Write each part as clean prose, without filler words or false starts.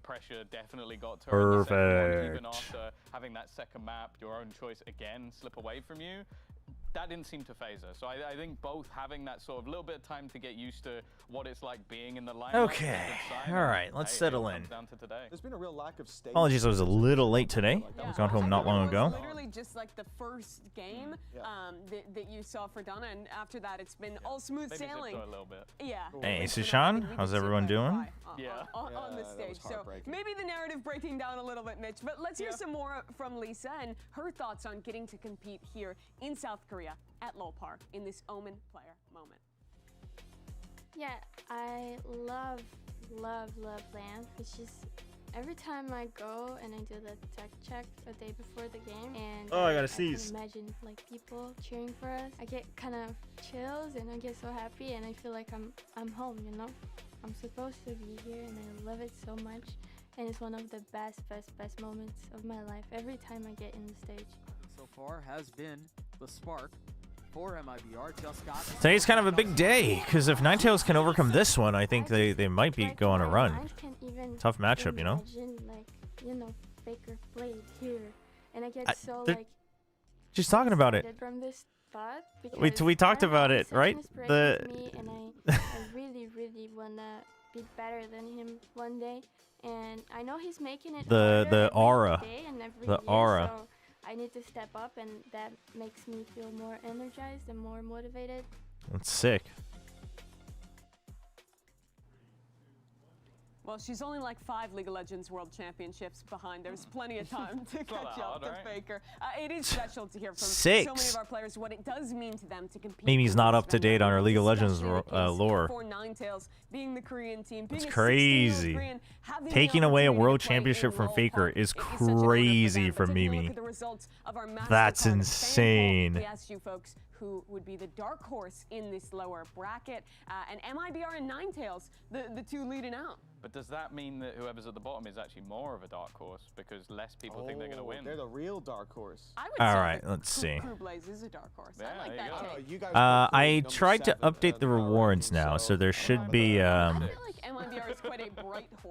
pressure definitely got to her. Perfect. Even after having that second map, your own choice again slip away from you. That didn't seem to phase her. So I think both having that sort of little bit of time to get used to what it's like being in the line. Okay. All right. Let's settle in. There's been a real lack of stage. Apologies, I was a little late today. I got home not long ago. Literally just like the first game that you saw for Donna, and after that it's been all smooth sailing. A little bit. Yeah. Hey, Sushan, how's everyone doing? On the stage. So maybe the narrative breaking down a little bit, Mitch, but let's hear some more from Lisa and her thoughts on getting to compete here in South Korea at Lolpar in this Omen player moment. Yeah, I love LAN. It's just every time I go and I do the tech check a day before the game, and I gotta I seize. can imagine like people cheering for us. I get kind of chills and I get so happy, and I feel like I'm home. You know, I'm supposed to be here, and I love it so much. And it's one of the best moments of my life every time I get in the stage. So far has been the spark for MIBR. Just got Today's kind of a big day, because if Ninetales can overcome this one, I think they might be going a run. Tough matchup, you know? Like, you know, Faker played here, and I get so like. She's talking about it. From this spot We talked about it, right? I really wanna be better than him one day, and I know he's making it. The aura, the aura. So I need to step up, and that makes me feel more energized and more motivated. That's sick. Well, she's only like 5 League of Legends World Championships behind. There's plenty of time to catch up to Faker. It is special to hear from so many of our players what it does mean to them to compete. Mimi's not up to date on her League of Legends lore. For Ninetales, being the Korean team, being it's crazy. Taking away a world championship from Faker is crazy for Mimi. That's insane. We asked you folks who would be the dark horse in this lower bracket, and MIBR and Ninetales, the two leading out. But does that mean that whoever's at the bottom is actually more of a dark horse because less people think they're going to win? They're the real dark horse. All right, let's see. Crewblaze is a dark horse. I like that take. I tried to update the rewards now, so there should be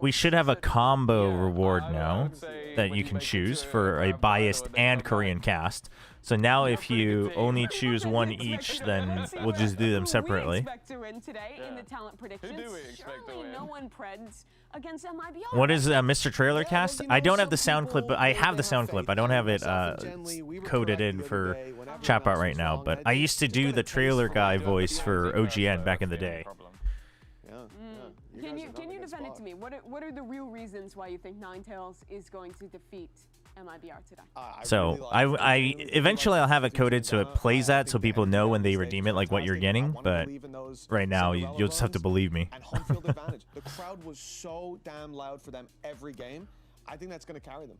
we should have a combo reward now that you can choose for a biased and Korean cast. So now if you only choose one each, then we'll just do them separately. What is Mr. Trailer Cast? I don't have the sound clip, but I have the sound clip. I don't have it coded in for chatbot right now, but I used to do the trailer guy voice for OGN back in the day. Can you defend it to me? What are the real reasons why you think Ninetales is going to defeat MIBR today? So I eventually I'll have it coded so it plays that so people know when they redeem it like what you're getting, but right now you'll just have to believe me. And home field advantage. The crowd was so damn loud for them every game. I think that's going to carry them.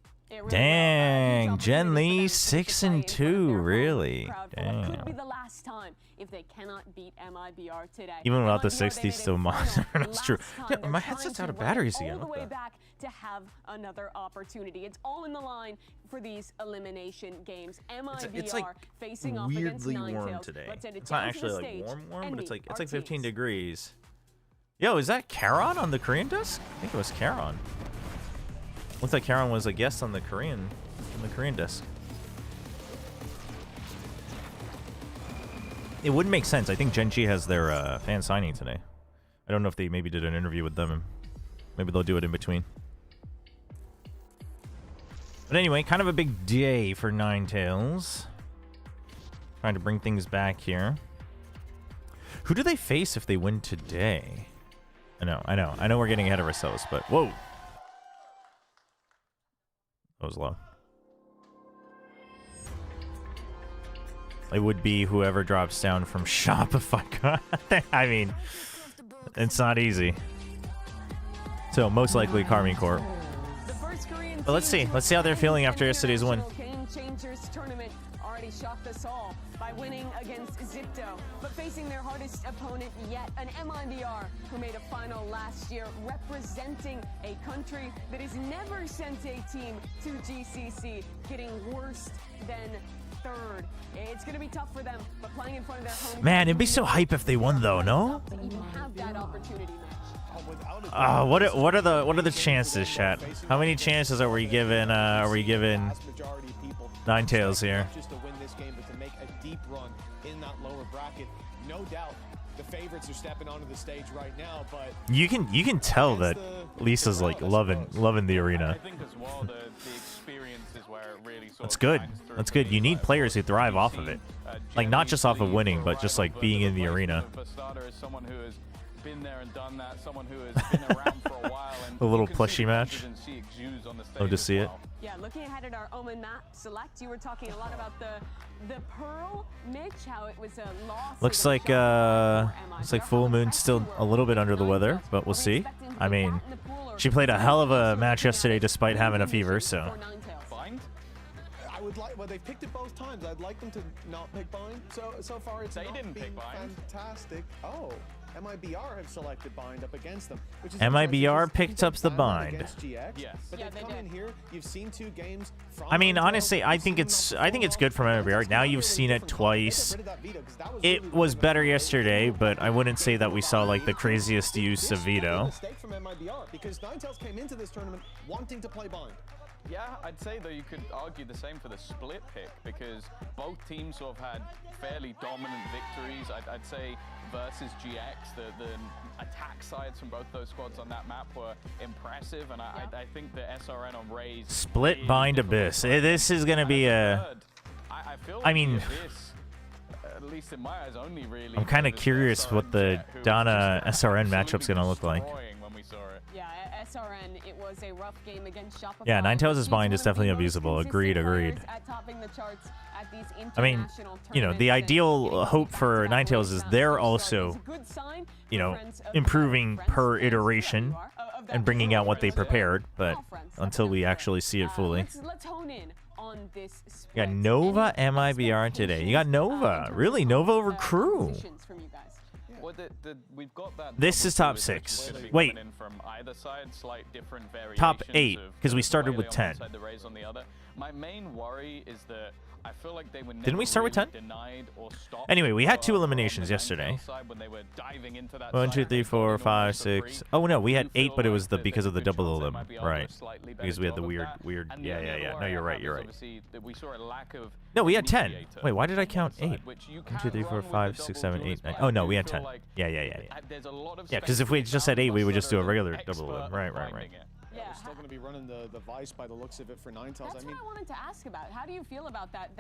Dang, Jen Lee 6-2, really? Damn. Could be the last time if they cannot beat MIBR today. Even without the 60, still monster. That's true. Yeah, my headset's out of batteries again. All the way back to have another opportunity. It's all in the line for these elimination games. MIBR it's like facing off weirdly against warm Ninetales. today. It's not actually like warm, but it's like 15 degrees. Yo, is that Karon on the Korean desk? I think it was Karon. Looks like Karon was a guest on the Korean desk. It wouldn't make sense. I think Genji has their fan signing today. I don't know if they maybe did an interview with them. Maybe they'll do it in between. But anyway, kind of a big day for Ninetales. Trying to bring things back here. Who do they face if they win today? I know we're getting ahead of ourselves, but whoa. That was low. It would be whoever drops down from Shopify. I mean, it's not easy. So most likely Carmine Corp. But let's see how they're feeling after yesterday's win. Gamechangers tournament already shocked us all by winning against Zipto, but facing their hardest opponent yet, an MIBR who made a final last year, representing a country that has never sent a team to GCC, getting worse than third. It's going to be tough for them, but playing in front of their home. Man, it'd be so hype if they won, though, no? But even have that opportunity match. What are the chances, chat? How many chances are we giving Ninetales here? Just to win this game, but to make a deep run in that lower bracket. No doubt the favorites are stepping onto the stage right now, but You can tell that Lisa's like loving the arena. I think as well the experience is where it really sort That's of good. shines through That's for good. me. You need Like, players who thrive off of it. Like not just off of winning, but just like being in the arena. Bastardo is someone who has been there and done that, someone who has been around for a while. And A little you can see plushie the match. confidence he exudes on the stage Love to as see it. well. Yeah, looking ahead at our Omen map select, you were talking a lot about the Pearl, Mitch, how it was a loss. Looks like Full Moon's still a little bit under the weather, but we'll see. I mean, she played a hell of a match yesterday despite having a fever, so. Bind? I would like. Well, they've picked it both times. I'd like them to not pick Bind. So far, it's They not didn't been pick Bind. fantastic. Oh, MIBR have selected Bind up against them. Which is MIBR interesting picked up the Bind. against GX, Yes. But Yeah, they've they come did. in here. You've seen 2 games. From I mean, Ninetales. honestly, I You've think seen it's them good from MIBR. Now you've seen it twice. It was better yesterday, but I wouldn't say that we saw like the craziest use of veto. Mistake from MIBR because Ninetales came into this tournament wanting to play Bind. Yeah, I'd say though you could argue the same for the split pick because both teams sort of had fairly dominant victories. I'd say versus GX, the attack sides from both those squads on that map were impressive, and I think the SRN on Raze Split really Bind took a Abyss. break. This is gonna be a. I feel I like mean, the Abyss, at least in my eyes, only really. I'm kind of noticed curious SRN what the Jet, who was Donna just SRN matchup's absolutely gonna look like. destroying when we saw it. Yeah, SRN, it was a rough game against Shopify. Yeah, Ninetales' He's Bind one is of the definitely most abusable. consistent Agreed, players agreed. at topping the charts at these I mean, international you know, the tournaments, ideal and hope getting for back to that Ninetales is race they're start also, is a good sign you for know, friends of improving friends per and iteration of that and bringing out what they race. prepared, but All friends, until we that's actually see it fully. Let's hone in on this You split. got Nova, Any MIBR today. You got expectations, Nova. in terms Really, of, Nova over Crew. compositions from you guys? Well, we've got that This is top double 6. which is gonna be Wait. coming in from either side, slight different Top variations 8, of 'cause we the started way with they on one 10. side, the Rays on the other. My main worry is that I feel like they were Didn't we never start with really 10? denied or stopped Anyway, we had 2 on the eliminations Ninetales yesterday. side when they were diving into that 1, side 2, and 3, they 4, got 5, almost a 6. free. Oh no, we I had do 8, feel but it was like the the because of the good double shots of them. MIBR do a Right. slightly better Because we had the job of weird that. And the yeah. only other No, worry you're I right, have you're is right. obviously that we saw a lack of No, we had 10. mediator Wait, why did I on count one 8? side, which you 1, 2, can 3, 4, run with 5, the 6, double 7, 8, duelist, 9. but I Oh no, do we had feel 10. like Yeah. there's a lot of Yeah, because if we just said 8, we would just do a regular double of them. Right. binding it. Yeah, we're still going to be running the Vice by the looks of it for Ninetales. That's I mean, what I wanted to ask about. How do you feel about that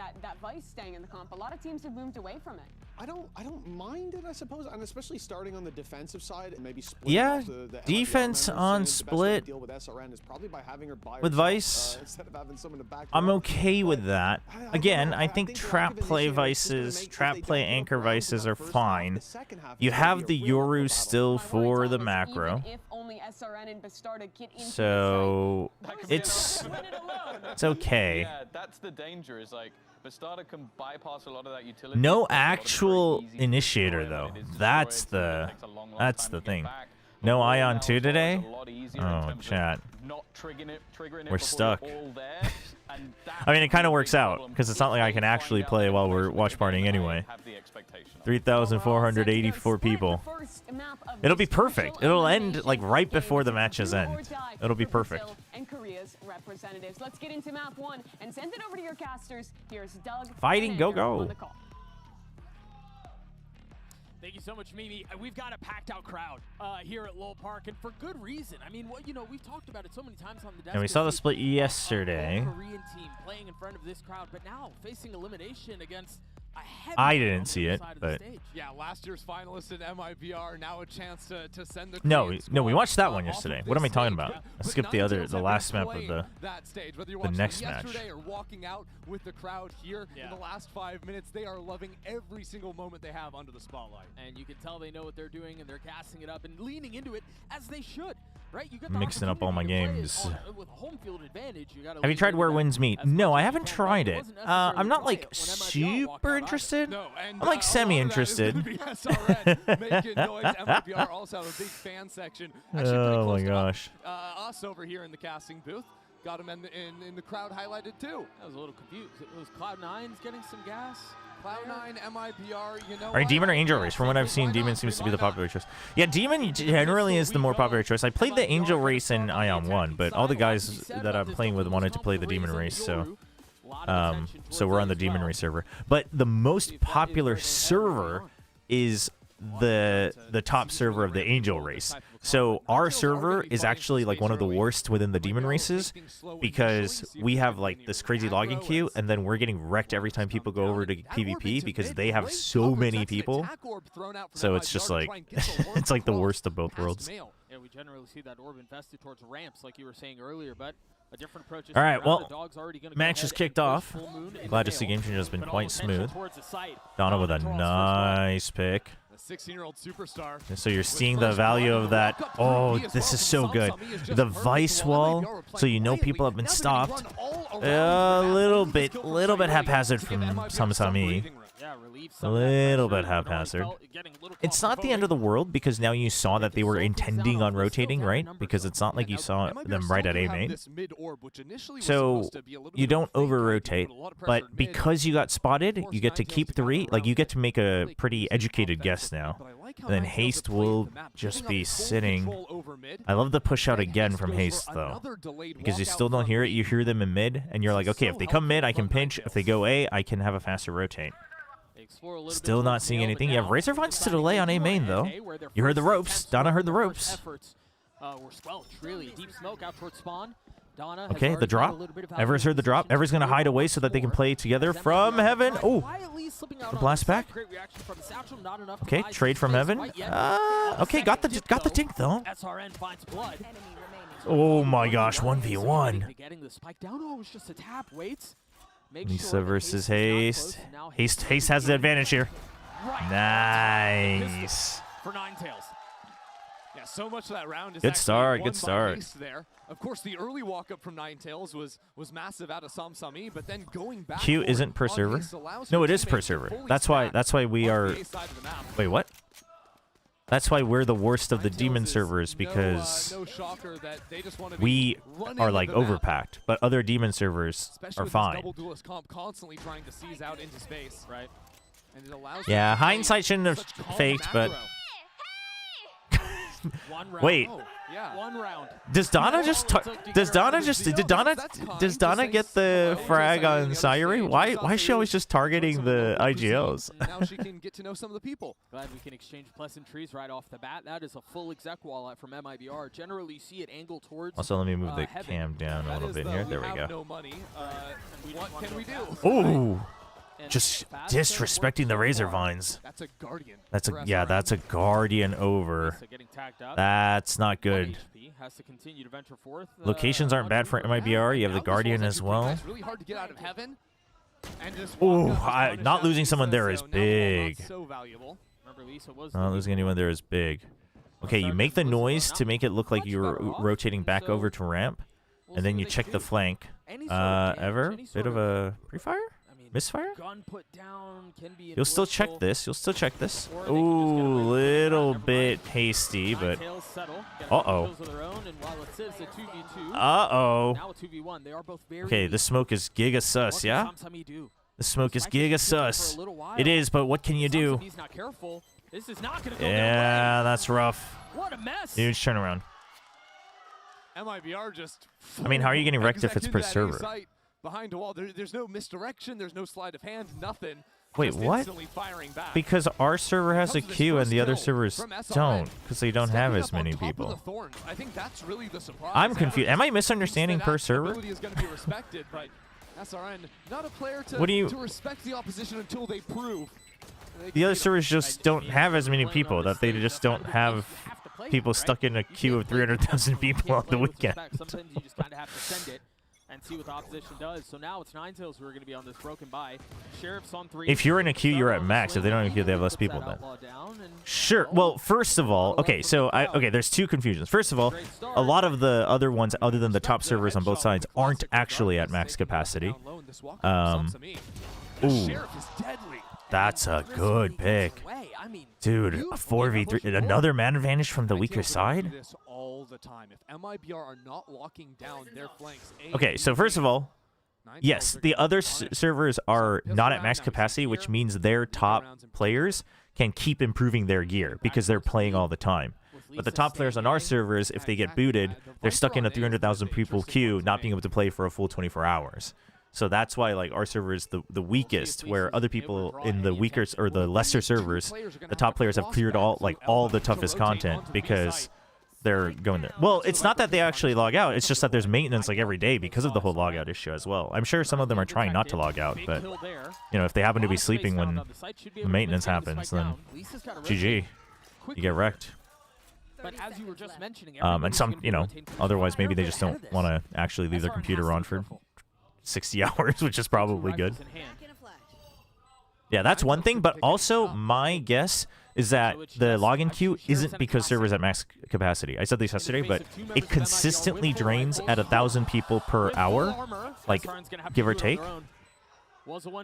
Vice staying in the comp? A lot of teams have moved away from it. I don't mind it, I suppose, and especially starting on the defensive side and maybe splitting Yeah, off the defense MIBR on members. Saying the best way to split deal with SRN is probably by having her by with herself, Vice. instead of having someone to back her I'm up. okay with But that. I don't Again, know. I think the trap lack of play initiative is just gonna vices, make- if trap they play don't get anchor up rounds in vices that are first half, fine. the second half is You gonna have be the a real uphill Yoru battle. still My worry, for Tom, the is macro. even if only SRN and Bastardo get into So That could be it's another- the fight, win it alone. it's okay. Yeah, that's the danger. Is like Bastardo can bypass a lot of that utility. No It's a lot of very actual easy to initiator destroy, though. but it is That's destroyed, so it the takes a long that's time the to get thing. back. No But Ion now 2 it's today? a lot easier in Oh, terms of chat. not triggering it We're before stuck. you're all there, and that's I mean, it kind of the works big out problem. because it's not like I If can they actually find out play the while we're information watch of the game, partying I anyway. have the expectation of it. 3,484 people. It'll be perfect. It'll end like right before the matches end. It'll be perfect. And Korea's representatives. Let's get into map 1 and send it over to your casters. Here's Doug. Fighting, and go, Andrew go. on the call. Thank you so much, Mimi. We've got a packed-out crowd here at Lowell Park, and for good reason. I mean, we've talked about it so many times on the desk. And we saw the split A yesterday. Korean team playing in front of this crowd, but now facing elimination against a heavy I on didn't the see other it, side of the but stage. Yeah, last year's finalist in MIBR, now a chance to send the No, Korean no, we squad, watched that one off of yesterday. this What am I talking stage. about? Yeah, I but skipped Ninetales the have been last map of playing the that stage. Whether you're the watching next them match. yesterday or walking out with the crowd here in the last 5 minutes, they are loving every single moment they have under the spotlight. And you can tell they know what they're doing, and they're casting it up and leaning into it as they should, right? You got the Mixing up all my opportunity to play it games. with home field advantage. You gotta Have you lean tried into Where that Winds Meet? as much No, as I you haven't can, but tried it it. wasn't necessarily I'm not like quiet when MIBR walked super out either. interested. No, and I'm like a lot of that is semi-interested. gonna be SRN making noise. MIBR also have a big fan section. Actually, pretty Oh close my to gosh. us over here in the casting booth. Got him in the crowd highlighted too. I was a little confused. It was Cloud9's getting some gas. Cloud9, MIBR, you know. Are you Demon or Angel race? From what I've seen, Demon seems to be the popular choice. Yeah, Demon generally is the more popular choice. I played the Angel race in Ion 1, but all the guys that I'm playing with wanted to play the Demon race, so we're on the Demon race server. But the most popular server is the top server of the Angel race. So our server is actually like one of the worst within the Demon races because we have like this crazy logging queue, and then we're getting wrecked every time people go over to PvP because they have so many people. So it's just like it's like the worst of both worlds. Yeah, we generally see that orb invested towards ramps, like you were saying earlier, but a different approach. All right, well, match is kicked off. Glad to see Gamechangers has been quite smooth. Donna with a nice pick. 16-year-old superstar. So you're seeing the value of that. Oh, this is so good. The Vice wall, so you know people have been stopped. A little bit haphazard from Samsami. A little bit haphazard. It's not the end of the world because now you saw that they were intending on rotating, right? Because it's not like you saw them right at A main. So you don't over-rotate, but because you got spotted, you get to keep 3. Like, you get to make a pretty educated guess now. And then Haste will just be sitting. I love the push out again from Haste, though. Because you still don't hear it. You hear them in mid, and you're like, okay, if they come mid, I can pinch. If they go A, I can have a faster rotate. Still not seeing anything. You have Razor Vines to delay on A main, though. You heard the ropes. Donna heard the ropes. Okay, the drop. Ever's heard the drop. Ever's going to hide away so that they can play together from heaven. Oh, the blast back. Okay, trade from heaven. Okay, got the tink, though. Oh my gosh, 1v1. Lisa versus Haste. Haste has the advantage here. Nice. For Ninetales. Yeah, so much of that round is good start. Good start. There. Of course, the early walk up from Ninetales was massive out of Samsami, but then going back. Q isn't per server. No, it is per server. That's why we are. Wait, what? That's why we're the worst of the Demon servers, because we are like overpacked, but other Demon servers are fine. Yeah, hindsight shouldn't have faked, but wait. Does Donna just does Donna get the frag on Sayuri? Why is she always just targeting the IGLs? Now she can get to know some of the people. Glad we can exchange pleasantries right off the bat. That is a full exec wall from MIBR. Generally, you see it angle towards. Also, let me move the cam down a little bit here. There we go. No money. What can we do? Ooh. Just disrespecting the Razor Vines. That's a Guardian. That's a Guardian over. That's not good. Locations aren't bad for MIBR. You have the Guardian as well. Ooh, not losing someone there is big. Not losing anyone there is big. Okay, you make the noise to make it look like you're rotating back over to ramp, and then you check the flank. Ever? Bit of a pre-fire? Misfire? You'll still check this. Ooh, little bit hasty, but uh-oh. Okay, this smoke is giga sus, yeah? The smoke is giga sus. It is, but what can you do? Yeah, that's rough. Huge turnaround. I mean, how are you getting wrecked if it's per server? Behind a wall, there's no misdirection, there's no sleight of hand, nothing. Wait, what? Because our server has a queue and the other servers don't, because they don't have as many people. I think that's really the surprise. I'm confused. Am I misunderstanding per server? What do you? To respect the opposition until they prove. The other servers just don't have as many people. That they just don't have people stuck in a queue of 300,000 people on the weekend. Sometimes you just kind of have to send it and see what the opposition does. So now it's Ninetales who are going to be on this broken by. Sheriff's on 3. If you're in a queue, you're at max. If they don't have a queue, they have less people then. Sure. Well, first of all, okay, so there's two confusions. First of all, a lot of the other ones, other than the top servers on both sides, aren't actually at max capacity. Ooh, that's a good pick. Dude, a 4v3, another man advantage from the weaker side? All the time. If MIBR are not locking down their flanks, okay, so first of all, Yes, the other servers are not at max capacity, which means their top players can keep improving their gear because they're playing all the time. But the top players on our servers, if they get booted, they're stuck in a 300,000 people queue, not being able to play for a full 24 hours. So that's why like our server is the weakest, where other people in the weaker or the lesser servers, the top players have cleared all the toughest content because they're going there. Well, it's not that they actually log out. It's just that there's maintenance like every day because of the whole logout issue as well. I'm sure some of them are trying not to log out, but you know, if they happen to be sleeping when the maintenance happens, then GG, you get wrecked. But as you were just mentioning, And some, you know, otherwise maybe they just don't want to actually leave their computer on for 60 hours, which is probably good. Yeah, that's one thing, but also my guess is that the login queue isn't because servers at max capacity. I said this yesterday, but it consistently drains at 1,000 people per hour, like give or take.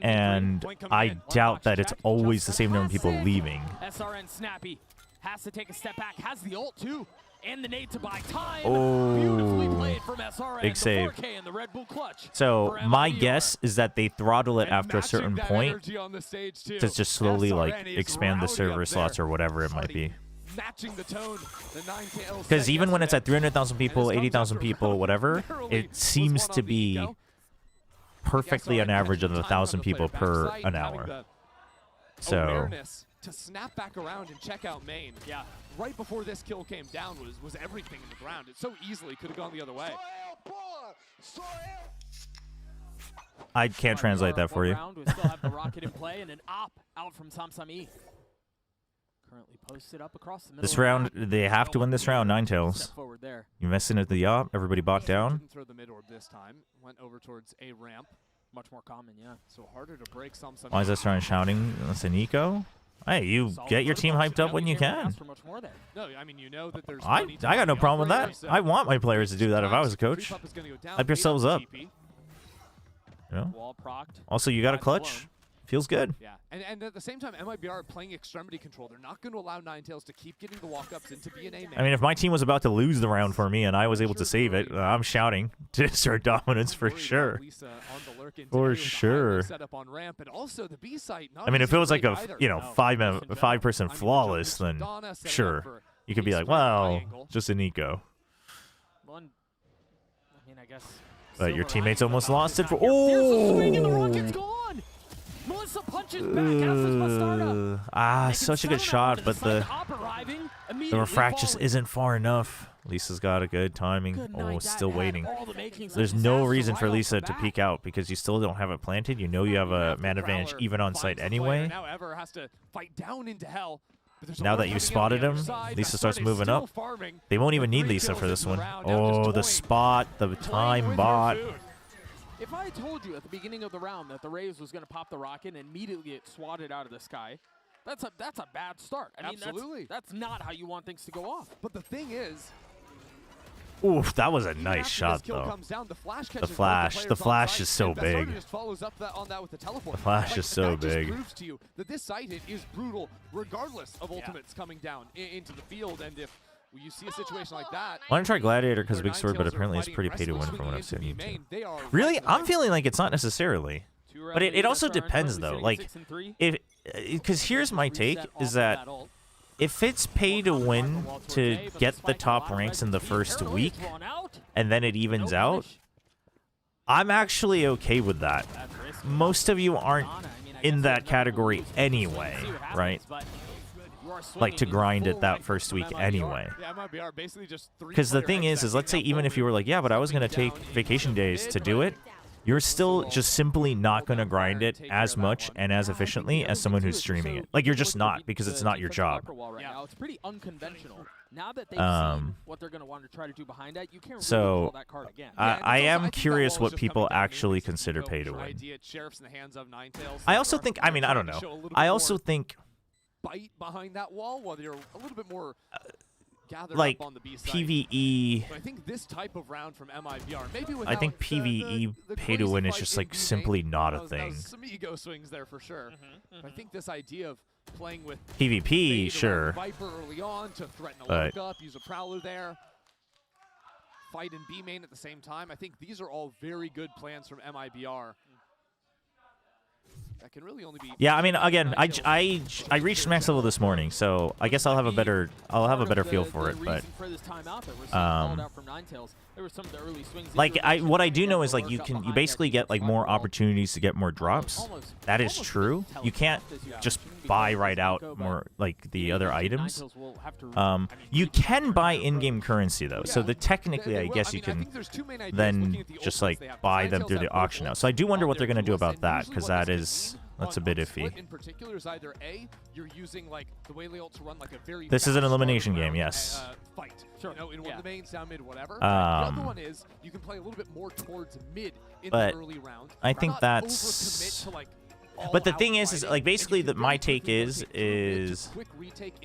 And I doubt that it's always the same number of people leaving. SRN Snappy has to take a step back, has the ult too, and the nade to buy time. Oh, beautifully played from SRN. big save. 4K in the Red Bull clutch So my guess is that they throttle it after a certain point to just slowly like expand the server slots or whatever it might be. Because even when it's at 300,000 people, 80,000 people, whatever, it seems to be perfectly an average of 1,000 people per an hour. So to snap back around and check out main. Yeah, right before this kill came down was everything in the ground. It so easily could have gone the other way. I can't translate that for you. We still have the rocket in play and an op out from Samsami. Currently posted up across the middle. This round, they have to win this round, Ninetales. You messing at the op, everybody bought down. Didn't throw the mid orb this time. Went over towards a ramp. Much more common, yeah. So harder to break Samsami. Why is this round shouting? That's an eco? Hey, you get your team hyped up when you can. No, I mean, you know that there's I got no problem with that. I want my players to do that if I was a coach. Hype yourselves up. You know? Also, you got a clutch. Feels good. Yeah, and at the same time, MIBR playing extremity control. They're not going to allow Ninetales to keep getting the walk-ups into B&A. I mean, if my team was about to lose the round for me and I was able to save it, I'm shouting to assert dominance for sure. For sure. I mean, if it was like a, you know, five-person flawless, then sure. You could be like, well, just an eco. But your teammates almost lost it for... Oh! Such a good shot, but the refract just isn't far enough. Lisa's got a good timing. Oh, still waiting. There's no reason for Lisa to peek out because you still don't have it planted. You know you have a man advantage even on site anyway. Now that you spotted him, Lisa starts moving up. They won't even need Lisa for this one. Oh, the spot, the time bot. If I told you at the beginning of the round that the Raves was going to pop the rocket and immediately get swatted out of the sky, that's a bad start. I mean, absolutely. That's not how you want things to go off. But the thing is, oof, that was a nice shot though. The flash is so big. The flash is so big. Proves to you that this site is brutal, regardless of ultimates coming down into the field, and if you see a situation like that. I want to try Gladiator because Big Sword, but apparently it's pretty pay to win from what I've seen on YouTube. Really? I'm feeling like it's not necessarily. But it also depends though. Like, because here's my take is that if it's pay to win to get the top ranks in the first week and then it evens out, I'm actually okay with that. Most of you aren't in that category anyway, right? Like to grind it that first week anyway. Because the thing is let's say even if you were like, yeah, but I was going to take vacation days to do it, you're still just simply not going to grind it as much and as efficiently as someone who's streaming it. Like, you're just not, because it's not your job. It's pretty unconventional. Now that they've seen what they're going to want to try to do behind that, you can't really pull that card again. I am curious what people actually consider pay to win. I also think, I mean, I don't know. I also think bite behind that wall while you're a little bit more gathered like up on the B side. PvE. I think this type of round from MIBR, maybe I think PvE pay to win is just like simply not a thing. Some ego swings there for sure. I think this idea of playing with PvP, sure. Viper early on to threaten a lock up, use a prowler there. fight in B main at the same time. I think these are all very good plans from MIBR. That can really only be. Yeah, I mean, again, I reached max level this morning, so I guess I'll have a better feel for it. But like what I do know is like you basically get like more opportunities to get more drops. That is true. You can't just buy right out more like the other items. You can buy in-game currency though, so technically I guess you can then just like buy them through the auction house. So I do wonder what they're gonna do about that, because that's a bit iffy. In particular is either A, you're using like the Waylay ult to run like a very This is an elimination game, yes. Fight. Sure. You know, in one of the mains, down mid, whatever. The other one is you can play a little bit more towards mid in the early round. I think that's. To, like, but the thing is like basically my take is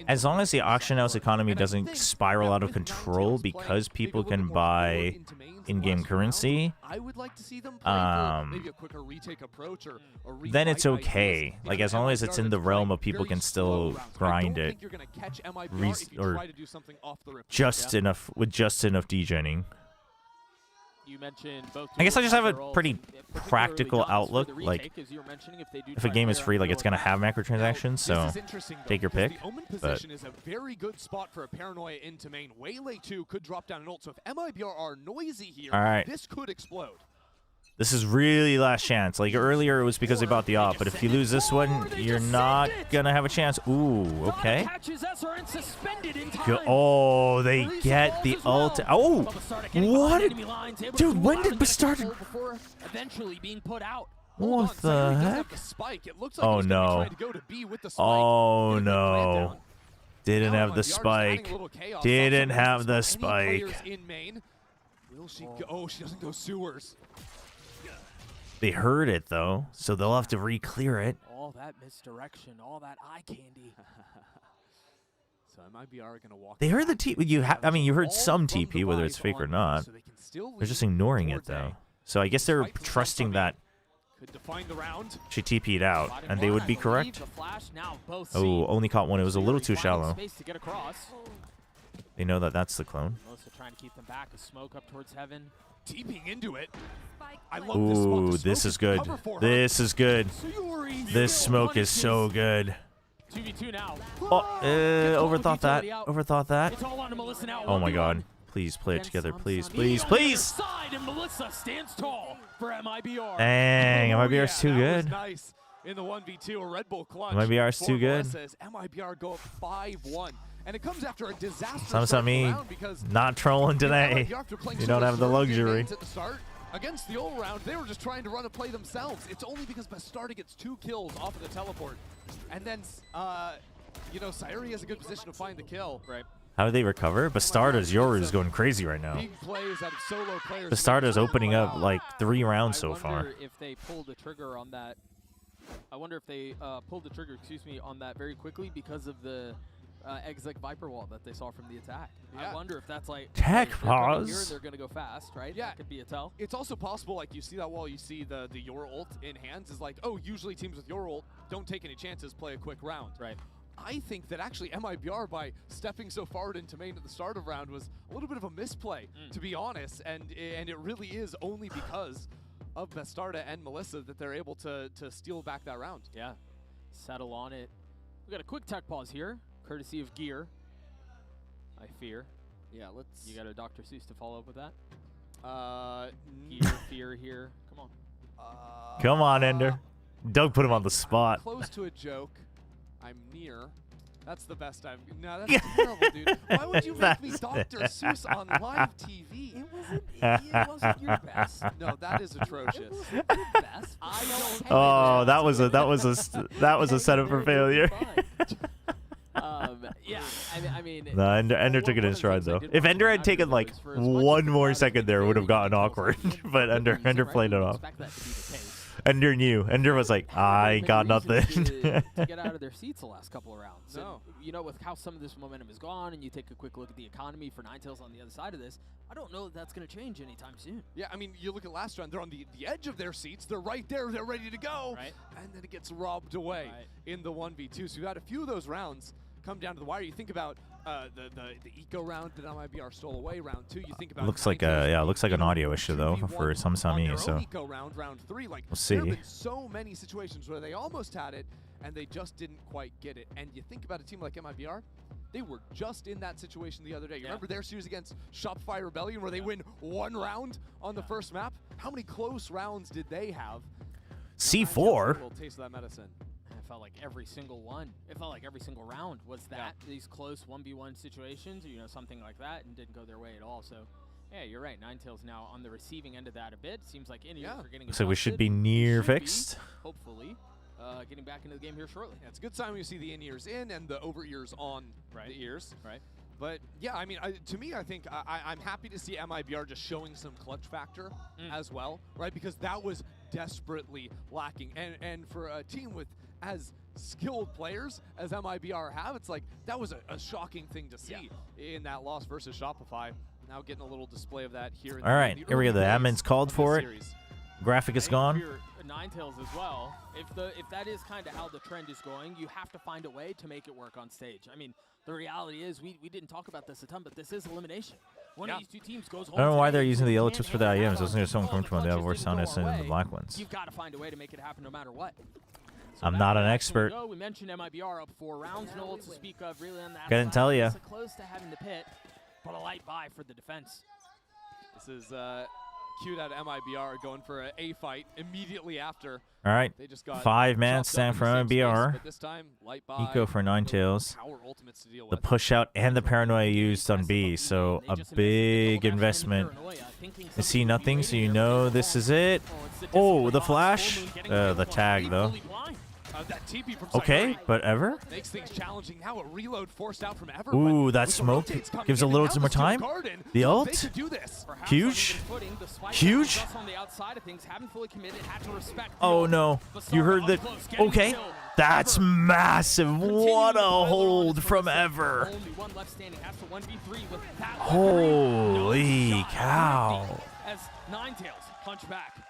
as long as the auction house economy doesn't spiral out of control because people can buy in-game currency, I would like to see them play maybe a quicker retake approach or then it's okay. Like as long as it's in the realm of people can still grind it, or just enough with just enough degenning. You mentioned both. I guess I just have a pretty practical outlook. Like, if a game is free, like it's gonna have microtransactions, so take your pick. The Omen position is a very good spot for a Paranoia into main. Waylay 2 could drop down an ult, so if MIBR are noisy here, this could explode. This is really last chance. Like earlier, it was because they bought the op, but if you lose this one, you're not gonna have a chance. Ooh, okay. Oh, they get the ult. Oh, what? Dude, when did Bastardo? What the heck? Oh no. Oh no. Didn't have the spike. Didn't have the spike. Will she go? Oh, she doesn't go sewers. They heard it though, so they'll have to re-clear it. All that misdirection, all that eye candy. So MIBR gonna walk. They heard the TP. I mean, you heard some TP, whether it's fake or not. They're just ignoring it though. So I guess they're trusting that she TP'd out, and they would be correct. Oh, only caught one. It was a little too shallow. They know that that's the clone. Trying to keep them back. A smoke up towards heaven. Deeping into it. I love ooh, this is good. This is good. This smoke is so good. 2v2 now. Oh, overthought that. Overthought that. Oh my god. Please play it together. Please, please, please. And Melissa stands tall for MIBR. Dang, MIBR's too good. Nice. In the 1v2, a Red Bull clutch. MIBR's too good. MIBR go up 5-1. And it comes after a disaster. Some me not trolling today. You don't have the luxury. At the start, against the old round, they were just trying to run a play themselves. It's only because Bastardo gets 2 kills off of the teleport. And then, you know, Sairi has a good position to find the kill. Right. How do they recover? Bastardo's yours is going crazy right now. Big plays out of solo players. Bastardo's opening up like 3 rounds so far. I wonder if they pulled the trigger on that. I wonder if they pulled the trigger, on that very quickly because of the exec Viper wall that they saw from the attack. Yeah. I wonder if that's like tech pause. They're gonna go fast, right? Yeah, that could be a tell. It's also possible, like you see that wall, you see the your ult in hands is like, oh, usually teams with your ult don't take any chances, play a quick round. Right. I think that actually MIBR, by stepping so forward into main at the start of round, was a little bit of a misplay, to be honest, and it really is only because of Bastardo and Melissa that they're able to steal back that round. Yeah, settle on it. We got a quick tech pause here, courtesy of Gear, I fear. Yeah, let's... You got a Dr. Seuss to follow up with that? Gear, fear here. Come on. Come on, Ender. Doug put him on the spot. Close to a joke. I'm near. That's the best I've... No, that's terrible, dude. Why would you make me Dr. Seuss on live TV? It wasn't your best. No, that is atrocious. It wasn't your best. Oh, that was a setup for failure. Yeah, I mean. No, Ender took it in stride though. If Ender had taken like 1 more second there, it would have gotten awkward. But Ender played it off. Ender knew. Ender was like, I got nothing. to get out of their seats the last couple of rounds. No. And, you know, with how some of this momentum is gone, and you take a quick look at the economy for Ninetales on the other side of this, I don't know that that's going to change anytime soon. Yeah, I mean, you look at last round, they're on the edge of their seats. They're right there. They're ready to go. Right. And then it gets robbed away in the 1v2. So we've had a few of those rounds come down to the wire. You think about the eco round that MIBR stole away, round 2. You think about Looks like a looks like an audio issue though for some on so eco round 3. Like, we'll see. There have been so many situations where they almost had it and they just didn't quite get it. And you think about a team like MIBR, they were just in that situation the other day. You remember their series against Shopify Rebellion where they win 1 round on the first map? How many close rounds did they have? C4. Little taste of that medicine. It felt like every single one. It felt like every single round was that. These close 1v1 situations, you know, something like that, and didn't go their way at all. So, yeah, you're right. Ninetales now on the receiving end of that a bit. Seems like in-ears are getting So we should be near fixed. Hopefully, getting back into the game here shortly. Yeah, it's a good sign when you see the in-ears in and the over-ears on the ears. Right. But yeah, I mean, to me, I think I'm happy to see MIBR just showing some clutch factor as well, right? Because that was desperately lacking. And for a team with as skilled players as MIBR have, it's like that was a shocking thing to see in that loss versus Shopify. Now getting a little display of that here. All right, here we go. The admin's called for it. Graphic is gone. Ninetales as well. If that is kind of how the trend is going, you have to find a way to make it work on stage. I mean, the reality is we didn't talk about this a ton, but this is elimination. One of these two teams goes home. I don't know why they're using the yellow tips for the IMs. I was going to someone come from the other Soundness and the black ones. You've got to find a way to make it happen no matter what. So I'm not an expert. We mentioned MIBR up 4 rounds. No to speak of really on that. Couldn't tell you. Close to having the pit, but a light buy for the defense. This is cute out of MIBR going for an A fight immediately after. All right, they just got 5-man stand for MIBR. But this time, light buy, Eco for Ninetales. power ultimates to deal The with. push out and the paranoia used on B, so a big investment. I see nothing, so you know this is it. Oh, the flash. The tag, though. That TP from Okay, Cypher but Ever? makes things challenging. Now a reload forced out from Ever. Ooh, but that with the smoke rotates coming gives a in, little now more the Steel time. Garden, The they ult? could do this. Huge. Huge. Oh no, you heard that. Okay, that's massive. What a hold from Ever. Holy cow. As Ninetales punch back.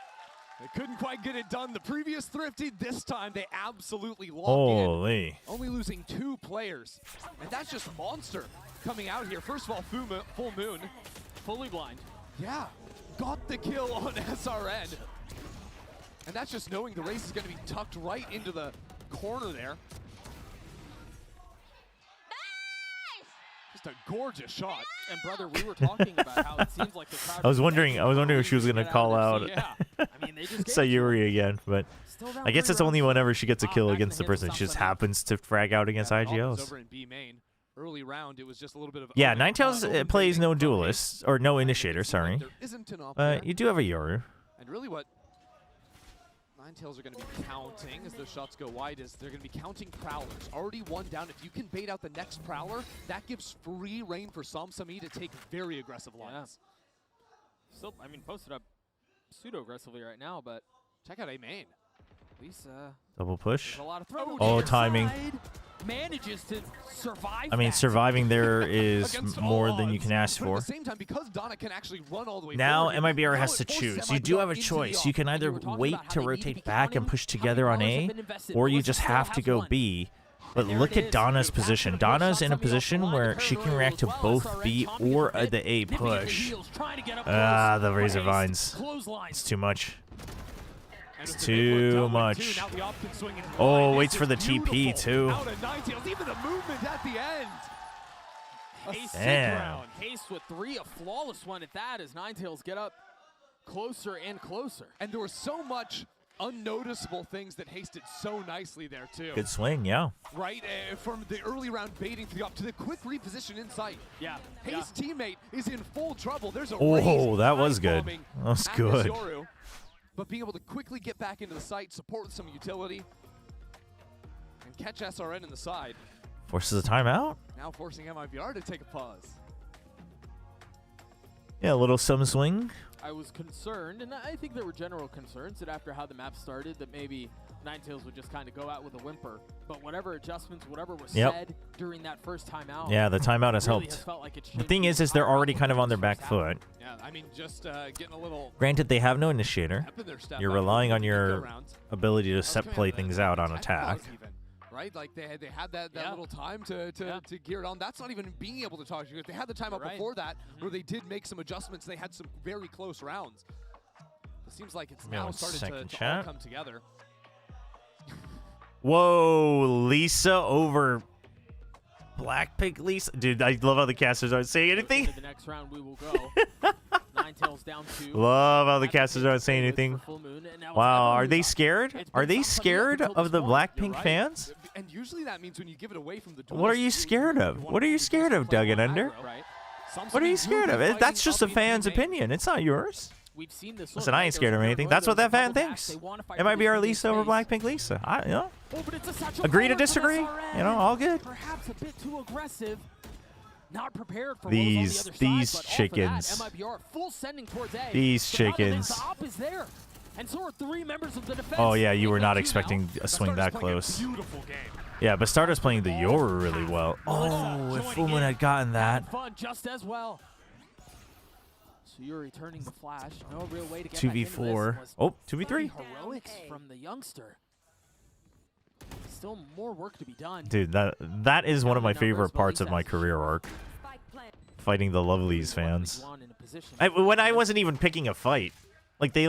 They couldn't quite get it done. The previous Thrifty, this time they absolutely lock Holy. in. Only losing 2 players. And that's just Monster coming out here. First of all, Full Moon. Fully blind. Yeah, got the kill on SRN. And that's just knowing the race is going to be tucked right into the corner there. Just a gorgeous shot. And brother, we were talking about how it seems like the crowd. I was wondering if she was gonna call out I mean, they just Sayuri again, but I guess it's only whenever she gets a kill against the person. She just happens to frag out against IGLs. Over in B main. Early round, it was just a little bit of Yeah, Ninetales plays no duelist or no initiator. Sorry, there isn't an op there. you do have a Yoru. And really, what Ninetales are going to be counting as those shots go wide is they're going to be counting Prowlers. Already 1 down. If you can bait out the next Prowler, that gives free reign for Samsami to take very aggressive lines. Still, I mean, posted up pseudo-aggressively right now, but check out A main. at least Double push. a lot of throw. Oh, timing. Manages to survive. I mean, surviving there is Against more all than you odds. can ask But at for. the same time, because Donna can actually run all the way Now forward, MIBR now has to it forces choose. You do MIBR have a into the choice. off. You can either wait to rotate back and push together on A, or you just have to go B. But look at Donna's position. Donna's in a position where she can react to both B or the A push. The Razor Vines. It's too much. It's too much. Oh, waits for the TP too. Out of Ninetales, even the movement at the end. A sick Damn. round. Case with 3, a flawless one at that as Ninetales get up closer and closer. And there was so much unnoticeable things that hasted so nicely there too. Good swing, yeah. Right, from the early round baiting to the up to the quick reposition inside. Yeah. Haste's teammate is in full trouble. There's a Oh, that was raised good. bombing That was at good. this Yoru. But being able to quickly get back into the site, support with some utility, and catch SRN in the side. Forces a timeout. Now forcing MIBR to take a pause. Yeah, a little some swing. I was concerned, and I think there were general concerns that after how the map started, that maybe Ninetales would just kind of go out with a whimper. But whatever adjustments, whatever was said during that first timeout. Yeah, the timeout has really helped. felt like it's The thing is they're already kind of on their back foot. Yeah, I mean, just getting a little Granted, they have no initiator. step in their step You're up relying on in the your rounds. ability to That's set coming play out of the things out on tech attack. pause even. right? Like they had that little time to gear it on. That's not even being able to talk to you. They had the time up before that where they did make some adjustments. They had some very close rounds. It seems like it's now started to all come together. Whoa, Lisa over Blackpink Lisa. Dude, I love how the casters aren't saying anything. The next round we will go. Ninetales down 2. Love how the casters aren't saying anything. Wow, are they scared? Are they scared of the Blackpink fans? And usually that means when you give it away from the duelist, What are you scared of? What are you scared of, Doug and Under? What are you scared of? That's just a fan's opinion. It's not yours. We've seen this. Listen, I ain't scared of anything. That's what that fan thinks. MIBR Lisa over Blackpink Lisa. Agree to disagree. You know, all good. Perhaps a bit too aggressive. Not prepared for these chickens. These chickens. And so are 3 members of the defense. Oh yeah, you were not expecting a swing that close. Yeah, but Bastarda's playing the Yoru really well. Oh, if Fullmoon had gotten that. Fun just as well. So you're returning the flash. No real way to get 2v4. Oh, 2v3. Heroics from the youngster. Still more work to be done. Dude, that is one of my favorite parts of my career arc. Fighting the Lovelies fans. When I wasn't even picking a fight. Like they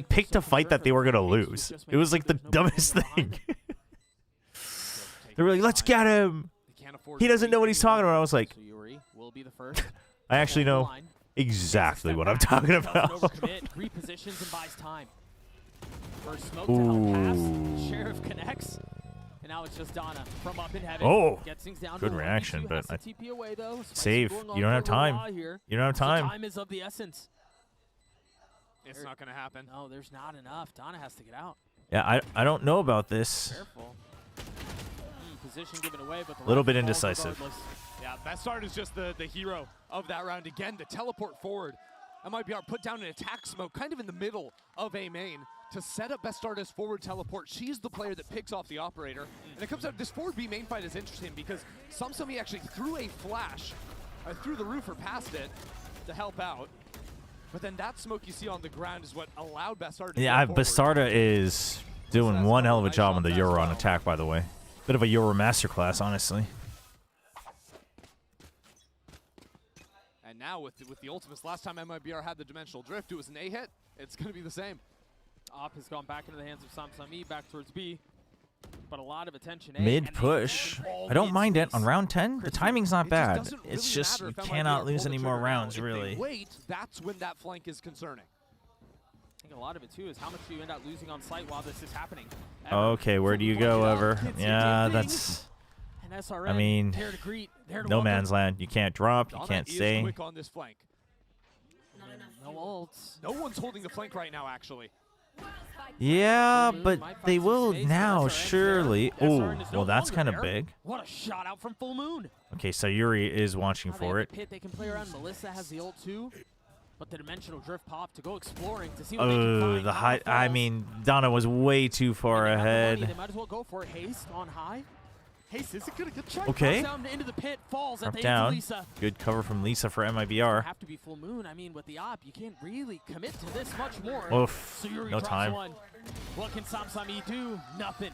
picked a fight that they were gonna lose. It was like the dumbest thing. They were like, let's get him. He doesn't know what he's talking about. I was like, I actually know exactly what I'm talking about. Repositions and buys time. First smoke to help pass. Sheriff connects. And now it's just Donna from up in heaven. Oh, gets things down good to reaction, but TP away, though. save. You don't have time. You don't have time. Time is of the essence. It's not going to happen. No, there's not enough. Donna has to get out. Yeah, I don't know about this. Careful. Position given away, but a little bit indecisive. Yeah, Bastard is just the hero of that round. Again, the teleport forward. MIBR put down an attack smoke kind of in the middle of A main to set up Bastarda's forward teleport. She's the player that picks off the operator. And it comes out, this forward B main fight is interesting because Samsami actually threw a flash through the roof or past it to help out. But then that smoke you see on the ground is what allowed Bastarda to Yeah, Bastarda is doing one hell of a job on the Euro on attack, by the way. Bit of a Euro masterclass, honestly. And now with the ultimates, last time MIBR had the dimensional drift, it was an A hit. It's going to be the same. Op has gone back into the hands of Samsami, back towards B. But a lot of attention A. Mid push. I don't mind it on round 10. The timing's not bad. It's just you cannot lose any more rounds, really. Wait, that's when that flank is concerning. I think a lot of it too is how much do you end up losing on site while this is happening. Okay, where do you go, Ever? Yeah, that's. I mean, no man's land. You can't drop. You can't stay. Quick on this flank. No ults. No one's holding the flank right now, actually. Yeah, but they will now, surely. Oh, well, that's kind of big. What a shot out from Full Moon. Okay, Sayuri is watching for it. They can play around. Melissa has the ult too, but the dimensional drift pop to go exploring to see what they can find. The high. I mean, Donna was way too far ahead. They might as well go for it. Haste on high. Haste isn't gonna get tried. Okay. Down into the pit, falls at the down. Lisa. Good cover from Lisa for MIBR. Have to be Full Moon. I mean, with the op, you can't really commit to this much more. Oof. Sayuri No time. One. What can Samsami do? Nothing.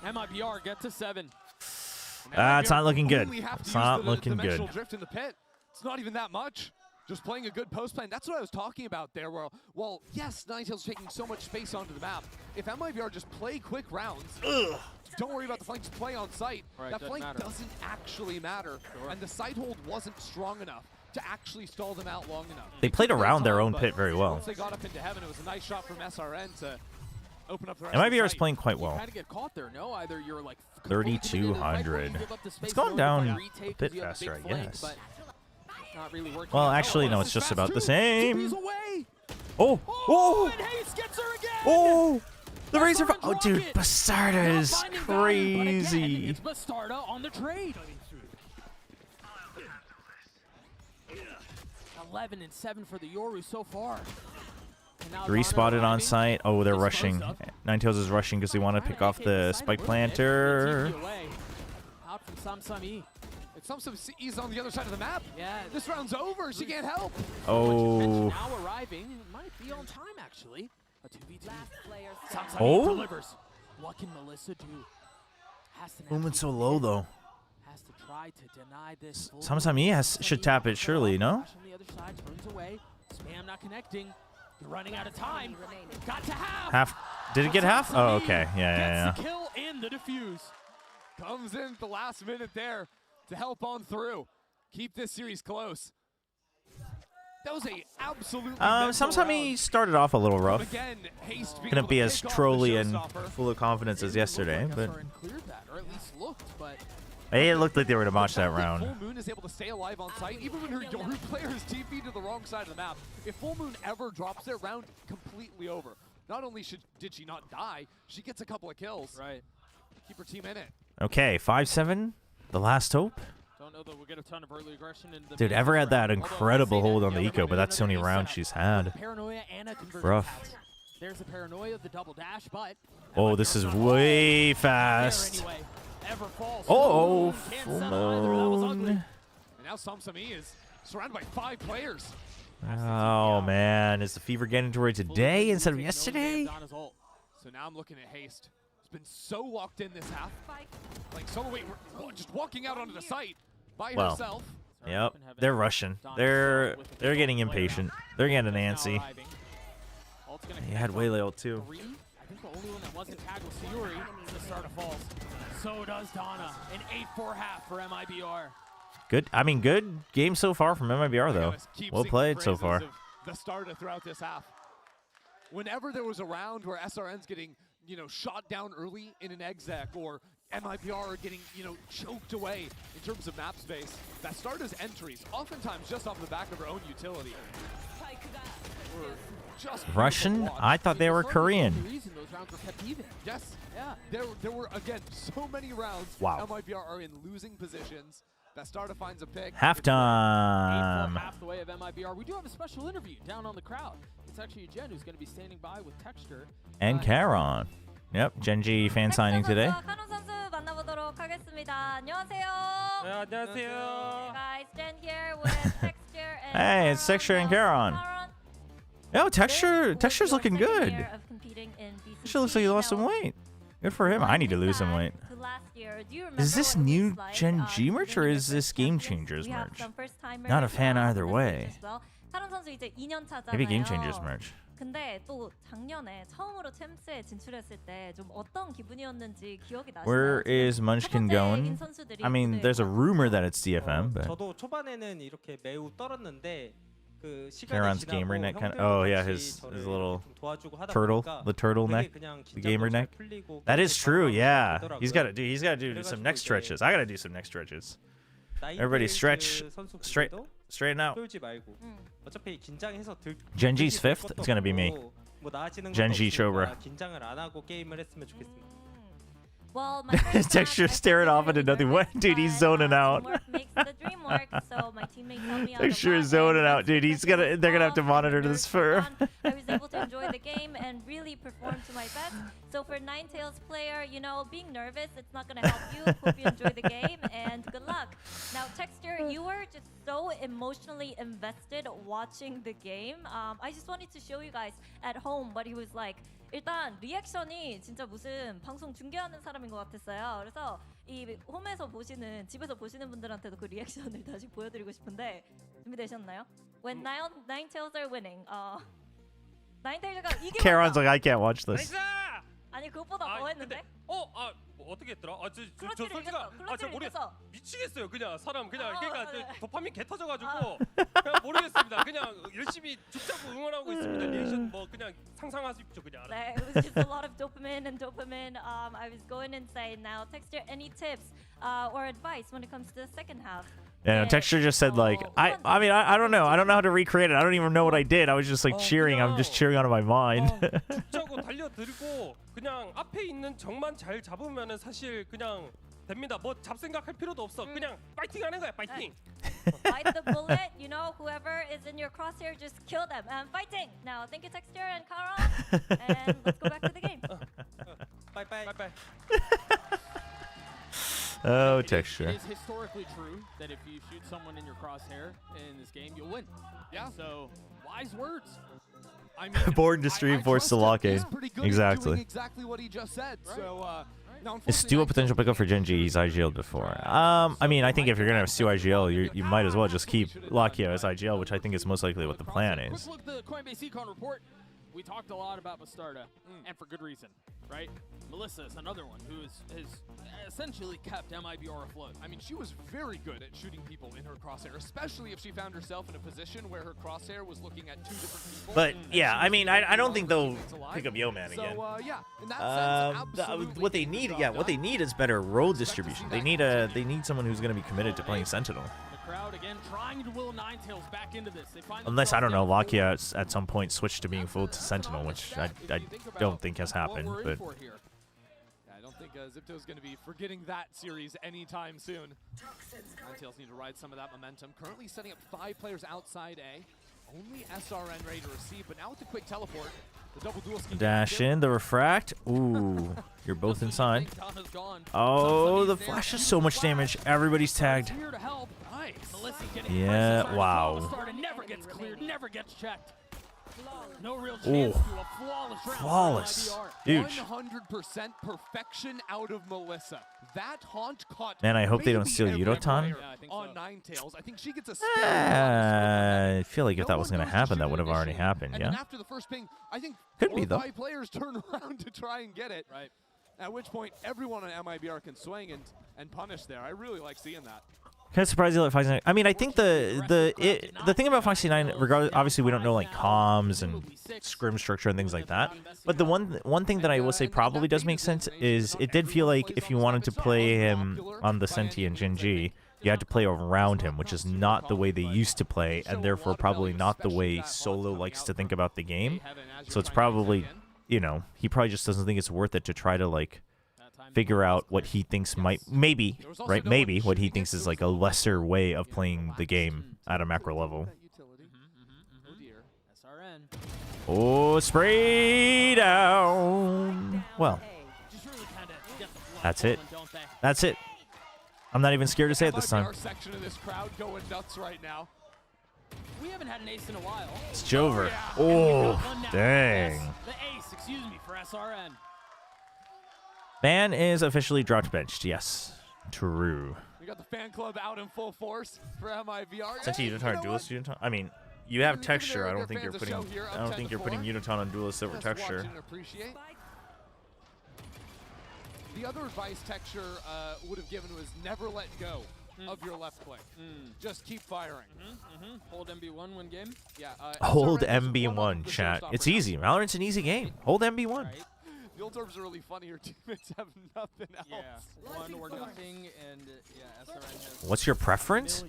MIBR get to 7. It's not looking good. It's not looking good. Drift in the pit. It's not even that much. Just playing a good post plan. That's what I was talking about there. Well, yes, Ninetales taking so much space onto the map. If MIBR just play quick rounds, don't worry about the flank, just play on site. Right, that flank doesn't actually matter. Sure. And the side hold wasn't strong enough to actually stall them out long enough. They played around their own pit very well. Once they got up into heaven, it was a nice shot from SRN to open up the rest MIBR of is the playing quite well. You kind of get caught there, no? Either you're like 3,200. It's gone down a bit faster, I guess. Not really working. Well, actually, no, it's just about the same. Oh! Oh! Oh! And Haste gets her again! Oh! The Razor. Oh, dude, Bastarda is crazy. It's Bastarda on the trade. 11 and 7 for the Yoru so far. 3 spotted on site. Oh, they're rushing. Ninetales is rushing because they want to pick off the spike planter. Out from Samsami. Samsami's on the other side of the map. Yeah. This round's over. She can't help. Oh. Now arriving. Might be on time, actually. A 2v2. Samsami delivers. What can Melissa do? Movement so low though. Has to try to deny this. Sometime he should tap it surely, no? On the other side, turns away. Spam not connecting. You're running out of time. Got to half. Did it get half? Oh, okay. Yeah. Gets the kill in the defuse. Comes in at the last minute there to help on through. Keep this series close. That was a absolutely Sometime he started off a little rough. Again, Haste Couldn't be as trolly and full of confidence as yesterday, but Cleared that, or at least looked, but it looked like they were to botch that round. Full Moon is able to stay alive on site, even when her player is TP to the wrong side of the map. If Full Moon ever drops their round, completely over. Not only did she not die, she gets a couple of kills. Right. Keep her team in it. Okay, 5-7, the last hope. Don't know that we'll get a ton of early aggression in the Dude, Ever had that incredible hold on the eco, but that's the only round she's had. Paranoia and a conversion Rough. pass. There's the Paranoia, the double dash, but Oh, this is way fast. anyway. Ever falls. Oh, Can't Full settle either. That was ugly. Moon. And now Samsami is surrounded by 5 players. Oh man, is the fever getting to her today instead of yesterday? So now I'm looking at Haste. He's been so locked in this half. Like, so wait, just walking out onto the site by herself. Yep, they're rushing. They're getting impatient. They're getting antsy. He had Waylay ult too. I think the only one that wasn't tagged was Sayuri. The start of falls. So does Donna. An 8-4 half for MIBR. Good. I mean, good game so far from MIBR though. Well played so far. The starter throughout this half. Whenever there was a round where SRN's getting, shot down early in an exec, or MIBR are getting, choked away in terms of map space, that starter's entries, oftentimes just off the back of her own utility. Just Russian? I thought they were Korean. Those rounds were kept even. Yes. Yeah. There were, again, so many rounds. Wow. MIBR are in losing positions. That starter finds a pick. Halftime. Half the way of MIBR. We do have a special interview down on the crowd. It's actually Jen who's going to be standing by with Texture. And Karon. Yep, Genji fan signing today. 카론 선수 만나보도록 하겠습니다. 안녕하세요. 네, 안녕하세요. Guys, Jen here with Texture and Hey, it's Texture and Karon. Yo, Texture's looking good. She looks like he lost some weight. Good for him. I need to lose some weight. Is this new Gen G merch or is this Gamechangers merch? Not a fan either way. Maybe Gamechangers merch. 근데 또 작년에 처음으로 챔스에 진출했을 때 좀 어떤 기분이었는지 기억이 나시나요? Where is Munchkin going? I mean, there's a rumor that it's DFM, but 저도 초반에는 이렇게 매우 떨었는데 그 시간이 Karon's 지나고 gamer neck kind of. 형들과 Oh yeah, 같이 his 저를 little 좀 도와주고 하다 turtle, 보니까 the turtle 되게 neck, 그냥 the gamer 긴장도 잘 neck. 풀리고 That is 그렇게 true. 바로 Yeah, 되더라고요. he's got to do some neck 그래가지고 stretches. 이제 I gotta do some neck stretches. Everybody 나이테일즈 stretch, straight, 선수분들도 straighten out. 쫄지 말고 어차피 긴장해서 Genji's fifth. It's gonna be me. 뭐 나아지는 Genji 것도 Chobra. 없으니까 긴장을 안 하고 게임을 했으면 좋겠습니다. Well, my first Texture time, I staring felt off into really nothing. nervous, What? Dude, he's but, zoning out. teamwork makes the dream work, so my teammates helped me out a Texture is lot, zoning and out, dude. They're gonna have to monitor this for. I was able to enjoy the game and really perform to my best. So for Ninetales player, being nervous, it's not gonna help you. Hope you enjoy the game and good luck. Now, Texture, you were just so emotionally invested watching the game. I just wanted to show you guys at home what he was like. 일단 리액션이 진짜 무슨 방송 중계하는 사람인 것 같았어요. 그래서 이 홈에서 보시는, 집에서 보시는 분들한테도 그 리액션을 다시 보여드리고 싶은데 준비되셨나요? When Ninetales are winning, Ninetales가 이기면 Karon's like, I can't watch this. 아니 그것보다 더 했는데? 뭐 어떻게 했더라? 저 솔직히가 잘 모르겠어. 미치겠어요. 그냥 사람 그냥 그러니까 도파민 개 터져가지고 그냥 모르겠습니다. 그냥 열심히 죽자고 응원하고 있습니다. 리액션 뭐 그냥 상상하십시오 그냥. 네, it was just a lot of dopamine and dopamine. I was going insane. Now, Texture, any tips or advice when it comes to the second half? Yeah, Texture just said like, I mean, I don't know. I don't know how to recreate it. I don't even know what I did. I was just like cheering. I'm just cheering out of my mind. 죽자고 달려들고 그냥 앞에 있는 적만 잘 잡으면은 사실 그냥 됩니다. 뭐 잡생각할 필요도 없어. 그냥 파이팅하는 거야. 파이팅. Bite the bullet. Whoever is in your crosshair, just kill them. Fighting. Now, thank you, Texture and Karon. And let's go back to the game. Bye bye. Bye bye. Oh, It Texture. is historically true that if you shoot someone in your crosshair in this game, you'll win. Yeah. So, wise words. I mean, Born to stream, I forced to trust him. lock in. He's pretty good at Exactly. doing exactly what he just said. Right. So Is Stu a potential pickup for Gen G? He's IGL'd before. I mean, I think if you're gonna have Stu IGL, you might as well just keep Lakia as IGL, which I think is most likely what the plan is. Quick look at the Coinbase Econ report. We talked a lot about Bastarda, and for good reason, right? Melissa is another one who has essentially kept MIBR afloat. I mean, she was very good at shooting people in her crosshair, especially if she found herself in a position where her crosshair was looking at 2 different people. But yeah, I mean, I don't think they'll pick up Yo-Man again. So yeah, in that sense, absolutely What they need, what they need is better role distribution. They need someone who's going to be committed to playing Sentinel. The crowd again trying to will Ninetales back into this. They find Unless, I don't know, Lakia at some point switched to being full to Sentinel, which I don't think has happened. But I don't think Zipto's going to be forgetting that series anytime soon. Ninetales need to ride some of that momentum. Currently setting up 5 players outside A. Only SRN ready to receive, but now with the quick teleport, the double duel scheme. dash in, the refract. Ooh, you're both inside. Oh, the flash is so much damage. Everybody's tagged. Yeah, wow. Never gets cleared, never gets checked. No real Ooh, chance to a flawless round. flawless. Huge. 100% perfection out of Melissa. That haunt caught. Man, I hope they don't steal maybe Yudotan. every player on Ninetales. I think she gets a spare. I feel like if that was going to happen, that would have already happened, And yeah? then after the first ping, I think Could 4 be, or though. 5 players turn around to try and get it. Right. At which point, everyone on MIBR can swing and punish there. I really like seeing that. Kind of surprised you let Foxy 9. I mean, I think the thing about Foxy 9, regardless, obviously we don't know like comms and scrim structure and things like that. But the one thing that I will say probably does make sense is it did feel like if you wanted to play him on the Senti and Gen G, you had to play around him, which is not the way they used to play, and therefore probably not the way Solo likes to think about the game. So it's probably, you know, he probably just doesn't think it's worth it to try to like figure out what he thinks maybe what he thinks is like a lesser way of playing the game at a macro level. Oh, spray down. Well, that's it. That's it. I'm not even scared to say it this time. Section of this crowd going nuts right now. We haven't had an ace in a while. It's Jover. Oh, dang. The ace, excuse me, for SRN. Ban is officially dropped benched. Yes. True. We got the fan club out in full force for MIBR. Since you don't duelist Yudotan, I mean, you have texture. I don't think you're putting Yudotan on duelist over texture. The other advice texture would have given was never let go of your left click. Just keep firing. Hold MB1 one game. Yeah. Hold MB1, chat. It's easy. Valorant's an easy game. Hold MB1. Right? The old orbs are really funny. Your teammates have nothing else. Yeah, 1 or nothing, and yeah, SRN has. What's your preference?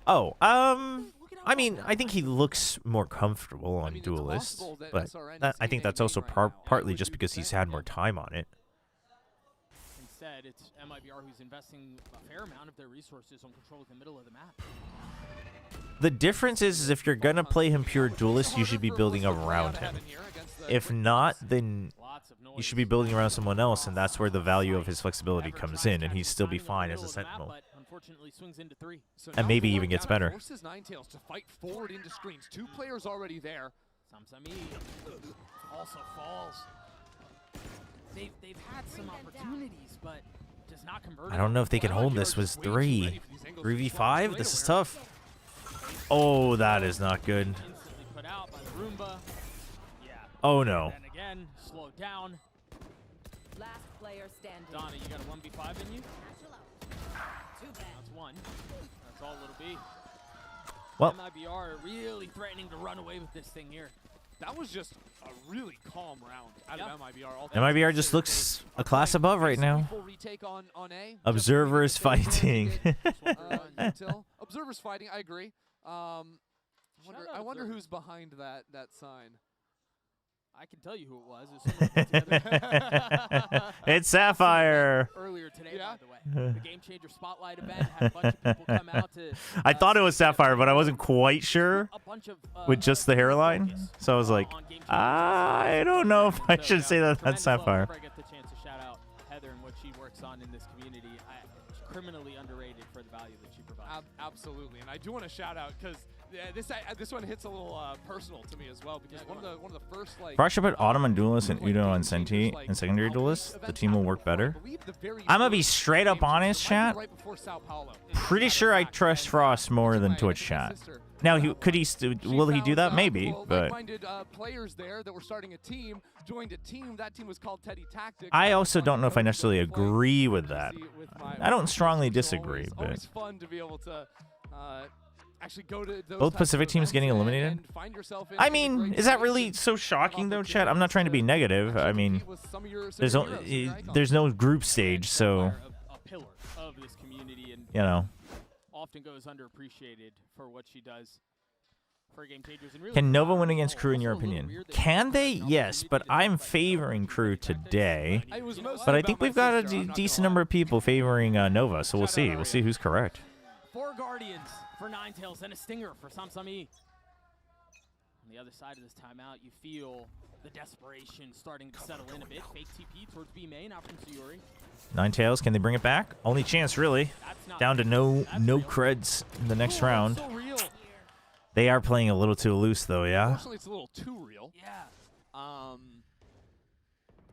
Oh, I mean, I think he looks more comfortable on duelist, but I think that's also partly just because he's had more time on it. Instead, it's MIBR who's investing a fair amount of their resources on control of the middle of the map. The difference is if you're gonna play him pure duelist, you should be building around him. If not, then you should be building around someone else, and that's where the value of his flexibility comes in, and he'd still be fine as a Sentinel. And maybe even gets better. Forces Ninetales to fight forward into screens. 2 players already there. Samsami also falls. They've had some opportunities, but just not converting. I don't know if they can hold this with 3v5. This is tough. Oh, that is not good. Instantly put out by the Roomba. Yeah. Oh no. And again, slowed down. Last player standing. Donna, you got a 1v5 in you? That's 1. That's all it'll be. Well, MIBR really threatening to run away with this thing here. That was just a really calm round out of MIBR. MIBR just looks a class above right now. Observers fighting. Observers fighting, I agree. I wonder who's behind that sign. I can tell you who it was. It was It's Sapphire. Earlier today, by the way. The Gamechanger Spotlight event had a bunch of people come out to... I thought it was Sapphire, but I wasn't quite sure with just the hairline. So I was like, I don't know if I should say that that's Sapphire. I get the chance to shout out Heather and what she works on in this community. She's criminally underrated for the value that she provides. Absolutely. And I do want to shout out because this one hits a little personal to me as well, because one of the first, like, If I should put Autumn on Duelist and Udo on Senti and Secondary Duelist, the team will work better. I'm gonna be straight up honest, chat. Pretty sure I trust Frost more than Twitch chat. Now, could he? Will he do that? Maybe, but players there that were starting a team joined a team. That team was called Teddy Tactics. I also don't know if I necessarily agree with that. I don't strongly disagree, but always fun to be able to actually go to those both Pacific teams getting eliminated. I mean, is that really so shocking though, chat? I'm not trying to be negative. I mean, there's no group stage, so a pillar of this community, and you know. often goes underappreciated for what she does for Gamechangers. And really, Can Nova win against KRU in your opinion? Can they? Yes, but I'm favoring KRU today. But I think we've got a decent number of people favoring Nova, so we'll see. We'll see who's correct. 4 Guardians for Ninetales and a Stinger for Samsami. On the other side of this timeout, you feel the desperation starting to settle in a bit. Fake TP towards B main out from Sayuri. Ninetales, can they bring it back? Only chance, really. Down to no creds in the next round. They are playing a little too loose, though, yeah? Unfortunately, it's a little too real. Yeah.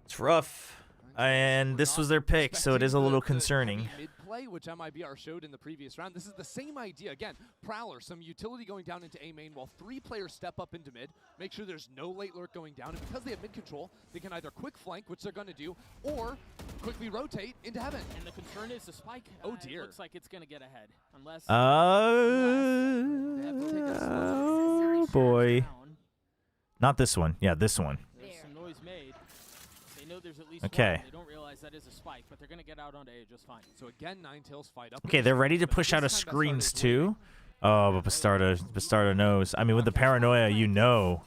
It's rough. And this was their pick, so it is a little concerning. Mid-play, which MIBR showed in the previous round. This is the same idea. Again, Prowler, some utility going down into A main while 3 players step up into mid, make sure there's no late lurk going down. And because they have mid control, they can either quick flank, which they're going to do, or quickly rotate into heaven. And the concern is the spike. Oh dear. It looks like it's going to get ahead. Unless. Oh, boy. Not this one. Yeah, this one. There's some noise made. They know there's at least okay. one. They don't realize that is a spike, but they're going to get out onto A just fine. So again, Ninetales fight up. Okay, they're ready to push out of screens too. Oh, but Bastarda knows. I mean, with the paranoia, you know.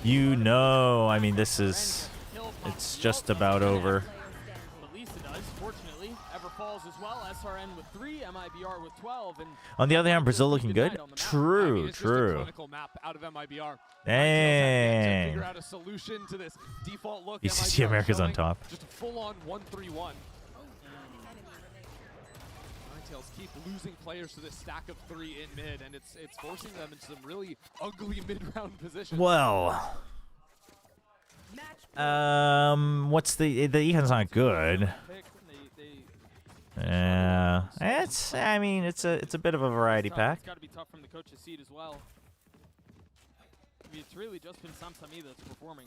I mean, this is. It's just about over. Lisa does, fortunately. Ever falls as well. SRN with 3, MIBR with 12, and on the other hand, Brazil looking good. True. Map out of MIBR. Dang. Figure out a solution to this default look. ECC America's on top. Just a full-on 1-3-1. Ninetales keep losing players to this stack of 3 in mid, and it's forcing them into some really ugly mid-round positions. Well, what's the Ehan's not good. Yeah, I mean, it's a bit of a variety pack. It's got to be tough from the coach's seat as well. I mean, it's really just been Samsami that's performing.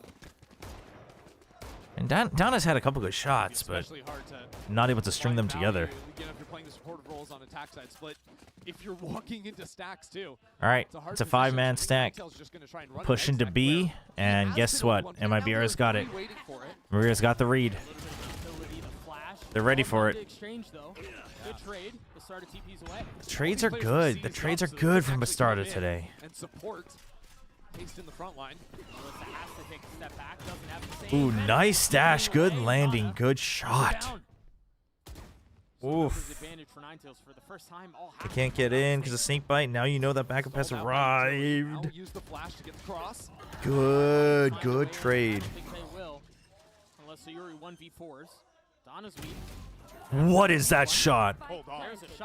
And Donna's had a couple good shots, but not able to string them together. Again, if you're playing the supportive roles on attack side split, if you're walking into stacks too. All right, it's a 5-man stack. Push into B, and guess what? MIBR's got it. Maria's got the read. They're ready for it. The trades are good. The trades are good from Bastarda today. And support. In the front line. Ooh, nice dash. Good landing. Good shot. Oof. They can't get in because of snake bite. Now you know that backup has arrived. Good trade. What is that shot?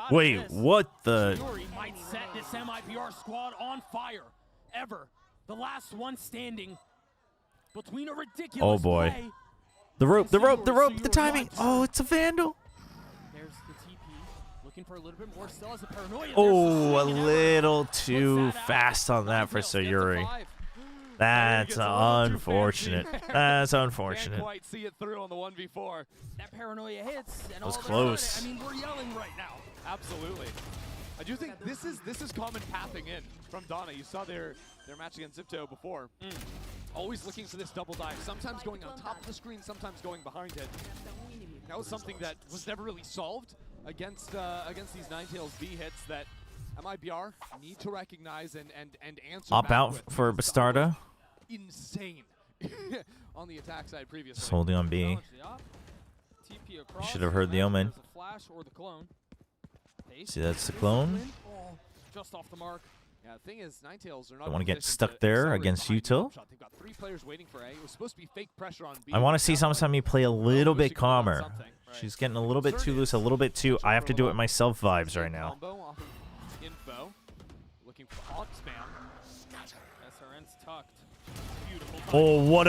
Wait, what the? Might set this MIBR squad on fire. Ever. The last one standing between a ridiculous oh boy. play. The rope, the timing. Oh, it's a Vandal. There's the TP. Looking for a little bit more still as a paranoia. Oh, a little too fast on that for Sayuri. That's unfortunate. That's unfortunate. Can't quite see it through on the 1v4. That paranoia hits. And that was all close. I mean, we're yelling right now. Absolutely. I do think this is common pathing in from Donna. You saw their match against Zipto before. Always looking for this double dive. Sometimes going on top of the screen, sometimes going behind it. That was something that was never really solved against these Ninetales B hits that MIBR need to recognize and answer. Op out for Bastarda. Insane on the attack side previously. Just holding on B. You should have heard the omen. See, that's the clone. Just off the mark. Yeah, the thing is, Ninetales are not. Don't want to get stuck there against Util. They've got 3 players waiting for A. It was supposed to be fake pressure on B. I want to see Samsami play a little bit calmer. She's getting a little bit too loose, a little bit too I have to do it myself vibes right now. looking for hog spam. SRN's tucked. Beautiful. Oh, what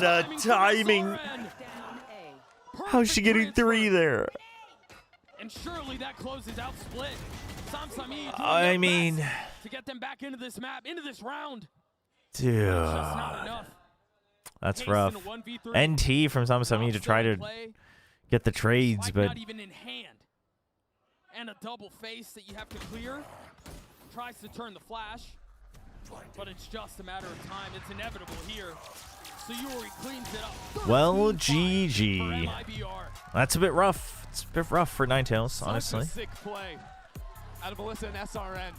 a timing! How's she getting 3 there? And surely that closes out Split. I mean, to get them back into this map, into this round. Dude, that's rough. NT from Samsung to try to get the trades, but not even in hand. And a double face that you have to clear. Tries to turn the flash, but it's just a matter of time. It's inevitable here. So Yuri cleans it up. Well, GG. That's a bit rough. It's a bit rough for Ninetales, honestly. Sick play out of Melissa and SRN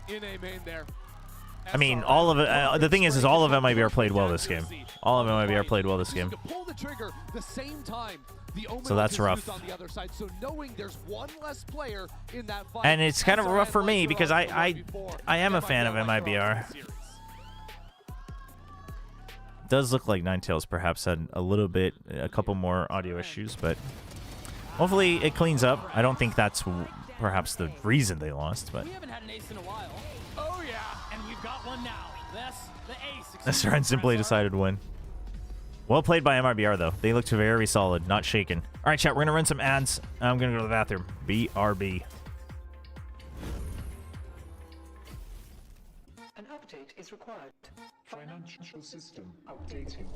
in A main there. I mean, all of it. The thing is all of MIBR played well this game. All of MIBR played well this game. Pull the trigger the same time. So that's rough. On the other side, so knowing there's one less player in that fight, and it's kind of rough for me because I am a fan of MIBR. Does look like Ninetales perhaps had a couple more audio issues, but hopefully it cleans up. I don't think that's perhaps the reason they lost, but. We haven't had an ace in a while. Oh yeah, and we've got one now. That's the ace. SRN simply decided to win. Well played by MIBR though. They looked very solid, not shaken. All right, chat. We're gonna run some ads. I'm gonna go to the bathroom. BRB. An update is required. Financial system updating.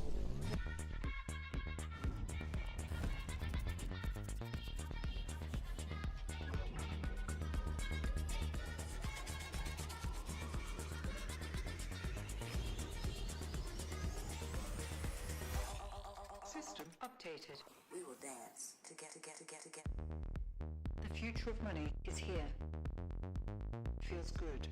System updated. We will dance to get. The future of money is here. Feels good.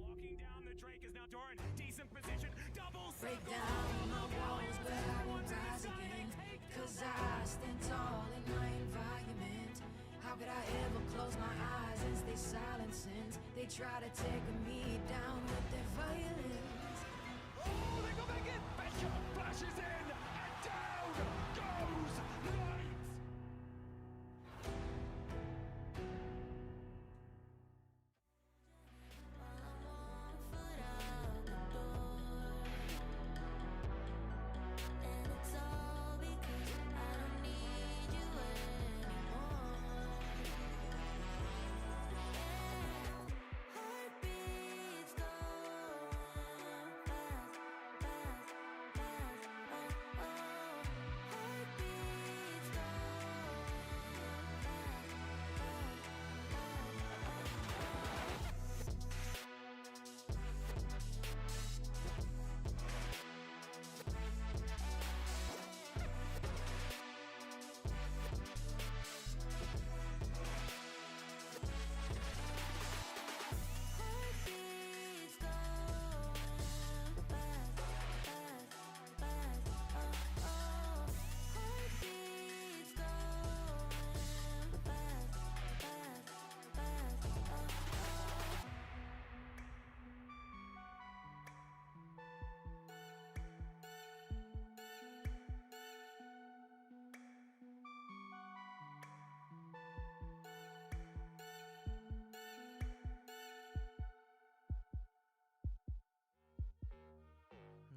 Locking down the Drake is now Doran. Decent position. Double break down my walls, but I won't rise again. Cause I stand tall in my environment. How could I ever close my eyes and stay silent since they try to take me down with their violence? Oh, they go back in. Betcha flashes in, and down goes Knight.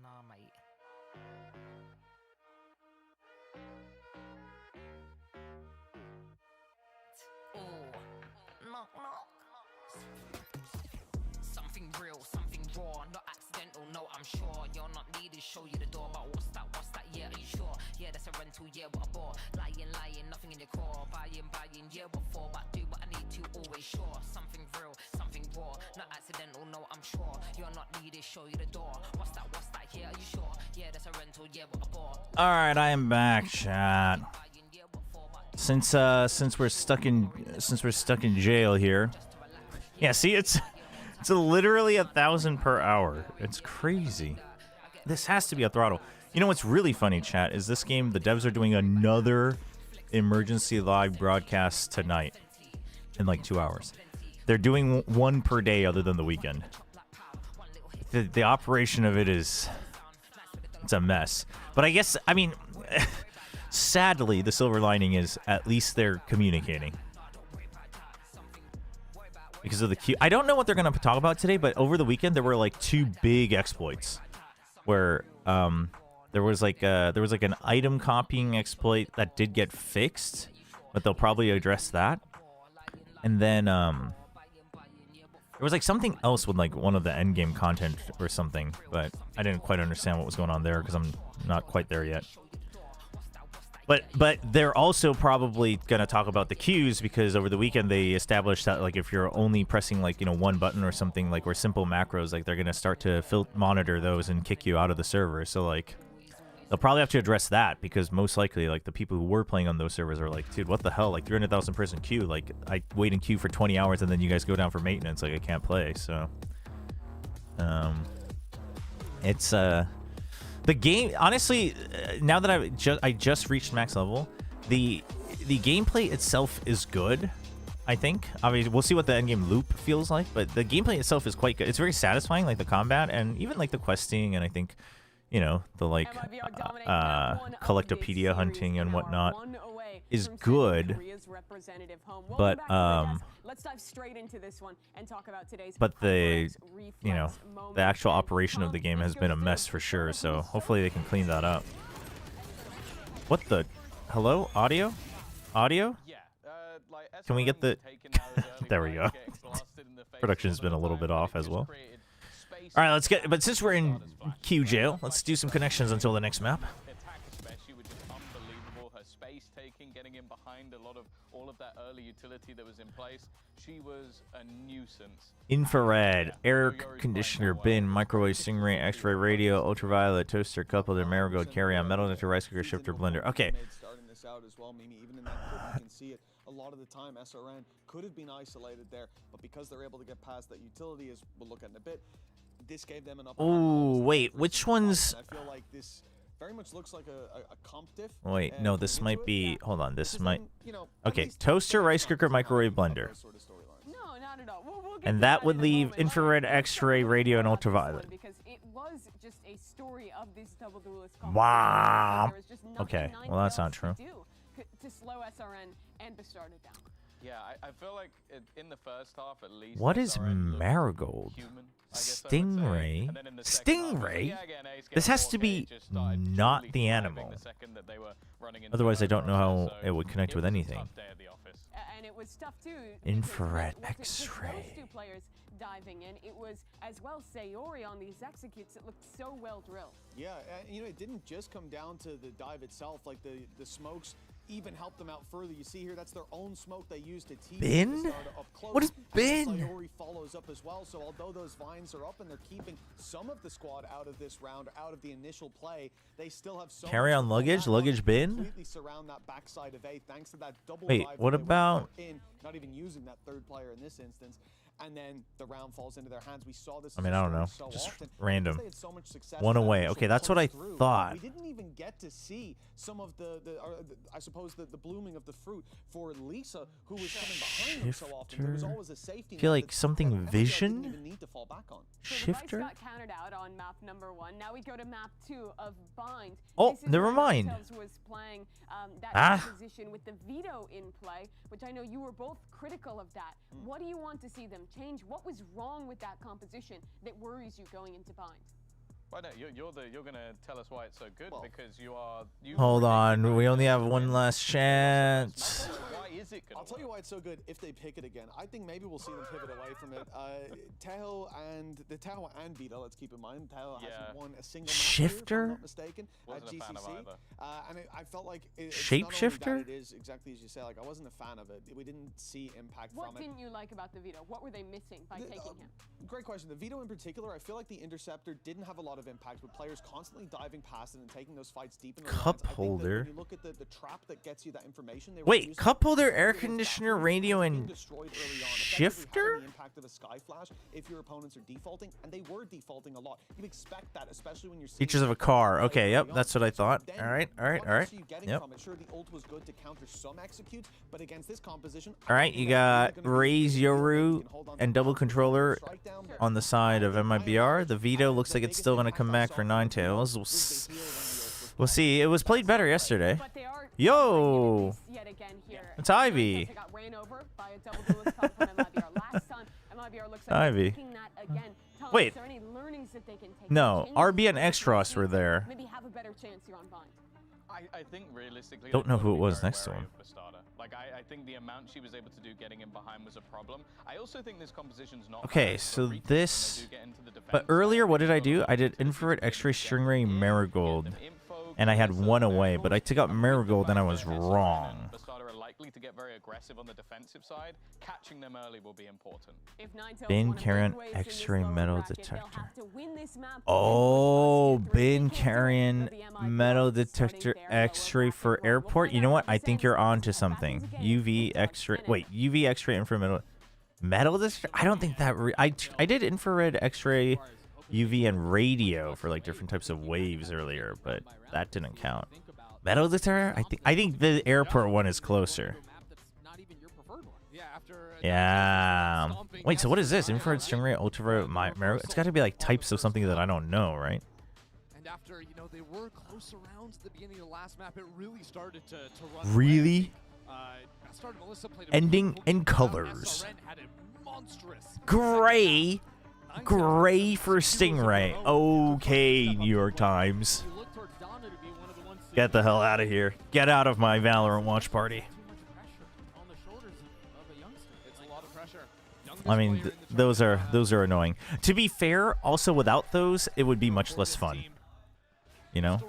Nah, mate. Oh, knock, knock. Something real, something raw, not accidental, no, I'm sure. You're not needed, show you the door, but what's that, yeah, are you sure? Yeah, that's a rental, yeah, what a bore. Lying, nothing in your core. Buying, yeah, what for? But do what I need to, always sure. Something real, something raw, not accidental, no, I'm sure. You're not needed, show you the door. What's that, yeah, are you sure? Yeah, that's a rental, yeah, what a bore. All right, I am back, chat. Since we're stuck in jail here. Yeah, see, it's literally 1,000 per hour. It's crazy. This has to be a throttle. You know what's really funny, chat, is this game, the devs are doing another emergency live broadcast tonight in like 2 hours. They're doing one per day other than the weekend. The operation of it it's a mess. But I mean, sadly, the silver lining is at least they're communicating. because of the Q. I don't know what they're gonna talk about today, but over the weekend there were like 2 big exploits where there was like an item copying exploit that did get fixed, but they'll probably address that. And then there was like something else with like one of the endgame content or something, but I didn't quite understand what was going on there because I'm not quite there yet. But they're also probably gonna talk about the queues because over the weekend they established that like if you're only pressing like one button or something like or simple macros, like they're gonna start to monitor those and kick you out of the server. So like they'll probably have to address that because most likely like the people who were playing on those servers are like, dude, what the hell? Like 300,000 person queue. Like I wait in queue for 20 hours and then you guys go down for maintenance. Like I can't play. So it's the game, honestly, now that I just reached max level, the gameplay itself is good, I think. Obviously, we'll see what the endgame loop feels like, but the gameplay itself is quite good. It's very satisfying, like the combat and even like the questing, and I think, you know, the like collectopedia hunting and whatnot is good, but the the actual operation of the game has been a mess for sure, so hopefully they can clean that up. What the hello? Audio? Can we get the there we go. Production's been a little bit off as well. All right, let's get, but since we're in Q jail, let's do some connections until the next map. Getting in behind all of that early utility that was in place. She was a nuisance. Infrared, air conditioner, bin, microwave, stingray, X-ray radio, ultraviolet, toaster, coupler, marigold, carry-on, metal detector, rice cooker, shifter, blender. Okay. Starting this out as well, Mimi, even in that clip you can see it. A lot of the time SRN could have been isolated there, but because they're able to get past that utility, as we'll look at in a bit, this gave them an upper hand. Oh, wait, which one's... I feel like this very much looks like a comp diff. Wait, no, this might be... Hold on, this might... Okay, toaster, rice cooker, microwave, blender. No, not at all. We'll And that would leave infrared, X-ray, radio, and ultraviolet. Because it was just a story of this double duelist Wow. Okay, well that's not true. To slow SRN and to start it down. Yeah, I feel like in the first half at least. What is marigold? Stingray? Stingray? This has to be not the animal. Otherwise, I don't know how it would connect with anything. And it was tough too. Infrared X-ray. Those two players diving in. It was as well Sayori on these executes. It looked so well drilled. Yeah, you know, it didn't just come down to the dive itself. Like the smokes even helped them out further. You see here, that's their own smoke they used to tease. Bin? What is bin? Sayori follows up as well. So although those vines are up and they're keeping some of the squad out of this round, out of the initial play, they still have so carry-on luggage, luggage bin. Completely surround that backside of A thanks to that double Wait, dive what they went about? In, not even using that third player in this instance. And then the round falls into their hands. We saw this. I mean, I don't know. So Just often. random. They had so much success One with that away. initial Okay, that's what I push through. thought. We didn't even get to see some of I suppose the blooming of the fruit for Lisa, who was coming behind them so often. There was always a safety. I feel net like that something MIBR vision. didn't even need to fall back on. Shifter. So the got counted out on map number 1. Now we go to map 2 of Bind. Oh, never mind. Was playing that position with the veto in play, which I know you were both critical of that. What do you want to see them change? What was wrong with that composition that worries you going into Bind? Well, no, you're gonna tell us why it's so good because you are. Hold on, we only have one last chance. Why is it good? I'll tell you why it's so good if they pick it again. I think maybe we'll see them pivot away from it. Teho and Vita, let's keep in mind, Teho hasn't won a single match here, if I'm not mistaken, at GCC. And I felt like Shapeshifter? It is exactly as you say. Like I wasn't a fan of it. We didn't see impact from it. What didn't you like about the veto? What were they missing by taking him? Great question. The veto in particular, I feel like the Interceptor didn't have a lot of impact with players constantly diving past it and taking those fights deep in the Cup lines. holder. When you look at the trap that gets you that information. Wait, cup holder, air conditioner, radio, and shifter? The impact of a sky flash if your opponents are defaulting, and they were defaulting a lot. You expect that, especially when you're seeing Features of a car. Okay, yep, that's what I thought. All right. Yep. Sure, the ult was good to counter some executes, but against this composition. All right, you got Raise Yoru and double controller on the side of MIBR. The veto looks like it's still going to come back for Ninetales. We'll see. It was played better yesterday. Yo! It's Ivy. Ivy. Wait. No, RB and Extros were there. Maybe have a better chance here on Vine. I think realistically, Don't know who it was next to him. Like I think the amount she was able to do getting in behind was a problem. I also think this composition's not Okay, so this. But earlier, what did I do? I did infrared, X-ray, Stingray, Marigold, and I had one away. But I took out Marigold and I was wrong. Bastarda are likely to get very aggressive on the defensive side. Catching them early will be important. Bin Carrion, X-ray, metal detector. Oh, bin Carrion, metal detector, X-ray for airport. You know what? I think you're on to something. UV, X-ray. Wait, UV, X-ray, infrared, metal detector. I don't think that. I did infrared, X-ray, UV, and radio for like different types of waves earlier, but that didn't count. Metal detector. I think the airport one is closer. Yeah. Wait, so what is this? Infrared, Stingray, ultraviolet, Marigold? It's got to be like types of something that I don't know, right? And after, you know, they were close around the beginning of the last map, it really started to run. Really? Melissa played Ending in colors. Gray. Gray for Stingray. Okay, New York Times. Get the hell out of here. Get out of my Valorant watch party. I mean, those are annoying. To be fair, also without those, it would be much less fun. You know,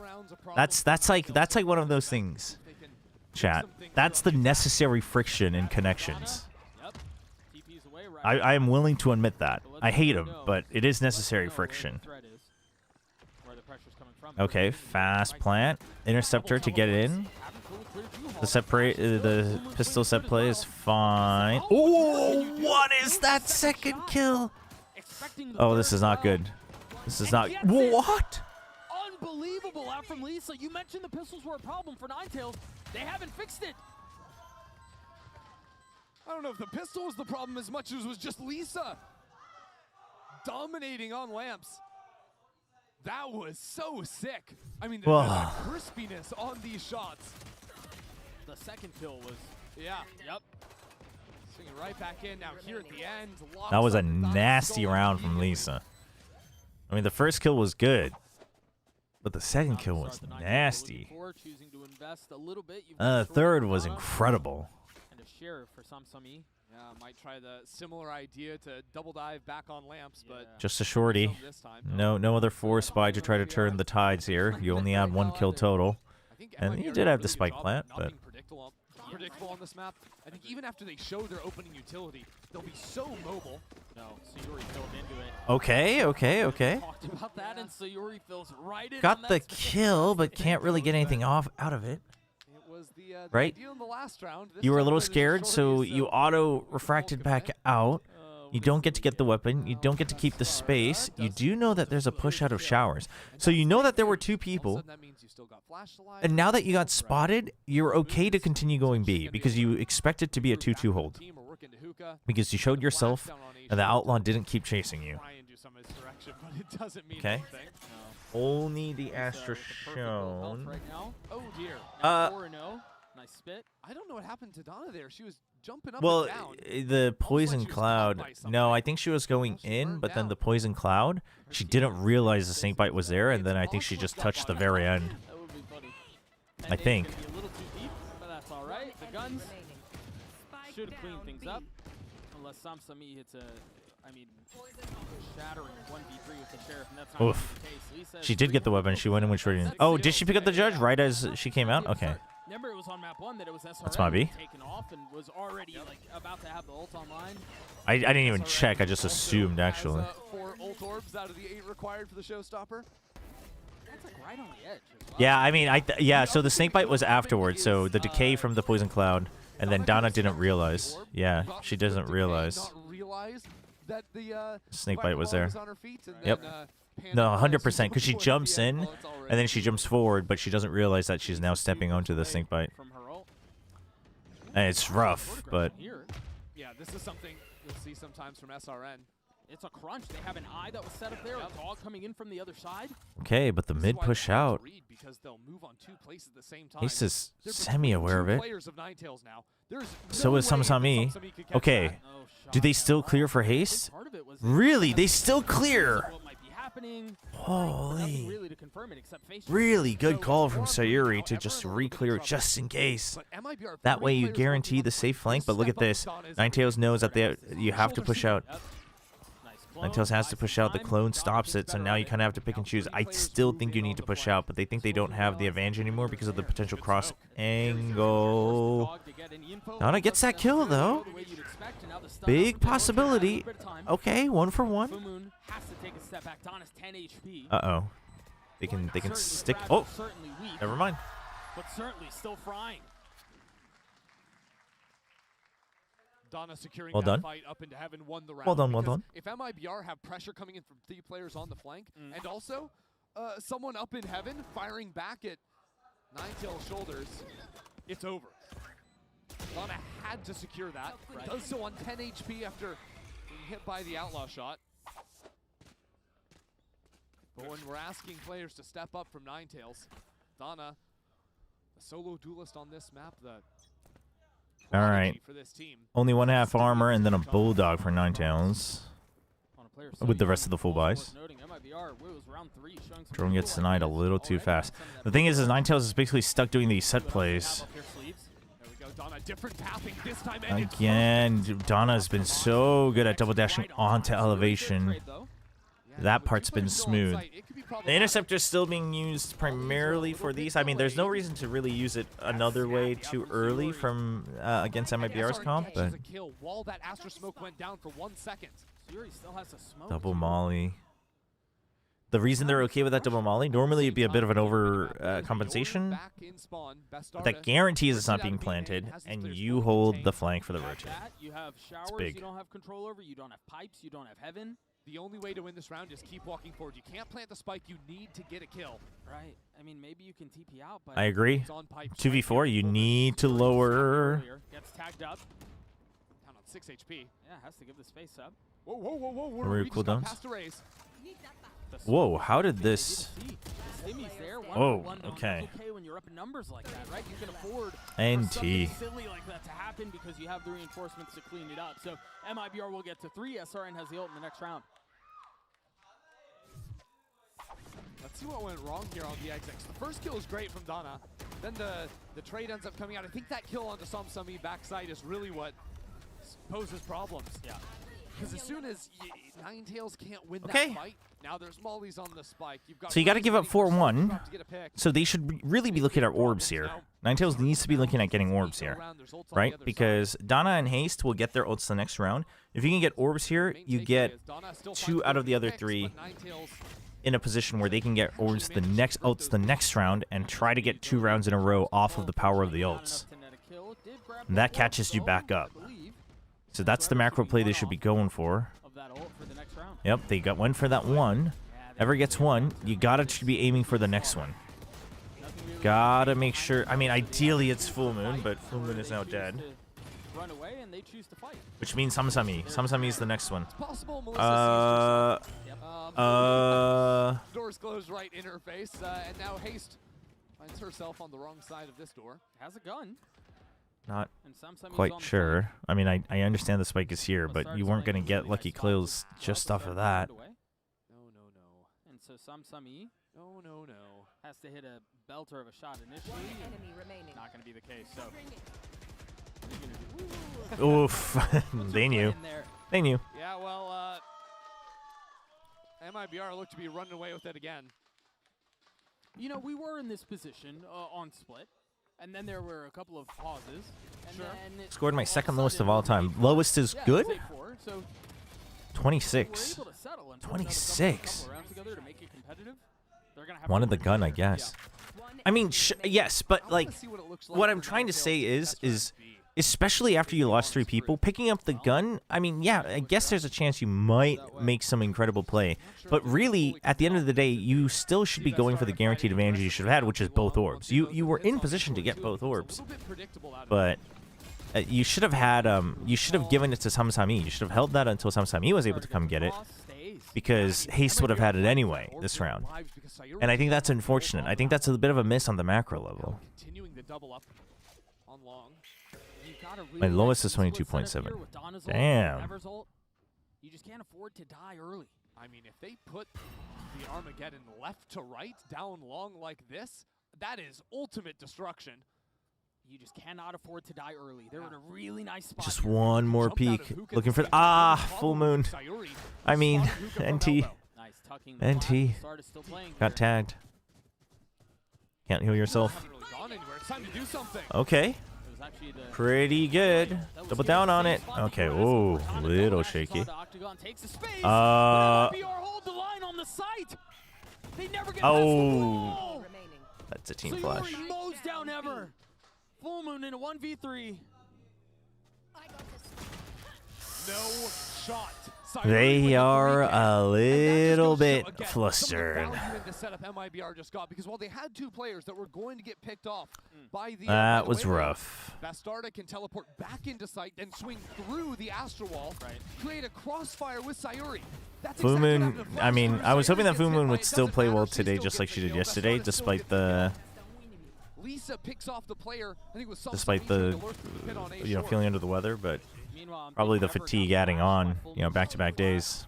that's like one of those things. Chat. That's the necessary friction in connections. I am willing to admit that. I hate them, but it is necessary friction. Okay, fast plant, interceptor to get it in. The pistol set play is fine. Oh, what is that second kill? Oh, this is not good. This is not. What? Unbelievable out from Lisa. You mentioned the pistols were a problem for Ninetales. They haven't fixed it. I don't know if the pistol was the problem as much as it was just Lisa dominating on lamps. That was so sick. I mean, the crispiness on these shots. The second kill was, yeah, yep. Swinging right back in now here at the end. That was a nasty round from Lisa. I mean, the first kill was good, but the second kill was nasty. Third was incredible. And a share for Samsami. Yeah, might try the similar idea to double dive back on lamps, but Just a shorty. No other force spy to try to turn the tides here. You only had one kill total. And you did have the spike plant, but predictable on this map. I think even after they show their opening utility, they'll be so mobile. No, Sayuri filled into it. Okay. Talked about that, and Sayuri fills right in. Got the kill, but can't really get anything out of it. It was the right? deal in the last round. You were a little scared, so you auto refracted back out. You don't get to get the weapon. You don't get to keep the space. You do know that there's a push out of showers. So you know that there were two people. And now that you got spotted, you're okay to continue going B because you expect it to be a 2-2 hold. Because you showed yourself and the outlaw didn't keep chasing you. Okay. Only the Astra shown. Oh dear. 4-0. Nice spit. I don't know what happened to Donna there. She was jumping up and down. The poison cloud. No, I think she was going in, but then the poison cloud, she didn't realize the snake bite was there, and then I think she just touched the very end. That would be funny. I think. A little too deep, but that's all right. The guns should clean things up, unless Samsami hits a, shattering 1v3 with the sheriff, and that's not Oof. the case. She did get the weapon. She went in with shorty. Oh, did she pick up the judge right as she came out? Okay. Remember, it was on map 1 that it was SRM That's my B. taken off and was already about to have the ult online. I didn't even check. I just assumed, actually. 4 ult orbs out of the 8 required for the showstopper. That's like right on the edge. Yeah, I mean, yeah. So the snake bite was afterwards. So the decay from the poison cloud, and then Donna didn't realize. Yeah, she doesn't realize. That the snake bite was there. Yep. No, 100%, because she jumps in, and then she jumps forward, but she doesn't realize that she's now stepping onto the snake bite. And it's rough, but... Yeah, this is something you'll see sometimes from SRN. It's a crunch. They have an eye that was set up there, a dog coming in from the other side. Okay, but the mid push out. Because they'll move on 2 places at the same time. Ace is semi-aware of it. Players of Ninetales now. So is Samsami. Okay. Do they still clear for haste? Really? They still clear? Holy. Really good call from Sayuri to just re-clear just in case. That way you guarantee the safe flank, but look at this. Ninetales knows that you have to push out. Ninetales has to push out. The clone stops it, so now you kind of have to pick and choose. I still think you need to push out, but they think they don't have the advantage anymore because of the potential cross angle. Donna gets that kill, though. Big possibility. Okay, 1 for 1. Uh-oh. They can stick. Oh, never mind. But certainly still frying. Donna securing well done. Fight up into heaven, won the round. Well done, well done. If MIBR have pressure coming in from 3 players on the flank, and also someone up in heaven firing back at Ninetales' shoulders, it's over. Donna had to secure that. Right. Does so on 10 HP after being hit by the outlaw shot. But when we're asking players to step up from Ninetales, Donna, the solo duelist on this map, all right. Only 1 half armor and then a bulldog for Ninetales. With the rest of the full buys. Drone gets denied a little too fast. The thing is Ninetales is basically stuck doing these set plays. Again, Donna's been so good at double dashing onto elevation. That part's been smooth. The interceptor's still being used primarily for these. I mean, there's no reason to really use it another way too early from against MIBR's comp, but double molly. The reason they're okay with that double molly, normally it'd be a bit of an over compensation, but that guarantees it's not being planted, and you hold the flank for the rotate. It's big. You don't have control over. You don't have pipes. You don't have heaven. The only way to win this round is keep walking forward. You can't plant the spike. You need to get a kill. Right. I mean, maybe you can TP out, but I agree. 2v4, you need to lower. Gets tagged up. Down on 6 HP. Yeah, has to give the space up. Whoa, whoa, whoa, whoa. Where cooldowns? Whoa, how did this? Oh, okay. When you're up in numbers like that, right? You can afford NT. silly like that to happen because you have the reinforcements to clean it up. So MIBR will get to 3. SRN has the ult in the next round. Let's see what went wrong here on the XX. The first kill is great from Donna. Then the trade ends up coming out. I think that kill onto Samsami backside is really what poses problems. Yeah. Because as soon as Ninetales can't win that fight, now there's mollies on the spike. So you got to give up 4-1. So they should really be looking at orbs here. Ninetales needs to be looking at getting orbs here, right? Because Donna and Haste will get their ults the next round. If you can get orbs here, you get 2 out of the other 3 in a position where they can get orbs the next round and try to get 2 rounds in a row off of the power of the ults. And that catches you back up. So that's the macro play they should be going for. Yep, they went for that 1. Ever gets 1, you gotta be aiming for the next one. Gotta make sure. I mean, ideally it's Full Moon, but Full Moon is now dead. Which means Samsami. Samsami is the next one. Doors closed right in her face, and now Haste finds herself on the wrong side of this door. Has a gun. Not quite sure. I mean, I understand the spike is here, but you weren't going to get lucky kills just off of that. No. And so Samsami no. has to hit a belter of a shot initially. Not going to be the case, so. Oof. They knew. They knew. Yeah, well, MIBR looked to be running away with it again. You know, we were in this position on split. And then there were a couple of pauses. And then Scored my second lowest of all time. Lowest is good? 26. 26. Wanted the gun, I guess. I mean, yes, but like, what I'm trying to say is especially after you lost 3 people, picking up the gun, I mean, yeah, I guess there's a chance you might make some incredible play. But really, at the end of the day, you still should be going for the guaranteed advantage you should have had, which is both orbs. You were in position to get both orbs. But you should have had you should have given it to Samsami. You should have held that until Samsami was able to come get it, because Haste would have had it anyway this round. And I think that's unfortunate. I think that's a bit of a miss on the macro level. My lowest is 22.7. Damn. You just can't afford to die early. I mean, if they put the Armageddon left to right down long like this, that is ultimate destruction. You just cannot afford to die early. They're in a really nice spot. Just one more peek. Looking for full moon. I mean, NT. NT got tagged. Can't heal yourself. Okay. Pretty good. Double down on it. Okay. Oh, little shaky. Oh, that's a team flash. Full moon in a 1v3. No shot. They are a little bit flustered. The setup MIBR just got, because while they had two players that were going to get picked off by the that was rough. Bastarda can teleport back into sight, then swing through the Astral Wall, create a crossfire with Sayuri. Full Moon, I mean, I was hoping that Full Moon would still play well today, just like she did yesterday, despite the Lisa picks off the player. I think it was despite the feeling under the weather, but probably the fatigue adding on, back-to-back days.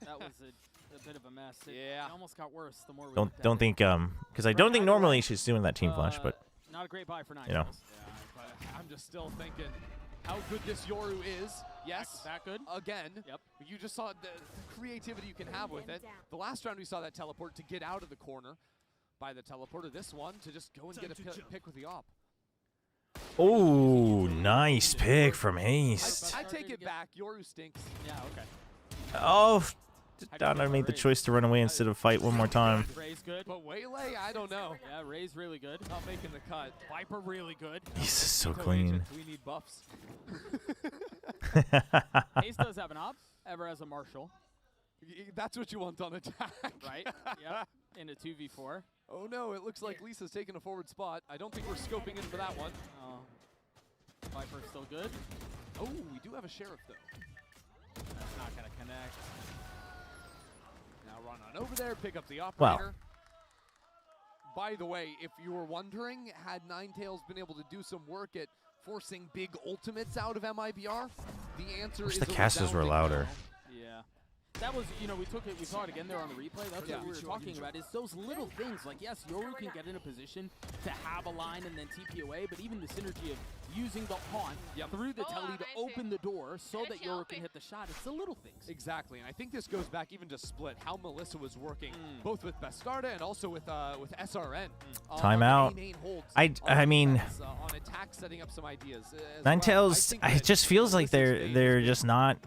That was a bit of a mess. It almost got worse the more we Don't think because I don't think normally she's doing that team flash, but not a great buy for 9. But I'm just still thinking how good this Yoru is. Yes, that good again. Yep. You just saw the creativity you can have with it. The last round we saw that teleport to get out of the corner by the teleporter. This one to just go and get a pick with the op. Oh, nice pick from Haste. I take it back. Yoru stinks. Yeah, okay. Oh, Donna made the choice to run away instead of fight one more time. Ray's good. But Waylay, I don't know. Yeah, Ray's really good. Not making the cut. Viper really good. He's so clean. We need buffs. Haste does have an op. Ever has a Marshall. That's what you want on attack. Right? Yep. In a 2v4. Oh no, it looks like Lisa's taking a forward spot. I don't think we're scoping in for that one. Viper's still good. Oh, we do have a Sheriff though. That's not going to connect. Now run on over there, pick up the operator. By the way, if you were wondering, had Ninetales been able to do some work at forcing big ultimates out of MIBR, the answer is the casters were louder. Yeah. That was, we saw it again there on the replay. That's what we were talking about, is those little things. Like, yes, Yoru can get in a position to have a line and then TP away, but even the synergy of using the haunt through the telly to open the door so that Yoru can hit the shot. It's the little things. Exactly, and I think this goes back even to Split, how Melissa was working both with Bastarda and also with SRN. Timeout. I mean, on attack, setting up some ideas. Ninetales, it just feels like they're just not.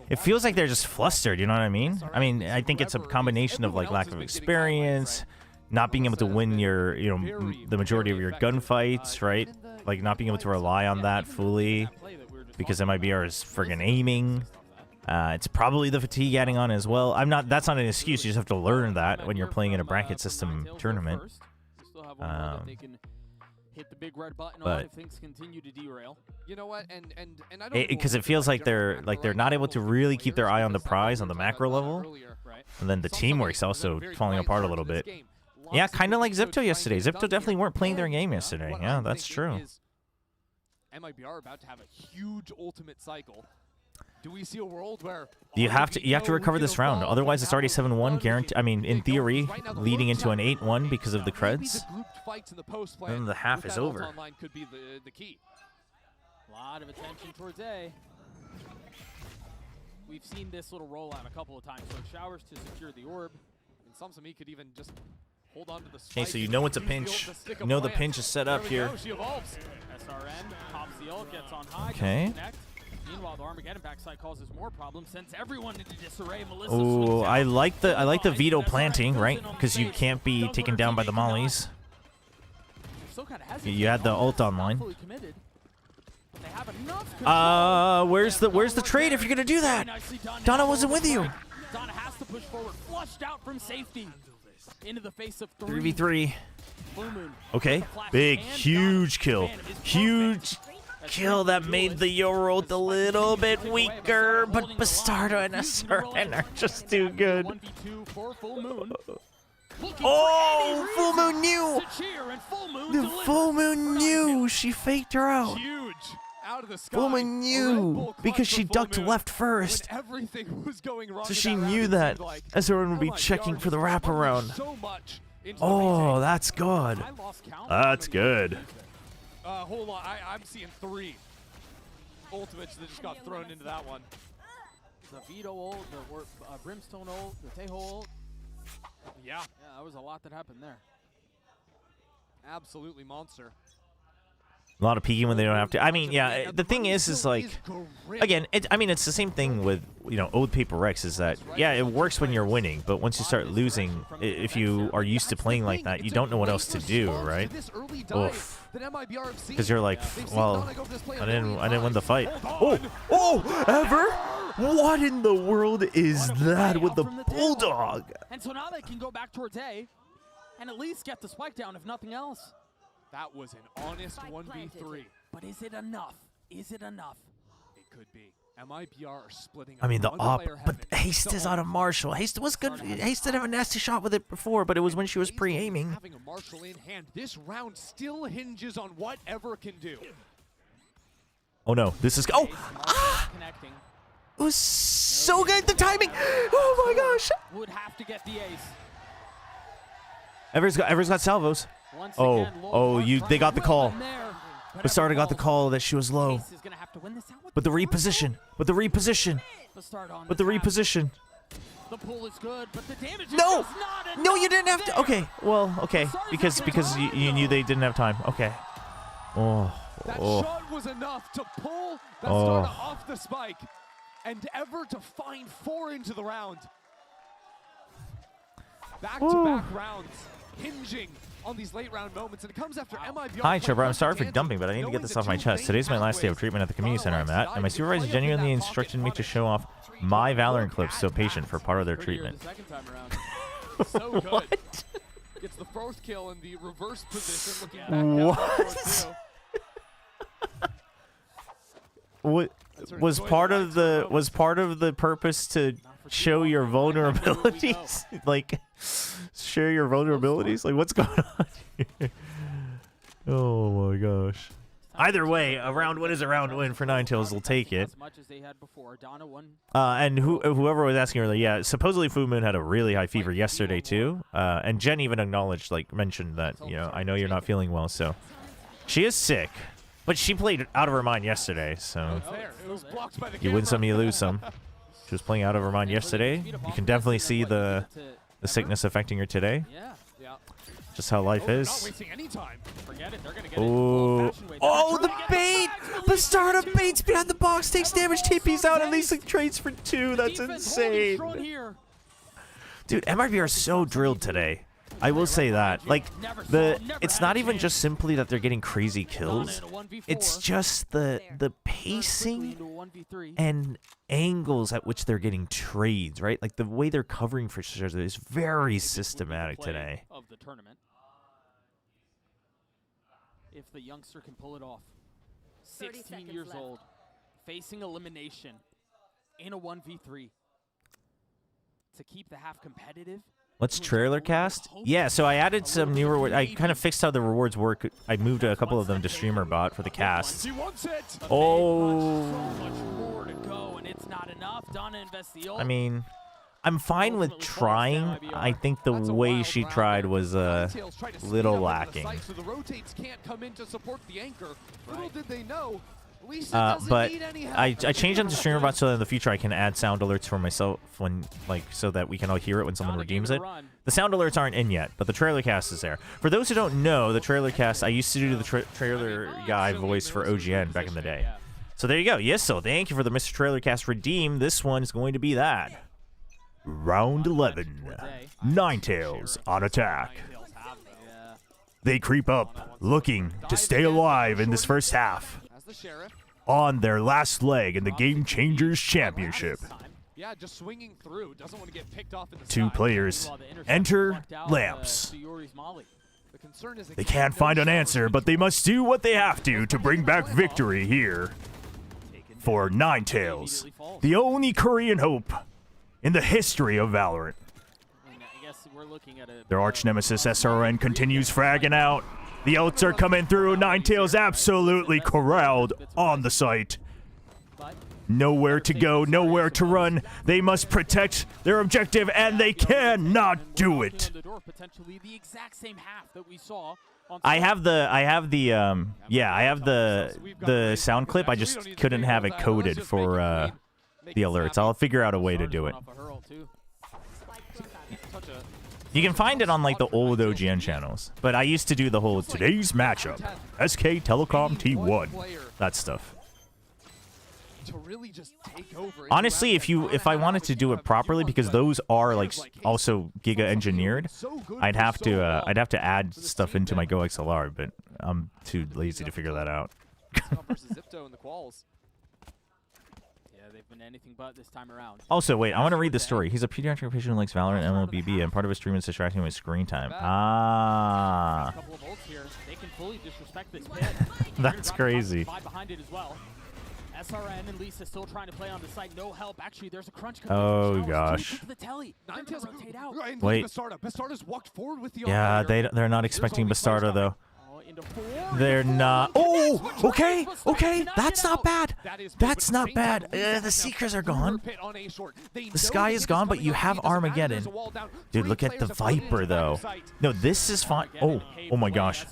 It feels like they're just flustered. You know what I mean? I mean, I think it's a combination of like lack of experience, not being able to win your, the majority of your gunfights, right? Like not being able to rely on that fully because MIBR is friggin' aiming. It's probably the fatigue adding on as well. That's not an excuse. You just have to learn that when you're playing in a bracket system tournament. Hit the big red button on if things continue to derail. You know what? And I don't because it feels like they're not able to really keep their eye on the prize on the macro level, and then the teamwork's also falling apart a little bit. Yeah, kind of like Zipto yesterday. Zipto definitely weren't playing their game yesterday. Yeah, that's true. MIBR about to have a huge ultimate cycle. Do we see a world where you have to recover this round? Otherwise, it's already 7-1. Guarantee. I mean, in theory, leading into an 8-1 because of the creds. Then the half is over. Could be the key. A lot of attention towards A. We've seen this little rollout a couple of times. So showers to secure the orb. And Samsami could even just hold on to the spike. Okay, so you know it's a pinch. You know the pinch is set up here. SRN pops the ult, gets on high. Okay. Meanwhile, the Armageddon backside causes more problems, sends everyone into disarray. Melissa oh, I like the veto planting, right? Because you can't be taken down by the mollies. You had the ult online. Where's the trade if you're gonna do that? Donna wasn't with you. Donna has to push forward, flushed out from safety into the face of 3v3. Okay, big, huge kill, huge. kill that made the Yorult a little bit weaker, but Bastardo and Asuran are just too good. Oh, Full Moon knew! The Full Moon knew! She faked her out. Huge. Out of the sky. Full Moon knew because she ducked left first. Everything was going wrong. So she knew that Asuran would be checking for the wraparound. Oh, that's good. That's good. Hold on, I'm seeing 3 ultimates that just got thrown into that one. The Vito ult, the Brimstone ult, the Tejo ult. Yeah. Yeah, that was a lot that happened there. Absolutely monster. A lot of peeking when they don't have to. I mean, yeah, the thing is like, again, I mean, it's the same thing with, you know, Old Paper Rex is that, yeah, it works when you're winning, but once you start losing, if you are used to playing like that, you don't know what else to do, right? Oof. Because you're like, well, I didn't win the fight. Oh, Ever? What in the world is that with the Bulldog? And so now they can go back towards A and at least get the spike down, if nothing else. That was an honest 1v3. But is it enough? Is it enough? It could be. MIBR are splitting. I mean, the op, but Haste is out of Marshall. Haste was good. Haste did have a nasty shot with it before, but it was when she was pre-aiming. Having a Marshall in hand, this round still hinges on what Ever can do. Oh no, this is Connecting. It was so good, the timing. Oh my gosh. Would have to get the ace. Ever's got salvos. They got the call. Bastardo got the call that she was low. But the reposition. But the reposition. The pull is good, but the damage No! is not No, you didn't have to. Okay. Well, okay. Because you knew they didn't have time. Okay. That shot was enough to pull Bastardo off the spike and Ever to find 4 into the round. Back-to-back rounds, hinging on these late round moments, and it comes after MIBR. Hi, Chobra. I'm sorry for dumping, but I need to get this off my chest. Today's my last day of treatment at the community center I'm at, and my supervisor genuinely instructed me to show off my Valorant clips so patient for part of their treatment. So good. What? Gets the first kill in the reverse position, looking back. What was part of the purpose to show your vulnerabilities? Like, share your vulnerabilities? Like, what's going on here? Oh my gosh. Either way, a round win is a round win for Ninetales. Will take it. And whoever was asking earlier, yeah, supposedly Full Moon had a really high fever yesterday too. And Jen even acknowledged, like, mentioned that, you know, I know you're not feeling well, so she is sick. But she played out of her mind yesterday, so you win some, you lose some. She was playing out of her mind yesterday. You can definitely see the sickness affecting her today. Just how life is. Oh, the bait! Bastardo baits behind the box, takes damage, TP's out, and Lisa trades for 2. That's insane. Dude, MIBR are so drilled today. I will say that. Like, it's not even just simply that they're getting crazy kills. It's just the pacing and angles at which they're getting trades, right? Like, the way they're covering for each other is very systematic today. Of the tournament. If the youngster can pull it off. 16 years old, facing elimination in a 1v3. To keep the half competitive. What's trailer cast? Yeah, so I added some new rewards. I kind of fixed how the rewards work. I moved a couple of them to streamer bot for the cast. Oh. I mean, I'm fine with trying. I think the way she tried was a little lacking. But I changed them to streamer bot so that in the future I can add sound alerts for myself when, like, so that we can all hear it when someone redeems it. The sound alerts aren't in yet, but the trailer cast is there. For those who don't know, the trailer cast, I used to do the trailer guy voice for OGN back in the day. So there you go. Yes, so thank you for the Mr. Trailer Cast redeem. This one is going to be that. Round 11. Ninetales on attack. They creep up, looking to stay alive in this first half. On their last leg in the Gamechangers Championship. Yeah, just swinging through. Doesn't want to get picked off in the 2 players enter Lamps. The The concern is They can't find an answer, but they must do what they have to bring back victory here for Ninetales, the only Korean hope in the history of Valorant. Their arch nemesis SRN continues fragging out. The ults are coming through. Ninetales absolutely corralled on the site. Nowhere to go, nowhere to run. They must protect their objective, and they cannot do it. I have the sound clip. I just couldn't have it coded for the alerts. I'll figure out a way to do it. You can find it on like the old OGN channels, but I used to do the whole today's matchup, SK Telecom T1, that stuff. Honestly, if I wanted to do it properly, because those are like also Giga engineered, I'd have to add stuff into my GoXLR, but I'm too lazy to figure that out. Anything but this time around. Also, wait, I want to read the story. He's a pediatric patient who likes Valorant and MLBB, and part of his stream is distracting him with screen time. Ah. That's crazy. Behind it as well. SRN and Lisa still trying to play on the site. No help. Actually, there's a crunch. Oh gosh. Wait. Yeah, they're not expecting Bastardo though. They're not. Oh, okay, okay. That's not bad. That's not bad. The Seekers are gone. The Sky is gone, but you have Armageddon. Dude, look at the Viper, though. No, this is fine. Oh, oh my gosh.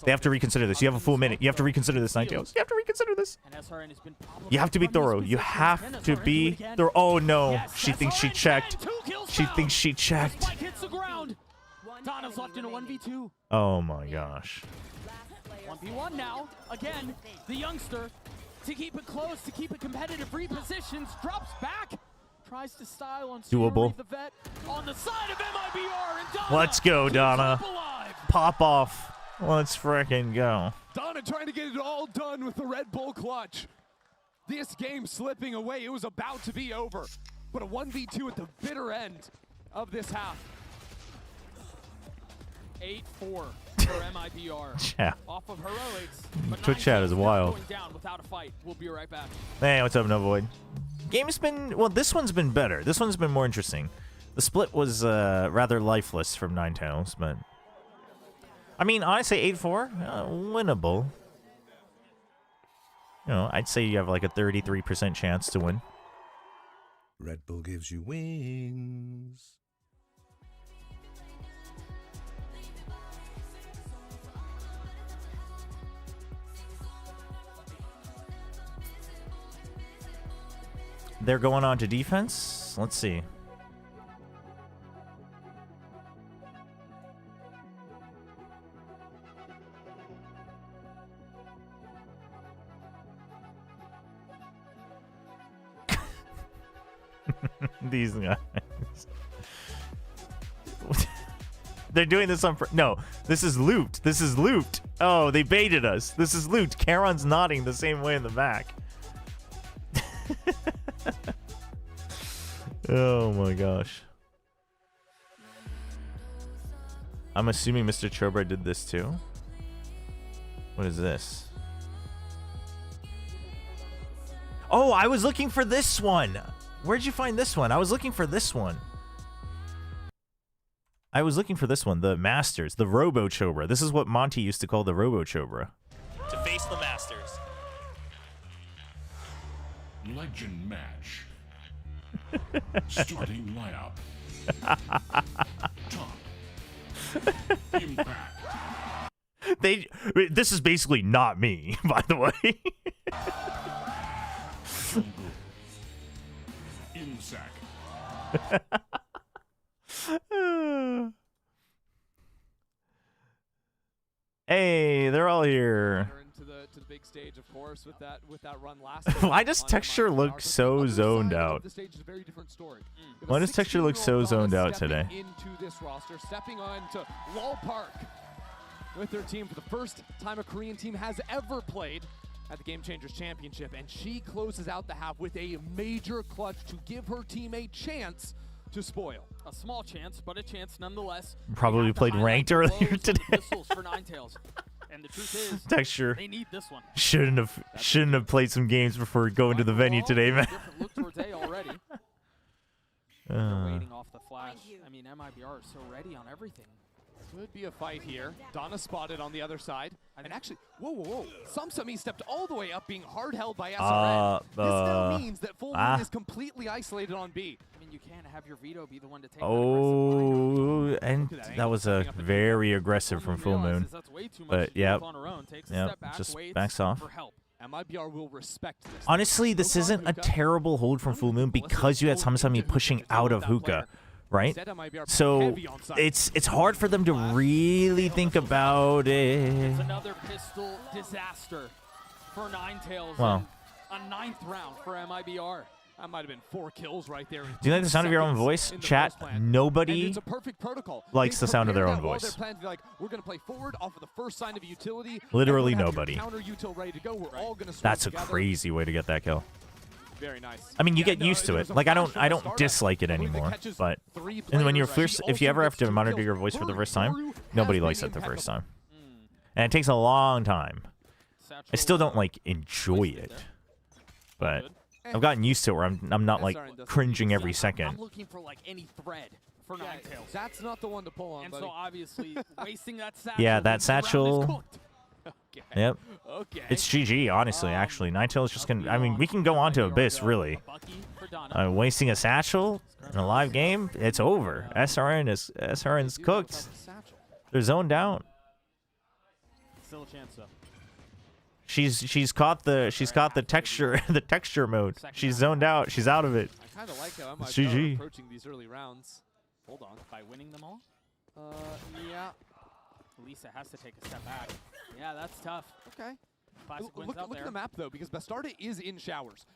They have to reconsider this. You have a full minute. You have to reconsider this, Ninetales. You have to reconsider this. You have to be thorough. You have to be thorough. Oh, no. She thinks she checked. She thinks she checked. Donna's left in a 1v2. Oh my gosh. 1v1 now. Again, the youngster to keep it close, to keep it competitive, repositions, drops back, tries to style on doable. The vet on the side of MIBR, and Donna. Let's go, Donna. Pop off. Let's frickin' go. Donna trying to get it all done with the Red Bull clutch. This game slipping away. It was about to be over. But a 1v2 at the bitter end of this half. 8-4 for MIBR. Yeah. Off of heroics. Twitch chat is wild. Going down without a fight. We'll be right back. Hey, what's up, No Void? Game's been, well, this one's been better. This one's been more interesting. The split was rather lifeless from Ninetales, but I mean, honestly, 8-4, winnable. You know, I'd say you have like a 33% chance to win. Red Bull gives you wings. They're going on to defense. Let's see. These guys. They're doing this on... No, this is looped. This is looped. Oh, they baited us. This is looped. Charon's nodding the same way in the back. Oh my gosh. I'm assuming Mr. Chobra did this too. What is this? Oh, I was looking for this one. Where'd you find this one? I was looking for this one. I was looking for this one, the Masters, the Robo Chobra. This is what Monty used to call the Robo Chobra. To face the Masters. Legend match. Starting lineup. Top. Impact. This is basically not me, by the way. Insack. Hey, they're all here. To the big stage, of course, with that run last. Why does Texture look so zoned out? Why does Texture look so zoned out today? Into this roster, stepping on to Lal Park with their team for the first time a Korean team has ever played at the Gamechangers Championship, and she closes out the half with a major clutch to give her team a chance to spoil. A small chance, but a chance nonetheless. Probably played ranked earlier today. Missiles for Ninetales. And the truth is, Texture. they need this one. Shouldn't have played some games before going to the venue today, man. Look towards A already. They're waiting off the flash. I mean, MIBR is so ready on everything. Could be a fight here. Donna spotted on the other side. And actually, whoa. Samsami stepped all the way up, being hard held by SRN. This now means that Full Moon is completely isolated on B. I mean, you can't have your Veto be the one to take And that was a very aggressive from Full Moon. But, yeah, just backs off. MIBR will respect this. Honestly, this isn't a terrible hold from Full Moon because you had Samsami pushing out of hookah. Right? So it's hard for them to really think about it. It's another pistol disaster for Ninetales. Wow. A 9th round for MIBR. That might have been 4 kills right there. Do you like the sound of your own voice? Chat, nobody likes the sound of their own voice. Like, we're going to play forward off of the first sign of a utility. Literally nobody. Ready to go. We're all gonna That's a crazy way to get that kill. Very nice. I mean, you get used to it. Like, I don't dislike it anymore. But and when you're first, if you ever have to monitor your voice for the first time, nobody likes it the first time, and it takes a long time. I still don't like enjoy it, but I've gotten used to it where I'm not like cringing every second. I'm looking for like any thread for Ninetales. That's not the one to pull on. And so obviously wasting that satchel. Yeah, that satchel. Okay. Yep. Okay. It's GG, honestly, actually. Ninetales just can... I mean, we can go on to Abyss, really. Wasting a satchel in a live game, it's over. SRN's cooked. They're zoned out. Still a chance, though. She's caught the texture mode. She's zoned out. She's out of it. I kind of like how It's MIBR GG. approaching these early rounds. Hold on. By winning them all? Yeah. Lisa has to take a step back. Yeah, that's tough. Okay. Look at the map, though, because Bastarda is in showers.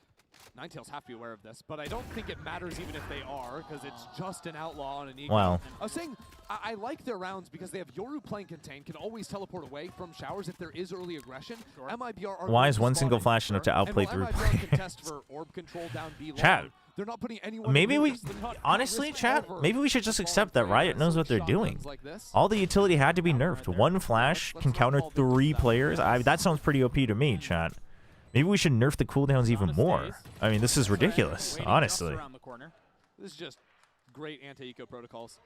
Ninetales have to be aware of this, but I don't think it matters even if they are, because it's just an outlaw on an eco. Wow. I was saying, I like their rounds because they have Yoru playing contain, can always teleport away from showers if there is early aggression. Sure. MIBR are Why is one single flash enough to outplay 3 players? Chat. They're not putting anyone Maybe we, honestly, chat, maybe we should just accept that Riot knows what they're doing. All the utility had to be nerfed. One flash can counter 3 players. That sounds pretty OP to me, chat. Maybe we should nerf the cooldowns even more. I mean, this is ridiculous, honestly. This is just great anti-eco protocols.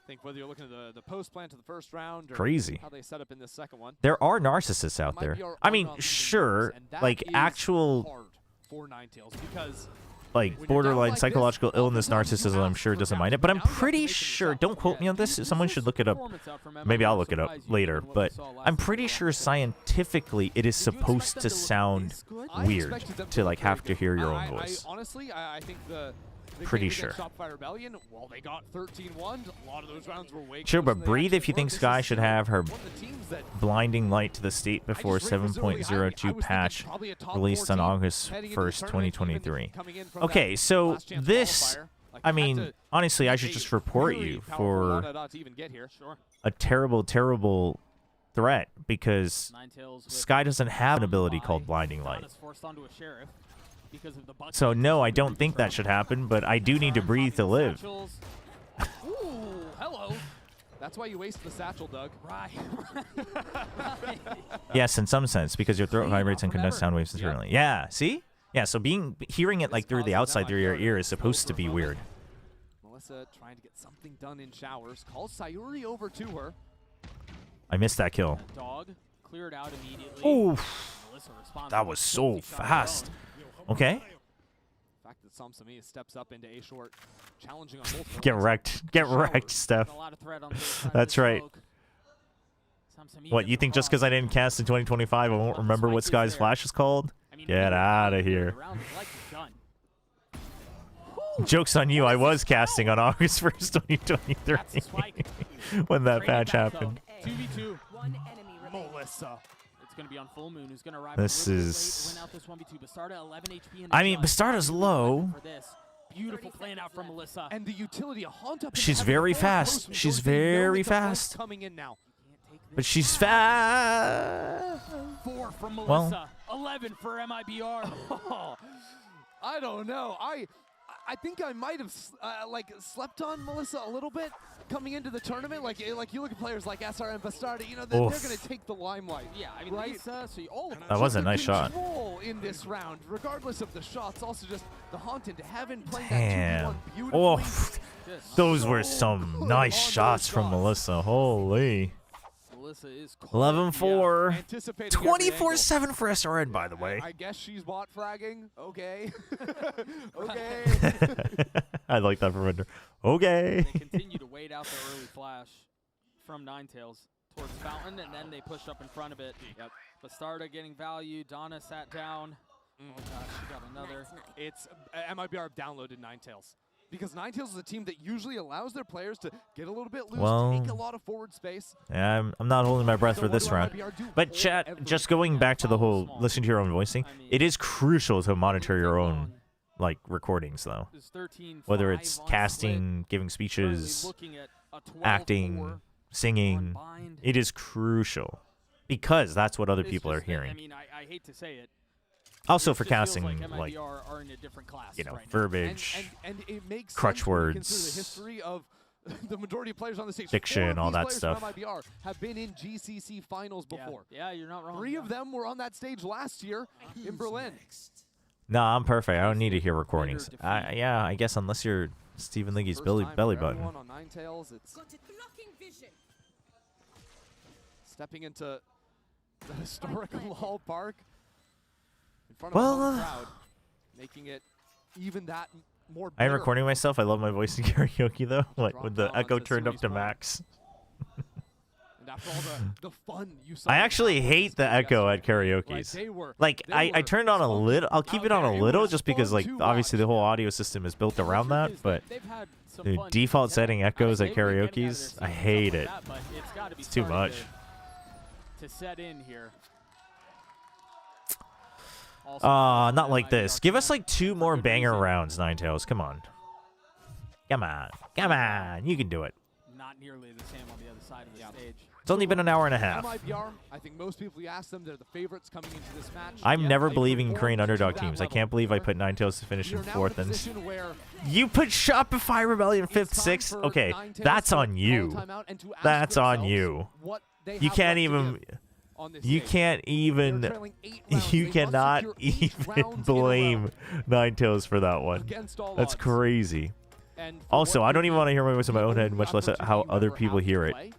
I think whether you're looking at the post plant to the first round or Crazy. how they set up in this second one. There are narcissists out there. I mean, sure, like actual... for Ninetales because like borderline psychological illness narcissism, I'm sure doesn't mind it, but I'm pretty sure, don't quote me on this, someone should look it up. Maybe I'll look it up later, but I'm pretty sure scientifically it is supposed to sound weird to like have to hear your own voice. Honestly, I think the pretty sure. Shopify Rebellion, well, they got 13-1. A lot of those rounds were way Sure, but breathe if you think Sky should have her blinding light to the state before 7.02 patch released on August 1st, 2023. Okay, so this, I mean, honestly, I should just report you for a terrible, terrible threat because Sky doesn't have an ability called blinding light. So no, I don't think that should happen, but I do need to breathe to live. Ooh, hello. That's why you waste the satchel, Doug. Right. Yes, in some sense, because your throat vibrates and conducts sound waves internally. Yeah, see? Yeah, so hearing it like through the outside through your ear is supposed to be weird. Melissa trying to get something done in showers. Calls Sayuri over to her. I missed that kill. Dog cleared out immediately. Oof. That was so fast. Okay. The fact that Samsami steps up into A short, challenging on multiple. Get wrecked. Get wrecked, Steph. That's right. What, you think just because I didn't cast in 2025 I won't remember what Sky's Flash is called? Get out of here. Joke's on you, I was casting on August 1st, 2023 when that patch happened. 2v2. Melissa. It's going to be on Full Moon, who's going to arrive. This is... win out this 1v2. Bastarda 11 HP. I mean, Bastarda's low. Beautiful plan out from Melissa. And the utility, a haunt up. She's very fast. She's very fast. Coming in now. But she's fast. 4 from Melissa. 11 for MIBR. I don't know. I think I might have like slept on Melissa a little bit coming into the tournament. Like you look at players like SR and Bastardi, you know, they're going to take the limelight. Yeah, I mean, right? Lisa, so all of That was a nice shot. In this round, regardless of the shots, also just the Haunt into Heaven playing Damn. that 2v1 beautifully. Oh, those were some nice shots from Melissa. Holy. Melissa is 11-4. 24-7 for SRN, by the way. I guess she's bot fragging. Okay. Okay. I like that from Render. Okay. They continue to wait out the early flash from Ninetales towards Fountain, and then they push up in front of it. Yep. Bastarda getting value. Donna sat down. Oh gosh, she got another. It's MIBR downloaded Ninetales. Because Ninetales is a team that usually allows their players to get a little bit loose, take a lot of forward space. Yeah, I'm not holding my breath for this round. But chat, just going back to the whole listen to your own voicing, it is crucial to monitor your own like recordings though. Whether it's casting, giving speeches, acting, singing, it is crucial because that's what other people are hearing. I mean, I hate to say it. Also for casting, like, are in a different class you know, right verbiage, and it makes crutch sense when you consider words, the history of the majority of players on the stage. diction, all that stuff. From MIBR have been in GCC finals before. Yeah, you're not wrong. 3 of them were on that stage last year in Berlin. No, I'm perfect. I don't need to hear recordings. Yeah, I guess unless you're Stephen Liggy's belly button. On Ninetales, it's stepping into the historic Lal Park in front of a home crowd, making it even that more. I am recording myself. I love my voice in karaoke though, like with the echo turned up to max. And after all the fun you saw, I actually hate the echo at karaoke's. Like I turned on a little. I'll keep it on a little just because like obviously the whole audio system is built around that. But the default setting echoes at karaoke's, I hate it. It's too much. To set in here. Not like this. Give us like 2 more banger rounds, Ninetales. Come on. Come on. Come on. You can do it. Not nearly the same on the other side of the stage. It's only been an hour and a half. MIBR, I think most people, you ask them, they're the favorites coming into this match. I'm never believing in Korean underdog teams. I can't believe I put Ninetales to finish in 4th. And you put Shopify Rebellion 5th, 6th? Okay, that's on you. That's on you. You can't even... You can't even... You cannot even blame Ninetales for that one. That's crazy. Also, I don't even want to hear my voice in my own head, much less how other people hear it.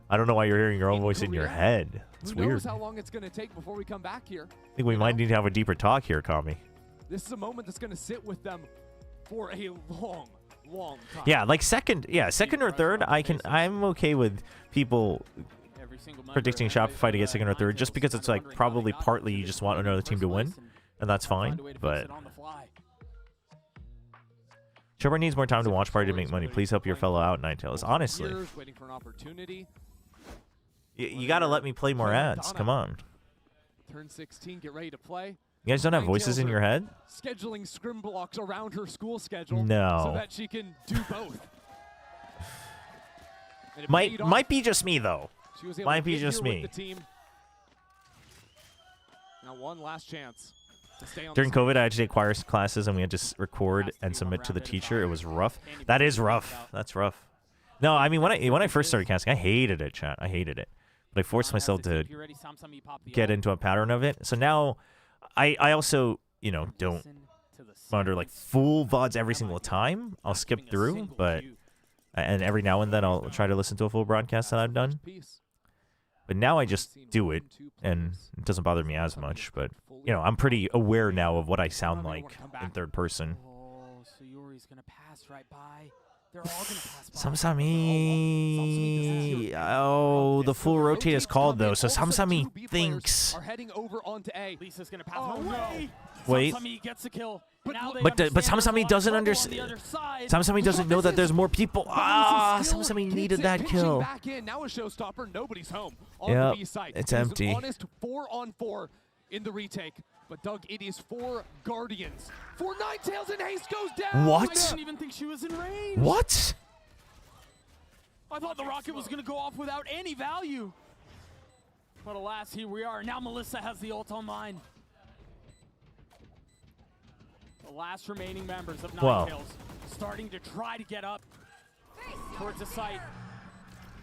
I don't know why you're hearing your own voice in your head. It's weird. Who knows how long it's going to take before we come back here? I think we might need to have a deeper talk here, Kami. This is a moment that's going to sit with them for a long time. Yeah, like second or third, I'm okay with people predicting Shopify to get second or third just because it's like probably partly you just want another team to win, and that's fine, but Chobra needs more time to watch party to make money. Please help your fellow out, Ninetales. Honestly. You gotta let me play more ads. Come on. Turn 16, get ready to play. You guys don't have voices in your head? Scheduling scrim blocks around her school schedule No. so that she can do both. Might be just me though. She was able Might to be get just here me. with the team. Now one last chance. During COVID, I had to take choir classes and we had to record and submit to the teacher. It was rough. That is rough. That's rough. No, I mean when I first started casting, I hated it, chat. I hated it. But I forced myself to get into a pattern of it. So now I also, you know, don't monitor like full VODs every single time. I'll skip through, and every now and then I'll try to listen to a full broadcast that I've done. But now I just do it, and it doesn't bother me as much. But, you know, I'm pretty aware now of what I sound like in third person. Oh, so Yuri's going to pass right by. They're all going to pass by. Samsami. Oh, the full rotate is called, though, so Samsami thinks. Are heading over onto A. Lisa's going to pass. Oh, no. Wait. Samsami gets the kill. But Samsami doesn't understand. Samsami doesn't know that there's more people. Samsami needed that kill. Back in. Now a showstopper. Nobody's home on yep, the B site. It's empty. An honest 4-on-4 in the retake. But Doug, it is 4 Guardians. 4 Ninetales and Haste goes down. What? I didn't even think she was in range. What? I thought the rocket was going to go off without any value. But alas, here we are. Now Melissa has the ult online. The last remaining members of Whoa. Ninetales starting to try to get up towards the site.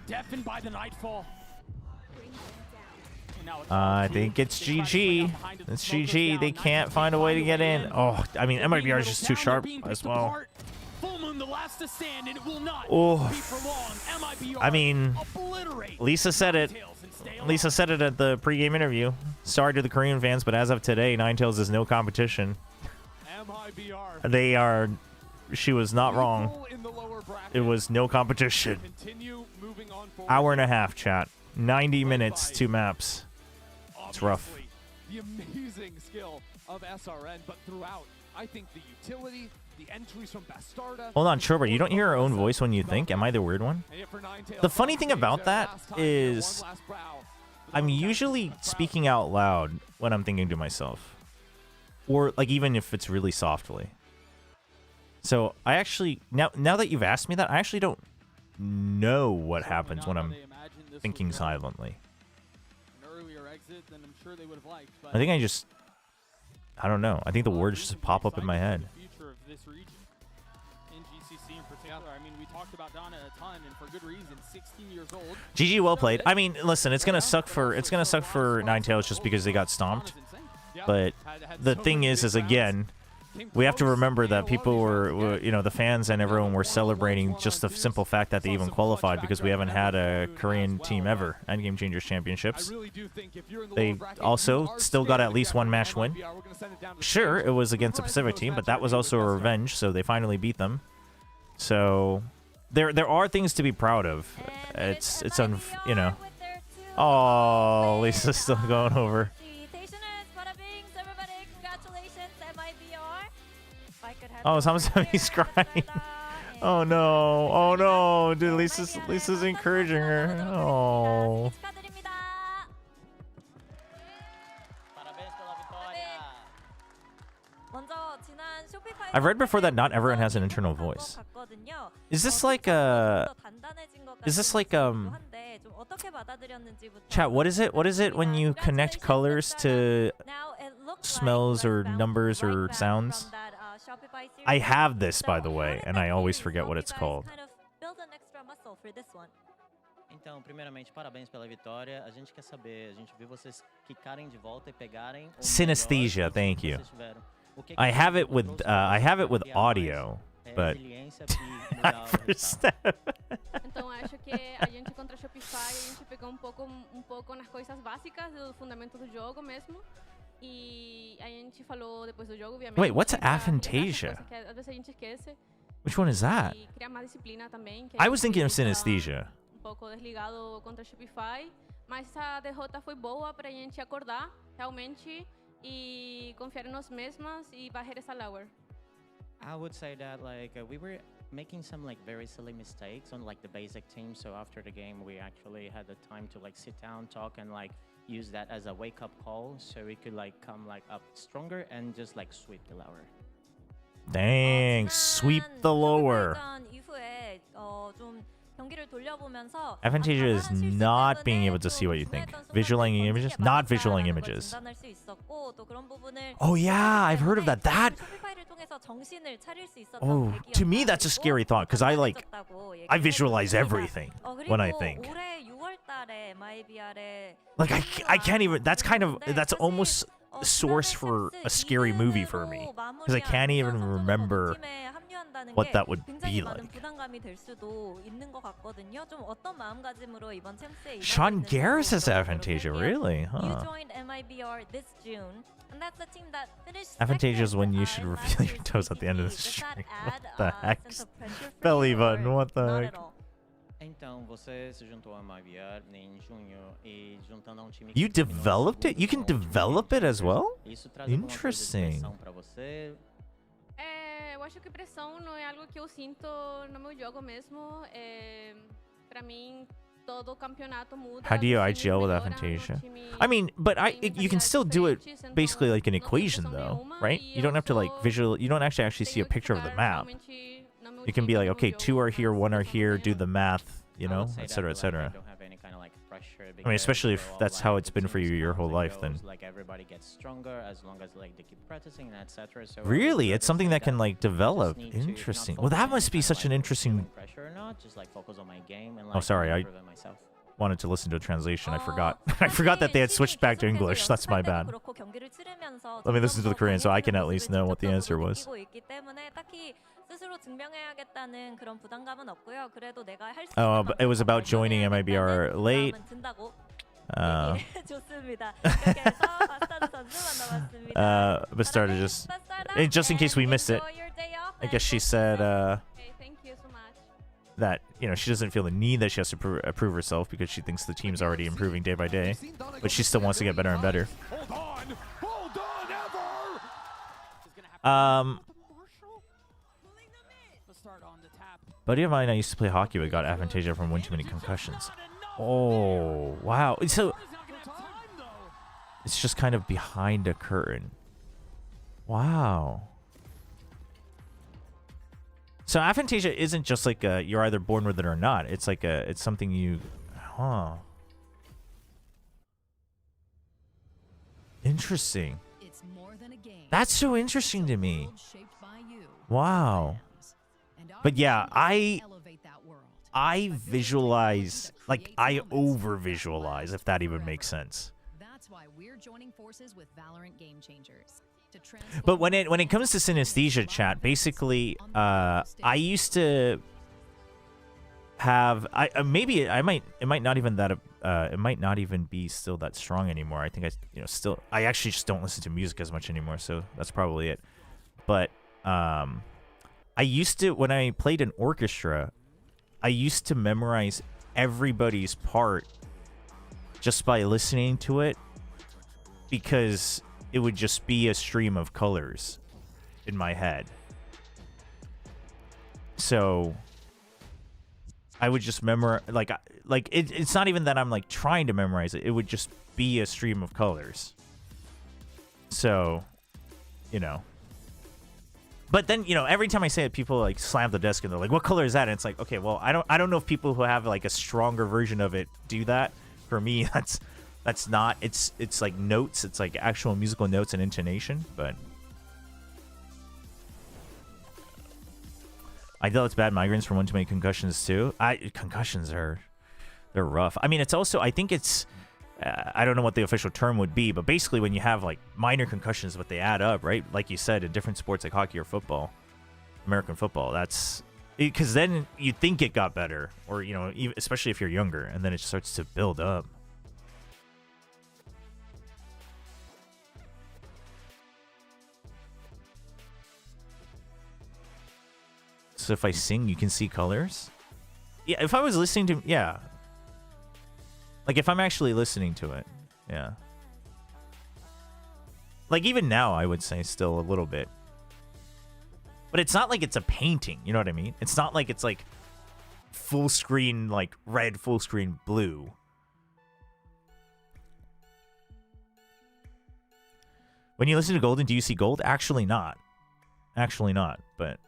Deafened by the nightfall. I think it's GG. It's GG. They can't find a way to get in. Oh, I mean, MIBR is just too sharp as well. Full Moon, the last to stand, and it will not Oh, be for long. MIBR I mean, obliterate Lisa said it. Lisa said it at the pregame interview. Sorry to the Korean fans, but as of today, Ninetales is no competition. MIBR. They are. She was not wrong. It was no competition. Hour and a half, chat. 90 minutes, 2 maps. It's rough. The amazing skill of SRN, but throughout, I think the utility, the entries from Bastarda. Hold on, Chobra, you don't hear your own voice when you think? Am I the weird one? The funny thing about that is I'm usually speaking out loud when I'm thinking to myself. Or, like, even if it's really softly. So, I actually, now that you've asked me that, I actually don't know what happens when I'm thinking silently. I think I don't know. I think the words just pop up in my head. GG, well played. I mean, listen, it's gonna suck for Ninetales just because they got stomped. But the thing is again, we have to remember that people were, you know, the fans and everyone were celebrating just the simple fact that they even qualified because we haven't had a Korean team ever at Gamechangers Championships. They also still got at least one match win. Sure, it was against a Pacific team, but that was also a revenge, so they finally beat them. So there are things to be proud of. It's you know. Oh, Lisa's still going over. Oh, he's crying. Oh no! Oh no! Dude, Lisa's encouraging her. Oh. I've read before that not everyone has an internal voice. Is this like chat, what is it? What is it when you connect colors to smells or numbers or sounds? I have this, by the way, and I always forget what it's called. Então, primeiramente, parabéns pela vitória. A gente quer saber, a gente viu vocês quicarem de volta e pegarem. Synesthesia, thank you. I have it with audio, but Então acho que a gente contra Shopify a gente pegou um pouco nas coisas básicas do fundamento do jogo mesmo. E a gente falou depois do jogo, obviamente. Wait, what's aphantasia? Às vezes a gente esquece. Which one is that? E criar mais disciplina também. I was thinking of synesthesia. Pouco desligado contra Shopify, mas essa derrota foi boa para a gente acordar realmente e confiar em nós mesmas e varrer essa lower. I would say that like we were making some like very silly mistakes on like the basic team, so after the game we actually had the time to like sit down, talk, and like use that as a wake-up call so we could like come like up stronger and just like sweep the lower. Dang, sweep the lower. Aphantasia is not being able to see what you think. Visualizing images? Not visualizing images. Oh yeah, I've heard of that. Oh, to me that's a scary thought because I visualize everything when I think. Like I can't even. That's almost a source for a scary movie for me because I can't even remember what that would be like. Sean Garris has aphantasia, really? Huh. Aphantasia is when you should reveal your toes at the end of the string. What the heck? Belly button, what the heck? You developed it? You can develop it as well? Interesting. Eu acho que pressão não é algo que eu sinto no meu jogo mesmo. Para mim, todo campeonato muda. How do you IGL with aphantasia? I mean, but you can still do it basically like an equation though, right? You don't have to like you don't actually see a picture of the map. You can be like, okay, 2 are here, 1 are here, do the math, you know, etc., etc. pressure. I mean, especially if we're all, that's like, how it's the been for you teams your come whole and life, goes, then. like everybody gets stronger as long as like they keep practicing and etc. So Really? It's something that can like develop. need to not Interesting. focus Well, that on must be any such an kind of, like, interesting. feeling pressure or not, just like focus on my game and like Oh, sorry. I improve it myself. wanted to listen to a translation. I forgot. I forgot that they had switched back to English. That's my bad. Let me listen to the Korean so I can at least know what the answer was. Oh, but it was about joining MIBR late. Bastarda just in case we missed it. I guess she said that, you know, she doesn't feel the need that she has to prove herself because she thinks the team's already improving day by day, but she still wants to get better and better. Buddy of mine I used to play hockey with got aphantasia from one too many concussions. Oh, wow. So it's just kind of behind a curtain. Wow. So aphantasia isn't just like you're either born with it or not. It's like it's something you, huh? Interesting. That's so interesting to me. Wow. But yeah, I visualize, like I over visualize, if that even makes sense. That's why we're joining forces with Valorant Gamechangers. But when it comes to synesthesia, chat, basically, I used to have it might not even be still that strong anymore. I think I actually just don't listen to music as much anymore, so that's probably it. But I used to, when I played an orchestra, I used to memorize everybody's part just by listening to it, because it would just be a stream of colors in my head. So I would just memorize, it's not even that I'm like trying to memorize it. It would just be a stream of colors. So, you know. But then, you know, every time I say it, people like slam the desk and they're like, "What color is that?" And it's like, okay, well, I don't know if people who have like a stronger version of it do that. For me, that's not. It's like notes. It's like actual musical notes and intonation. But I dealt with bad migraines from one too many concussions too. Concussions they're rough. I mean, it's also, I think it's, I don't know what the official term would be, but basically when you have like minor concussions, but they add up, right? Like you said, in different sports like hockey or football, American football, that's because then you think it got better, or, you know, especially if you're younger, and then it starts to build up. So if I sing, you can see colors? Yeah, if I was listening to, yeah. Like if I'm actually listening to it, yeah. Like even now, I would say still a little bit. But it's not like it's a painting, you know what I mean? It's not like it's like full screen, like red, full screen blue. When you listen to Golden, do you see gold? Actually not. Actually not, but...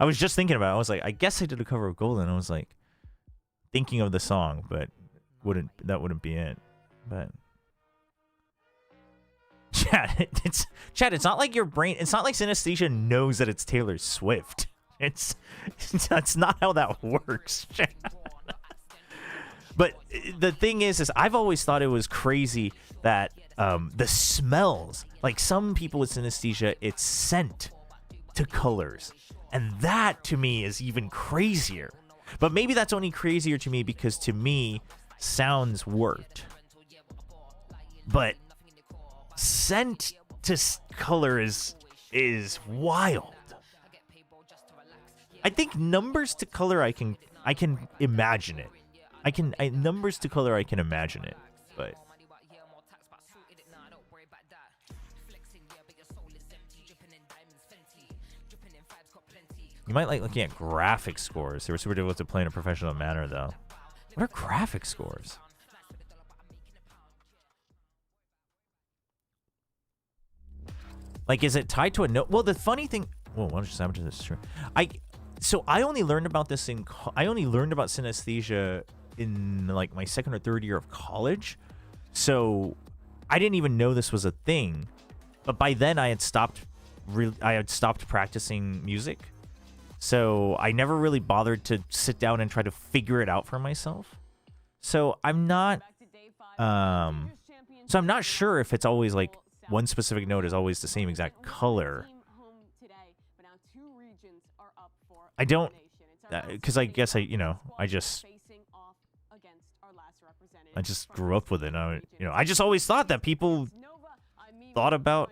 I was just thinking about it. I was like, I guess I did a cover of Golden. I was like thinking of the song, but that wouldn't be it. But Chad, it's not like your brain, it's not like synesthesia knows that it's Taylor Swift. That's not how that works, Chad. But the thing is I've always thought it was crazy that the smells, like some people with synesthesia, it's scent to colors. And that to me is even crazier. But maybe that's only crazier to me because to me, sounds worked. But scent to color is wild. I think numbers to color I can imagine it. Numbers to color I can imagine it. But you might like looking at graphic scores. They were super difficult to play in a professional manner, though. What are graphic scores? Like, is it tied to a note? Well, the funny thing. Whoa, what just happened to this? So I only learned about this I only learned about synesthesia in like my second or third year of college. So I didn't even know this was a thing. But by then I had stopped practicing music. So I never really bothered to sit down and try to figure it out for myself. So I'm not sure if it's always like one specific note is always the same exact color. I don't, because I guess I just grew up with it. I just always thought that people thought about,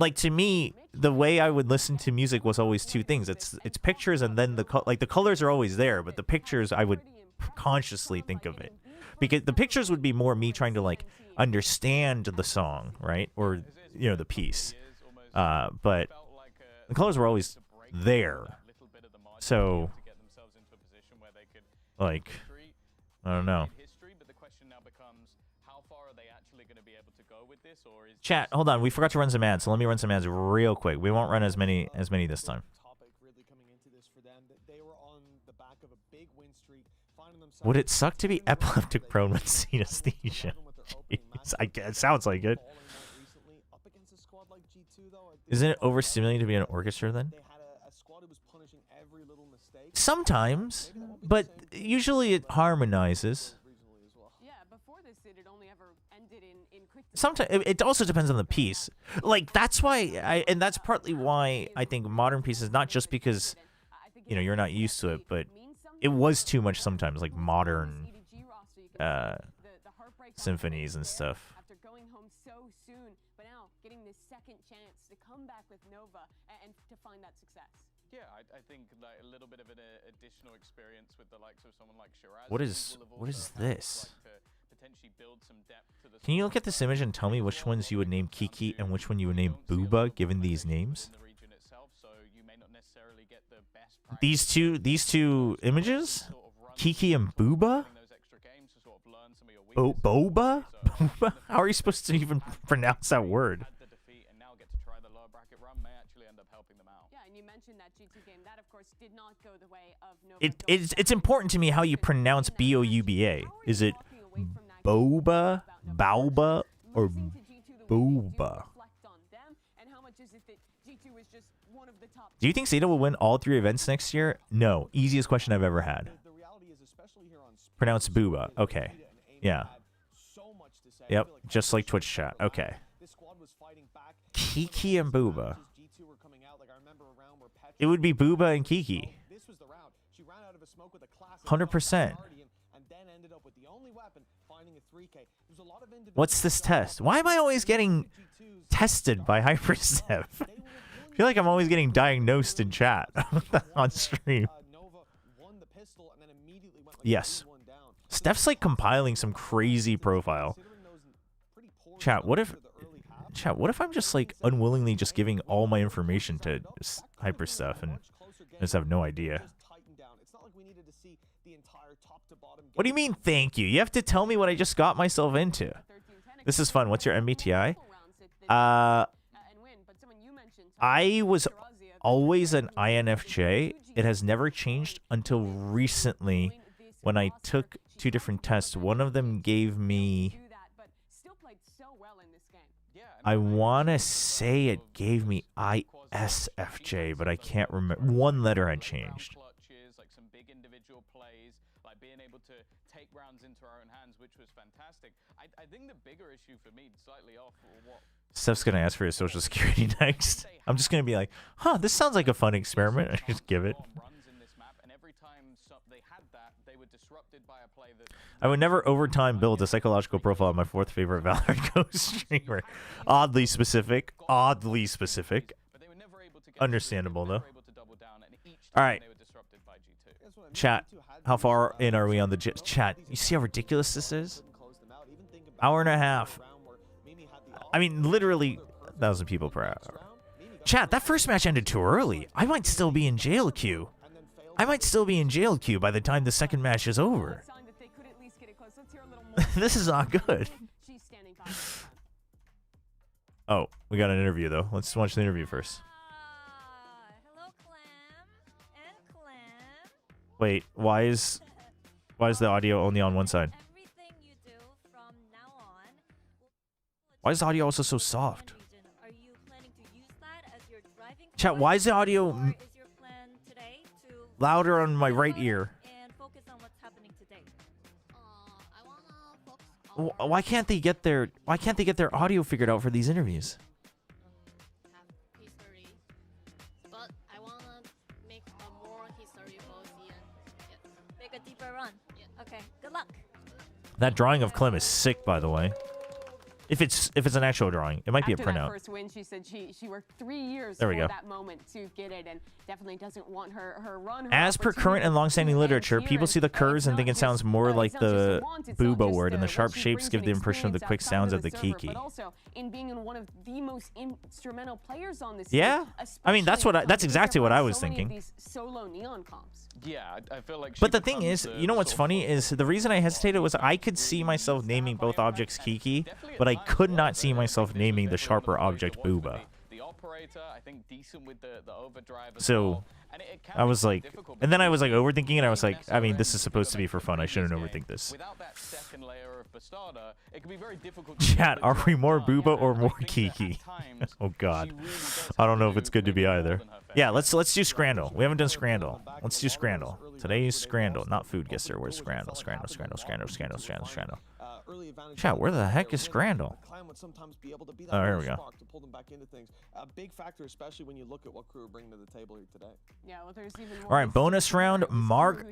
like, to me, the way I would listen to music was always two things. It's pictures, and then the colors are always there, but the pictures I would consciously think of it, because the pictures would be more me trying to like understand the song, right, or the piece, but the colors were always there. So like, I don't know. Chat, hold on. We forgot to run some ads, so let me run some ads real quick. We won't run as many this time. Would it suck to be epileptic prone with synesthesia? Jeez, it sounds like it. Isn't it overstimulating to be in an orchestra then? Sometimes, but usually it harmonizes. Sometimes it also depends on the piece. Like, that's why and that's partly why I think modern pieces, not just because you're not used to it, but it was too much sometimes, like modern symphonies and stuff. After going home so soon, but now getting this second chance to come back with Nova and to find that success. Yeah, I think like a little bit of an additional experience with the likes of someone like Shiraz. What is this? Can you look at this image and tell me which ones you would name Kiki and which one you would name Booba, given these names? These two images? Kiki and Booba? Oh, Boba? Boba? How are you supposed to even pronounce that word? It's important to me how you pronounce B-O-U-B-A. Is it Boba, Bauba, or Boba? Do you think Zeta will win all 3 events next year? No. Easiest question I've ever had. Pronounce Booba. Okay. Yeah. Yep. Just like Twitch chat. Okay. Kiki and Booba. It would be Booba and Kiki. 100%. What's this test? Why am I always getting tested by HyperStep? I feel like I'm always getting diagnosed in chat on stream. Yes. Steph's like compiling some crazy profile. Chat, what if I'm just like unwillingly just giving all my information to HyperStep and I just have no idea? What do you mean, thank you? You have to tell me what I just got myself into. This is fun. What's your MBTI? I was always an INFJ. It has never changed until recently when I took 2 different tests. One of them gave me... I want to say it gave me ISFJ, but I can't remember. One letter had changed. I think the bigger issue for me, slightly off what Steph's gonna ask for his social security next. I'm just gonna be like, huh, this sounds like a fun experiment. I just give it. I would never overtime build a psychological profile of my 4th favorite Valorant Ghost streamer. Oddly specific. Oddly specific. Understandable though. Alright. Chat, how far in are we on the chat? You see how ridiculous this is? Hour and a half. I mean, literally 1,000 people per hour. Chat, that first match ended too early. I might still be in jail queue. I might still be in jail queue by the time the second match is over. This is not good. Oh, we got an interview though. Let's watch the interview first. Wait, why is Why is the audio only on one side? Why is the audio also so soft? Chat, why is the audio louder on my right ear? Why can't they get their audio figured out for these interviews? But I wanna make a more history for CN. Make a deeper run. Okay, good luck. That drawing of Clem is sick, by the way. If it's an actual drawing, it might be a After that printout. first win, she said she worked 3 years There we for go. that moment to get it, and definitely doesn't want her run. As per current and long-standing literature, people see the curves and think it sounds more like the booba word, and the sharp shapes give the impression of the quick sounds of the kiki. But also in being one of the most instrumental players on this. Yeah, I mean that's exactly what I was thinking. These solo neon comps. Yeah, I feel like. But the thing is, you know what's funny is the reason I hesitated was I could see myself naming both objects Kiki, but I could not see myself naming the sharper object Booba. So I was like, and then I was like overthinking it. I was like, I mean, this is supposed to be for fun. I shouldn't overthink this. Chat, are we more Booba or more Kiki? Oh God, I don't know if it's good to be either. Yeah, let's do Scrandle. We haven't done Scrandle. Let's do Scrandle. Today's Scrandle, not Food Gesser. Where's Scrandle? Scrandle. Chat, where the heck is Scrandle? Oh, here we go. A big factor, especially when you look at what crew are bringing to the table here today. Yeah, well, there's even more. All right, bonus round.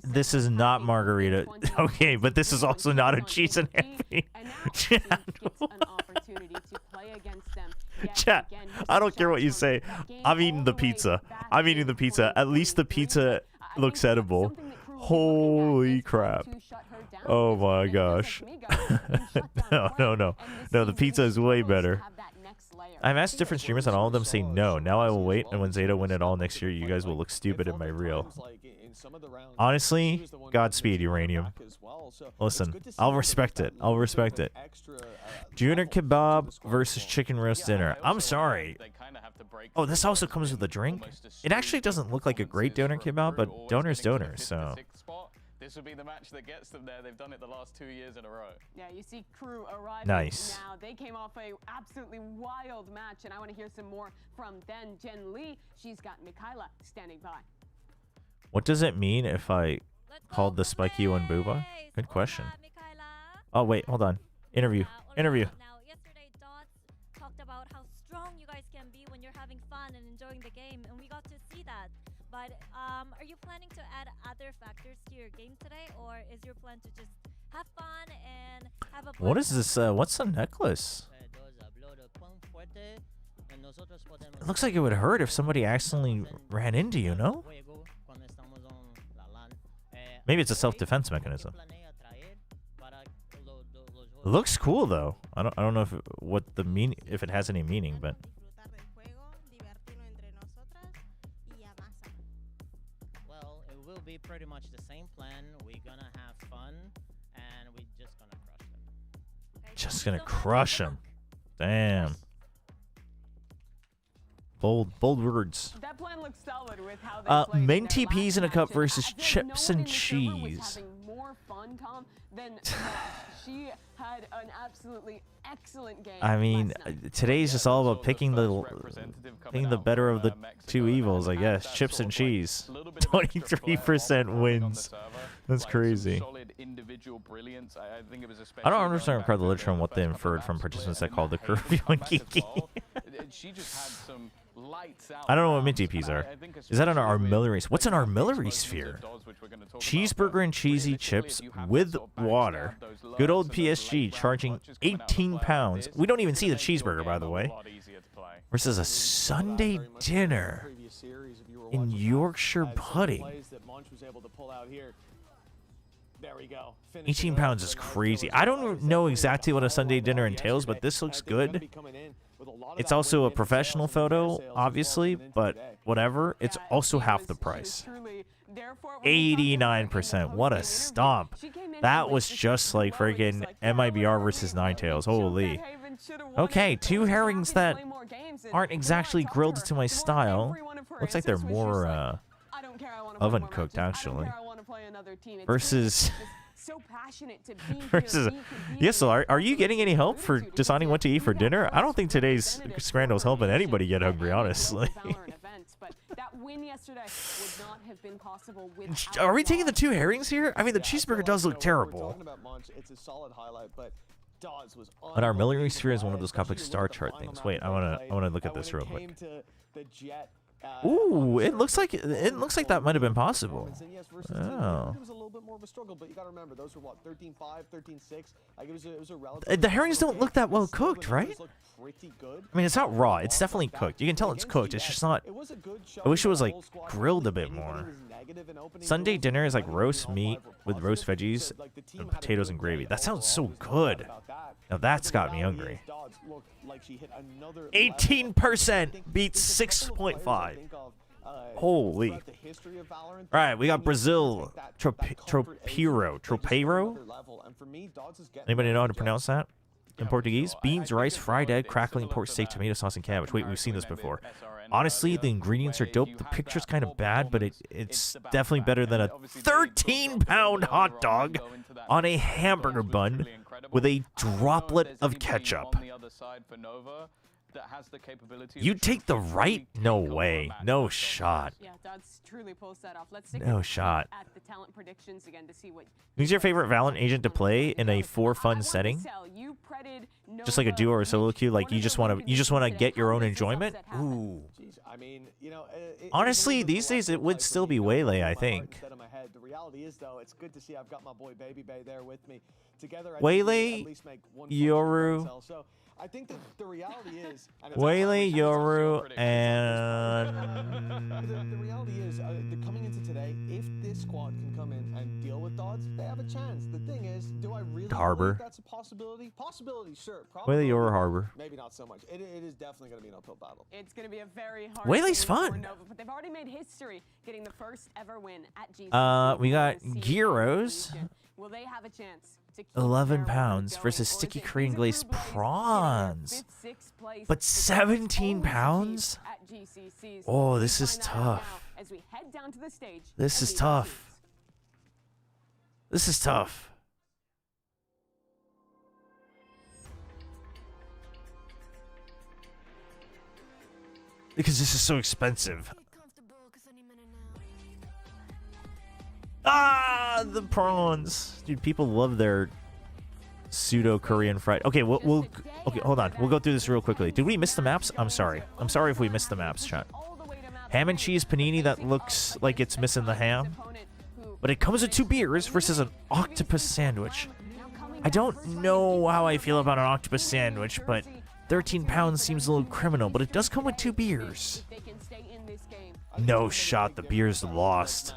This is not margarita. Okay, but this is also not a cheese and happy. Chat, I don't care what you say. I'm eating the pizza. I'm eating the pizza. At least the pizza looks edible. Holy crap. Oh my gosh. No. The pizza is way better. I've asked different streamers and all of them say no. Now I will wait, and when Zeta win it all next year, you guys will look stupid in my reel. Honestly, Godspeed, Uranium. Listen, I'll respect it. Junior kebab versus chicken roast dinner. I'm sorry. Oh, this also comes with a drink? It actually doesn't look like a great doner kebab, but doner's doner, so... This would be the match that gets them there. They've done it the last 2 years in a row. Yeah, you see crew arriving nice. Now. They came off a absolutely wild match, and I want to hear some more from then Jen Lee. She's got Mikayla standing by. What does it mean if I called the spiky one Booba? Good question. Oh, wait, hold on. Interview. Now, yesterday, Dots talked about how strong you guys can be when you're having fun and enjoying the game, and we got to see that. But are you planning to add other factors to your game today, or is your plan to just have fun and have a... What is this? What's the necklace? It looks like it would hurt if somebody accidentally ran into you, no? Maybe it's a self-defense mechanism. It looks cool though. I don't know if it has any meaning, but... Be pretty much the same plan. We're gonna have fun and we're just gonna crush them. Just gonna crush them. Damn. Bold words. That plan looks solid with how they minty peas in a cup versus chips and cheese. More fun, Tom, than she had an absolutely excellent game. I mean, today's just all about picking the better of the two evils, I guess. Chips and cheese. 23% wins. That's crazy. I don't understand the literature on what they inferred from participants that called the curfew and Kiki. I don't know what minty peas are. Is that an armillary? What's an armillary sphere? Cheeseburger and cheesy chips with water. Good old PSG charging 18 pounds. We don't even see the cheeseburger, by the way. Versus a Sunday dinner in Yorkshire pudding. 18 pounds is crazy. I don't know exactly what a Sunday dinner entails, but this looks good. It's also a professional photo, obviously, but whatever. It's also half the price. 89%. What a stomp. That was just like freaking MIBR versus Ninetales. Holy. Okay, 2 herrings that aren't exactly grilled to my style. Looks like they're more oven cooked, actually. another team. It's versus so passionate to be versus Yisel. Are you getting any help for deciding what to eat for dinner? I don't think today's Scrandal's helping anybody get hungry, honestly. That win yesterday would not have been possible Are we taking the 2 herrings here? I mean, the cheeseburger does look terrible. It's a solid highlight, but Dodds was But our Military Sphere is one of those complex star chart things. Wait, I wanna look at this real quick. Ooh, it looks like that might have been possible. Oh. It was a little bit more of a struggle, but you got to remember those were what 13-5, 13-6. Like it was a relative. The herrings don't look that well cooked, right? Pretty good. I mean, it's not raw. It's definitely cooked. You can tell it's cooked. It's just not. I wish it was like grilled a bit more. Sunday dinner is like roast meat with roast veggies and potatoes and gravy. That sounds so good. Now that's got me hungry. 18% beats 6.5. Holy. Alright, we got Brazil. Tropeiro? Anybody know how to pronounce that? In Portuguese? Beans, rice, fried egg, crackling pork steak, tomato sauce, and cabbage. Wait, we've seen this before. Honestly, the ingredients are dope. The picture's kind of bad, but it's definitely better than a 13-pound hot dog on a hamburger bun with a droplet of ketchup. You take the right? No way. No shot. Yeah, Dodds truly pulls that off. Let's no shot. At the talent predictions again to see what. Who's your favorite Valorant agent to play in a for fun setting? Just like a duo or a solo queue, like you just want to get your own enjoyment? Ooh. Honestly, these days it would still be Waylay, I think. The reality is, though, it's good to see I've got my boy Baby Bay there with me. Together, Waylay, Yoru. I think that the reality is Waylay, Yoru, and the reality is they're coming into today. If this squad can come in and deal with Dodds, they have a chance. The thing is, do I really Harbor. believe that's a possibility? Possibility, sure. Waylay, Yoru, Harbor. Maybe not so much. It is definitely going to be an uphill battle. It's going to be a very hard. Waylay's fun. Nova, but they've already made history, getting the first ever win at GC. We got Gyros. Will they have a chance? 11 pounds versus sticky Korean glazed prawns. But 17 pounds? Oh, this is tough. This is tough. This is tough. Because this is so expensive. Ah, the prawns. Dude, people love their pseudo-Korean fried. Okay, okay, hold on. We'll go through this real quickly. Did we miss the maps? I'm sorry. I'm sorry if we missed the maps, chat. Ham and cheese panini that looks like it's missing the ham. But it comes with 2 beers versus an octopus sandwich. I don't know how I feel about an octopus sandwich, but 13 pounds seems a little criminal, but it does come with 2 beers. No shot, the beer's lost.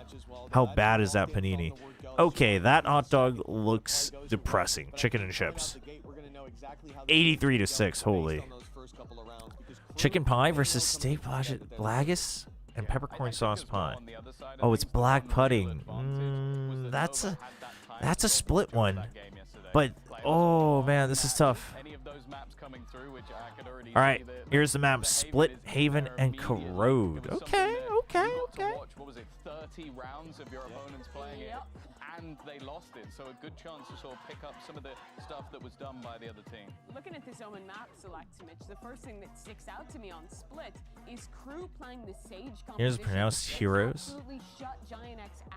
How bad is that panini? Okay, that hot dog looks depressing. Chicken and chips. 83-6, holy. Chicken pie versus steak blagus and peppercorn sauce pie. Oh, it's black pudding. That's a split one. But, oh man, this is tough. Alright, here's the map. Split, Haven, and Corrode. Okay. What was it, 30 rounds of your opponents playing it, and they lost it, so a good chance to sort of pick up some of the stuff that was done by the other team. Looking at this Omen map select, Mitch, the first thing that sticks out to me on Split is Crew playing the Sage composition. Here's pronounced heroes.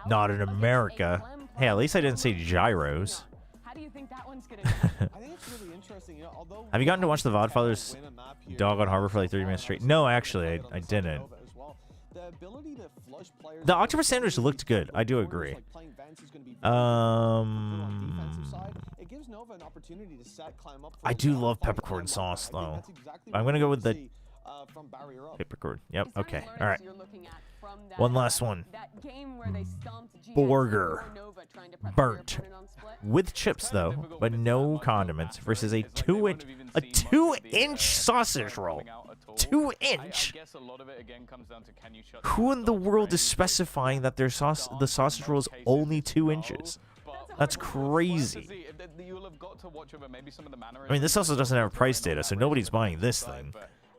Not in America. Hey, at least I didn't say gyros. How do you think that one's gonna go? I think it's really interesting. You know, although have you gotten to watch the Vodfather's Dog on Harbor for like 30 minutes straight? No, actually, I didn't. The octopus sandwich looked good. I do agree. I do love peppercorn sauce though. I'm gonna go with the peppercorn. Yep. Okay. All right. One last one. Burger. Burnt. With chips though, but no condiments versus a 2-inch sausage roll. 2-inch. Who in the world is specifying that the sausage roll is only 2 inches? That's crazy. I mean, this also doesn't have price data, so nobody's buying this thing.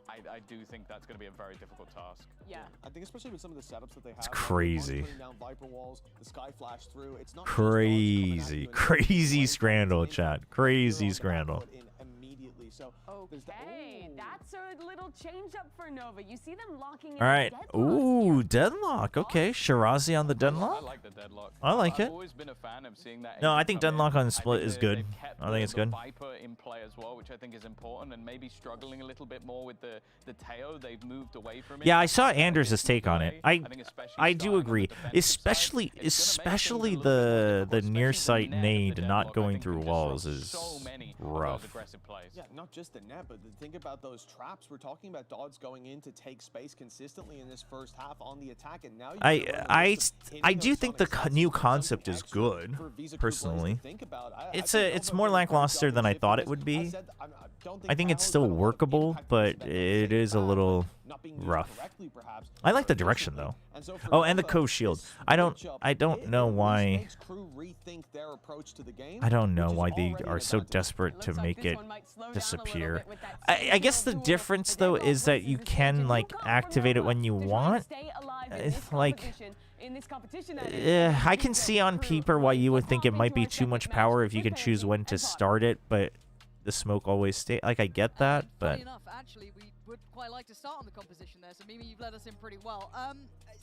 I do think that's going to be a very difficult task. Yeah. I think especially with some of the setups that they have. It's crazy. Putting down Viper walls, the Sky Flash through. It's not Crazy. Crazy scramble, chat. Crazy scramble. Immediately. So okay, that's a little change up for Nova. You see them locking in. All right. Ooh, deadlock. Okay, Shirazi on the I deadlock. like the deadlock. I like it. I've always been a fan of seeing that. No, I agent think come in. deadlock on split is good. They've kept I think it's the good. Viper in play as well, which I think is important, and maybe struggling a little bit more with the Teo. They've moved away from it. Yeah, I saw Anders' take on it. I think especially I do starting on the agree, especially the near sight nade not going through walls is rough. Yeah, not just the net, but think about those traps. We're talking about Dodds going in to take space consistently in this first half on the attack, and now I do think the new concept is good. Personally, it's more lackluster than I thought it would be. I think it's still workable, but it is a little rough. I like the direction though. Oh, and the co-shield. I don't know why. I don't know why they are so desperate to make it disappear. I guess the difference though is that you can like activate it when you want. It's like I can see on Peeper why you would think it might be too much power if you can choose when to start it, but the smoke always stay. Like I get that, but. Funny enough, actually, we would quite like to start on the composition there. So Mimi, you've led us in pretty well.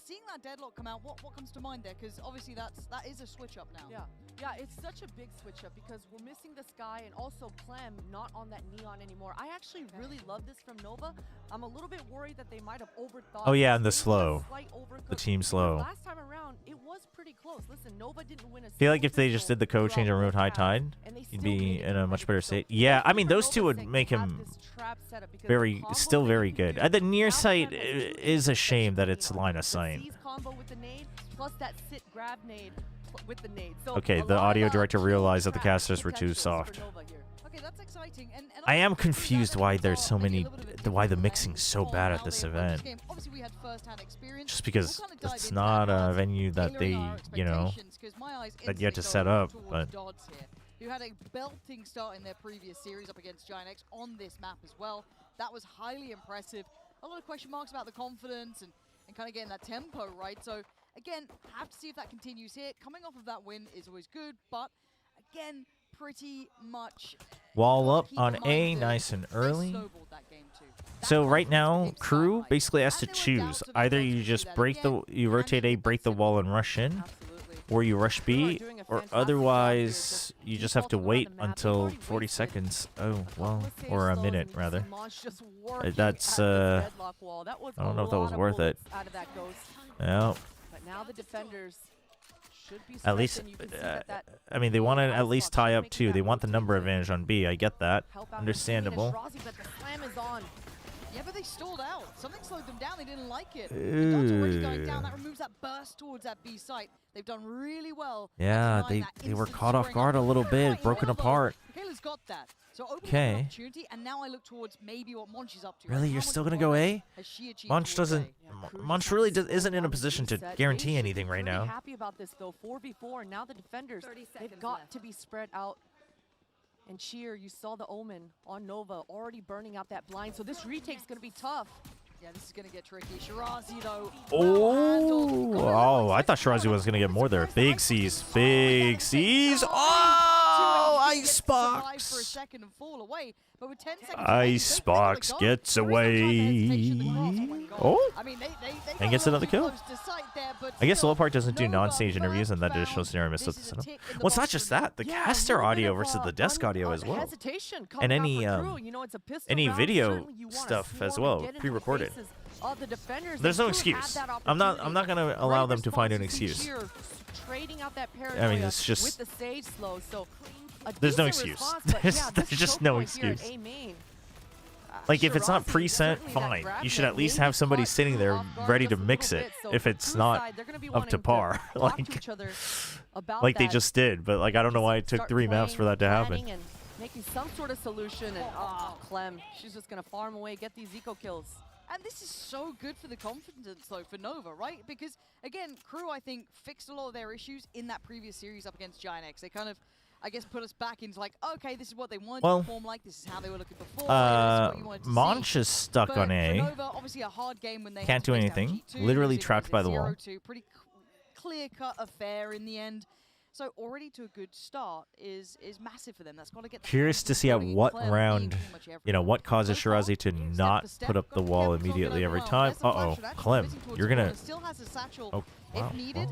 Seeing that deadlock come out, what comes to mind there? Because obviously that is a switch up now. Yeah, it's such a big switch up because we're missing the Sky and also Clem not on that neon anymore. I actually really love this from Nova. I'm a little bit worried that they might have overthought. Oh yeah, and the slow, the team slow. Last time around, it was pretty close. Listen, Nova didn't win a. I feel like if they just did the code change and removed High Tide, he'd be in a much better state. Yeah, I mean those two would make him still very good. The near sight is a shame that it's line of sight. Okay, the audio director realized that the casters were too soft. Okay, that's exciting. And I am confused why there's so many, why the mixing's so bad at this event. Just because it's not a venue that they, you know, that you had to set up, but. Who had a belting start in their previous series up against Giant X on this map as well. That was highly impressive. A lot of question marks about the confidence and kind of getting that tempo right. So again, have to see if that continues here. Coming off of that win is always good, but again, pretty much wall up on A, nice and early. So right now, KRU basically has to choose. Either you just you rotate A, break the wall and rush in, or you rush B, or otherwise you just have to wait until 40 seconds. Oh, well, or a minute rather. That's I don't know if that was worth it. Yeah. But now the defenders should be at least, I mean, they want to at least tie up too. They want the number advantage on B. I get that. Understandable. Yeah, but they stalled out. Something slowed them down. They didn't like it. The Dodds already going down. That removes that burst towards that B site. They've done really well. Yeah, they were caught off guard a little bit, broken apart. Michaela's got that. So opening up opportunity, and now I look towards maybe what Monchi's up to. Really, you're still gonna go A? Monch doesn't. Monch really isn't in a position to guarantee anything right now. Happy about this though. 4v4, and now the defenders they've got to be spread out. And Cheer, you saw the omen on Nova already burning out that blind, so this retake's gonna be tough. Yeah, this is gonna get tricky. Shirazi though. Oh, I thought Shirazi was gonna get more there. Big C's, big C's. Oh, Icebox. For a second and fall away, but with 10 seconds Icebox gets away. Oh, and gets another kill. I guess Low Park doesn't do non-stage interviews, and that just shows scenario missed with the setup. Well, it's not just that. The caster audio versus the desk audio as well, and any video stuff as well, pre-recorded. There's no excuse. I'm not gonna allow them to find an excuse. I mean, it's just. There's no excuse. There's just no excuse. Like, if it's not pre-sent, fine. You should at least have somebody sitting there ready to mix it if it's not up to par. Like they just did. But, like, I don't know why it took 3 maps for that to happen. Making some sort of solution, and Clem, she's just going to farm away, get these eco kills. And this is so good for the confidence, though, for Nova, right? Because, again, KRU, I think, fixed a lot of their issues in that previous series up against Giant X. They kind of I guess, put us back into like, okay, this is what they wanted Well, to perform like. This is how they were looking before. This is what you wanted to Monch see. is stuck But on for A. Nova, obviously a hard game when they Can't do anything. Literally trapped by the wall. 0-2, pretty clear-cut affair in the end. So already to a good start is massive for them. That's got to get. Curious to see at what round, you know, what causes Shirazi to not put up the wall immediately every time. Uh-oh, Clem, you're gonna. Still has a satchel Oh, wow. if needed.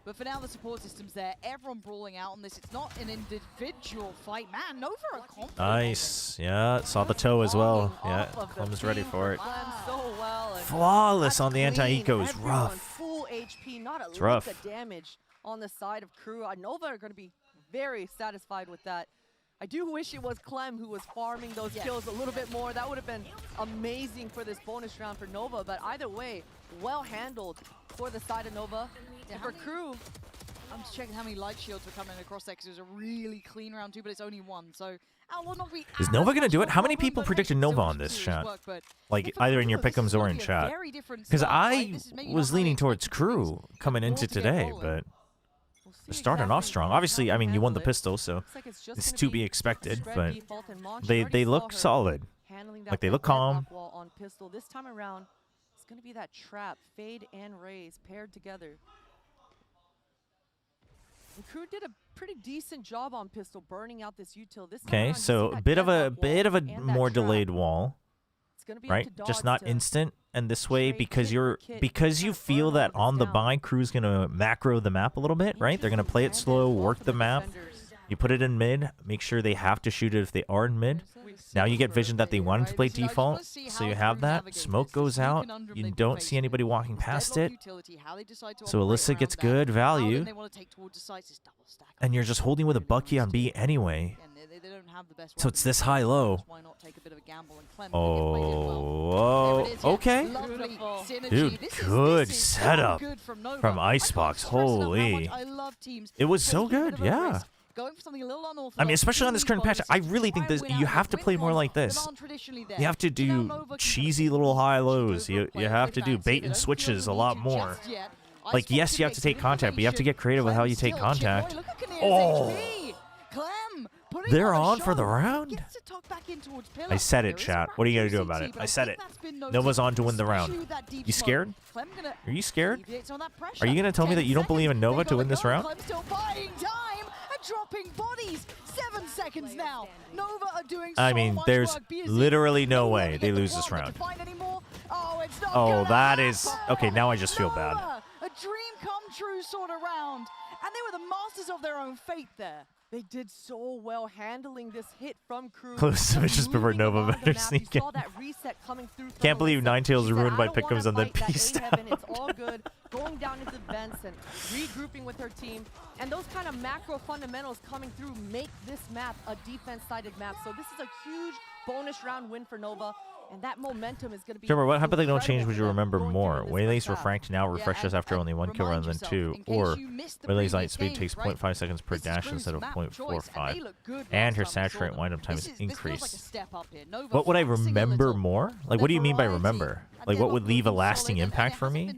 But for now, the support system's there. Everyone brawling out on this. It's not an individual fight. Man, Nova are confident. Nice. Yeah, saw the toe as well. Yeah, Clem's ready for it. So well, and Flawless on the that's clean. anti-eco is Everyone rough. Full HP, not a It's lick rough. of damage on the side of KRU. Nova are going to be very satisfied with that. I do wish it was Clem who was farming those kills a little bit more. That would have been amazing for this bonus round for Nova. But either way, well handled for the side of Nova. And for KRU, I'm just checking how many light shields were coming across there because it was a really clean round 2, but it's only 1. So will not be Is Nova gonna do it? How many people predicted Nova on this chat? Like either in your pick'ems or in chat? Because I was leaning towards KRU coming into today, but they're starting off strong. Obviously, I mean, you won the pistol, so it's to be expected. But they look solid. Like they look calm. On pistol this time around, it's going to be that trap, fade and raise paired together. And KRU did a pretty decent job on pistol, burning out this util. This time Okay, around, you so see a that bit of a and that more trap. delayed wall, right? Just not instant. And this way, because you feel that on the buy, KRU's gonna macro the map a little bit, right? They're gonna play it slow, work the map. You put it in mid, make sure they have to shoot it if they are in mid. Now you get vision that they wanted to play default, so you have that. Smoke goes out, you don't see anybody walking past it. So Alyssa gets good value, and you're just holding with a Bucky on B anyway. So it's this high-low. Oh, okay. Dude, good setup from Icebox. Holy. It was so good, yeah. I mean, especially on this current patch, I really think this you have to play more like this. You have to do cheesy little high-lows. You have to do bait and switches a lot more. Like, yes, you have to take contact, but you have to get creative with how you take contact. Oh! They're on for the round? I said it, chat. What are you going to do about it? I said it. Nova's on to win the round. You scared? Are you scared? Are you going to tell me that you don't believe in Nova to win this round? Dropping bodies. 7 seconds now. Nova are doing I mean, there's literally no way they lose this round. Oh, that is... Okay, now I just feel bad. A dream come true sort of round. And they were the masters of their own fate there. They did so well handling this hit from KRU. Close submissions prefer Nova better sneaking. Can't believe Ninetales ruined my pick'ems and then pieced out. It's all good. Going down into the vents and regrouping with her team. And those kind of macro fundamentals coming through make this map a defense-sided map. So this is a huge bonus round win for Nova. And that momentum is going to be... Chobra, what hypothetical change would you remember more? Waylay's refract now refreshes after only 1 kill rather than 2, or Waylay's light speed takes 0.5 seconds per dash instead of 0.45, and her saturate windup time is increased. What would I remember more? Like, what do you mean by remember? Like, what would leave a lasting impact for me?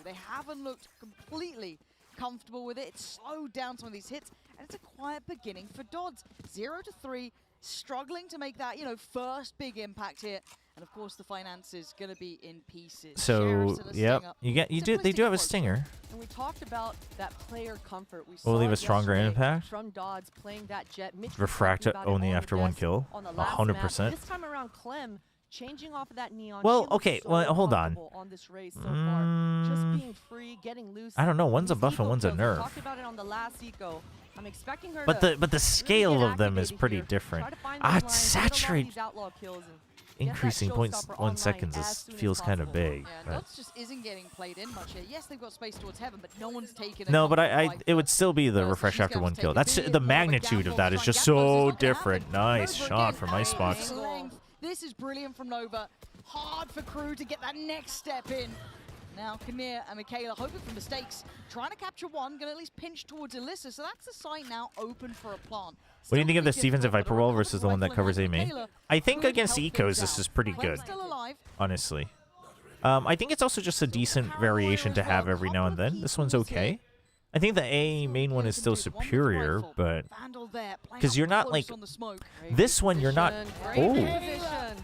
They haven't looked completely comfortable with it. It's slowed down some of these hits, and it's a quiet beginning for Dodds. 0-3. Struggling to make that, first big impact here, and of course the finance is going to be in pieces. So, yep, they do have a stinger. And we talked about that player comfort. We Will leave a stronger impact. From Dodds playing that jet. Refract only after 1 kill, 100%. This time around, Clem changing off of that neon. Well, okay, well, hold on. This race so far. Just being free, getting loose. I don't know. One's a buff and one's a nerf. We talked about it on the last eco. I'm expecting her but the scale of them is pretty different. Saturate increasing 0.1 seconds feels kind of big. Yeah, Dodds just isn't getting played in much here. Yes, they've got space towards heaven, but no one's taken. No, but it would still be the refresh after 1 kill. That's the magnitude of that is just so different. Nice shot from Icebox. This is brilliant from Nova. Hard for KRU to get that next step in. Now, Kinnear and Michaela hoping for mistakes. Trying to capture one, going to at least pinch towards Alyssa. So that's the site now open for a plant. What do you think of this defensive Viper wall versus the one that covers A main? I think against Ecos, this is pretty good, honestly. I think it's also just a decent variation to have every now and then. This one's okay. I think the A main one is still superior, but because you're not like this one, you're not. Oh,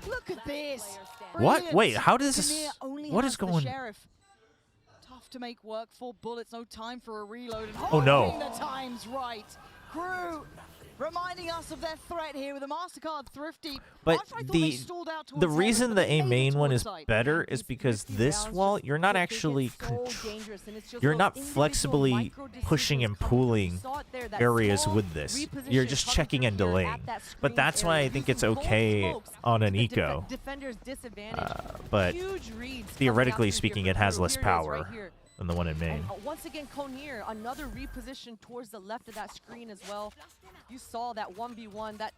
Look at this. what? Wait, how does this? What is going? Tough to make work for bullets. No time for a reload. And Oh, no. hoping the time's right. KRU reminding us of their threat here with a MasterCard Thrifty. But the the reason the A main one is better is because this wall, you're not actually you're not flexibly pushing and pulling areas with this. You're just checking and delaying. But that's why I think it's okay on an eco. But theoretically speaking, it has less power than the one in main. Once again, Konir, another reposition towards the left of that screen as well. You saw that 1v1 that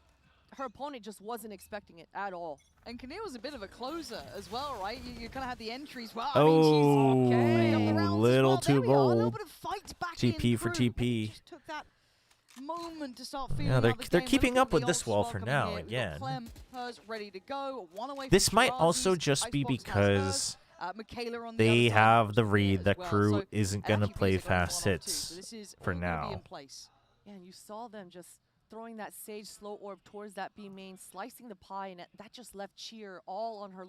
her opponent just wasn't expecting it at all. And Konir was a bit of a closer as well, right? You kind of had the entries. Well, Oh, little little too bold. little bit of fight back TP for TP. Just took that moment to start feeling Yeah, they're game. keeping up with this Ultimate wall for coming now here. We've got again. Clem, hers ready to go. One away This from might Shirazi's. also just be Icebox has because hers. Michaela on the they other side have the as read that well. KRU So isn't it going to actually play feels like a fast 1-on-2. hits So this is for all gonna be now. in place. Yeah, and you saw them just throwing that Sage slow orb towards that B main, slicing the pie, and that just left Cheer all on her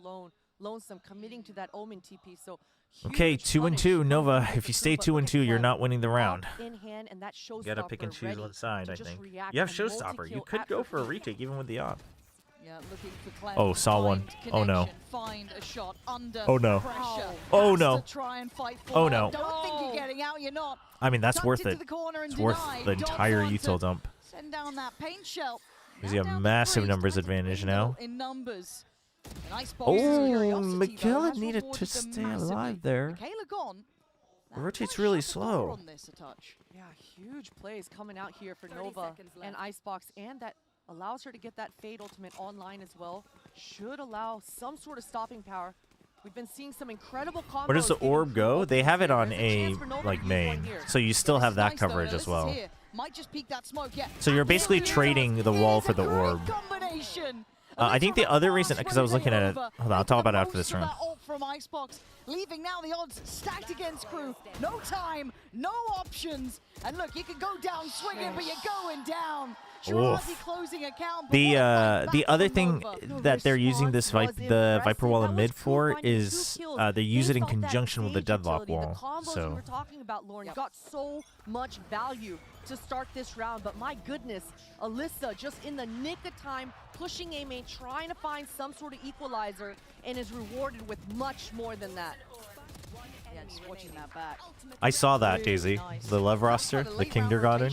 lonesome, committing to that Omen TP. So Okay, 2-2, Nova. If you stay 2-2, you're not winning the round. in hand, and that You gotta pick and choose one side, I think. You have Showstopper. You could go for a retake even with the op. Yeah, looking for Clem Oh, to saw one. find Oh no. connection, find a shot under Oh no. pressure. Oh Has no. to try and fight for Oh it. no. Don't think you're getting out, you're not. I mean, that's Ducked worth into it. the corner and It's worth denied. the Don't entire want util to dump. Send down that paint shell. Because you have massive numbers advantage now. In numbers. An Icebox is a Oh, curiosity, though, Michaela has needed to rewarded them stay massively. alive there. Michaela gone. It rotates really Shut the door slow. on this a touch. Yeah, huge plays coming out here for Nova and Icebox, and that allows her to get that Fade ultimate online as well. Should allow some sort of stopping power. We've been seeing some incredible combos. Where does the orb go? They have it on a chance for Nova to like use one main, here. so you still have that Nice though, coverage now as this is well. here. Might just peek that smoke, yeah. So you're basically trading the wall for the orb. Combination. I think the other reason, because I was looking at it, hold on, I'll talk about it after this round. That ult from Icebox, leaving now the odds stacked against KRU. No time, no options. And look, you can go down swinging, but you're going down. Shirazi closing account. The other thing that they're using this the Viper wall in mid for is they use it in conjunction with the deadlock wall. The combos we were talking about, Lauren, got so much value to start this round, but my goodness, Alyssa just in the nick of time, pushing A main, trying to find some sort of equalizer, and is rewarded with much more than that. Yeah, just watching that back. I saw that, Daisy. The love roster, the kindergarten.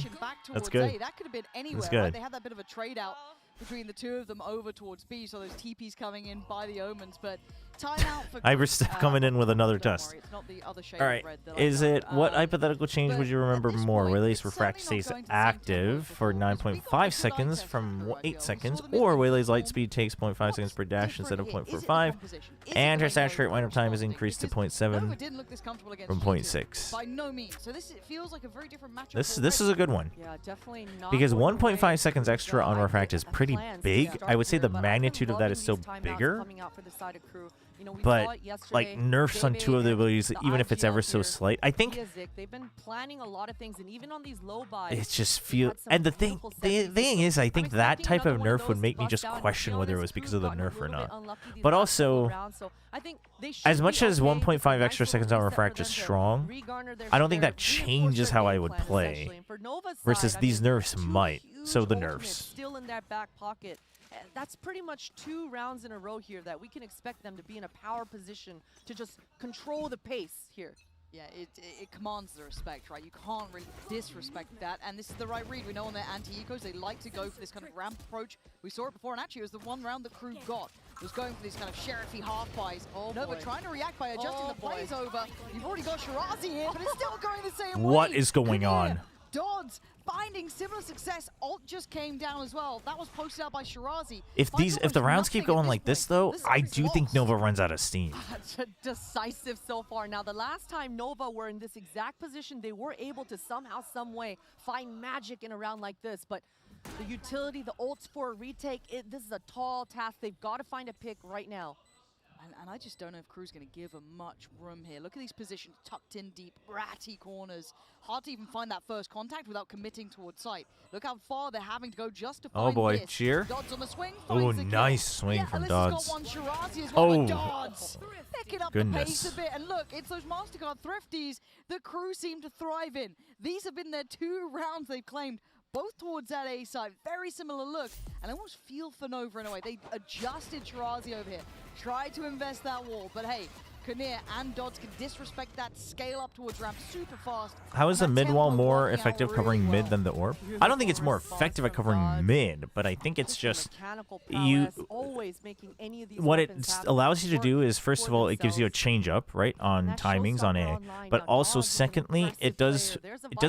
That's good. That could have been anywhere. That's good. Right? They had that bit of a trade out between the two of them over towards B, so those TPs coming in by the Omens, but timeout for Iver's coming in with another dust. it's not the other shade All of right, red that is I it found. what hypothetical change would you remember more? Waylay's refract stays active for 9.5 seconds from 8 seconds, or Waylay's light speed takes 0.5 seconds per dash instead of 0.45, and her saturate windup time is increased to 0.7 didn't look this comfortable against from G2. 0.6. By no means. So this feels like a very different matchup. This is a good one. Yeah, definitely not. Because 1.5 seconds extra on refract is pretty big. I would say the magnitude of that is still bigger. But like nerfs on two of the abilities, even if it's ever so slight, I think they've been planning a lot of things, and even on these low buys, it just feels. And the thing is, I think that type of nerf would make me just question whether it was because of the nerf or not. But also, as much as 1.5 extra seconds on refract is strong, I don't think that changes how I would play. Versus these nerfs might. So the nerfs. Still in that back pocket. That's pretty much 2 rounds in a row here that we can expect them to be in a power position to just control the pace here. Yeah, it commands the respect, right? You can't really disrespect that, and this is the right read. We know on their anti-ecos, they like to go for this kind of ramp approach. We saw it before, and actually it was the one round that KRU got. Was going for these kind of sheriffy half buys. Nova trying to react by adjusting the plays over. You've already got Shirazi here, but it's still going the same way. What is going on? Dodds finding similar success. Ult just came down as well. That was posted out by Shirazi. If the rounds keep going like this, though, I do think Nova runs out of steam. Decisive so far. Now, the last time Nova were in this exact position, they were able to somehow, some way find magic in a round like this. But the utility, the ults for a retake, this is a tall task. They've got to find a pick right now. And I just don't know if KRU's going to give them much room here. Look at these positions tucked in deep, ratty corners. Hard to even find that first contact without committing towards sight. Look how far they're having to go just to find this. Cheer. Dodds on the swing. Oh, nice swing from Dodds. Got one Shirazi as well, but Dodds picking up the pace a bit. And look, it's those MasterCard thrifties that KRU seem to thrive in. These have been their 2 rounds they've claimed, both towards that A side. Very similar look. And I almost feel for Nova in a way. They adjusted Shirazi over here. Tried to invest that wall, but hey, Kinnear and Dodds can disrespect that, scale up towards ramp super fast. How is the mid wall more effective covering mid than the orb? I don't think it's more effective at covering mid, but I think it's just what it allows you to do is, first of all, it gives you a change up, right, on timings on A, but also secondly, it does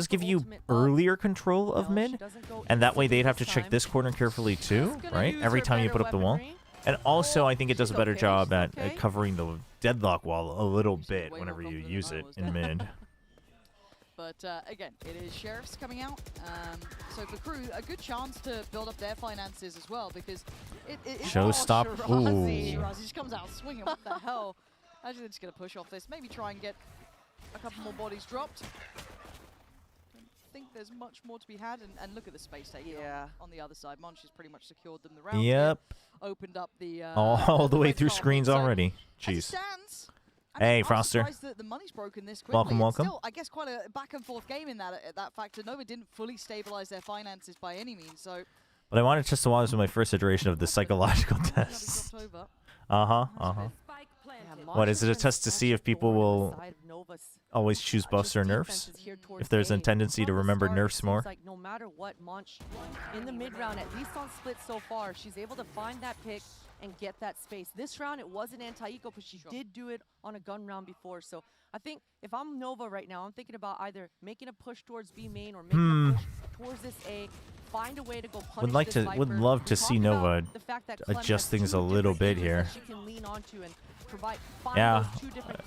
give you earlier control of mid, and that way they'd have to check this corner carefully too, right, every time you put up the wall. And also, I think it does a better job at covering the deadlock wall a little bit whenever you use it in mid. But again, it is Sheriffs coming out. So for KRU, a good chance to build up their finances as well, because it Showstop. Shirazi just comes out swinging. What the hell? Actually, they're just going to push off this. Maybe try and get a couple more bodies dropped. I think there's much more to be had, and look at the space taken on the other side. Monch has pretty much secured them the round. Yep. Opened up the all the way through screens already. Jeez. Hey, Froster. The money's broken this quickly. Welcome. Still, I guess quite a back and forth game in that factor. Nova didn't fully stabilize their finances by any means, so. But I wanted just to watch my first iteration of the psychological test. What is it, a test to see if people will always choose buffs or nerfs? If there's a tendency to remember nerfs more? Like no matter what, Monch in the mid round, at least on split so far, she's able to find that pick and get that space. This round it wasn't anti-eco, but she did do it on a gun round before. So I think if I'm Nova right now, I'm thinking about either making a push towards B main or making a push towards this A. Find a way to go punish this Viper. Would love to see Nova adjust things a little bit here. She can lean onto and provide, yeah,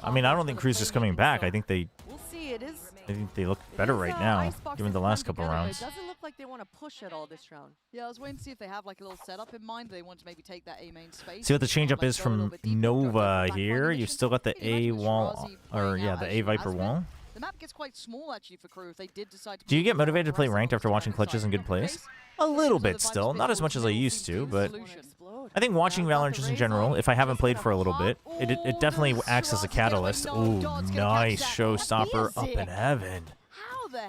I mean, I don't think KRU's just coming back. I think they. We'll see. It is. I think they look better right now, given the last couple rounds. It doesn't look like they want to push at all this round. Yeah, I was waiting to see if they have like a little setup in mind. They want to maybe take that A main space. See what the changeup is from Nova here. You've still got the A wall, or yeah, the A Viper wall. The map gets quite small actually for KRU if they did decide to. Do you get motivated to play ranked after watching clutches and good plays? A little bit still, not as much as I used to, but I think watching Valorant just in general, if I haven't played for a little bit, it definitely acts as a catalyst. Ooh, nice showstopper up in heaven.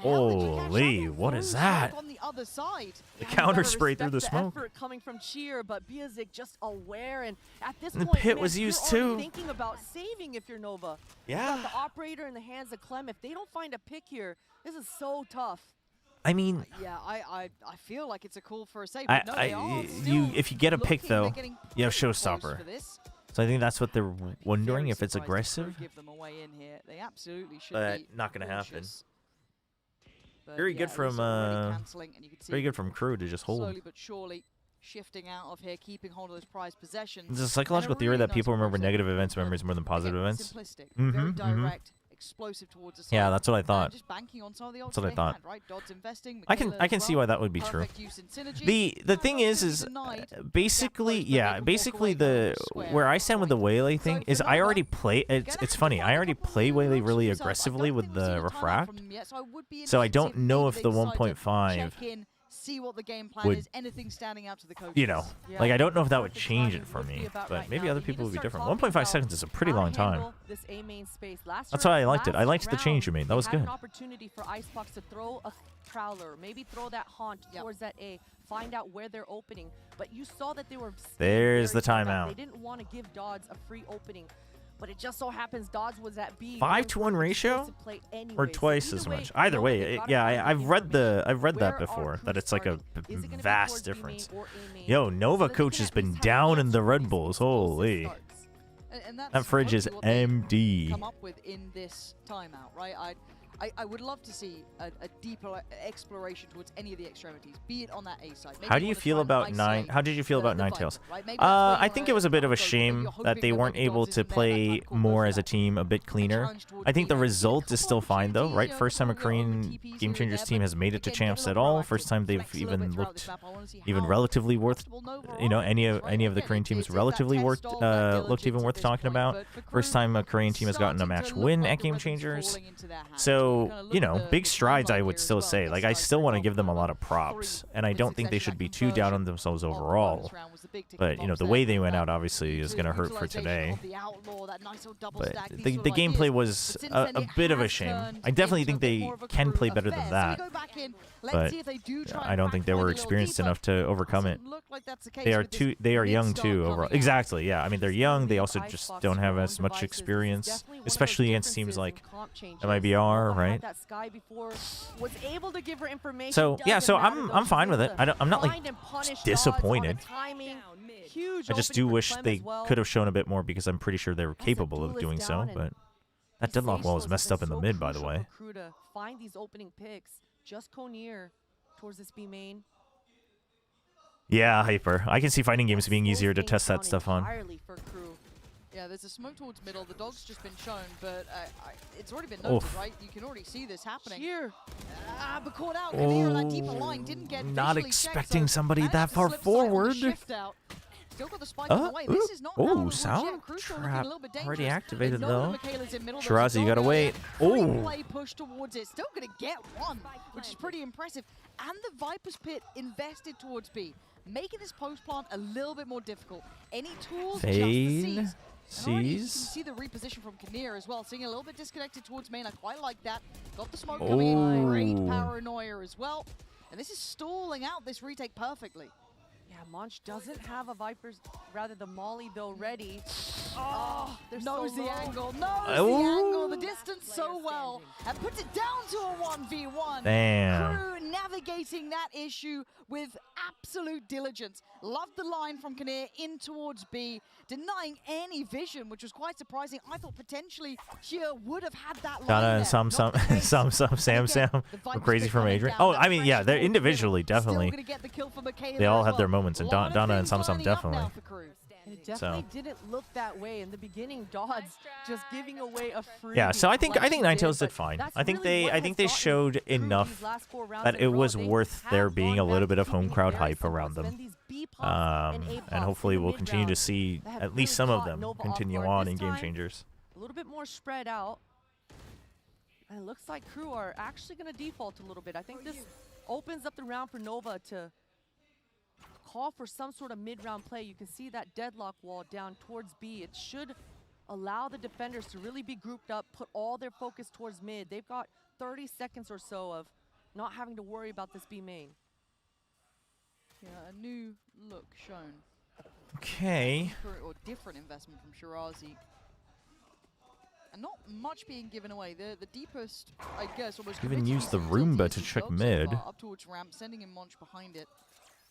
Holy, what is that? The counter spray through the smoke. Effort coming from Cheer, but Biazik just aware, and at this the point, pit was used too. Thinking about saving if you're Nova. Yeah. You got the operator in the hands of Clem. If they don't find a pick here, this is so tough. I mean, yeah, I feel like it's a call for a save. If you get a pick though, you have showstopper. So I think that's what they're wondering, if it's aggressive. Give them a way in here. They absolutely should but be not gonna happen. But very good from KRU to just hold. Slowly but surely shifting out of here, keeping hold of those prized possessions. There's a psychological theory that people remember negative events memories more than positive events. Simplistic, very direct, explosive towards the side. Yeah, that's what I thought. Just banking on some of the that's what I thought. Had, right? Dodds investing, I can see why that would be true. The thing is basically where I stand with the Waylay thing is I already play. It's funny. I already play Waylay really aggressively with the refract, so I don't know if the 1.5. See what the game plan is. Anything standing out to the coaches. You know, like I don't know if that would change it for me, but maybe other people would be different. 1.5 seconds is a pretty long time. That's why I liked it. I liked the change you made. That was good. An opportunity for Icebox to throw a prowler, maybe throw that haunt towards that A, find out where they're opening. But you saw that they were. There's the timeout. They didn't want to give Dodds a free opening. But it just so happens Dodds was at B. 5-to-1 ratio, or twice as much. Either way, I've read that before. That it's like a vast difference. Yo, Nova coach has been down in the Red Bulls. Holy, and that fridge is empty. Come up with in this timeout, right? I would love to see a deeper exploration towards any of the extremities, be it on that A side. Maybe How do you feel about How did you feel about Ninetales? I think it was a bit of a shame that they weren't able to play more as a team, a bit cleaner. I think the result is still fine though, right? First time a Korean Game Changers team has made it to champs at all. First time they've even looked relatively worth, you know, any of the Korean teams relatively looked even worth talking about. First time a Korean team has gotten a match win at Game Changers. So, you know, big strides, I would still say. Like, I still want to give them a lot of props, and I don't think they should be too down on themselves overall. But, you know, the way they went out obviously is going to hurt for today. But the gameplay was a bit of a shame. I definitely think they can play better than that. But I don't think they were experienced enough to overcome it. They are young too overall. Exactly, yeah. I mean, they're young. They also just don't have as much experience, especially against teams like MIBR, right? So yeah, so I'm fine with it. I'm not like disappointed. I just do wish they could have shown a bit more because I'm pretty sure they were capable of doing so. But that deadlock wall was messed up in the mid, by the way. Find these opening picks. Just Conir towards this B main. Yeah, Hyper. I can see fighting games being easier to test that stuff on. Yeah, there's a smoke towards middle. The dog's just been shown, but it's already been noted, right? You can already see this happening. Here, but caught out. Conir, that deeper line didn't get not expecting somebody that far forward. Still got the spike on the way. This is not sound trap already activated though. Shirazi, you gotta wait. Play push towards it. Still gonna get one, which is pretty impressive. And the Viper's Pit invested towards B, making this post plant a little bit more difficult. Any tools? Fade. Just the C's. You can see the reposition from Conir as well, seeing a little bit disconnected towards main. I quite like that. Got the smoke coming in. Great paranoia as well. And this is stalling out this retake perfectly. Yeah, Monch doesn't have a Viper's, rather the Molly though ready. Oh, knows the angle, knows the angle, the distance so well, and puts it down to a 1v1. Damn. KRU navigating that issue with absolute diligence. Loved the line from Conir in towards B, denying any vision, which was quite surprising. I thought potentially Chia would have had that line Sam. We're crazy from Adrian. Oh, I mean, yeah, they're individually, definitely. They all have their moments, and Donna and Sam definitely. And it definitely didn't look that way in the beginning. Dodds just giving away a free. Yeah, so I think Ninetales did fine. I think they showed enough that it was worth there being a little bit of home crowd hype around them. And hopefully we'll continue to see at least some of them continue on in Game Changers. A little bit more spread out. And it looks like KRU are actually going to default a little bit. I think this opens up the round for Nova to call for some sort of mid-round play. You can see that deadlock wall down towards B. It should allow the defenders to really be grouped up, put all their focus towards mid. They've got 30 seconds or so of not having to worry about this B main. Yeah, a new look shown. Okay. Or different investment from Shirazi. And not much being given away. The deepest, I guess, almost even used the Roomba to check mid. Up towards ramp, sending in Monch behind it.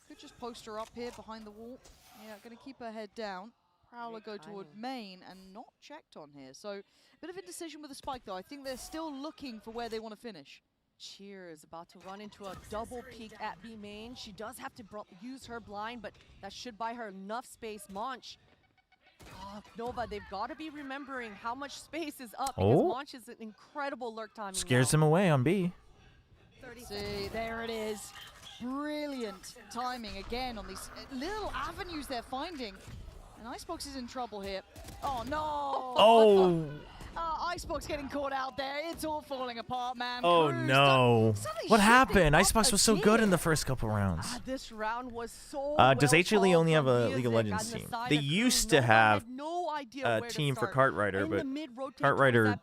Could just post her up here behind the wall. Yeah, going to keep her head down. Prowler go toward main and not checked on here. So, a bit of indecision with the spike though. I think they're still looking for where they want to finish. Cheer is about to run into a double peek at B main. She does have to use her blind, but that should buy her enough space. Monch. Oh, Nova, they've got to be remembering how much space is up because Monch is an incredible lurk timing. Scares them away on B. See, there it is. Brilliant timing again on these little avenues they're finding. And Icebox is in trouble here. Oh no! Oh! Icebox getting caught out there. It's all falling apart, man. Oh no! What happened? Icebox was so good in the first couple rounds. This round was so does HLE only have a League of Legends team? They used to have a team for Kartrider, but Kartrider,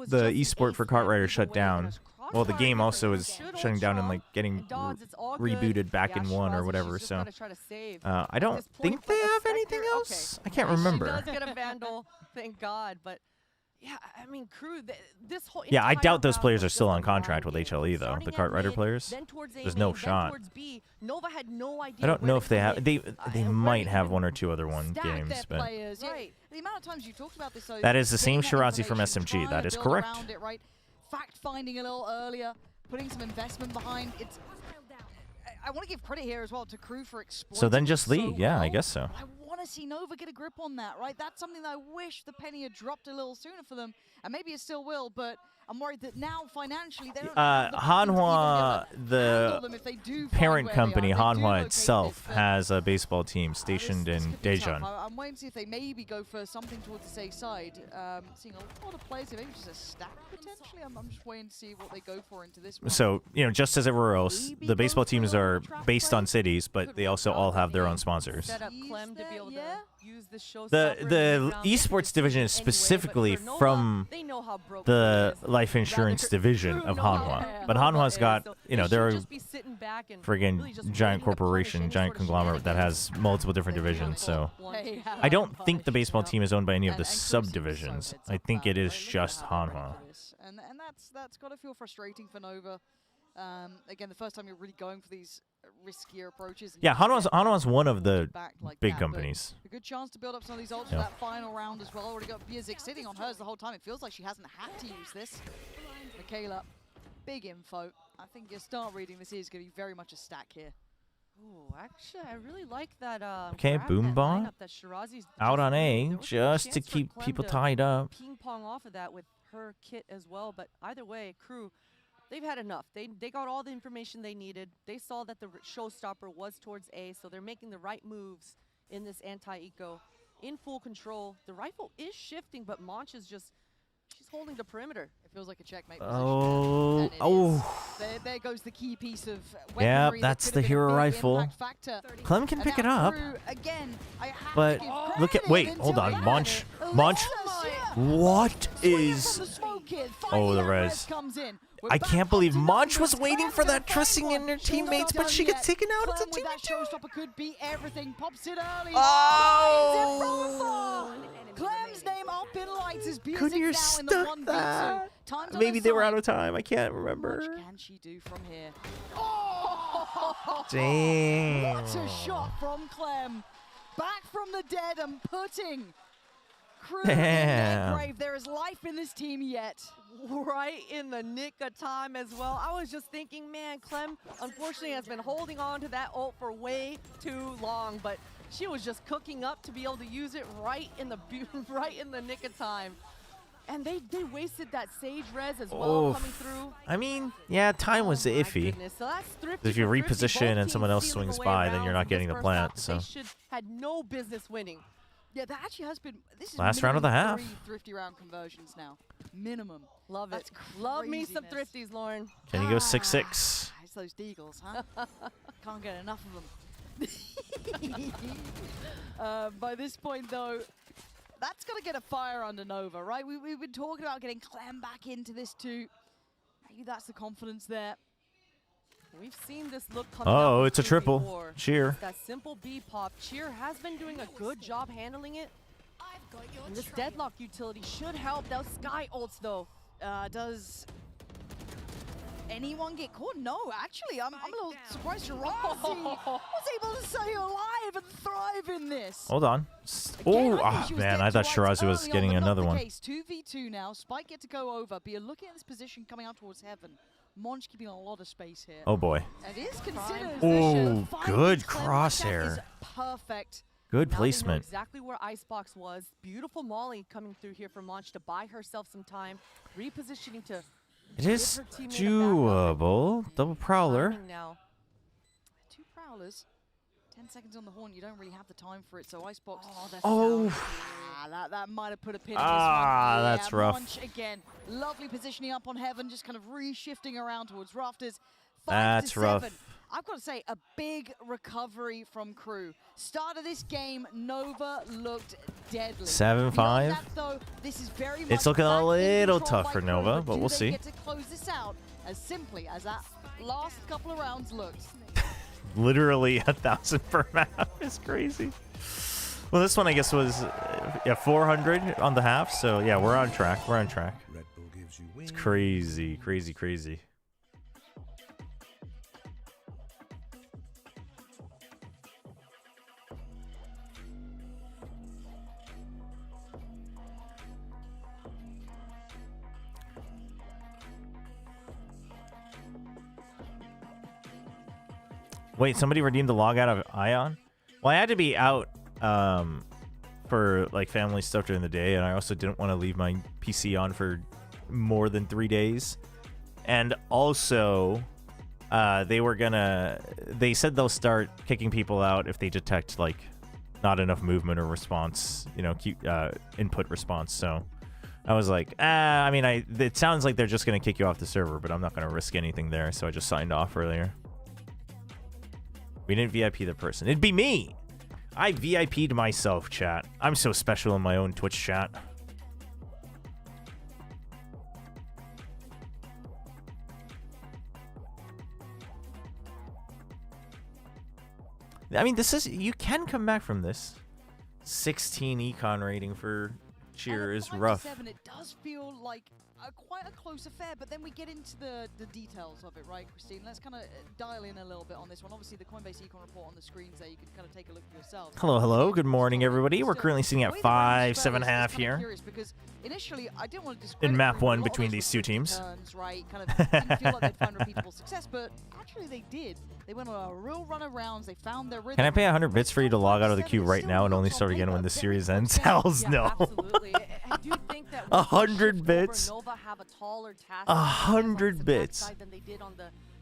the esport for Kartrider shut down. Well, the game also is shutting down and like getting rebooted back in 1 or whatever. So I don't think they have anything else. I can't remember. She does get a Vandal, thank God. But yeah, I mean, KRU, this whole yeah, I doubt those players are still on contract with HLE though. The Kartrider players, there's no shot. Nova had no idea. I don't know if they have. They might have 1 or 2 other games, but the amount of times you talked about this, that is the same Shirazi from SMG. That is correct. fact-finding a little earlier, putting some investment behind. I want to give credit here as well to KRU for exploiting. So then just league, yeah, well. I guess so. I want to see Nova get a grip on that, right? That's something that I wish the penny had dropped a little sooner for them, and maybe it still will, but I'm worried that now financially they don't have the backing to even be able Hanwha, to the handle them if they do find parent where company, they are. They do Hanwha locate itself, this, has a baseball team stationed in could be tough. Daejeon. I'm waiting to see if they maybe go for something towards the safe side. Seeing a lot of players here, maybe just a stack potentially. I'm just waiting to see what they go for into this one. So, you know, just as everywhere else, the baseball teams are based on cities, but they also all have their own sponsors. Set up Clem to be able to use the show. The esports division is specifically from the life insurance division of Hanwha. But Hanwha's got, you know, they're a friggin' giant corporation, giant conglomerate that has multiple different divisions. So I don't think the baseball team is owned by any of the subdivisions. I think it is just Hanwha. And that's got to feel frustrating for Nova. Again, the first time you're really going for these riskier approaches. Yeah, Hanwha's one of the big companies. A good chance to build up some of these ults for that final round as well. Already got Biazik sitting on hers the whole time. It feels like she hasn't had to use this. Michaela, big info. I think your start reading this is going to be very much a stack here. Ooh, actually, I really like that. Okay, Boom Bong out on A just to keep people tied up. Ping pong off of that with her kit as well, but either way, KRU, they've had enough. They got all the information they needed. They saw that the showstopper was towards A, so they're making the right moves in this anti-eco. In full control. The rifle is shifting, but Monch is just, she's holding the perimeter. It feels like a checkmate position. There goes the key piece of yeah, weaponry. that's the hero rifle. Clem can pick it up. But look at, wait, hold on. Monch. What is... Oh, the res. I can't believe Monch was waiting for that trusting in her teammates, but she gets taken out. It's a 2v2. Could be everything. Pops it early. Oh! Clem's name up in lights is Couldn't stuck that? Maybe they were out of time. I can't remember. What can she do from here? Oh! Damn. What a shot from Clem. Back from the dead and putting KRU in their grave. There is life in this team yet. Right in the nick of time as well. I was just thinking, man, Clem unfortunately has been holding on to that ult for way too long, but she was just cooking up to be able to use it right in the nick of time. And they wasted that Sage res as well coming through. I mean, yeah, time was iffy. So that's if you reposition and someone else swings by, then you're not getting the plant. So they had no business winning. Yeah, that actually has been. This is last round of the half. 3 thrifty round conversions now, minimum. Love it. Love me some thrifties, Lauren. Can you go 6-6? It's those deagles, huh? Can't get enough of them. By this point, though, that's got to get a fire under Nova, right? We've been talking about getting Clem back into this too. Maybe that's the confidence there. We've seen this look coming out it's a triple. Before. Cheer. That simple B pop. Cheer has been doing a good job handling it. And this deadlock utility should help. Those Sky ults, though. Does anyone get caught? No, actually, I'm a little surprised Shirazi was able to stay alive and thrive in this. Hold on. Man, I thought Shirazi was getting another one. 2v2 now. Spike get to go over, but you're looking at this position coming out towards heaven. Monch keeping a lot of space here. Oh boy. It is considered. Oh, good crosshair. Perfect. Good now placement. Exactly where Icebox was. Beautiful Molly coming through here for Monch to buy herself some time. Repositioning to. It is doable. Double Prowler. Now. 2 Prowlers. 10 seconds on the horn. You don't really have the time for it. So Icebox. That might have put a pin in this one. That's rough. Monch again. Lovely positioning up on heaven. Just kind of re-shifting around towards rafters. 5 That's to rough. 7. I've got to say, a big recovery from KRU. Start of this game, Nova looked deadly. 7-5. This is very much it's looking a little control tough for KRU, Nova, but we'll see. Get to close this out as simply as that last couple of rounds looked. Literally 1,000 per map is crazy. Well, this one I guess was 400 on the half, so yeah, we're on track. We're on track. It's crazy, crazy, crazy. Wait, somebody redeemed the log out of Ion? Well, I had to be out for like family stuff during the day, and I also didn't want to leave my PC on for more than 3 days. And also, they said they'll start kicking people out if they detect like not enough movement or response, you know, input response. So I was like, I mean, it sounds like they're just gonna kick you off the server, but I'm not gonna risk anything there. So I just signed off earlier. We didn't VIP the person. It'd be me. I VIP'd myself, chat. I'm so special in my own Twitch chat. I mean, this is... You can come back from this. 16 econ rating for Cheer is rough. It does feel like quite a close affair, but then we get into the details of it, right, Christine? Let's kind of dial in a little bit on this one. Obviously, the Coinbase econ report on the screens there, you can kind of take a look for yourself. Hello, hello. Good morning, everybody. We're currently sitting at 5-7.5 here. Initially, I didn't want to discredit in map 1 between these two teams. Turns, right? Kind of didn't feel like they'd find repeatable success, but actually they did. They went on a real run of rounds. They found their rhythm. Can I pay 100 bits for you to log out of the queue right now and only start again when the series ends? Hells no. Absolutely. I do think that 100 bits. 100 bits.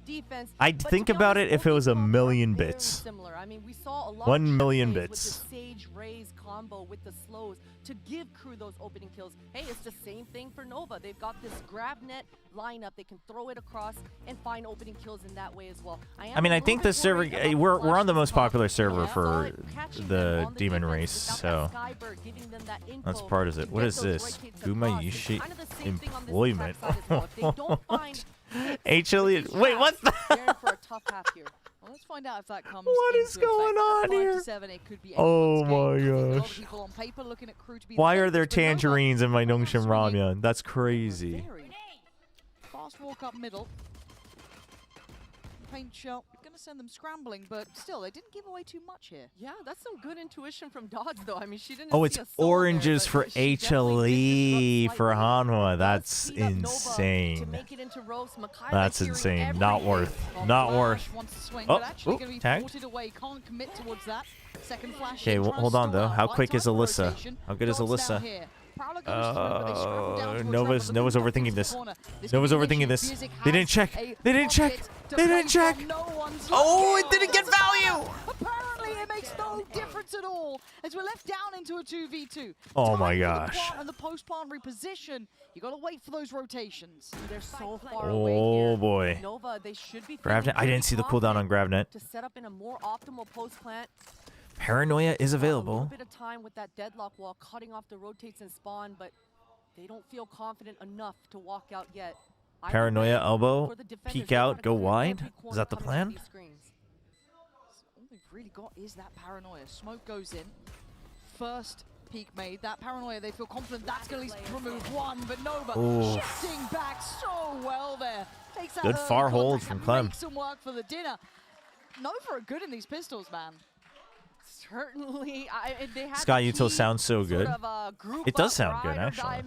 Defense, I'd think about it if it was 1,000,000 bits. I mean, we saw a lot 1,000,000 bits. With the Sage Raze combo with the slows to give crew those opening kills. Hey, it's the same thing for Nova. They've got this grab net lineup. They can throw it across and find opening kills in that way as well. I mean, I think the server we're on the most popular server for the demon race, so that's part of it. What is this? Gumayushi employment. H. Elliott. Wait, what's that? For a tough half here. Well, let's find out if that comes. What is going on here? Oh my gosh. Why are there tangerines in my Nongshim Ramyun? That's crazy. Fast walk up middle. Paint shot. Gonna send them scrambling, but still, they didn't give away too much here. Yeah, that's some good intuition from Dodge, though. I mean, she didn't. Oh, it's oranges for HLE for Hanwha. That's insane. That's insane. Not worth. Not worth. Oh, tag. Okay, well, hold on though. How quick is Alyssa? How good is Alyssa? Nova's overthinking this. Nova's overthinking this. They didn't check. They didn't check. They didn't check. Oh, it didn't get value. Apparently, it makes no difference at all as we're left down into a 2v2. Oh my gosh. And the post-plant reposition. You gotta wait for those rotations. They're so far Oh away here. boy. Nova, they should be Gravnet. I didn't see the cooldown on Gravnet. To set up in a more optimal post-plant. Paranoia is available. A little bit of time with that deadlock wall, cutting off the rotates and spawn, but they don't feel confident enough to walk out yet. Paranoia elbow, peek out, go wide. Is that the plan? All they've really got is that paranoia. Smoke goes in. First peek made. That paranoia, they feel confident that's going to at least remove one, but Nova shifting back so well there. Takes that good far hold from Clem. Makes some work for the dinner. Nova are good in these pistols, man. Certainly, they had Sky Util sounds so good. It does sound good, actually.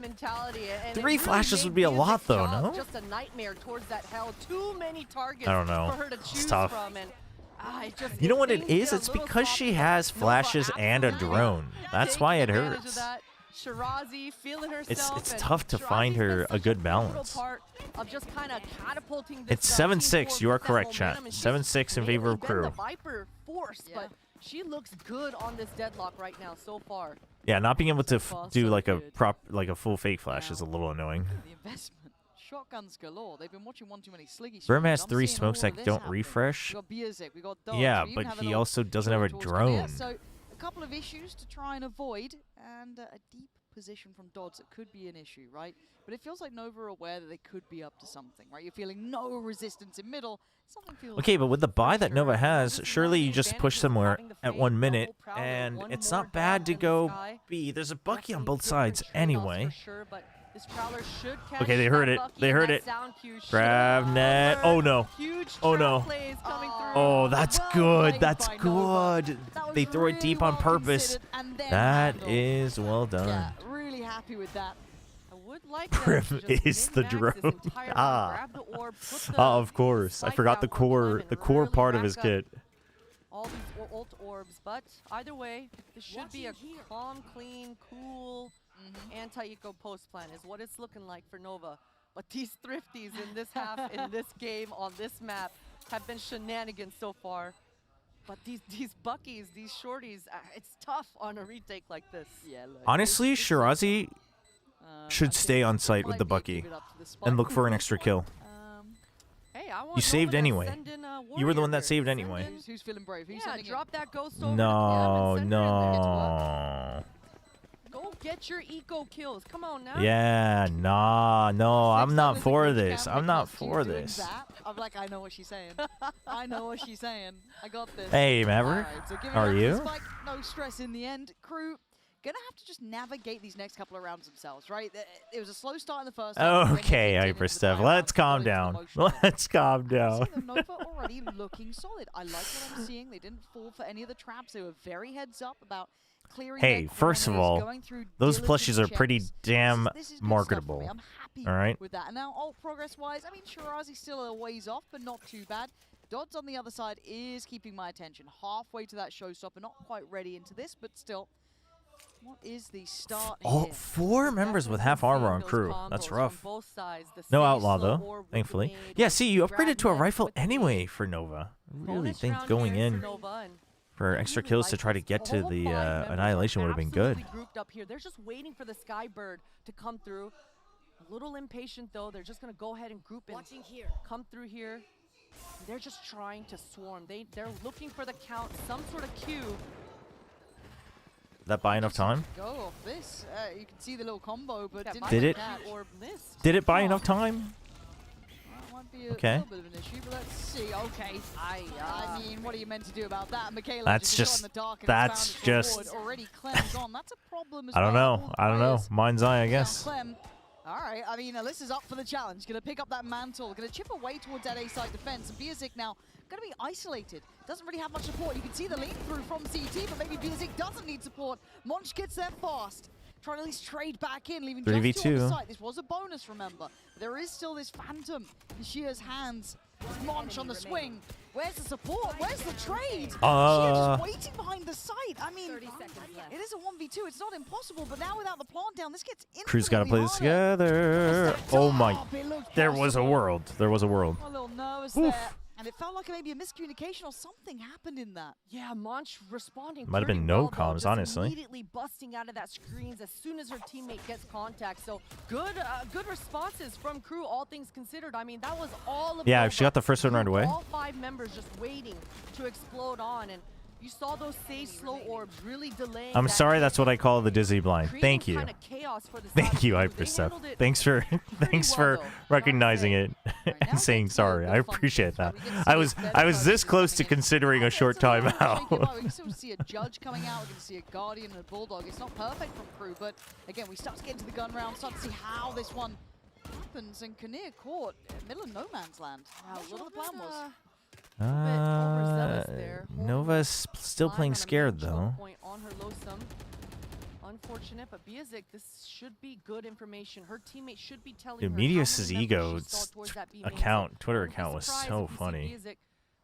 3 flashes would be a lot, though, no? Just a nightmare towards that hell. Too many targets I don't know. for her to choose it's tough. From, and, you know what it is? It's because she has flashes and a drone. That's why it hurts. Shirazi feeling herself, it's tough to find her a good balance. Of just kind of catapulting it's 7-6. You are correct, chat. 7-6 in favor of crew. The Viper force, but she looks good on this deadlock right now so far. Yeah, not being able to do like a full fake flash is a little annoying. The investment. Shotguns galore. They've been watching one too many sliggy. Burm has 3 smokes that don't refresh. Yeah, but he also doesn't have a drone. So a couple of issues to try and avoid, and a deep position from Dodds that could be an issue, right? But it feels like Nova are aware that they could be up to something, right? You're feeling no resistance in middle. Something feels okay, but with the buy that Nova has, surely you just push somewhere at 1 minute, and it's not bad to go B. There's a Bucky on both sides anyway. Okay, they heard it. They heard it. Grab net. Oh no. Oh no. Oh, that's good. That's good. They throw it deep on purpose. That is well done. Yeah, really happy with that. Prim is the drone. Of course. I forgot the core part of his kit. all these ult orbs, but either way, this should be a calm, clean, cool, anti-eco post plan is what it's looking like for Nova. But these thrifties in this half, in this game, on this map, have been shenanigans so far. But these Buckies, these shorties, it's tough on a retake like this. Yeah, look, Honestly, Shirazi should stay on site with the Bucky and look for an extra kill. Hey, I want You saved Nova to anyway. send in a You were the one that warrior saved here. anyway. Who's feeling brave? Who's Yeah, sending it? drop that ghost over. No, to no. Go get your eco kills. Come on now. Yeah, nah, no, I'm not for this. I'm not for Doing this. that, I'm like, I know what she's saying. I know what she's saying. I got this. Hey, Maverick, Alright, so giving how are up the you? spike, no stress in the end. Crew gonna have to just navigate these next couple of rounds themselves, right? It was a slow start in the first half. Okay, Hypersteph, let's calm down. Let's calm down. Nova already looking solid. I like what I'm seeing. They didn't fall for any of the traps. They were very heads up about clearing Hey, their first of corners, all, going through those diligent plushies are pretty checks. damn This is good stuff for me. marketable. I'm happy All right. with that. And now, ult progress-wise, I mean, Shirazi's still a ways off, but not too bad. Dodds on the other side is keeping my attention. Halfway to that showstopper, not quite ready into this, but still. What is the start Oh, here? 4 members with half armor on crew. That's rough. No outlaw though, thankfully. Yeah, see, you upgraded to a rifle anyway for Nova. I really think going in for extra kills to try to get to the Annihilation would have been good. Grouped up here. They're just waiting for the Skybird to come through. A little impatient though. They're just gonna go ahead and group and come through here. They're just trying to swarm. They're looking for the count, some sort of cue. That buy enough time? Go off this. You can see the little combo, but Did it? Did it buy enough time? That might be a Okay. little bit of an issue, but let's see. Okay. I mean, what are you meant to do about that? Michaela That's just just- shot in the dark and that's found it just- forward. Already Clem's on. That's a problem as I don't well. know. I don't know. Mind's eye, I guess. Clem. All right, I mean, Alyssa's up for the challenge. Going to pick up that mantle. Going to chip away towards that A-side defense. And Biazik now going to be isolated. Doesn't really have much support. You can see the lean through from CT, but maybe Biazik doesn't need support. Monch gets there fast. Trying to at least trade back in, leaving just 2 on the 3v2. site. This was a bonus, remember. There is still this Phantom in Shia's hands. Monch on the swing. Where's the support? Where's the trade? Shia just waiting behind the site. I mean, it is a 1v2. It's not impossible, but now without the plant down, this gets Crew's got to play this harder. together. Oh my. There was a world. There was a world. A little nervous Oof. there. And it felt like maybe a miscommunication or something happened in that. Yeah, Monch responding. Might have been pretty no well, though, comms, just honestly. Immediately busting out of that screens as soon as her teammate gets contact. So good, good responses from crew. All things considered. I mean, that was all of. Yeah, Nova. she got the first one right away. All 5 members just waiting to explode on, and you saw those Sage slow orbs really delaying. I'm that sorry, that's what I call the Dizzy Blind. creating Thank you. kinda chaos for the Thank side you, of crew. They Hypersteph. handled it Thanks for pretty well, though. recognizing it and saying sorry. I appreciate that. I was this close to considering a short timeout. We can still see a Judge coming out. We can see a Guardian and a Bulldog. It's not perfect from crew, but again, we start to get into the gun round, start to see how this one happens. And Kinnear caught in the middle of no man's land. How little the plan was. Nova's still playing scared though. Point on her Losum. Unfortunate, but Biazik, this should be good information. Her teammate should be telling Dude, her Medius's how many members ego she saw towards that B main account, site. Twitter Wouldn't be account was surprised so if we see funny. Biazik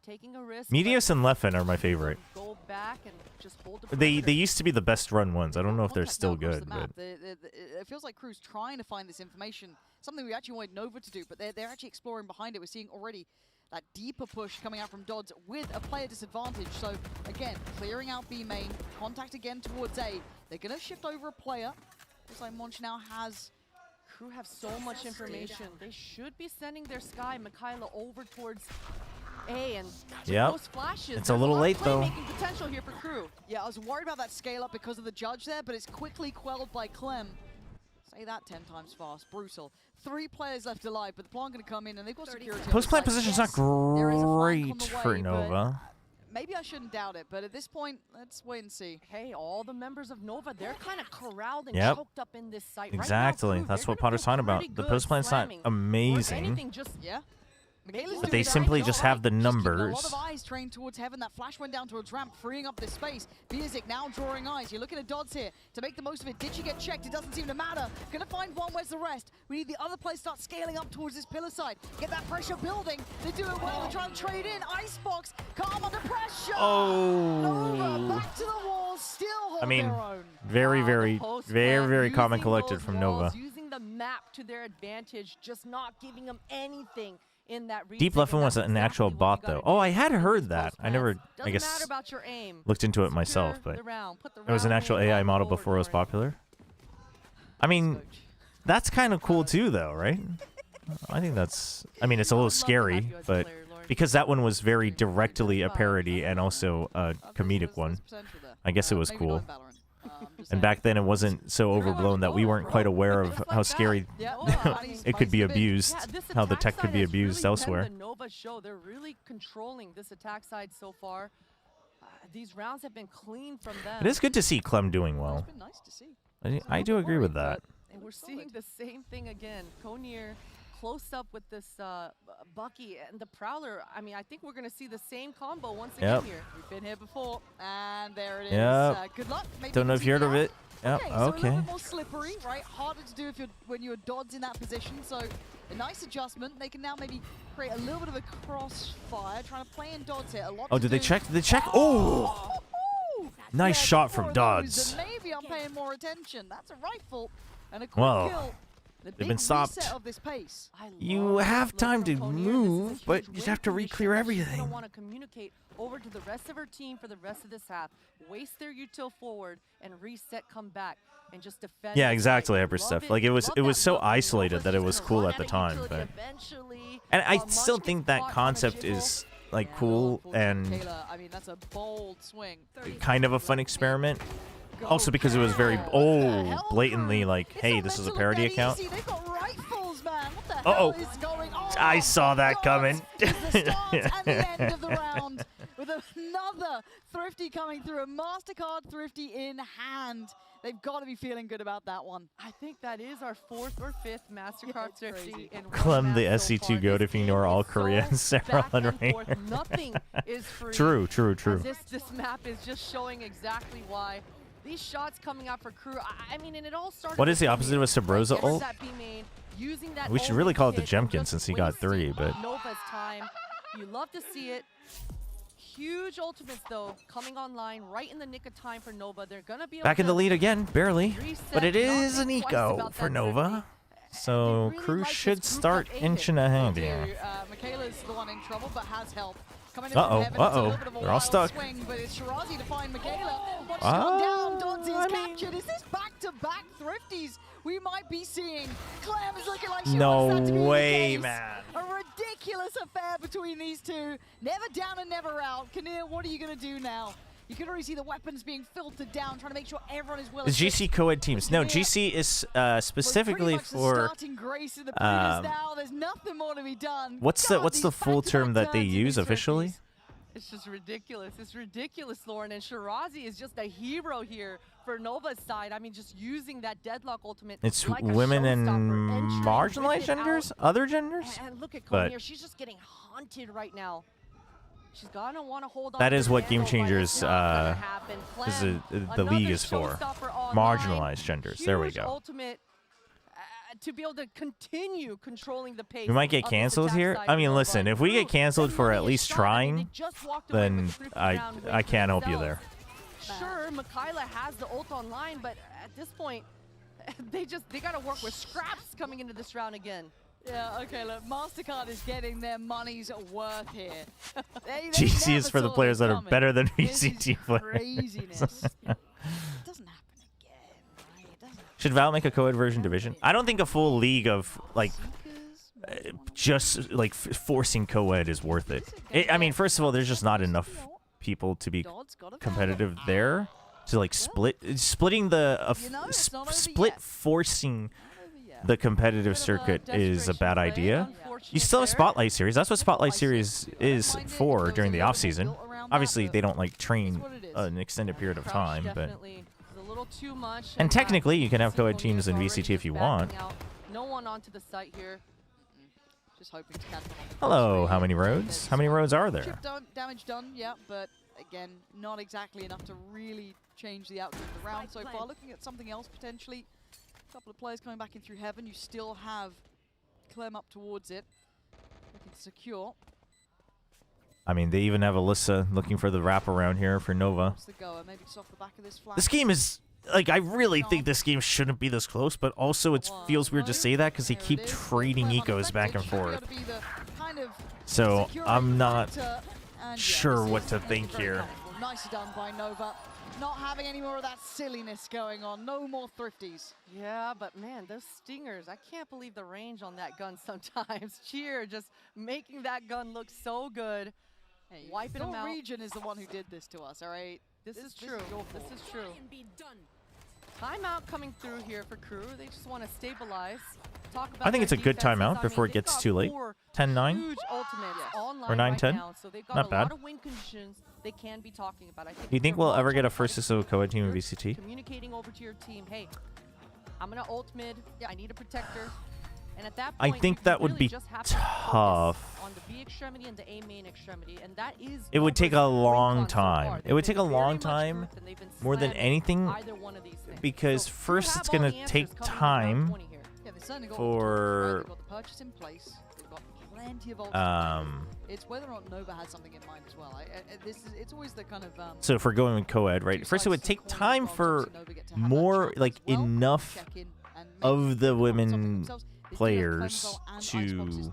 taking a risk, Medius and Leffen are my favorite. but go back and just hold the They perimeter. used to be the best run ones. I don't know if they're still good, but It feels like crew's trying to find this information, something we actually wanted Nova to do, but they're actually exploring behind it. We're seeing already that deeper push coming out from Dodds with a player disadvantage. So again, clearing out B main, contact again towards A. They're gonna shift over a player. Looks like Monch now has. Crew have so much information. They should be sending their Sky Michaela over towards A, and Yep. those flashes. It's a there's little lot of late, though. playmaking potential here for Crew. Yeah, I was worried about that scale up because of the Judge there, but it's quickly quelled by Clem. Say that 10 times fast. Brutal. 3 players left alive, but the plan going to come in, and they've got security. on post the plant side. position's Yes, not there is a flank on great the for way, but Nova. Maybe I shouldn't doubt it, but at this point, let's wait and see. Hey, all the members of Nova, they're kind of corralled and Yep. choked up in this site. Exactly. Right now, Crew, That's they're what gonna Potter's feel talking about. pretty The good post plant's not slamming. Or amazing. anything just Yeah. but they simply just have the A lot numbers. of eyes trained towards heaven. That flash went down towards ramp, freeing up this space. Biazik now drawing eyes. You're looking at Dodds here to make the most of it. Did she get checked? It doesn't seem to matter. Gonna find one. Where's the rest? We need the other players start scaling up towards this pillar side. Get that pressure building. They do it well. They're trying to trade in. Icebox, calm under pressure. Nova back to the wall. Still hold I mean, their own. very calm and collected from Nova. Using the map to their advantage, just not giving them anything in that Deep Left One was an actual bot, though. Oh, I had heard that. I never, I guess, looked into it myself, but it was an actual AI model before it was popular. I mean, that's kind of cool too, though, right? I think that's, I mean, it's a little scary, but because that one was very directly a parody and also a comedic one, I guess it was cool. And back then it wasn't so overblown that we weren't quite aware of how scary it could be abused, how the tech could be abused elsewhere. The Nova show, they're really controlling this attack side so far. These rounds have been clean from them. It is good to see Clem doing well. It's been nice to see. I do agree with that. And we're seeing the same thing again. Konir close up with this Bucky and the Prowler. I mean, I think we're going to see the same combo once again here. We've been here before, and there it is. Yep. Good luck. Maybe Don't know if you heard of it. Yep. Okay. So a little Okay. bit more slippery, right? Harder to do if when you're Dodds in that position. So a nice adjustment. They can now maybe create a little bit of a crossfire, trying to play in Dodds here. A lot Oh, to did they do. check? Did they check? Oh! Nice shot from Dodds. Maybe I'm paying more attention. That's a rifle and a quick Well, kill. The they've been big stopped. reset of this pace. You have time to move, but you just have to re-clear She's everything. gonna want to communicate over to the rest of her team for the rest of this half, waste their util forward, and reset, come back, and just defend. Yeah, the exactly, site. Hyper Love stuff. it. Like it was Love that so look. isolated Nova's that it just was gonna cool run at the out time, utility but eventually. and I Munch still gets think that caught on a concept jiggle. is like cool and Kayla, I mean, that's a bold swing. kind of a fun experiment. Also because it was very blatantly like, hey, this is a parody account. They've got rifles, man. What the Uh-oh. hell is going on? I saw that coming. Is the start and the end of the round with another Thrifty coming through, a MasterCard Thrifty in hand. They've got to be feeling good about that one. I think that is our 4th or 5th MasterCard Thrifty in one Clem the map so SC2 far. goat if you ignore all Koreans, Sarah and Forth. Rainer. Nothing is free. True. This map is just showing exactly why. These shots coming out for KRU, I mean, and it all started. What is the opposite of a Sabrosa ult? We should really call it the Jemkin Jemkin since he got 3, but Nova's time. You love to see it. Huge ultimates though coming online right in the nick of time for Nova. They're gonna be back in the lead again, barely. But it is an twice eco about for that Nova. So KRU should start inching ahead here. Michaela's the one in trouble, but has help. Coming in Uh-oh, from heaven, it's a little bit of a they're all wild stuck. Swing, but it's Shirazi to find Michaela. Watch gone down, Dodds is captured. Is this back-to-back Thrifties we might be seeing? Clem is looking like she wants that to be No the way, case. man. A ridiculous affair between these two. Never down and never out. Kinnear, what are you going to do now? You can already see the weapons being filtered down, trying to make sure everyone is well Is GC co-ed teams? No, GC is specifically for. Grace in the now. There's nothing more to be done. What's the full term that they use officially? It's just ridiculous. It's ridiculous, Lauren. And Shirazi is just a hero here for Nova's side. I mean, just using that deadlock ultimate. It's like a women and showstopper, entering, marginalized rip it genders, out. other genders. And look at But Konir. She's just getting hunted right now. She's gonna want to hold on. that to is the what handle, Game but Changers it's not gonna happen. the Clem, league is another for. showstopper online. Marginalized genders. There we Huge go. Ultimate to be able to continue controlling the pace. We might get of this canceled attack here. side I of mean, Nova. listen, if we get canceled for at least trying, then I can't help you there. Sure, Michaela has the ult online, but at this point, they gotta work with scraps coming into this round again. Yeah, okay, look, MasterCard is getting their money's worth here. They GC is never for the saw players this that are coming. better than This is VCT players. craziness. It doesn't happen again, right? It doesn't. Should Val make a co-ed version division? I don't think a full league of like just like forcing co-ed is worth it. I mean, first of all, there's just not enough people to be competitive there to like splitting the split forcing the competitive circuit is a bad idea. You still have Spotlight Series. That's what Spotlight Series is for during the off season. Obviously, they don't like train an extended period of time, but and technically, you can have co-ed teams in VCT if you want. No one onto the site here. Just hoping to catch one on the Hello, cross how many really. roads? How many roads are there? Chip damage done, yeah, but again, not exactly enough to really change the outcome of the round so far. Looking at something else potentially. A couple of players coming back in through heaven. You still have Clem up towards it. Looking to secure. I mean, they even have Alyssa looking for the wraparound here for Nova. What's the goer? Maybe just off the back of this flag. This game is, like, I really think this game shouldn't be this close, but also it feels weird to say that because they keep trading ecos back and forth. So I'm not sure what to think here. Nicely done by Nova. Not having any more of that silliness going on. No more thrifties. Yeah, but man, those stingers, I can't believe the range on that gun sometimes. Cheer, just making that gun look so good. Hey, wiping them out. Region is the one who did this to us, all right? This is true. This is true. Timeout coming through here for KRU. They just want to stabilize. Talk about I think it's a good defenses. timeout I before mean, it gets they've too got late. 10-9? Huge ultimates online Or 9-10? right now, so they've got Not a bad. lot of win conditions they can be talking about. I think Do you think they're we'll ever get a trying to first of co-ed team in VCT? communicating over to your team, hey, I'm gonna ult mid. I need a protector. And at that I point, think you that would really be just have to tough. focus on the B extremity and the A main extremity, and that is It would take a long time. far. It would They've take a been long very much time, grouped, and they've been more than slamming anything, either one of these things. because first have it's all going the to answers take coming in round time 20 here. Yeah, they certainly got for they've got the purchase in place. They've got plenty of ultimates. It's whether or not Nova has something in mind as well. It's always the kind of So if we're going with co-ed, right? First, it would take time for more, like, enough of the women players to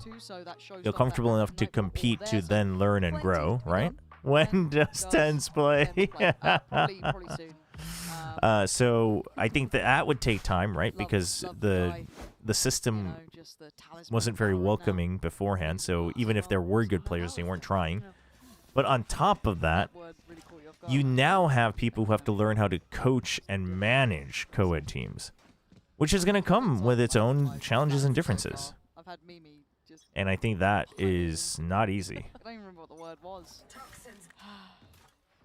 feel comfortable enough to compete to then learn and grow, right? When does TENS play? So I think that would take time, right? Because the system wasn't very welcoming beforehand. So even if there were good players, they weren't trying. But on top of that, you now have people who have to learn how to coach and manage co-ed teams, which is going to come with its own challenges and differences. And I think that is not easy. I don't even remember what the word was.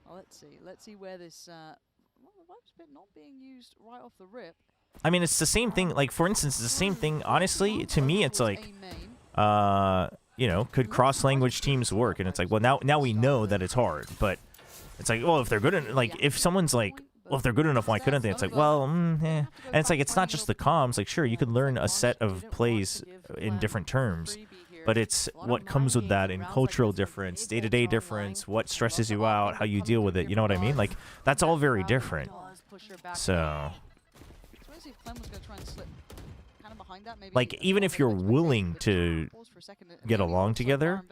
Well, let's see where this wife's bit not being used right off the rip. I mean, it's the same thing. Like, for instance, it's the same thing. Honestly, to me, it's like, you know, could cross-language teams work? And it's like, well, now we know that it's hard. But it's like, well, if they're good, like, if someone's like, well, if they're good enough, why couldn't they? It's like, well, eh. And it's like, it's not just the comms. Like, sure, you could learn a set of plays in different terms. But it's what comes with that in cultural difference, day-to-day difference, what stresses you out, how you deal with it. You know what I mean? Like, that's all very different. So, like, even if you're willing to get along together,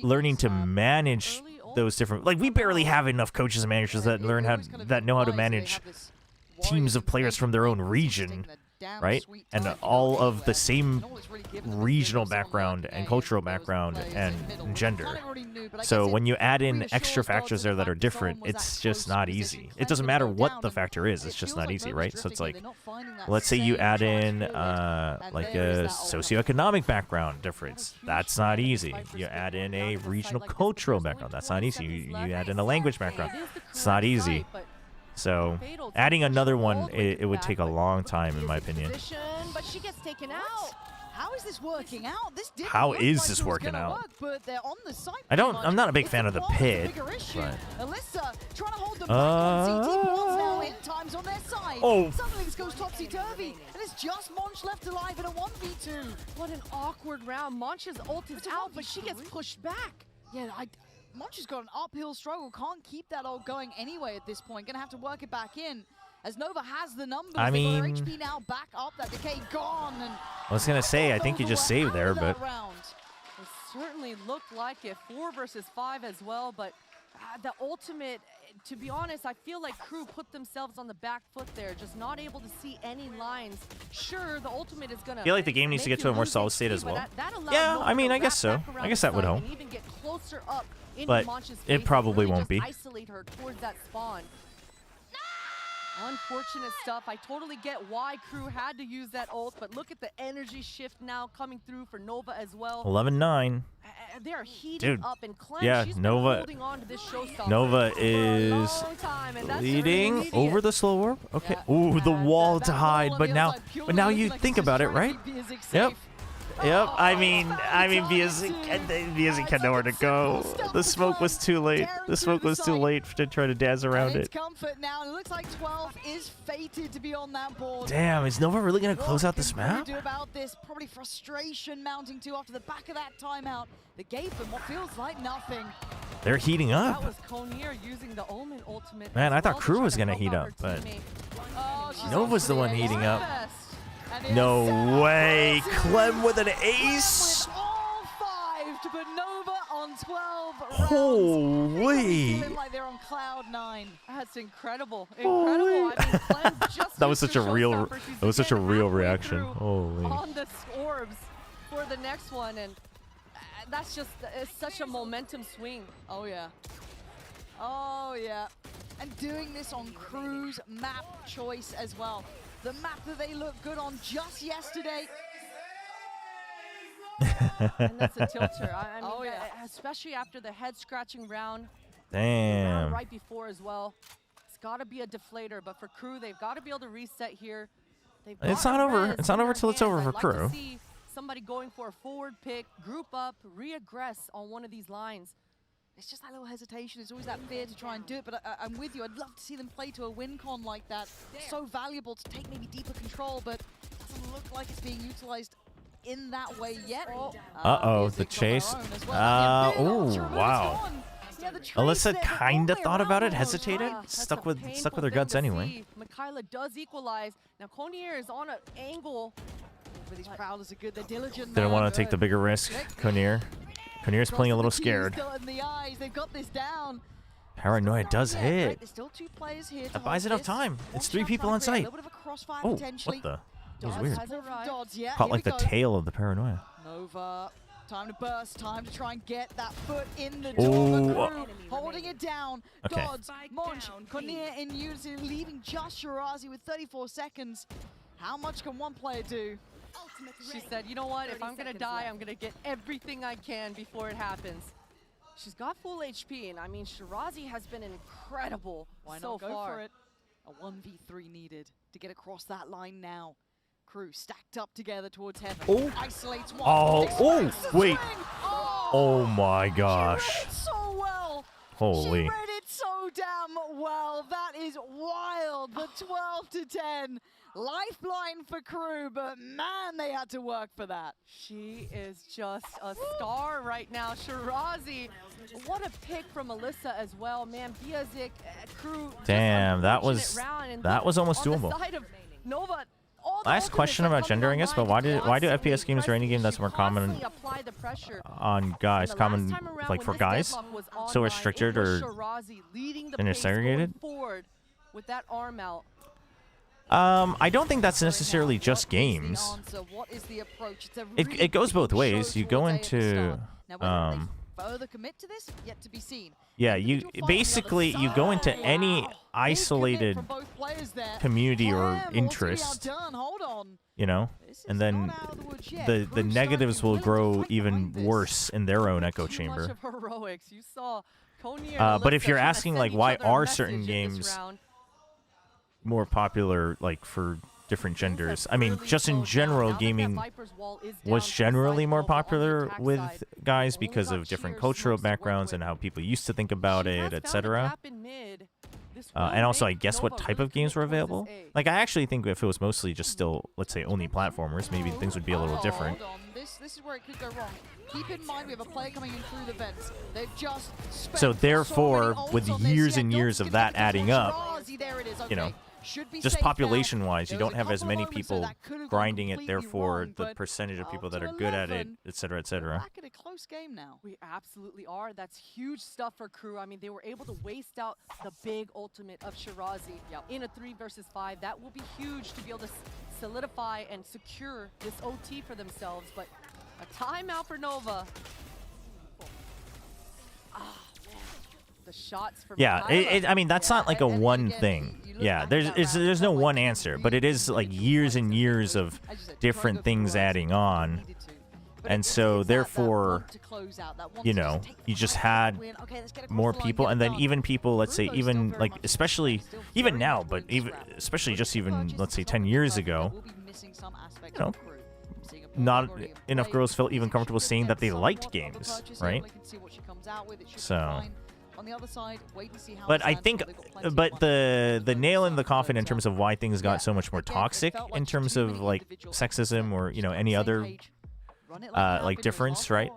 learning to manage those different, like, we barely have enough coaches and managers that know how to manage teams of players from their own region, right? And all of the same regional background and cultural background and gender. So when you add in extra factors there that are different, it's just not easy. It doesn't matter what the factor is, it's just not easy, right? So it's like, let's say you add in like a socioeconomic background difference. That's not easy. You add in a regional cultural background. That's not easy. You add in a language background. It's not easy. So, adding another one, it would take a long time, in my opinion. But she gets taken out. How is this working out? How is this working out? I'm not a big fan of the pit, but Alyssa trying to hold them back. CT Bonds now in times on their side. Oh. Suddenly this goes topsy-turvy, and it's just Monch left alive in a 1v2. What an awkward round. Monch's ult is out, but she gets pushed back. Yeah, Monch has got an uphill struggle. Can't keep that ult going anyway at this point. Gonna have to work it back in. As Nova has the numbers, I mean, their HP now back up, that decay gone. And I was gonna say, I think you just saved there, but it certainly looked like it. 4 versus 5 as well, but the ultimate, to be honest, I feel like KRU put themselves on the back foot there, just not able to see any lines. Sure, the ultimate is gonna. I feel like the game needs to get to a more solid state as well. Yeah, I mean, I guess so. I guess that would help. But it probably won't be. Isolate her towards that spawn. Unfortunate stuff. I totally get why KRU had to use that ult, but look at the energy shift now coming through for Nova as well. 11-9. They are heating up, and Clem, yeah, she's Nova. holding on to this showstopper Nova is leading over the slow warp. Okay. Ooh, the wall to hide, but now you think about it, right? Yep. Yep. I mean, BSC had nowhere to go. The smoke was too late. The smoke was too late to try to dance around it. Comfort now. It looks like 12 is fated to be on that board. Damn, is Nova really gonna close out this What can map? we do about this? Probably frustration mounting too after the back of that timeout. They gave them what feels like nothing. They're heating That up. was Konir using the Omen ultimate. Man, as I thought well to Crew try was to gonna help heat out up, her but teammate. Nova's the one heating up. And No way. Clem with an ace. all 5 to put Nova on 12 rounds. Holy. Feeling like they're on cloud 9. That's incredible. Incredible. I mean, Clem just That was used such a her real. showstopper. She's That was such a again real halfway reaction. through Holy. on the orbs for the next one, and that's just it's such a momentum swing. Oh yeah. Oh yeah. And doing this on Crew's map choice as well. The map that they looked good on just yesterday. And that's a tilter. I mean, especially after the head scratching round. Damn. Right before as well. It's got to be a deflator, but for Crew, they've got to be able to reset here. It's not over. It's not over till it's over for I'd Crew. like to see somebody going for a forward pick, group up, reaggress on one of these lines. It's just that little hesitation. It's always that fear to try and do it, but I'm with you. I'd love to see them play to a win con like that. So valuable to take maybe deeper control, but doesn't look like it's being utilized in that way yet. Uh-oh, the chase. Oh, wow. Alyssa kind of thought about it, hesitated, stuck with her guts anyway. Mikaela does equalize. Now Konir is on an angle. But these prowlers are good. They're diligent. Didn't want to take the bigger risk. Konir's playing a little scared. Still in the eyes. They've got this down. Paranoia does hit. There's still 2 players here. That buys enough time. It's 3 people on site. Oh, what the? That was weird. Caught like the tail of the Paranoia. Nova, time to burst, time to try and get that foot in the door. Oh. Holding it down. Okay. Dodds, Monch, Konir in unison, leaving just Shirazi with 34 seconds. How much can one player do? She said, you know what, if I'm going to die, I'm going to get everything I can before it happens. She's got full HP, and I mean, Shirazi has been incredible so Go far. for it. A 1v3 needed to get across that line now. Crew stacked up together towards heaven. Oh. Isolates one. Oh, wait. Oh my She gosh. read it so well. Holy. She read it so damn well. That is wild. The 12 to 10. Lifeline for Crew, but man, they had to work for that. She is just a star right now. Shirazi, what a pick from Alyssa as well. Man, Biazik, Crew. Damn, that was almost on doable. The side of Nova, all the Last question about gendering is, but why do FPS games or any game that's more common apply the pressure. on guys, common like for guys, so restricted or segregated? Forward with that arm out. I don't think that's necessarily just games. It goes both ways. You go into further commit to this, yet to be seen. yeah, you basically you go into any isolated community or interest, you know, and then the negatives will grow even worse in their own echo chamber. Much of heroics. You saw Konir But if you're Alyssa asking send like each why other a are message certain in this games round. more popular like for different genders, I mean just in general gaming was generally more popular with guys because of different cultural backgrounds and how people used to think about it, etc. And also I guess what type of games were available. Like I actually think if it was mostly just still, let's say, only platformers, maybe things would be a little different. This is where it could go wrong. Keep in mind we have a player coming in through the vents. They've just spent So therefore, so many with ults on this, years yet and don't years of skip that back to adding up, Shirazi. There it is. you know, Okay. Should be just safe now. population-wise, you There don't was a have as couple many moments, so people that could have gone grinding it. completely Therefore, wrong, the but percentage of people that to are good at it, 11, etc., etc. Back at a close game now. We absolutely are. That's huge stuff for Crew. I mean, they were able to waste out the big ultimate of Shirazi in a 3 versus 5. That will be huge to be able to solidify and secure this OT for themselves. But a timeout for Nova. The shots from Yeah, Mikaela. I mean that's not like a one thing. Yeah, there's no one answer, but it is like years and years of different things adding on, and so therefore, you know, you just had more people, and then even people, let's say, even like especially even now, but even especially just even let's say 10 years ago, you know, not enough girls felt even comfortable saying that they liked games, right? So. But I think, but the nail in the coffin in terms of why things got so much more toxic in terms of like sexism or any other like difference, right?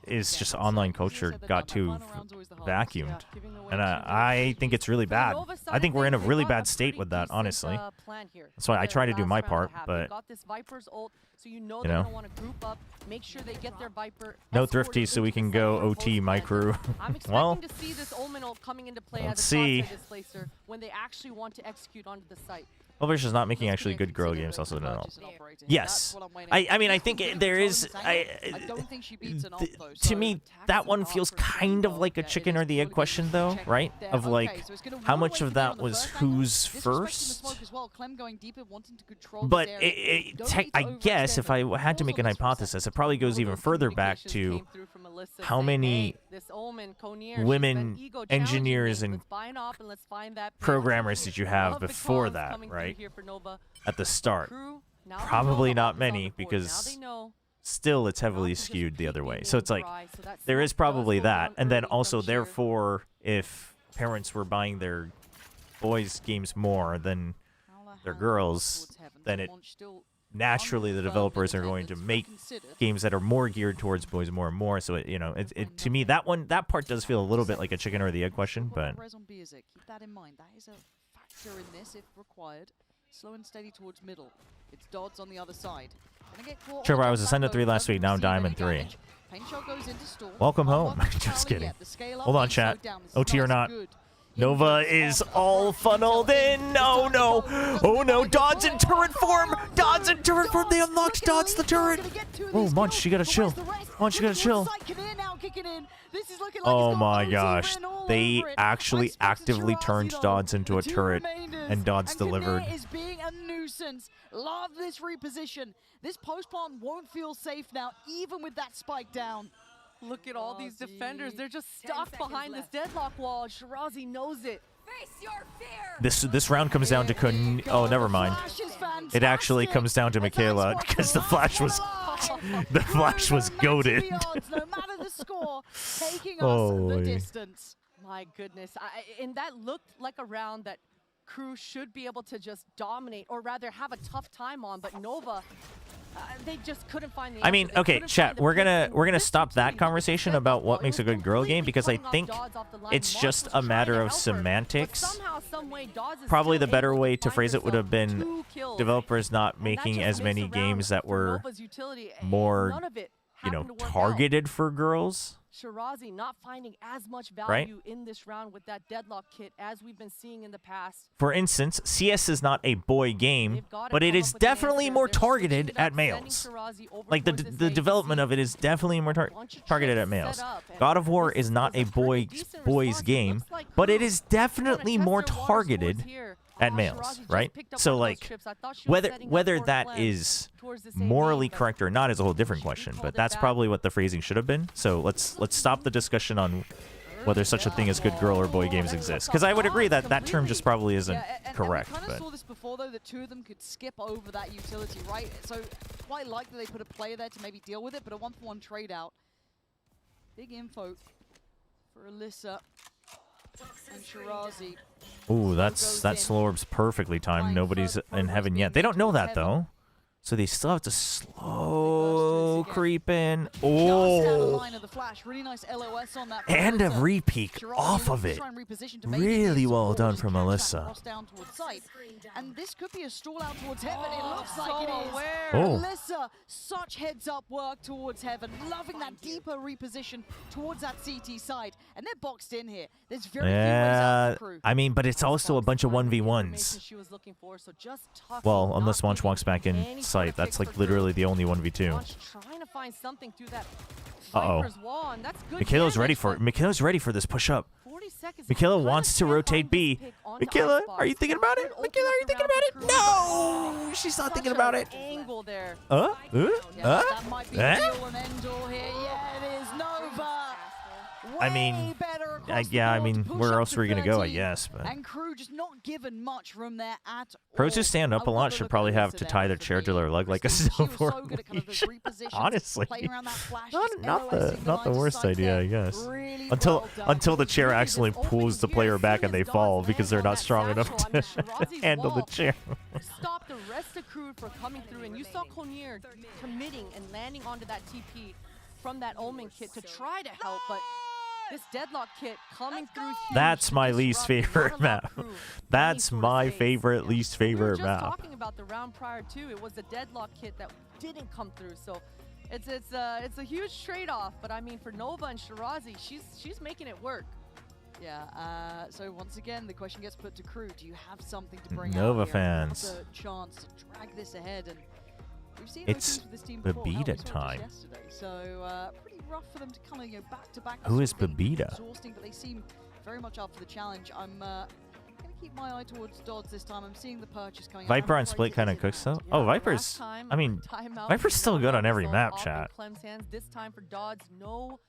Is just online culture got too vacuumed, and I think it's really bad. I think we're in a really bad state with that, honestly. That's why I try to do my part, but no thrifty, so we can go OT my crew. Well, let's see. When they actually want to execute onto the site. Publisher's not making actually good girl games, also no. Yes, I mean I think there is. To me, that one feels kind of like a chicken or the egg question, though, right? Of like, how much of that was who's first? But I guess if I had to make an hypothesis, it probably goes even further back to how many women engineers and programmers did you have before that, right? At the start. Probably not many, because still it's heavily skewed the other way. So it's like, there is probably that. And then also, therefore, if parents were buying their boys' games more than their girls, then it naturally the developers are going to make games that are more geared towards boys more and more. So it to me that part does feel a little bit like a chicken or the egg question, but keep that in mind. That is a factor in this if required. Slow and steady towards middle. It's Dodds on the other side. Chobra, I was Ascendant 3 last week, now I'm Diamond 3. Welcome home. Just kidding. Hold on, chat. OT or not. Nova is all funneled in. Oh no. Oh no. Dodds in turret form. Dodds in turret form. They unlocked Dodds the turret. Oh, Munch, you gotta chill. Munch, you gotta chill. Oh my gosh. They actually actively turned Dodds into a turret, and Dodds delivered. Is being a nuisance. Love this reposition. This post-plant won't feel safe now, even with that spike down. Look at all these defenders. They're just stuck behind this deadlock wall. Shirazi knows it. Face your fear. This round comes down to oh, never mind. It actually comes down to Michaela, because the flash was goated. No matter the score, taking us Holy. the distance. My goodness. And that looked like a round that KRU should be able to just dominate, or rather have a tough time on, but Nova, they just couldn't find the I mean, okay, chat, we're gonna stop that conversation about what makes a good girl game, because I think it's just a matter of semantics. Probably the better way to phrase it would have been developers not making as many games that were more, targeted for girls. Shirazi not finding as much value in this round with that deadlock kit as we've been seeing in the past. For instance, CS is not a boy game, but it is definitely more targeted at males. Like the development of it is definitely more targeted at males. God of War is not a boys game, but it is definitely more targeted at males, right? So like, whether that is morally correct or not is a whole different question, but that's probably what the phrasing should have been. So let's stop the discussion on whether such a thing as good girl or boy games exist, because I would agree that that term just probably isn't correct. I kind of saw this before, though, that two of them could skip over that utility, right? So quite likely they put a player there to maybe deal with it, but a 1-for-1 trade out. Big info for Alyssa and Shirazi. Ooh, that slow orb's perfectly timed. Nobody's in heaven yet. They don't know that, though. So they still have to slow creep in. Oh! And a re-peek off of it. Really well done from Alyssa. And this could be a stall out towards heaven. It looks like it is. Oh. Alyssa, such heads-up work towards heaven. Loving that deeper reposition towards that CT side. And they're boxed in here. There's very few ways out for KRU. I mean, but it's also a bunch of 1v1s. Well, unless Munch walks back in sight. That's like literally the only 1v2. Trying to find something through that Uh-oh. wall, and that's good. Michaela's ready for it. Michaela's ready for this push-up. Michaela wants to rotate B. Michaela, are you thinking about it? Michaela, are you thinking about it? No! She's not thinking about it. Angle there. That might be the deal and end all here. Yeah, it is. Nova I mean, yeah, I mean, where else were we gonna go? I guess, but And KRU just not given much room there at pros who stand up a lot should probably have to tie their chair to their leg like a snowboard leash. Honestly, not the worst idea, I guess. Until the chair accidentally pulls the player back and they fall because they're not strong enough to handle the chair. Stop the rest of KRU from coming through, and you saw Konir committing and landing onto that TP from that Omen kit to try to help, but this Deadlock kit coming through huge. That's my least favorite map. That's my favorite, least favorite map. We were just talking about the round prior too. It was the Deadlock kit that didn't come through, so it's a huge trade-off. But I mean, for Nova and Shirazi, she's making it work. Yeah, so once again, the question gets put to KRU. Do you have something to bring Nova out here? fans. Another chance to drag this ahead, and we've seen It's with this team before. Babita time. Yesterday, so pretty rough for them to kind of go back to back. Who is Babita? Exhausting, but they seem very much up for the challenge. I'm gonna keep my eye towards Dodds this time. I'm seeing the purchase coming. Viper on split kind of cooks though. Oh, Viper's. I mean, Viper's still good on every map, chat. Clem's hands this time for Dodds. No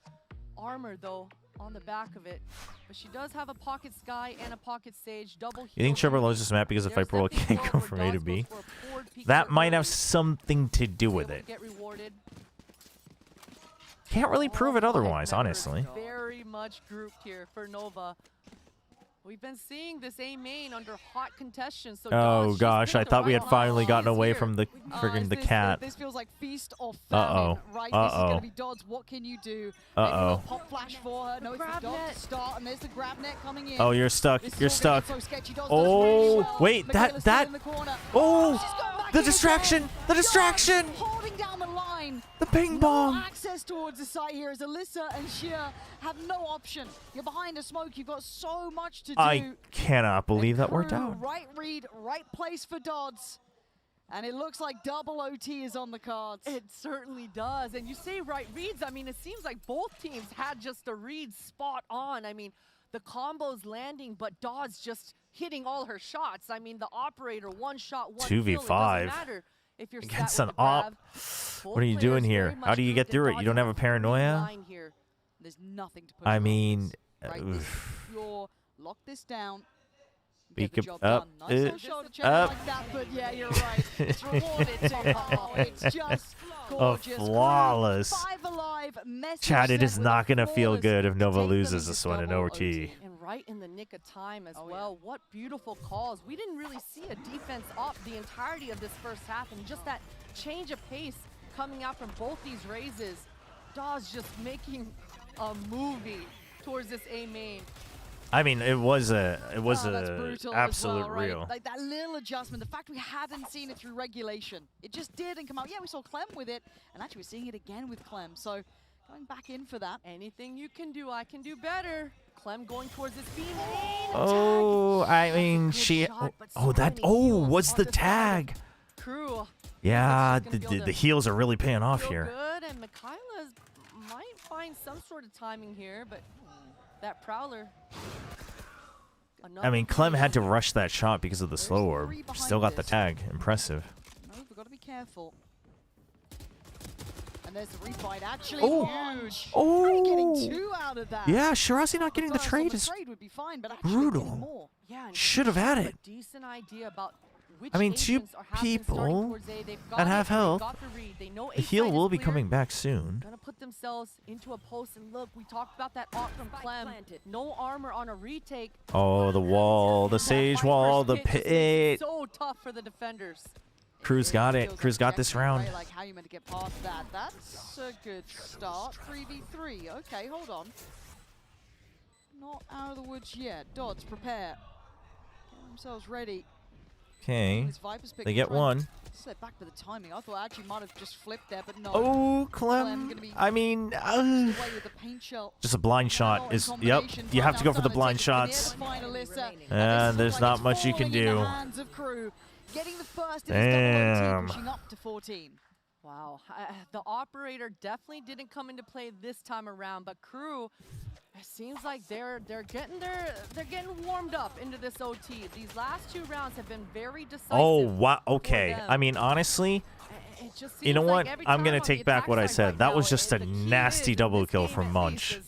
armor though on the back of it, but she does have a pocket Sky and a pocket Sage. Double. You think Chobra loves this map because the Viper will can't go from A to B? That might have something to do with it. Can't really prove it otherwise, honestly. Very much grouped here for Nova. We've been seeing this A main under hot contention. So oh gosh, I thought we had finally gotten away from the friggin' the cat. This feels like feast or famine, right? This is gonna be Dodds. What can you do? Pop flash for her. No, it's the Dodds to start, and there's the grab net coming in. Oh, you're stuck. You're stuck. Oh, wait, that. Oh, the distraction. The distraction. Holding down the line. The ping pong. No access towards the site here as Alyssa and Shia have no option. You're behind a smoke. You've got so much to do. I cannot believe that worked out. Right read, right place for Dodds. And it looks like double OT is on the cards. It certainly does. And you say right reads. I mean, it seems like both teams had just a read spot on. I mean, the combos landing, but Dodds just hitting all her shots. I mean, the operator, one shot, one 2v5. kill. It doesn't matter if you're against an op. What are you doing here? How do you get through it? You don't have a paranoia? There's nothing to put I mean, lock this down. Beak Get the job done. Nice shot to check like that, but yeah, you're right. It's rewarded too. Oh, it's just gorgeous. Flawless. 5 alive. Chat, it is not going to feel good if Nova loses this one in OT. And right in the nick of time as well. What beautiful calls. We didn't really see a defense up the entirety of this first half, and just that change of pace coming out from both these raises. Dawes just making a movie towards this A main. I mean, it was a absolute well, right? real. Like that little adjustment, the fact we hadn't seen it through regulation. It just didn't come out. Yeah, we saw Clem with it, and actually we're seeing it again with Clem. So going back in for that. Anything you can do, I can do better. Clem going towards this B main. Oh, I mean, she. What's the tag? KRU. Yeah, the heals are really paying off here. Good, and Michaela might find some sort of timing here, but that Prowler. I mean, Clem had to rush that shot because of the slow orb. Still got the tag. Impressive. No, we've got to be careful. And there's the refight. Actually, huge. Oh. Getting 2 out of that. Yeah, Shirazi not getting the trade is brutal. Yeah, should have had it. Decent idea about which I mean, 2 people that have health. The heal will be coming back soon. Gonna put themselves into a post, and look, we talked about that ult from Clem. No armor on a retake. Oh, the wall, the Sage wall, the pit. So tough for the defenders. KRU's got it. KRU's got this round. Like how you meant to get past that. That's a good start. 3v3. Okay, hold on. Not out of the woods yet. Dodds, prepare. Get themselves ready. Okay, they get one. Slip back to the timing. I thought actually might have just flipped there, but no. Oh, Clem. I mean, just a blind shot is. Yep, you have to go for the blind shots. And there's not much you can do. Getting the first Damn. pushing up to 14. Wow, the operator definitely didn't come into play this time around, but KRU. It seems like they're getting warmed up into this OT. These last 2 rounds have been very decisive. Oh, wow. Okay. I mean, honestly, you know what? I'm going to take back what I said. That was just a nasty double kill from Munch.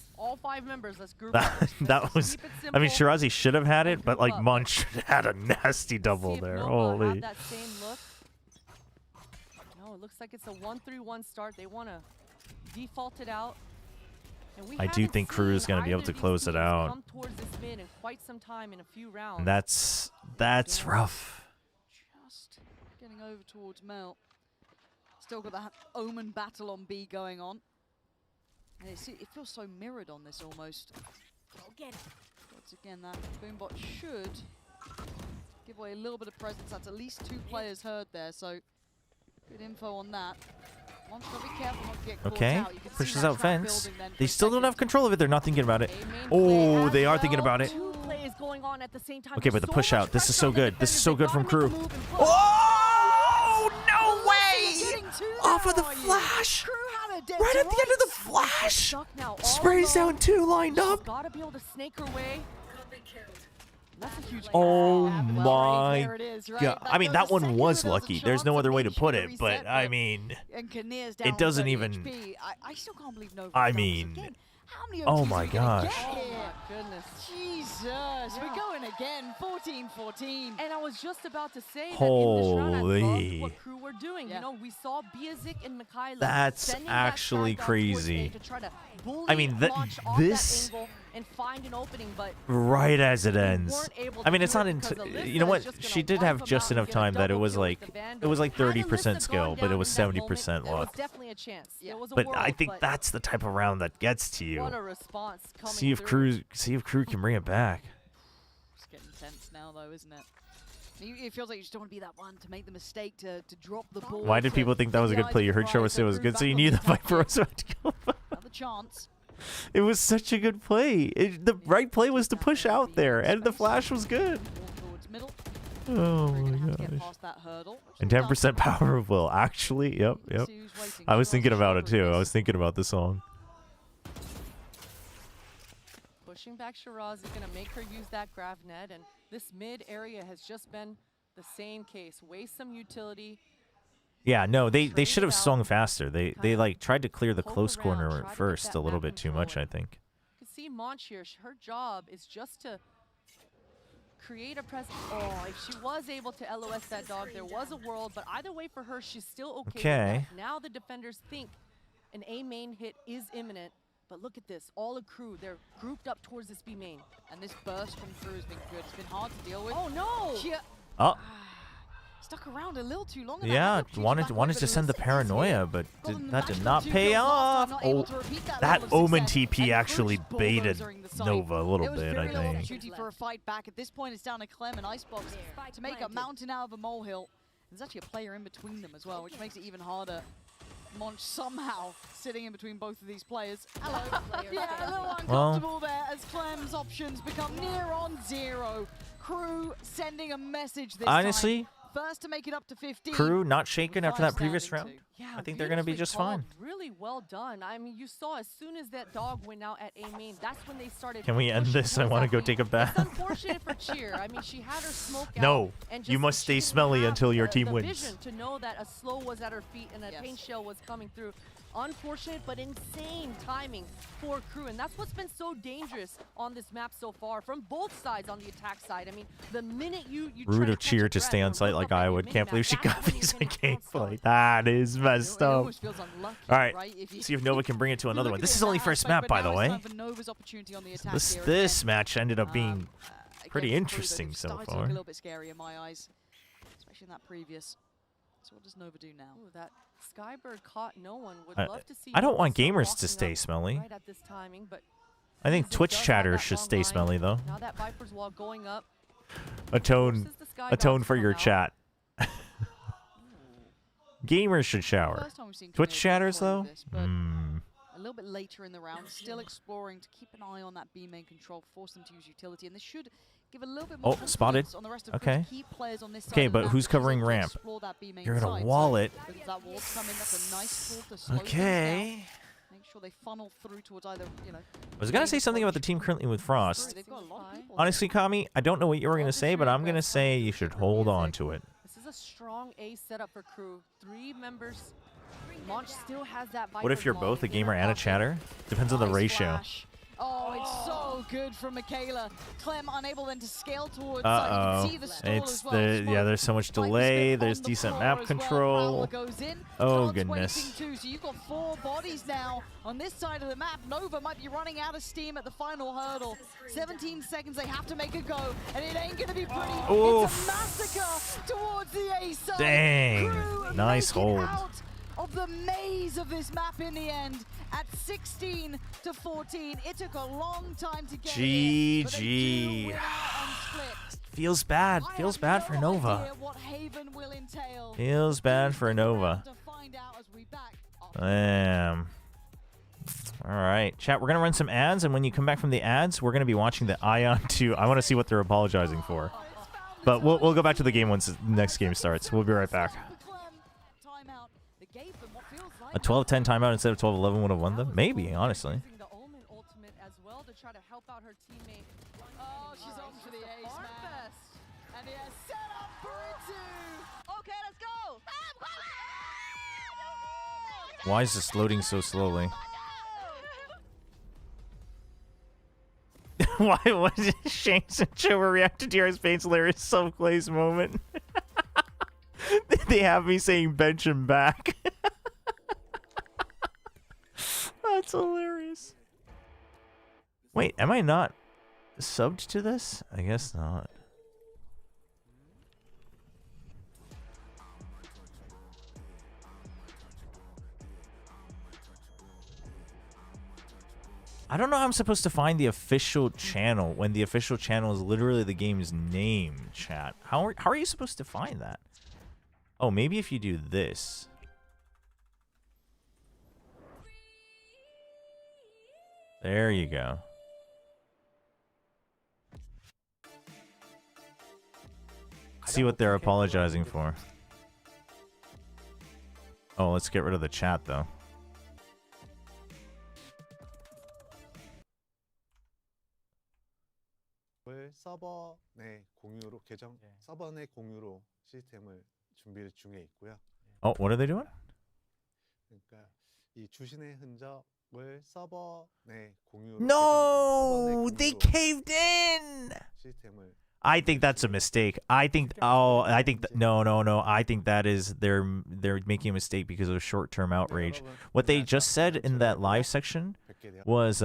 5 members. Let's group That, up. that was. Keep it I mean, simple. Shirazi should have had it, but like up. Munch had a nasty double See if there. Nova Holy. have that same look. No, it looks like it's a 1-3-1 start. They want to default it out. And we I do haven't think Crew is seen going to be able either to of close these it teams out. come towards this mid in quite some time in a few rounds. And that's rough. Just getting over towards Mel. Still got that Omen battle on B going on. And it feels so mirrored on this almost. Once again, that Boombot should give away a little bit of presence. That's at least 2 players heard there, so good info on that. One's got to be careful not to get caught Okay, out. You can see pushes that out trap fence. building then for They a still don't second. have control of it. They're not thinking about it. Oh, they are thinking about it. 2 plays going on at the same time. Okay, but the There's push so out. much This is pressure so on the good. This is defenders. so They good from gotta make Crew. the move and push. Oh, no way! Getting to Off there, of the are you? flash! Crew had a dead Right to at the end of the rights. flash! Stuck now, all Sprays alone. down 2 lined up. Gotta be able to snake her way. That's a huge Oh There my it is, right? god. That I mean, goes that a one second, was there was a lucky. There's chance no to other way to make put sure it, to but reset, I mean, and Kinnear's down it doesn't 30 even. HP. I still can't believe Nova. I done this mean, again. How many oh OTs my are we gonna gosh. get Oh here? my goodness. Jesus, we're going again. 14-14. And I was just about to say that in this round, I loved Holy. what Crew were doing. You know, we saw Biazik and Mikhaila That's sending that actually frag out towards A crazy. to try to bully I mean, launch off this- that angle and find an opening, but Right as it they ends. weren't able I mean, to it's do not it into. because You know Alyssa what? is just She gonna did wipe have them just out and enough get a time that it double was kill with like the Vandal. it was like Had 30% Alyssa skill, gone but it down was in that 70% moment, there was luck. definitely a chance. There was a But world, I think but that's the type of round that gets to you. what a response coming See if through. Crew can bring it back. It's getting tense now, though, isn't it? It feels like you just don't want to be that one to make the mistake to drop the ball. Why did people think that was a good play? You heard Chobra say it was good, so you knew the Viper was about to go. Another chance. It was such a good play. The right play was to push out there, and the flash was good. Towards middle. Oh We're my gonna have to get gosh. past that hurdle. And 10% power of will. Actually, yep. I was thinking about it too. I was thinking about the song. Pushing back Shiraz is going to make her use that grav net, and this mid area has just been the same case. Waste some utility. Yeah, no, they should have swung faster. They like tried to clear the close corner first a little bit too much, I think. You can see Monch here. Her job is just to create a presence. Oh, if she was able to LOS that dog, there was a world, but either way for her, she's still okay. Okay. With that. Now the defenders think an A main hit is imminent. But look at this, all a Crew, they're grouped up towards this B main. And this burst from Crew has been good. It's been hard to deal with. Oh no! Oh, Stuck around a little too long. yeah, wanted to send the paranoia, but that did not pay off. Oh, that Omen TP actually baited Nova a little bit, I It was very low think. opportunity for a fight back. At this point, it's down to Clem and Icebox to make a mountain out of a molehill. There's actually a player in between them as well, which makes it even harder. Monch somehow sitting in between both of these players. Hello. Yeah, a little uncomfortable there as Clem's options become near on zero. Crew sending a message this Honestly, time. First to make it up to 15. Crew not shaken after that previous Standing round. Yeah, I think they're going to be beautifully just called, fine. Really well done. I mean, you saw as soon as that dog went out at A main, that's when they started. Can we end pushing this? I towards want to that go main. take a bath. It's unfortunate for Cheer. I mean, she had her smoke out. No, and you just must she stay didn't smelly have until your the team wins. vision to know that a slow was at her feet and a paint shell was coming through. Unfortunate, but insane timing for Crew, and that's what's been so dangerous on this map so far from both sides on the attack side. I mean, the minute you try Rude to of catch Cheer a to breath stay or on site look like up at I your would. Can't minimap, believe she that's when copies you're a gonna gameplay. That is messed up. almost feels unlucky, All right, right? If you- see if Nova can bring it to another one. Look at This it is in only that first aspect, map, but by now the it's way. time for Nova's opportunity on the attack here This again. match ended up being pretty Again, for Crew, interesting they've so started to far. look a little bit scary in my eyes, especially in that previous. So what does Nova do now? Ooh, that Skybird caught no one. Would I- love to see I don't want Nova gamers to walking stay up smelly. Right at this timing, but I think Nova Twitch does have chatters that should long stay line. smelly though. Now that Viper's wall going up. Atone for your chat. Gamers should shower. First time we've seen Twitch Kinnear chatters play though? this, but Hmm. a little bit later in the round, still exploring to keep an eye on that B main control, force them to use utility, and this should give a little bit more Oh, spotted. confidence on the rest of Okay. the key players on this side Okay, of the but map, who's which is covering able to ramp? explore that B main You're gonna side. wall So, it. if that wall's come in, that's a nice tool to slow things Okay. down. Make sure they funnel through towards either, you know. I was gonna say something about the team currently with Frost. They've got a lot of people. Honestly, Kami, I don't know what you were gonna say, but I'm gonna say you should hold on to it. This is a strong A setup for Crew. 3 members. Monch still has that Viper What if you're wall both a in gamer her and a pocket. chatter? Depends on the Nice ratio. flash. Oh, it's so good from Michaela. Clem unable then to scale towards Uh-oh. side. You can see the stall It's as well. the yeah, there's so much delay, there's decent map control. Goes in. Oh Starts goodness. waiting too, so you've got 4 bodies now on this side of the map. Nova might be running out of steam at the final hurdle. 17 seconds, they have to make a go, and it ain't gonna be pretty. Oof. It's a massacre towards the A side. Dang. Crew Nice make it hold. out of the maze of this map in the end. At 16 to 14, it took a long time to get here, but they do win GG. out on Split. Feels bad. Feels bad for Nova. Idea what Haven will entail. Feels bad for Nova. To find out as we back Damn. All right, chat. We're gonna run some ads, and when you come back from the ads, we're gonna be watching the Ion 2. I want to see what they're apologizing for. But we'll go back to the game once the next game starts. We'll be right back. A 12-10 timeout instead of 12-11 would have won them? Maybe, honestly. the Omen ultimate as well to try to help out her teammate. Oh, she's on for the ace, man. And he has set up for it too. Okay, let's go. Why is this loading so slowly? Why was Shanks and Chobra reacted to your Spain's hilarious self-glaze moment? They have me saying bench him back. That's hilarious. Wait, am I not subbed to this? I guess not. I don't know how I'm supposed to find the official channel when the official channel is literally the game's name, chat. How are you supposed to find that? Oh, maybe if you do this. There you go. See what they're apologizing for. Oh, let's get rid of the chat, though. 서버 내 공유로 계정 서버 내 공유로 시스템을 준비 중에 있고요. Oh, what are they doing? 그러니까 이 주신의 흔적을 서버 내 공유로 No, they caved in. 시스템을 I think that's a mistake. I think no. I think that is they're making a mistake because of short-term outrage. What they just said in that live section was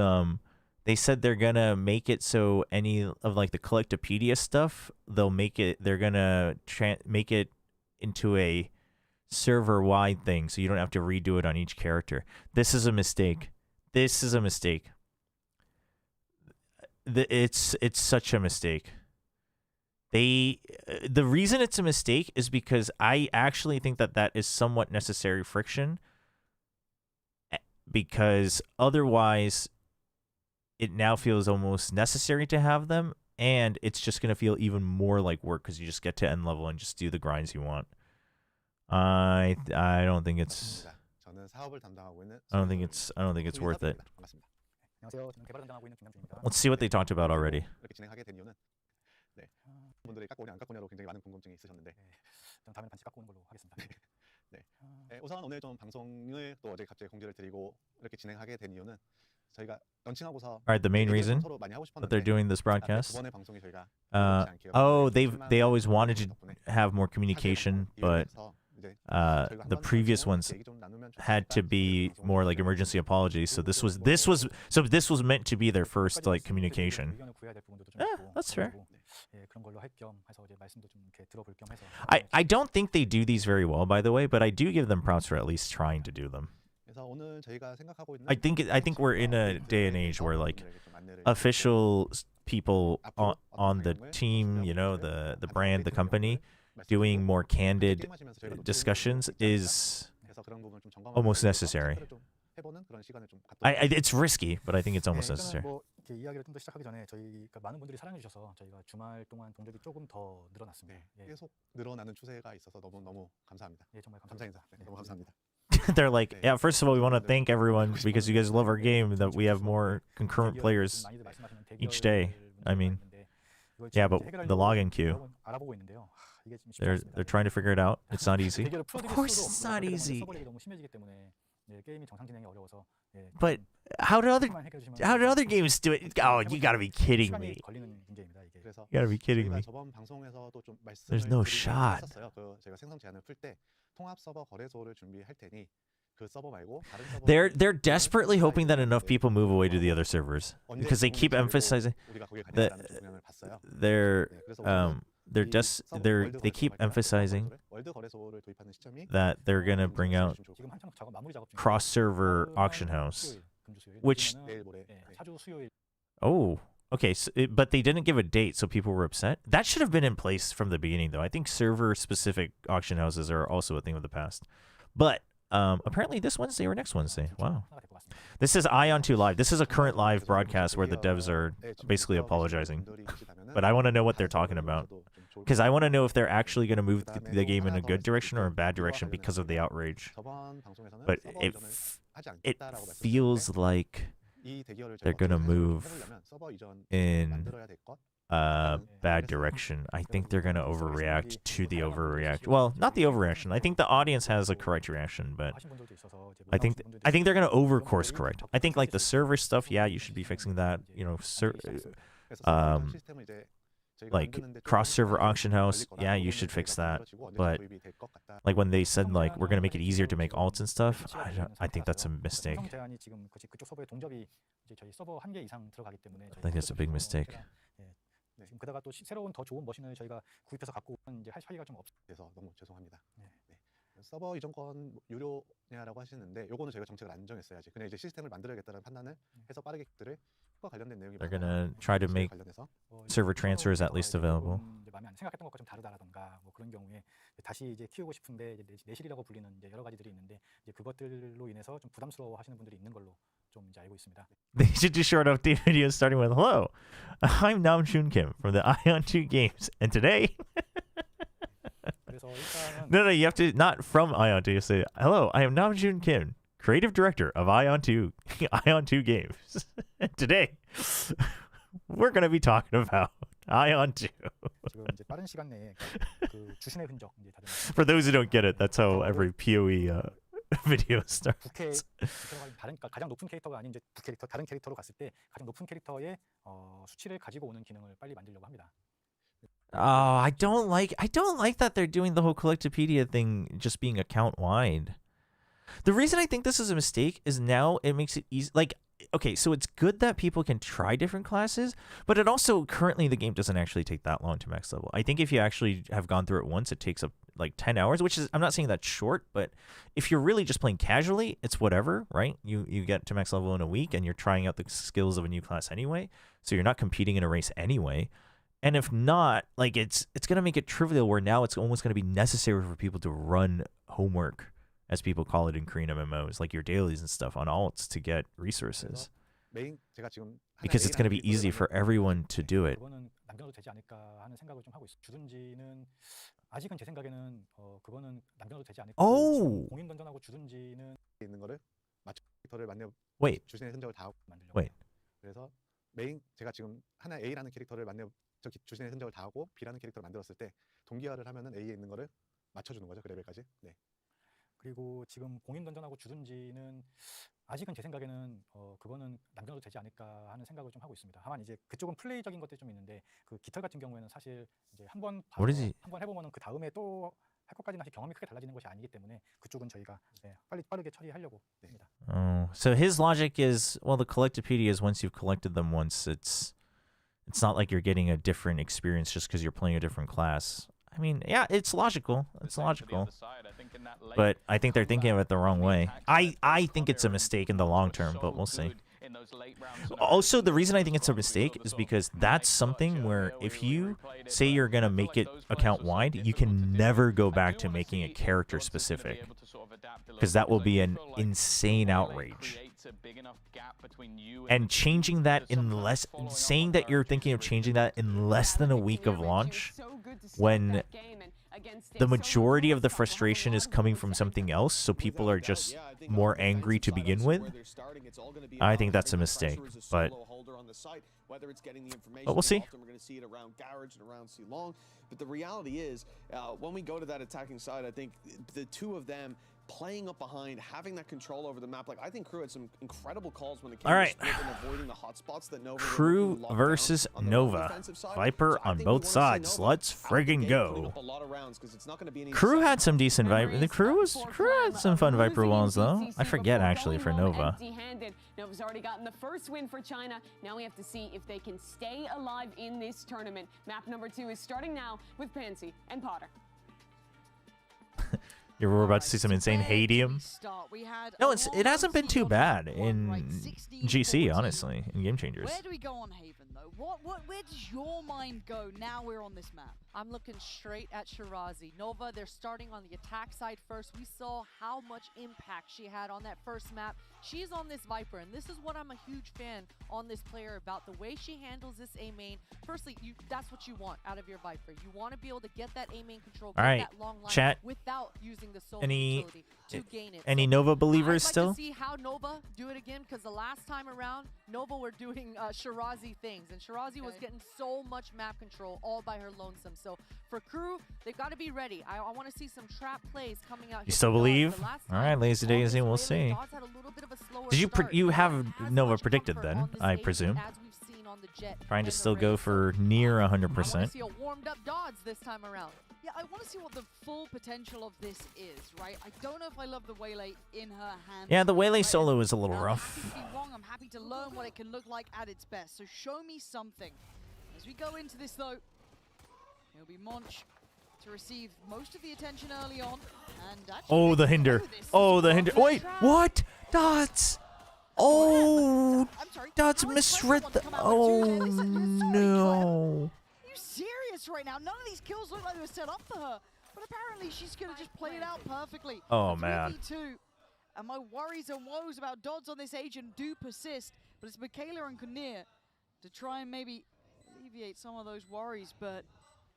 they said they're gonna make it so any of like the Collectopedia stuff, they're gonna make it into a server-wide thing, so you don't have to redo it on each character. This is a mistake. This is a mistake. It's such a mistake. The reason it's a mistake is because I actually think that is somewhat necessary friction, because otherwise it now feels almost necessary to have them, and it's just going to feel even more like work because you just get to end level and just do the grinds you want. I don't think it's worth it. Let's see what they talked about already. 분들이 깎고 오냐 안 깎고 오냐로 굉장히 많은 궁금증이 있으셨는데 다음에는 반드시 깎고 오는 걸로 하겠습니다. 네. 우선 오늘 좀 방송을 또 어제 갑자기 공지를 드리고 이렇게 진행하게 된 이유는 저희가 런칭하고서 Alright, the main reason that they're doing this broadcast. They always wanted to have more communication, but the previous ones had to be more like emergency apologies. So this was meant to be their first like communication. That's fair. I don't think they do these very well, by the way, but I do give them props for at least trying to do them. I think we're in a day and age where like official people on the team, you know, the brand, the company, doing more candid discussions is almost necessary. It's risky, but I think it's almost necessary. 이야기를 좀 더 시작하기 전에 저희가 많은 분들이 사랑해 주셔서 저희가 주말 동안 동접이 조금 더 늘어났습니다. 계속 늘어나는 추세가 있어서 너무 감사합니다. 정말 감사 인사. 너무 감사합니다. They're like, yeah, first of all, we want to thank everyone because you guys love our game, that we have more concurrent players each day. I mean, yeah, but the login queue, they're trying to figure it out. It's not easy. Of course it's not easy. 예, 게임이 정상 진행이 어려워서 예, But how do other games do it? Oh, you gotta be kidding me. 걸리는 문제입니다, 이게. 그래서 You gotta be kidding 저희가 me. 저번 방송에서도 좀 말씀을 There's no 드리긴 shot. 했었어요. 그 제가 생성 제한을 풀 때 통합 서버 거래소를 준비할 테니 그 서버 말고 다른 서버 They're desperately hoping that enough people move away to the other servers because they keep emphasizing that they keep emphasizing that they're gonna bring out cross-server auction house, which okay, so but they didn't give a date, so people were upset. That should have been in place from the beginning, though. I think server-specific auction houses are also a thing of the past, but apparently this Wednesday or next Wednesday. Wow. This is Ion 2 Live. This is a current live broadcast where the devs are basically apologizing. But I want to know what they're talking about. Because I want to know if they're actually going to move the game in a good direction or a bad direction because of the outrage. But it feels like they're going to move in a bad direction. I think they're going to overreact to the overreaction. Well, not the overreaction. I think the audience has a correct reaction, but I think they're going to over-course correct. I think like the server stuff, yeah, you should be fixing that. You know, like cross-server auction house, yeah, you should fix that. But like when they said like we're going to make it easier to make alts and stuff, I think that's a mistake. I think that's a big mistake. 지금 게다가 또 새로운 더 좋은 머신을 저희가 구입해서 갖고 오면 이제 할 사이가 좀 없어서 너무 죄송합니다. 네. 서버 이전권 유료냐라고 하시는데 요거는 저희가 정책을 안 정했어야지. 그냥 이제 시스템을 만들어야겠다는 판단을 해서 빠르게 들을 그와 관련된 내용이 They're gonna try to make server transfers at least available. 마음에 안 생각했던 것과 좀 다르다라던가 뭐 그런 경우에 다시 이제 키우고 싶은데 이제 내실이라고 불리는 이제 여러 가지들이 있는데 이제 그것들로 인해서 좀 부담스러워하시는 분들이 있는 걸로 좀 이제 알고 있습니다. They should do short update videos starting with hello. I'm Namjoon Kim from the Ion 2 Games, and today. No, you have to not from Ion 2. You say hello. I am Namjoon Kim, creative director of Ion 2 Games. And today, we're gonna be talking about Ion 2. For those who don't get it, that's how every PoE video starts. 가장 높은 캐릭터가 아닌 이제 부캐릭터 다른 캐릭터로 갔을 때 가장 높은 캐릭터의 수치를 가지고 오는 기능을 빨리 만들려고 합니다. Oh, I don't like that they're doing the whole Collectopedia thing just being account wide. The reason I think this is a mistake is now it makes it easy. Like, okay, so it's good that people can try different classes, but it also currently the game doesn't actually take that long to max level. I think if you actually have gone through it once, it takes up like 10 hours, which is, I'm not saying that's short, but if you're really just playing casually, it's whatever, right? You get to max level in a week and you're trying out the skills of a new class anyway, so you're not competing in a race anyway. And if not, like it's going to make it trivial where now it's almost going to be necessary for people to run homework, as people call it in Korean MMOs, like your dailies and stuff on alts to get resources. Because it's going to be easy for everyone to do it. Oh! Wait. Wait. 그래서 메인 제가 지금 하나 A라는 캐릭터를 주신의 흔적을 다 하고 B라는 캐릭터를 만들었을 때 동기화를 하면은 A에 있는 거를 맞춰주는 거죠, 그 레벨까지. 네. 그리고 지금 공인 던전하고 주둔지는 아직은 제 생각에는 그거는 남겨도 되지 않을까 하는 생각을 좀 하고 있습니다. 다만 이제 그쪽은 플레이적인 것들이 좀 있는데 그 깃털 같은 경우에는 사실 이제 한번 해보면은 그 다음에 또 할 것까지는 사실 경험이 크게 달라지는 것이 아니기 때문에 그쪽은 저희가 빠르게 처리하려고 합니다. Oh, so his logic is, well, the Collectopedias, once you've collected them once, it's not like you're getting a different experience just because you're playing a different class. I mean, yeah, it's logical. It's logical. But I think they're thinking of it the wrong way. I think it's a mistake in the long term, but we'll see. Also, the reason I think it's a mistake is because that's something where if you say you're going to make it account wide, you can never go back to making it character specific. Because that will be an insane outrage. And changing that saying that you're thinking of changing that in less than a week of launch, when the majority of the frustration is coming from something else, so people are just more angry to begin with, I think that's a mistake. But we'll see. We're going to see it around Garage and around Ceylon. But the reality is, when we go to that attacking side, I think the two of them playing up behind, having that control over the map. Like, I think KRU had some incredible calls when it came All to right. split and avoiding the hotspots that Nova were KRU locked versus down on the Nova. defensive side. Viper So I on think we both wanna see sides. Nova Let's out the friggin' gate, putting go. up a lot of rounds, 'cause it's not gonna be an easy KRU side. had some decent Viper. The KRU had some fun Viper walls though. I forget actually for Nova. Empty-handed. Nova's already gotten the first win for China. Now we have to see if they can stay alive in this tournament. Map number 2 is starting now with Pansy and Potter. We're about to see some insane Hadium. No, it hasn't been too bad in GC, honestly, in Game Changers. Where do we go on Haven, though? Where does your mind go now we're on this map? I'm looking straight at Shirazi. Nova, they're starting on the attack side first. We saw how much impact she had on that first map. She's on this Viper, and this is what I'm a huge fan on this player about, the way she handles this A main. Firstly, that's what you want out of your Viper. You want to be able to get that A main control, All right, that long line chat. without using the solo Any utility to gain it. any So Nova believers I'd like still? to see how Nova do it again, because the last time around, Nova were doing Shirazi things, and Shirazi was getting so much map control all by her lonesome. So for KRU, they've got to be ready. I want to see some trap plays coming out. You still believe? All right, Lazy Daisy, we'll see. Did you have Nova predicted then? I presume. Trying to still go for near 100%. I want to see a warmed up Dodds this time around. Yeah, I want to see what the full potential of this is, right? I don't know if I love the Waylay in her hand. Yeah, the Waylay solo is a little rough. I'm happy to be wrong. I'm happy to learn what it can look like at its best. So show me something. As we go into this, though, it'll be Monch to receive most of the attention early on. And Oh, the hinder. Oh, the hinder. Wait, what? Dots. Oh, Dots misread the. Oh, no. Are you serious right now? None of these kills look like they were set up for her. But apparently she's going to just play it out perfectly. Oh, man. 3v2. And my worries and woes about Dodds on this agent do persist. But it's Michaela and Kinnear to try and maybe alleviate some of those worries. But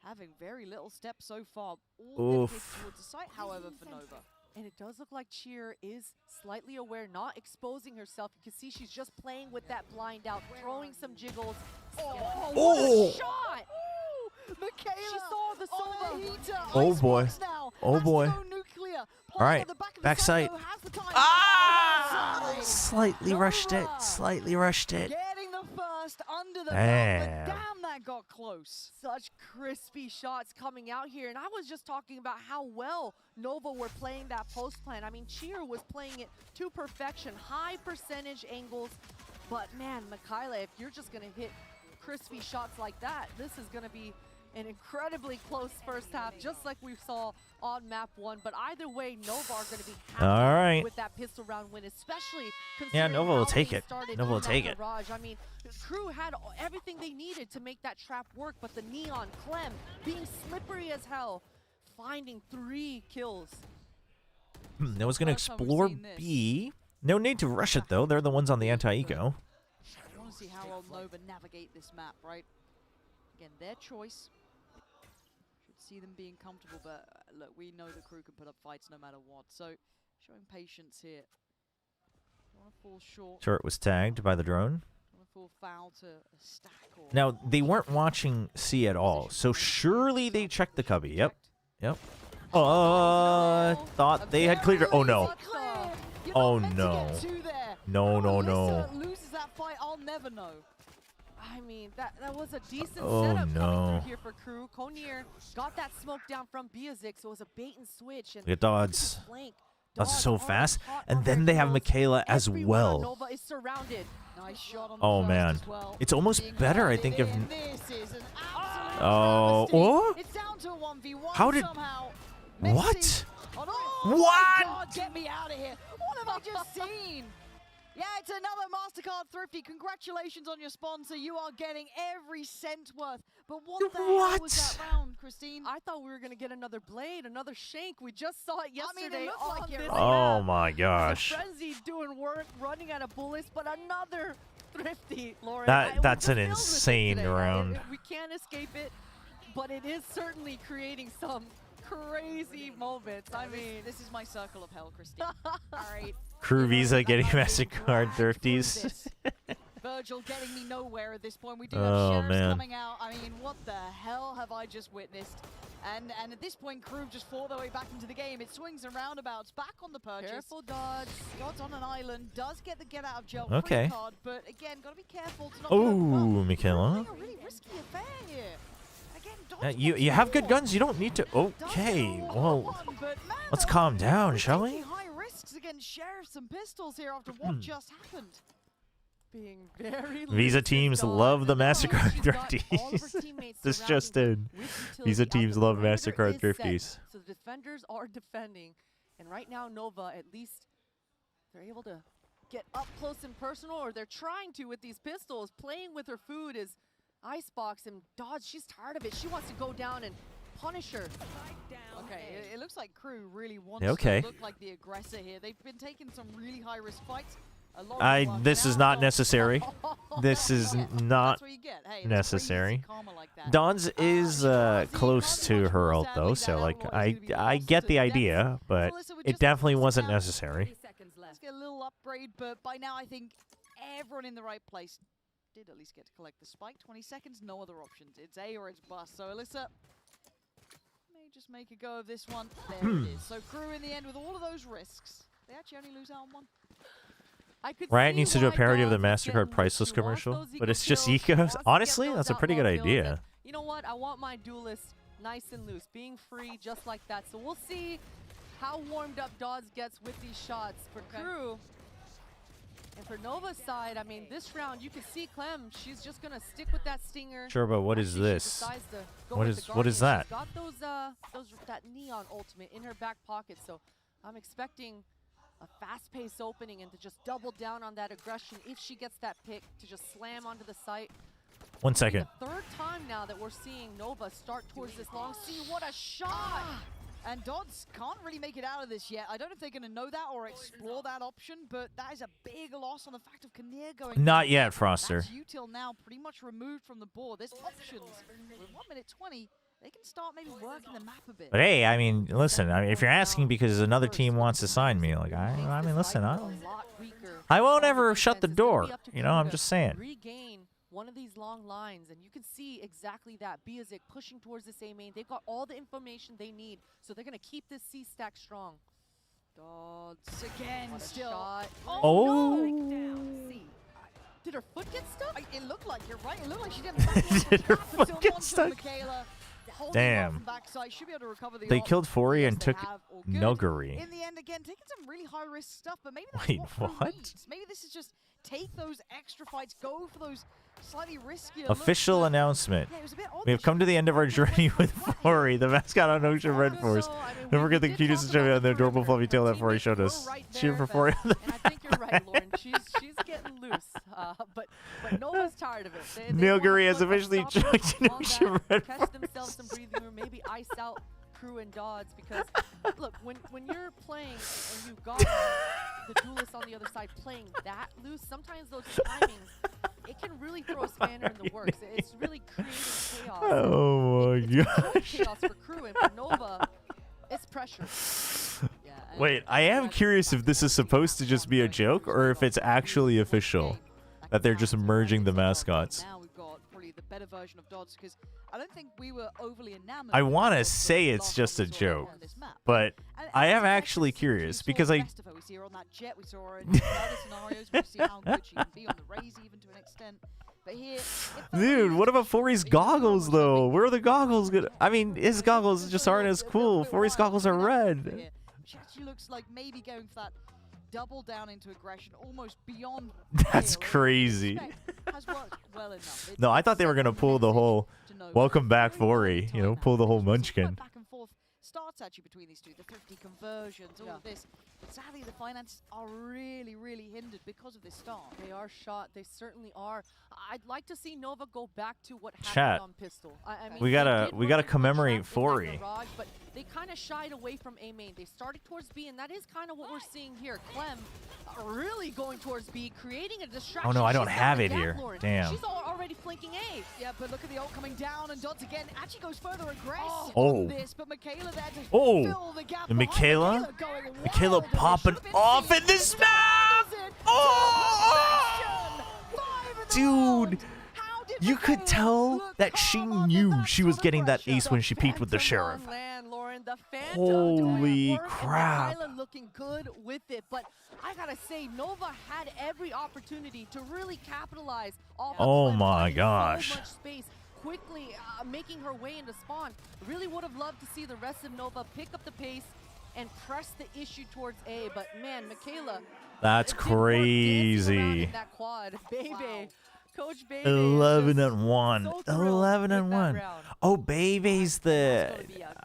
having very little steps so far. All towards the site, however, for Nova. And it does look like Cheer is slightly aware, not exposing herself. You can see she's just playing with that blind out, throwing some jiggles. Oh, what a shot! Ooh, Michaela she saw the on the heater. Oh, boy. Oh, boy. All right, backside. Ah! Slightly rushed it. Slightly rushed it. Getting the first under the Damn. belt, but damn, that got close. Such crispy shots coming out here. And I was just talking about how well Nova were playing that post plan. I mean, Cheer was playing it to perfection. High percentage angles. But man, Michaela, if you're just going to hit crispy shots like that, this is going to be an incredibly close first half, just like we saw on map 1. But either way, Nova are going to be happy with that pistol round win, especially considering Nova will how take they it. started Nova will in take that it. Garage. I mean, KRU had everything they needed to make that trap work, but the Neon, Clem, being slippery as hell, finding 3 kills. Nova's going to explore B. No need to rush it, though. They're the ones on the anti-eco. I want to see how will Nova navigate this map, right? Again, their choice. Should see them being comfortable, but look, we know the KRU can put up fights no matter what. So, showing patience here. Don't want to fall short. Turret was tagged by the drone. Don't want to fall foul to a stack or... Now, they weren't watching C at all, so surely they checked the cubby. Yep. Yep. Thought they had cleared it. Oh, no. Oh, no. No, no, no. Loses that fight, I'll never know. I mean, that was a decent Oh, setup no. coming through here for KRU. Konir got that smoke down from Biazik, so it was a bait and switch. And Look at Dodds. flank. Dodds is so fast. And then they have Michaela as well. Nova is surrounded. Nice shot on Oh, the man. first as well. It's almost better, I think, if... This is an absolute Oh. travesty. Oh? It's down to a 1v1 How did... somehow. What? Oh, What? My God, get me out of here. What have I just seen? Yeah, it's another MasterCard Thrifty. Congratulations on your sponsor. You are getting every cent worth. But what the hell was that round, Christine? I thought we were going to get another blade, another shank. We just saw it yesterday. I mean, it looked like it, this right? Oh, map. my gosh. Frenzy doing work, running out of bullets, but another Thrifty, Lauren. That's an insane round. We can't escape it, but it is certainly creating some crazy moments. I mean, this is my circle of hell, Christine. All right. KRU Visa getting MasterCard Thrifties. Virgil getting me nowhere at this point. We do Oh, have Sheriffs man. coming out. I mean, what the hell have I just witnessed? And at this point, KRU just fought their way back into the game. It swings and roundabouts back on the purchase. Careful dodge. Dodge on an island. Does get the get out of jail Okay. free card, but again, gotta be careful to not Oh, Michaela. a really risky affair here. Again, Dodge You have good guns. You don't need to. Okay, well, let's calm down, shall we? high risks against sheriffs and pistols here after what just happened. Being very Visa teams love the MasterCard thrifties. This just in. Visa teams love MasterCard thrifties. So the defenders are defending, and right now Nova, at least they're able to get up close and personal, or they're trying to with these pistols. Playing with her food is Icebox, and Dodge, she's tired of it. She wants to go down and punish her. Okay, it looks like KRU really wants Okay. to look like the aggressor here. They've been taking some really high-risk fights. A lot of them This is not necessary. This is not necessary. Dawn's is close to her ult though, so like I get the idea, but it definitely wasn't necessary. Let's get a little upgrade, but by now I think everyone in the right place did at least get to collect the spike. 20 seconds, no other options. It's A or it's bust. So Alyssa may just make a go of this one. There it is. So KRU in the end with all of those risks, they actually only lose out on one. Riot needs to do a parody of the MasterCard priceless commercial, but it's just ecos. Honestly, that's a pretty good idea. You know what? I want my duelist nice and loose, being free just like that. So we'll see how warmed up Dodge gets with these shots for KRU. And for Nova's side, I mean, this round you can see Clem. She's just gonna stick with that stinger. Chobra, what is this? What is that? She's got that neon ultimate in her back pocket, so I'm expecting a fast-paced opening and to just double down on that aggression if she gets that pick to just slam onto the site. 1 second. The third time now that we're seeing Nova start towards this long C. What a shot! And Dodds can't really make it out of this yet. I don't know if they're going to know that or explore that option, but that is a big loss on the fact of Kinnear going. Not yet, Froster. That's util now pretty much removed from the board. There's options. With 1 minute 20, they can start maybe working the map a bit. But hey, I mean, listen. I mean, if you're asking because another team wants to sign me, like I mean, listen. I won't ever shut the door. You know, I'm just saying. Regain one of these long lines, and you can see exactly that. Biazik pushing towards this A main. They've got all the information they need, so they're gonna keep this C stack strong. Dodds again, still. Shot. Oh. No. Did her foot get stuck? It looked like, you're right. It looked like she didn't. Did her foot get stuck? Damn. They killed Fori and took Noguri. In the end, again, taking some really high risk stuff, but maybe that's Wait, what? what? Maybe this is just take those extra fights, go for those slightly riskier Official looks, announcement. Yeah, it was a bit odd We have come to the end of our journey with Fori, the mascot on Ocean Red Force. Don't forget the cutest show on the adorable fluffy tail that Fori showed us. Cheer for Fori. And I think you're right, Lauren. She's getting loose, but Nova's tired of it. Noguri has officially joined an Ocean Red Catch Force. themselves some breathing room, maybe ice out KRU and Dodds, because look, when you're playing and you've got the duelist on the other side playing that loose, sometimes those timings, it can really throw a spanner in the works. It's really creating chaos. Oh my gosh. Chaos for KRU, and for Nova, it's pressure. Wait, I am curious if this is supposed to just be a joke or if it's actually official. That they're just merging the mascots. Now we've got probably the better version of Dodds, because I don't think we were overly enamored. I want to say it's just a joke, but I am actually curious because I... We see her on that jet, we saw her in other scenarios, we see how good she can be on the Raze even to an extent. But here, Dude, what about Fori's goggles though? Where are the goggles gonna... I mean, his goggles just aren't as cool. Fori's goggles are red. She actually looks like maybe going for that double down into aggression, almost beyond. That's crazy. Has worked well enough. No, I thought they were gonna pull the whole welcome back Fori, you know, pull the whole munchkin. Back and forth starts actually between these two, the 50 conversions, all of this. But sadly, the finances are really, really hindered because of this start. They are shot. They certainly are. I'd like to see Nova go back to what happened Chat. on Pistol. I mean, We gotta commemorate Fori. Garage, but they kind of shied away from A main. They started towards B, and that is kind of what we're seeing here. Clem really going towards B, creating a distraction. Oh no, I don't She's have got it the gap, here. Lauren. Damn. She's already flanking A. Yeah, but look at the ult coming down, and Dodds again actually goes further aggressive Oh. on this, but Michaela there to Oh, fill the gap. and behind. Michaela popping off in this map. Oh, dude. You could tell that she knew she was getting that ace when she peeked with the sheriff. Holy crap. Looking good with it, but I gotta say, Nova had every opportunity to really capitalize off Oh of my so gosh. much space, quickly making her way into spawn. Really would have loved to see the rest of Nova pick up the pace and press the issue towards A, but man, Michaela. That's crazy. That quad. Baby. Coach Baby 11-1. so 11-1. Oh, Baby's the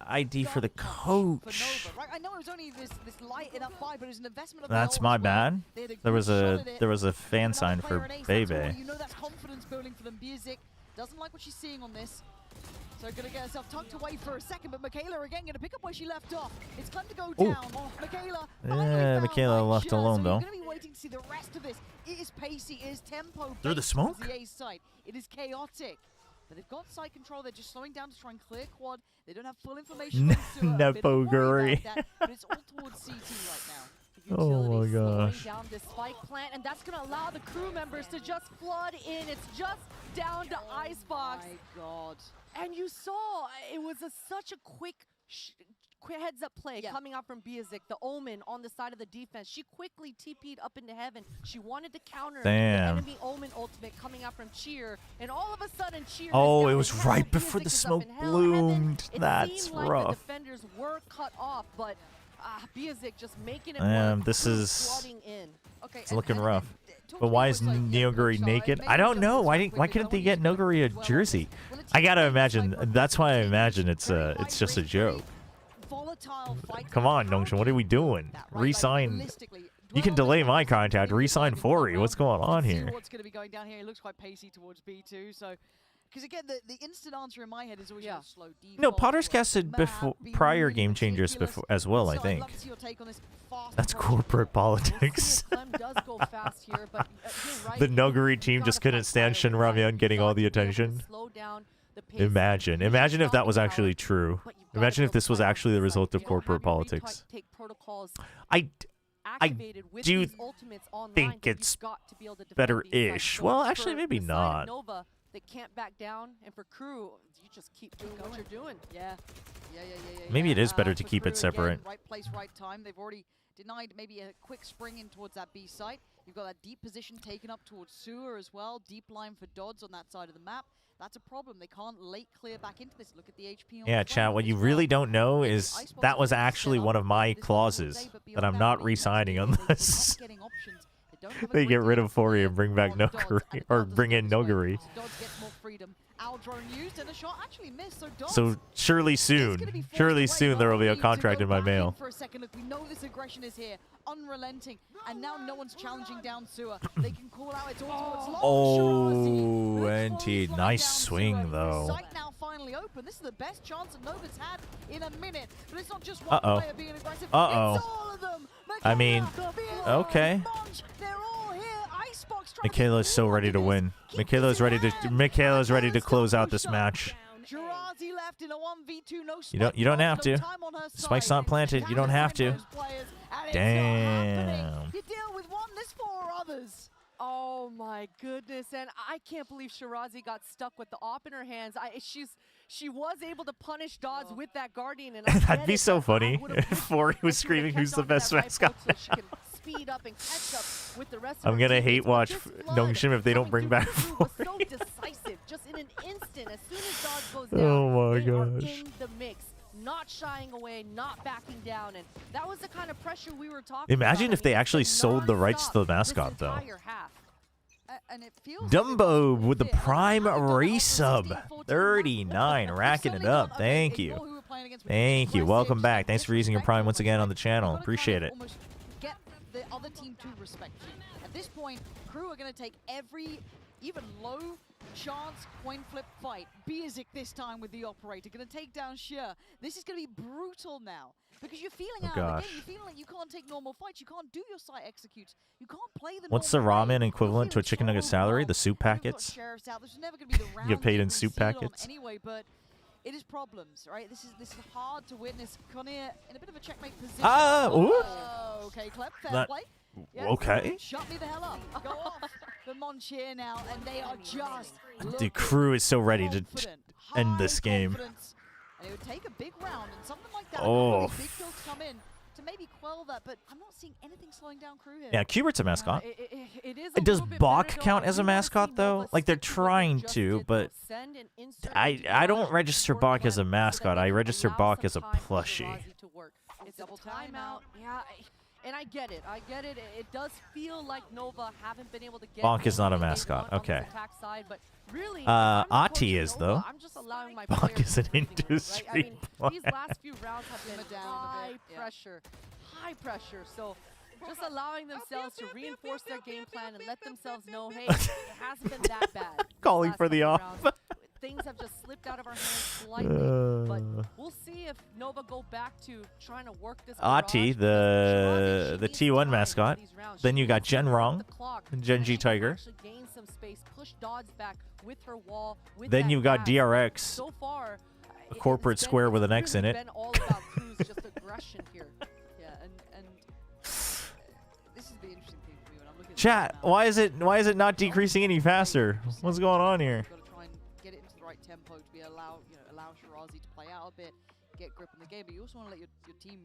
ID for the coach. Right? I know it was only this light enough buy, but it was an investment of That's my bad. There was a fan sign for Baby. You know that's confidence building for them. Music doesn't like what she's seeing on this. So gonna get herself tucked away for a second, but Michaela again gonna pick up where she left off. It's time to go down. Michaela. Yeah, Michaela left alone though. We're gonna be waiting to see the rest of this. It is pacey, it is tempo. Through the smoke? The A site. It is chaotic. But they've got side control. They're just slowing down to try and clear quad. They don't have full information. Nepoguri. But it's all towards CT right now. Oh my gosh. Down this spike plant, and that's gonna allow the crew members to just flood in. It's just down to Icebox. Oh my god. And you saw it was such a quick heads up play coming out from Biazik, the Omen on the side of the defense. She quickly TP'd up into heaven. She wanted to counter the enemy Omen ultimate coming out from Cheer, and all of a sudden Cheer. Oh, it was right before the smoke bloomed. That's rough. The defenders were cut off, but Biazik just making it work. This is flooding in. Okay, it's looking rough. But why is Neoguri naked? I don't know. Why couldn't they get Neoguri a jersey? I gotta imagine. That's why I imagine it's just a joke. Come on, Nongshan, what are we doing? Resign. You can delay my contact. Resign Fori. What's going on here? What's going to be going down here? It looks quite pacey towards B2. So, because again, the instant answer in my head is always slow default. No, Potter's casted before prior Game Changers before as well. I think. That's corporate politics. The Noguri team just couldn't stand Shinramyeon getting all the attention. Imagine if that was actually true. Imagine if this was actually the result of corporate politics. I do think it's better-ish. Well, actually, maybe not. They can't back down, and for crew, you just keep doing what you're doing. Yeah. Maybe it is better to keep it separate. Again, right place, right time. They've already denied maybe a quick spring in towards that B site. You've got that deep position taken up towards Sewer as well. Deep line for Dodds on that side of the map. That's a problem. They can't late clear back into this. Look at the HP on Yeah, chat, what you really don't know is that was actually one of my clauses, that I'm not re-signing unless they get rid of Fori and bring back Noguri, or bring in Noguri. So surely soon there will be a contract in my mail. For a second, look, we know this aggression is here, unrelenting, and now no one's challenging down Sewer. They can call out its Oh, NT, nice swing though. Site now finally open. This is the best chance that Nova's had in a minute, but it's not just one player being aggressive. It's all of them. I mean, okay. Michaela's so ready to win. Michaela's ready to close out this match. You don't have to. Spike's not planted. You don't have to. Damn. You deal with one, there's 4 others. Oh my goodness, and I can't believe Shirazi got stuck with the op in her hands. She was able to punish Dodds with that Guardian, and that'd be so funny if Fori was screaming, "Who's the best mascot?" Speed up and catch up with the rest I'm gonna hate watch Nongshim if they don't bring back Fori. So decisive, just in an instant, as soon as Dodds goes down, oh my they are gosh. in the mix. Not shying away, not backing down, and that was the kind of pressure we were talking Imagine about. if they actually sold the rights to the mascot, though. Dumbo with the prime resub. 39, racking it up. Thank you. Thank you. Welcome back. Thanks for using your prime once again on the channel. Appreciate it. Get the other team to respect you. At this point, crew are going to take every, even low chance coin flip fight. Biazik this time with the operator, going to take down Shia. This is going to be brutal now. Because you're feeling out of the game, you're feeling like you can't take normal fights, you can't do your site executes, you can't play the What's the ramen equivalent to a chicken nugget salary? The soup packets? You get paid in soup packets? Anyway, but it is problems, right? This is hard to witness. Conir in a bit of a checkmate position. Ooh. Okay, Cleb, fair play. Okay. Shut me the hell up. Go off. for Monch here now, and they are just Dude, KRU is so ready to end this game. And it would take a big round, and something like that. Oh. Big kills come in to maybe quell that, but I'm not seeing anything slowing down KRU here. Yeah, Kubert's a mascot. It is a Does little bit Bach better, though. count I as a do wanna mascot see though? Nova Like they're stick with what they trying just to, did, but though. Send and insert I into don't Raj register for Bach as a Clem, so that mascot. they I can register allow Bach some as a time for plushie. Shirazi to work. It's a timeout. Yeah, and I get it. It does feel like Nova haven't been able to get Bach is not a what they mascot. want on this Okay. attack side, but really, Ati is Nova, though. I'm just allowing my Bach players is an to breathe, right? I industry mean, these player. last few rounds have been high pressure. So just allowing themselves to reinforce their game plan and let themselves know, hey, it hasn't been that bad. these Calling last for the couple off. rounds. Things have just slipped out of our hands slightly, but we'll see if Nova go back to trying to work this. Ati, the T1 mascot. Then you got Genrong, Genji Tiger. Gain some space, push Dodds back with her wall. With Then that you've got gas. DRX, So far, a corporate square with an X in it. been all about KRU's just aggression here. Yeah, and this is the interesting thing for me when I'm looking at Chat, why is it not decreasing any faster? What's going on here? Got to try and get it into the right tempo to be allow Shirazi to play out a bit, get grip in the game, but you also want to let your team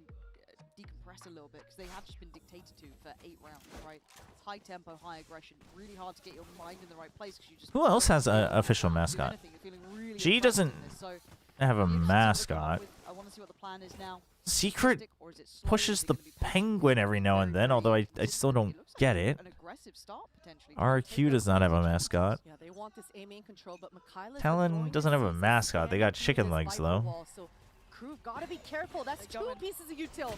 decompress a little bit because they have just been dictated to for 8 rounds, right? It's high tempo, high aggression, really hard to get your mind in the right place because you just. Who else has an official mascot? G doesn't have a mascot. I want to see what the plan is now. Secret pushes the penguin every now and then, although I still don't get it. RQ does not have a mascot. Yeah, they want this aiming control, but Mikaila's Talon doesn't have a mascot. They got chicken legs though. So KRU gotta be careful. That's 2 pieces of util.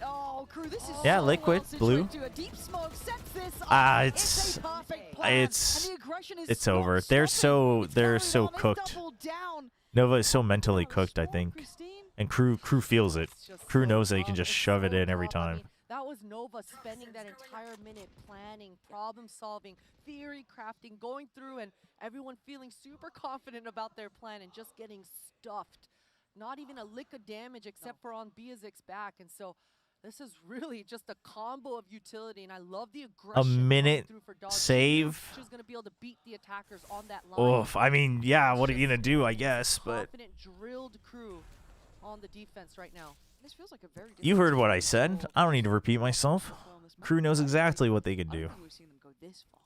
Oh, KRU, this is Yeah, so liquid, well blue. situated. A deep smoke sets this up. It's a perfect plan, and the aggression is it's over. They're so cooked. Nova is so mentally cooked, I think. And KRU feels it. KRU knows that he can just shove it in every time. That was Nova spending that entire minute planning, problem solving, theory crafting, going through, and everyone feeling super confident about their plan and just getting stuffed. Not even a lick of damage except for on Biazik's back. And so this is really just a combo of utility, and I love the aggression. A minute through for Dodge. save. She's going to be able to beat the attackers on that line. Oof. I mean, yeah, what are you gonna do, I guess, but Confident drilled KRU on the defense right now. This feels like a very you heard what I said. I don't need to repeat myself. KRU knows exactly what they can do. I don't think we've seen them go this far,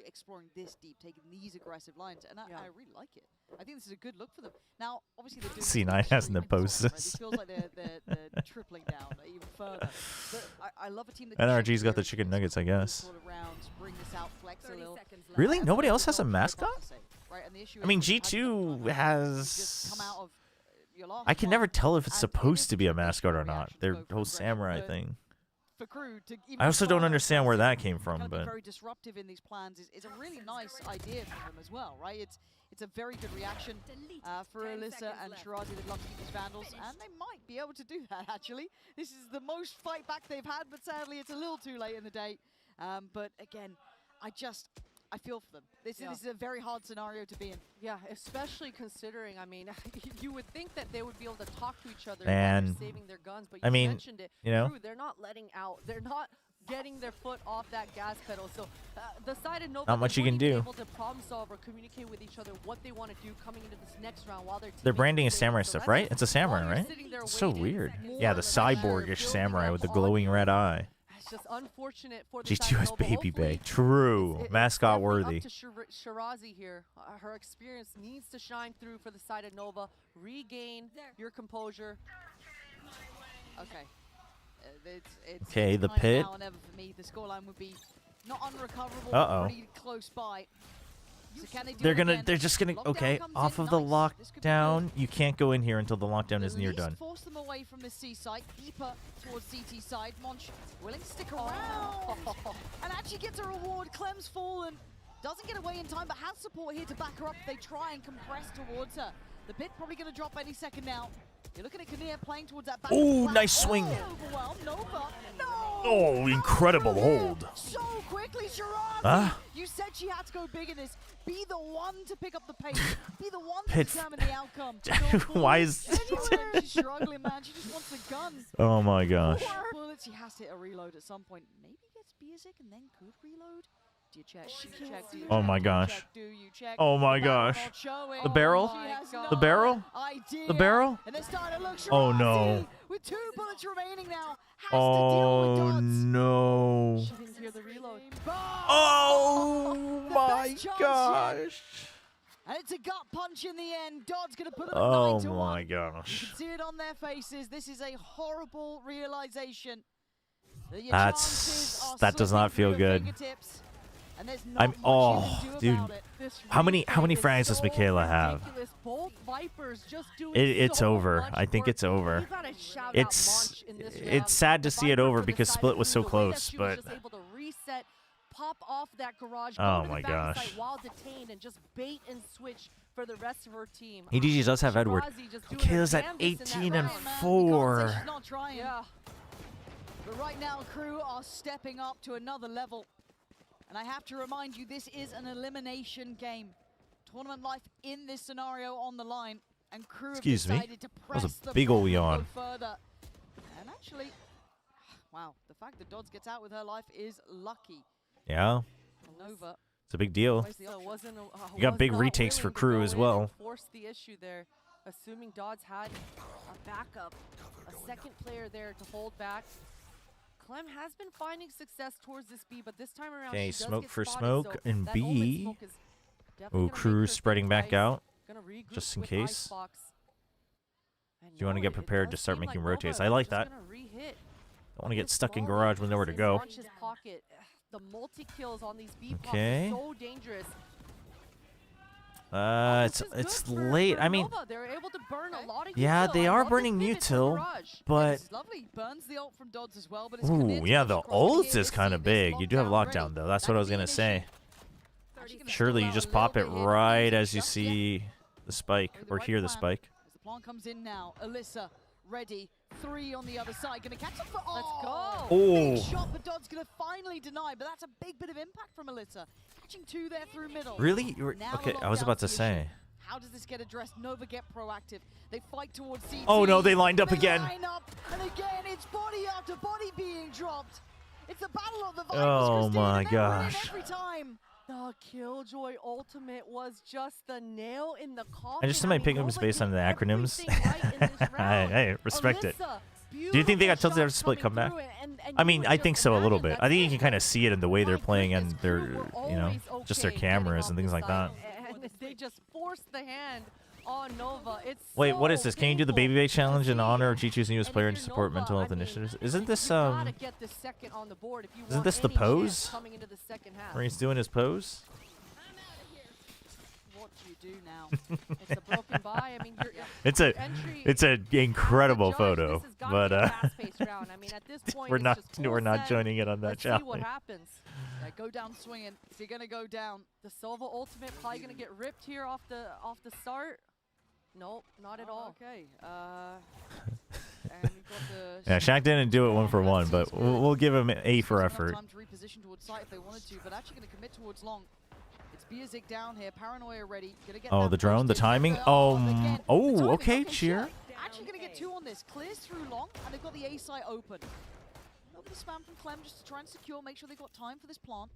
exploring this deep, taking these aggressive lines, and I really like it. I think this is a good look for them. Now, obviously, they're doing C9 hasn't opposed right? this. It feels like they're tripling down even further. But I love a team that NRG's got the chicken nuggets, I guess. sort of rounds, bring this out, flex a little. Really? Nobody else has a mascot? Right, and the issue I mean, is G2 has... come out of your last I can one, never tell if it's and supposed to be a immediately mascot or not. Their go for whole aggression. samurai But thing. For KRU to even I also don't further understand where that came kind from, of be but... very disruptive in these plans is a really nice idea for them as well, right? It's a very good reaction for Alyssa and Shirazi. They'd love to keep these Vandals, and they might be able to do that, actually. This is the most fight back they've had, but sadly it's a little too late in the day. But again, I feel for them. This is a very hard scenario to be in. Yeah, especially considering, I mean, you would think that they would be able to talk to each other Man, while they're saving their guns, but I mean, mentioned it. you know? KRU, they're not letting out. They're not getting their foot off that gas pedal. So the side of Nova, Not much you can do. able to problem solve or communicate with each other what they want to do coming into this next round while Their branding is samurai stuff, right? It's a samurai, right? It's so weird. Yeah, the cyborgish samurai with the glowing red eye. It's just unfortunate for the G2 has Baby Bay. True. Mascot worthy. Up to Shirazi here. Her experience needs to shine through for the side of Nova. Regain your composure. Okay. It's Okay, the time pit. now and ever for me. The scoreline would be not unrecoverable, Uh-oh. but pretty close by. So can they do it again? They're just gonna, okay, off of the lockdown. You can't go in here until the lockdown is near done. Force them away from the C site, deeper towards CT side. Monch willing to stick around and actually gets a reward. Clem's fallen, doesn't get away in time, but has support here to back her up. They try and compress towards her. The pit probably going to drop any second now. You're looking at Kinnear playing towards that back. Ooh, nice swing. Overwhelmed. Nova. No! Oh, incredible hold. So quickly, Shirazi. Huh? You said she had to go big in this. Be the one to pick up the pace. Be the one to Pit- determine the outcome. Why is... She's struggling, man. She just wants the gun. Oh my gosh. Bullets. She has to hit a reload at some point. Maybe gets Biazik and then could reload. Do you check? Do you check? Do you Oh check? my Do you gosh. check? Do you check? Oh my The barrel gosh. not showing. The barrel? She has The no barrel? idea. The barrel? And they're starting to look. Oh Shirazi, no. with 2 bullets remaining now. Oh no. She didn't hear the reload. Oh my gosh. And it's a gut punch in the end. Dodd's going to put them Oh at 9-1. my You gosh. can see it on their faces. This is a horrible realization. That your That does not feel good. And there's not I'm much oh you can do dude. about it. How many frags does Michaela have? Both Vipers just doing It's so over. much I think work. it's over. You gotta shout out It's Munch in this round. it's sad to The see it Viper over for because this side Split of was Crew, so the way that close, she but was just able to reset, pop off that garage, Oh go to my the backside gosh. while detained, and just bait and switch for the rest of her team. EDG does have Edward. Shirazi just doing Michaela's her at damnedest in 18 that and round. 4. She's not trying. Yeah. But right now, Crew are stepping up to another level. And I have to remind you, this is an elimination game. Tournament life in this scenario on the line. And Crew Excuse have me. decided to That was press a the big ol' button and yawn. go further. And actually, wow, the fact that Dodds gets out with her life is lucky. Yeah. Nova. It's a big deal. So wasn't You got was big not retakes for willing to Crew go as in well. and force the issue there, assuming Dodds had a backup, a second player there to hold back. Clem has been finding success towards this B, but this time around Okay, she does smoke get for spotted, smoke so and that B. ultimate smoke is definitely Oh, gonna make Crew her spreading think back twice. out, Gonna regroup just in with case. Icebox. And Do you want to no, get it prepared to does start seem making like Nova rotates? is I like just that. gonna re-hit. Don't want to get stuck in Small garage when nowhere to in go. Munch's pocket. The multi-kills on these B pops Okay. is so dangerous. It's late. I mean, Nova. They're able to burn a lot of yeah, util. they I are love this burning pivot from util, Garage. but This is lovely. Burns the ult from Dodds as well, but it's clear ooh, to yeah, push the across ult here. is kind of big. You do have lockdown though. That's what I was gonna say. Surely you just pop it right as you see the spike or hear the spike. As the plan comes in now, Alyssa ready. 3 on the other side. Gonna catch up for Let's go. Oh. Big shot, but Dodd's gonna finally deny, but that's a big bit of impact from Alyssa. Catching 2 there through middle. Really? You were, Now okay, the I was about to lockdown say. How does this get addressed? Nova get proactive. They fight towards CT. Oh no, they lined up They again. line up, and again, it's body after body being dropped. It's the battle of the Vipers, Oh Christine, my and they win gosh. every time. The Killjoy ultimate was just the nail in the coffin. I just did my pickups based on the acronyms. I respect it. Do you think they got tilted after split comeback? I mean, I think so a little bit. I think you can kind of see it in the way they're playing and their, you know, just their cameras and things like that. And they just forced the hand on Nova. It's Wait, what is so this? Can you do the baby bait challenge in honor of Chi-Chu's newest player and if to you're support Nova, mental health I mean, initiatives? Isn't this you gotta get the second on the board if you Isn't want this the any chance pose? coming into the second half. where he's doing his pose? What do you do now? It's a broken by. I mean, your It's an incredible photo, this has got but to be a fast-paced round. I mean, at this point, we're it's not just full we're not send. joining it on that Let's see challenge. what happens. Yeah, go down swinging. Is he gonna go down? The Silva ultimate probably gonna get ripped here off the start. Nope, not at all. Okay. And we've got the Yeah, Shaq didn't do it 1 for 1, but we'll give him A for effort. time to reposition towards site if they wanted to, but actually going to commit towards long. It's Biazik down here, Paranoia ready. Gonna get Oh, that the drone, the posted. timing. Again, Oh, timing, okay, cheer. Actually going to get 2 on this. Clears through long, and they've got the A site open. A little bit of spam from Clem just to try and secure, make sure they've got time for this plant.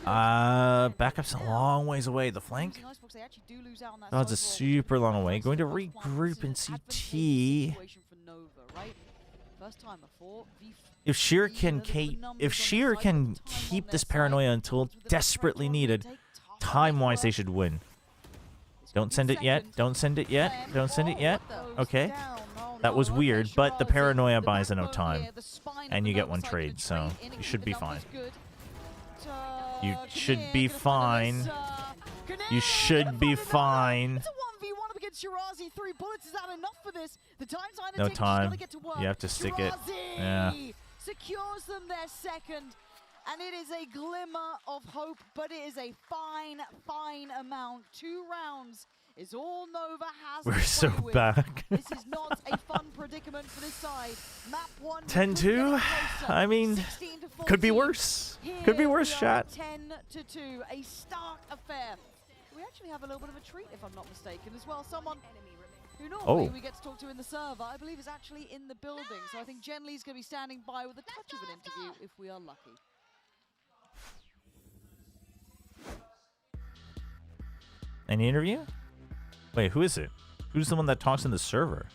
Backup's a long ways away. The flank. Losing Icebox, they actually do lose out on that Oh, it's a side super long way. Going to regroup in CT. situation for Nova, right? First time before. If Sheer can keep this paranoia until desperately needed, time-wise they should win. Don't send it yet. Don't send it yet. Don't send it yet. Okay. That was weird, but the paranoia buys enough time, and you get 1 trade, so you should be fine. You should be fine. You should be fine. It's a 1v1 up against Shirazi. 3 bullets, is that enough for this? The time's on No time. You have to stick it. Yeah. Secures them their second. And it is a glimmer of hope, but it is a fine, fine amount. 2 rounds is all Nova has We're to so play with. back. This is not a fun predicament for this side. Map 1 10-2. I mean, could be worse. Could be worse, chat. 10-2, a stark affair. We actually have a little bit of a treat, if I'm not mistaken, as well. Someone who normally we get to talk to in the server, I believe is actually in the building. So I think Jen Lee's going to be standing by with a touch of an interview if we are lucky. Any interview? Wait, who is it? Who's the one that talks in the server?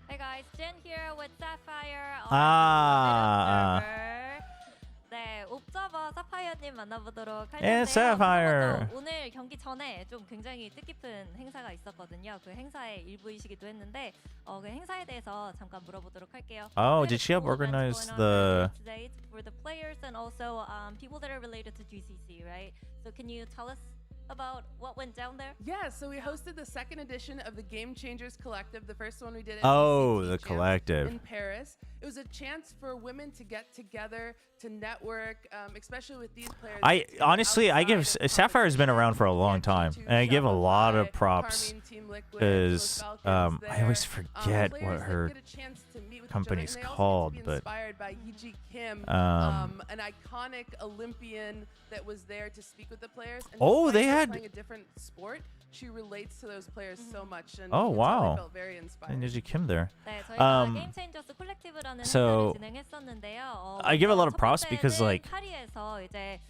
Hey guys, Jen here with Sapphire. 네, 옵저버 사파이어님 만나보도록 할 텐데요. Sapphire. 오늘 경기 전에 좀 굉장히 뜻깊은 행사가 있었거든요. 그 행사의 일부이시기도 했는데 그 행사에 대해서 잠깐 물어보도록 할게요. Oh, did she help organize the? For the players and also people that are related to GCC, right? So can you tell us about what went down there? Yeah, so we hosted the second edition of the Gamechangers Collective. The first one we did The collective in Paris. It was a chance for women to get together, to network, especially with these players. I give Sapphire has been around for a long time, and I give a lot of props because I always forget what her company's called, but inspired by Yiji Kim, an iconic Olympian that was there to speak with the players. And they had playing a different sport. She relates to those players so much, and wow. I felt very inspired. And Yiji Kim there. 네, 저희가 게임체인저스 콜렉티브라는 So 행사를 진행했었는데요. I give a lot of props because like 파리에서 이제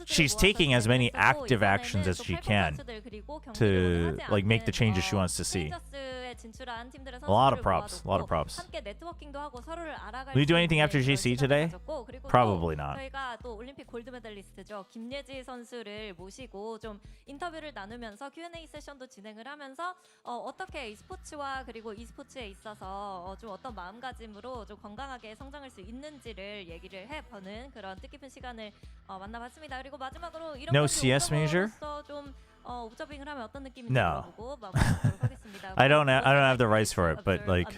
she's taking as many active actions as she can to like make the changes she wants to see. A lot of props. A lot of props. Will you do anything after GC today? Probably not. 저희가 또 올림픽 골드 메달리스트죠. 김예지 선수를 모시고 좀 인터뷰를 나누면서 Q&A 세션도 진행을 하면서 어떻게 e스포츠와 그리고 e스포츠에 있어서 좀 어떤 마음가짐으로 좀 건강하게 성장할 수 있는지를 얘기를 해보는 그런 뜻깊은 시간을 만나봤습니다. 그리고 마지막으로 이런 No CS major? 좀 옵저빙을 하면 어떤 느낌인지 No. 물어보고 마무리하도록 하겠습니다. I don't have the rights for it, but like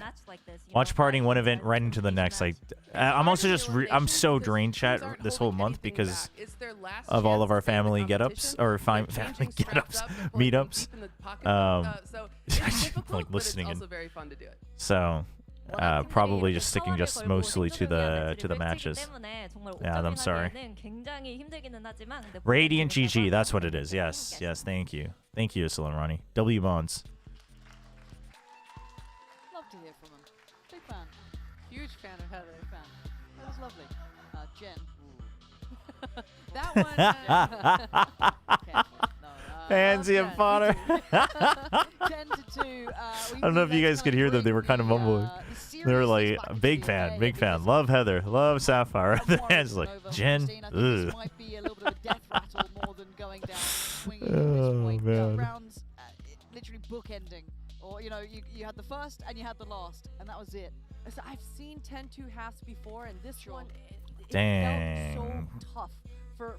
watch partying one event right into the next. Like I'm also just I'm so drained chat this whole month because of all of our family get-ups or family get-ups meetups. Like listening in. So probably just sticking just mostly to the matches. Yeah, I'm sorry. Radiant GG, that's what it is. Yes, thank you, Solanrani. W Bonds. Love to hear from him. Big fan. Huge fan of Heather. Fan. That was lovely. Jen. That one. Pansy and Potter. 10 to 2. I don't know if you guys could hear them. They were kind of mumbling. They were like, big fan. Love Heather. Love Sapphire. The hands like, Jen. Ugh. Might be a little bit of a death rattle more than going down swinging at Oh, this point. man. Rounds literally bookending. Or, you had the first and you had the last, and that was it. So I've seen 10-2 halves before, and this one, it Dang. felt so tough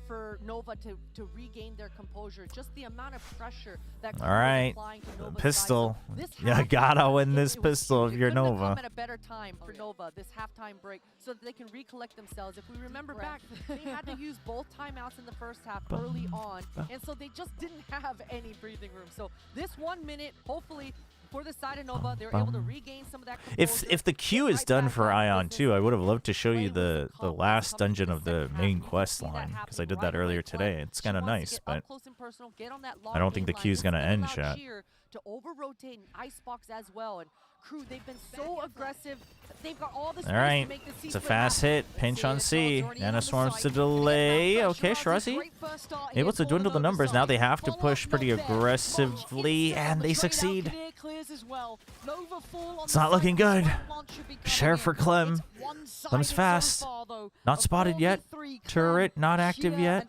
for Nova to regain their composure. Just the amount of pressure that All right. Pistol. Yeah, gotta win this pistol if you're Nova. Come at a better time for Nova, this halftime break, so that they can recollect themselves. If we remember back, they had to use both timeouts in the first half early on, and so they just didn't have any breathing room. So this 1 minute, hopefully, for the side of Nova, they're able to regain some of that composure. If the queue is done for Ion too, I would have loved to show you the last dungeon of the main quest line because I did that earlier today. It's kind of nice, but I don't think the queue is gonna end, chat. To over-rotate an icebox as well, and KRU, they've been so aggressive. They've got all the space All right, to make the it's a fast hit. Pinch on C. Nana Swarms to delay. Okay, Shirazi able to dwindle the numbers. Now they have to push pretty aggressively, and they succeed. It's not looking good. Share for Clem. Clem's fast. Not spotted yet. Turret not active yet.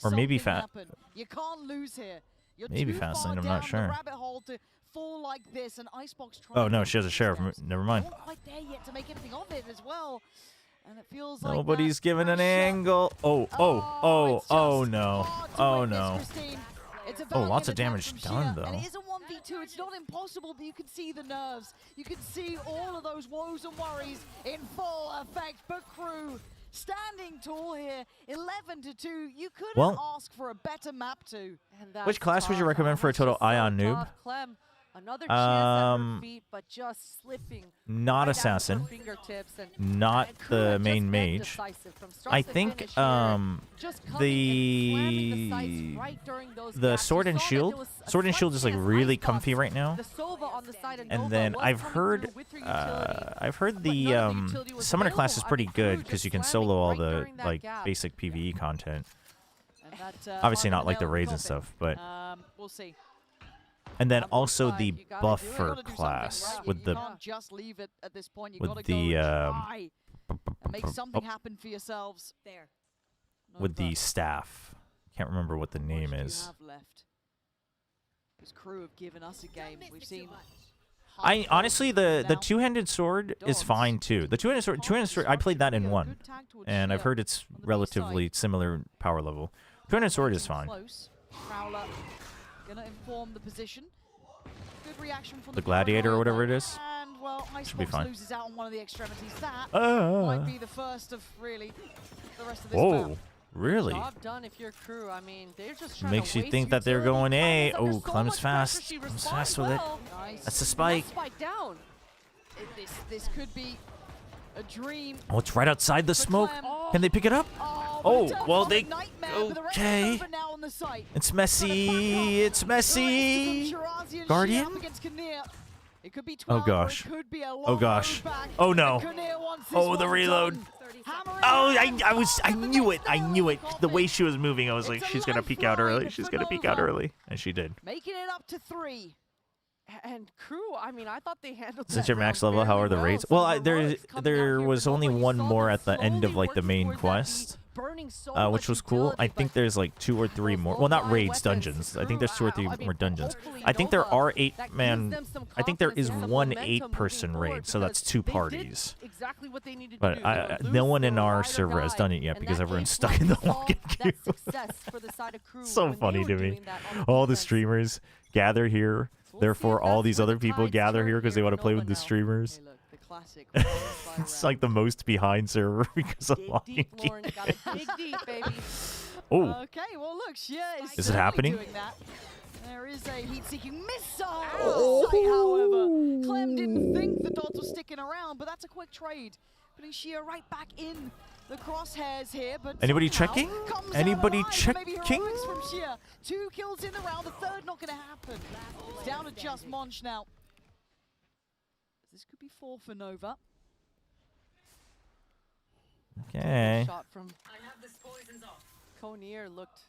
Or maybe fat. You can't lose here. Maybe fast lane, I'm not sure. Like this, and Icebox Oh no, she has a sheriff. Never mind. not quite there yet to make anything of it as well. And it feels like Nobody's giving an angle. Oh no. Oh no. Oh, lots of damage done though. And it is a 1v2. It's not impossible, but you can see the nerves. You can see all of those woes and worries in full effect. But KRU standing tall here, 11 to 2. You couldn't ask for a better map too. Which class would you recommend for a total Ion noob? Clem, another chance at her feet, but just slipping. Not assassin. Not the main mage. I think the sword and shield. Sword and shield is like really comfy right now. And then I've heard the summoner class is pretty good because you can solo all the like basic PvE content. that, Obviously final not like the nail in raids and coffin. stuff, but We'll see. and then also the You gotta buffer do something, class right? with You the can't just leave it at this point. You with gotta the, go and try and make something oh. happen for yourselves. There. with the staff. Can't remember what the name is. Have left. This crew have given us a game. We've seen. I honestly the two-handed sword is fine too. The two-handed sword I played that in one, and I've heard it's relatively similar power level. Two-handed sword is fine. Close. Prowler gonna inform the position. Good reaction from The gladiator or whatever it is. And well, Should be Icebox fine. loses out on one of the extremities. That Ah. might be the first of really the rest of this Whoa, map. really? Job done if you're crew. I mean, they're just trying Makes to you waste think that they're utility. going A. Clem is under Oh, so Clem's much pressure, fast. she Clem's responds fast with it. well. Nice. That's the spike. Spike down. This could be a dream. Oh, it's right outside the for smoke. Clem. Can they pick it up? But it Oh, well, turns they. on a nightmare, but the rest Okay. is over now on the site. It's messy. It's messy. Guardian? It could be 12, Oh gosh. or it could be a Oh gosh. Oh no. Oh, the reload. Oh, I knew it. I knew it. The way she was moving, I was like, she's gonna peek out early. She's gonna peek out early, and she did. Making it up to 3. And crew, I mean, I thought they handled Since that your max round level, how very are the well. raids? Some Well, heroics coming out there here, was but only you one saw more them at the end of slowly like the working main towards that quest, beat, burning so which much was cool. utility, I think there's like 2 or 3 more. Well, not raids, dungeons. I think there's 2 or 3 more dungeons. I think there are 8-man. I think there is one 8-person raid, so that's 2 parties. exactly what they needed But to do. no one in our server has done it yet because everyone's stuck in the login queue. So funny to me. All the streamers gather here. Therefore, all these other people gather here because they want to play with the streamers. It's like the most behind server because of login queue. Oh. Okay, well look, Shia is Is it certainly happening? doing that. There is a heat-seeking missile on site, however. Clem didn't think the dots were sticking around, but that's a quick trade. Putting Shia right back in the crosshairs here, but Anybody somehow checking? comes out Anybody alive. Maybe checking? heroics from Shia. 2 kills in the round, the third not going to happen. It's down to just Monch now. This could be 4 for Nova. Okay. Shot from Konier looked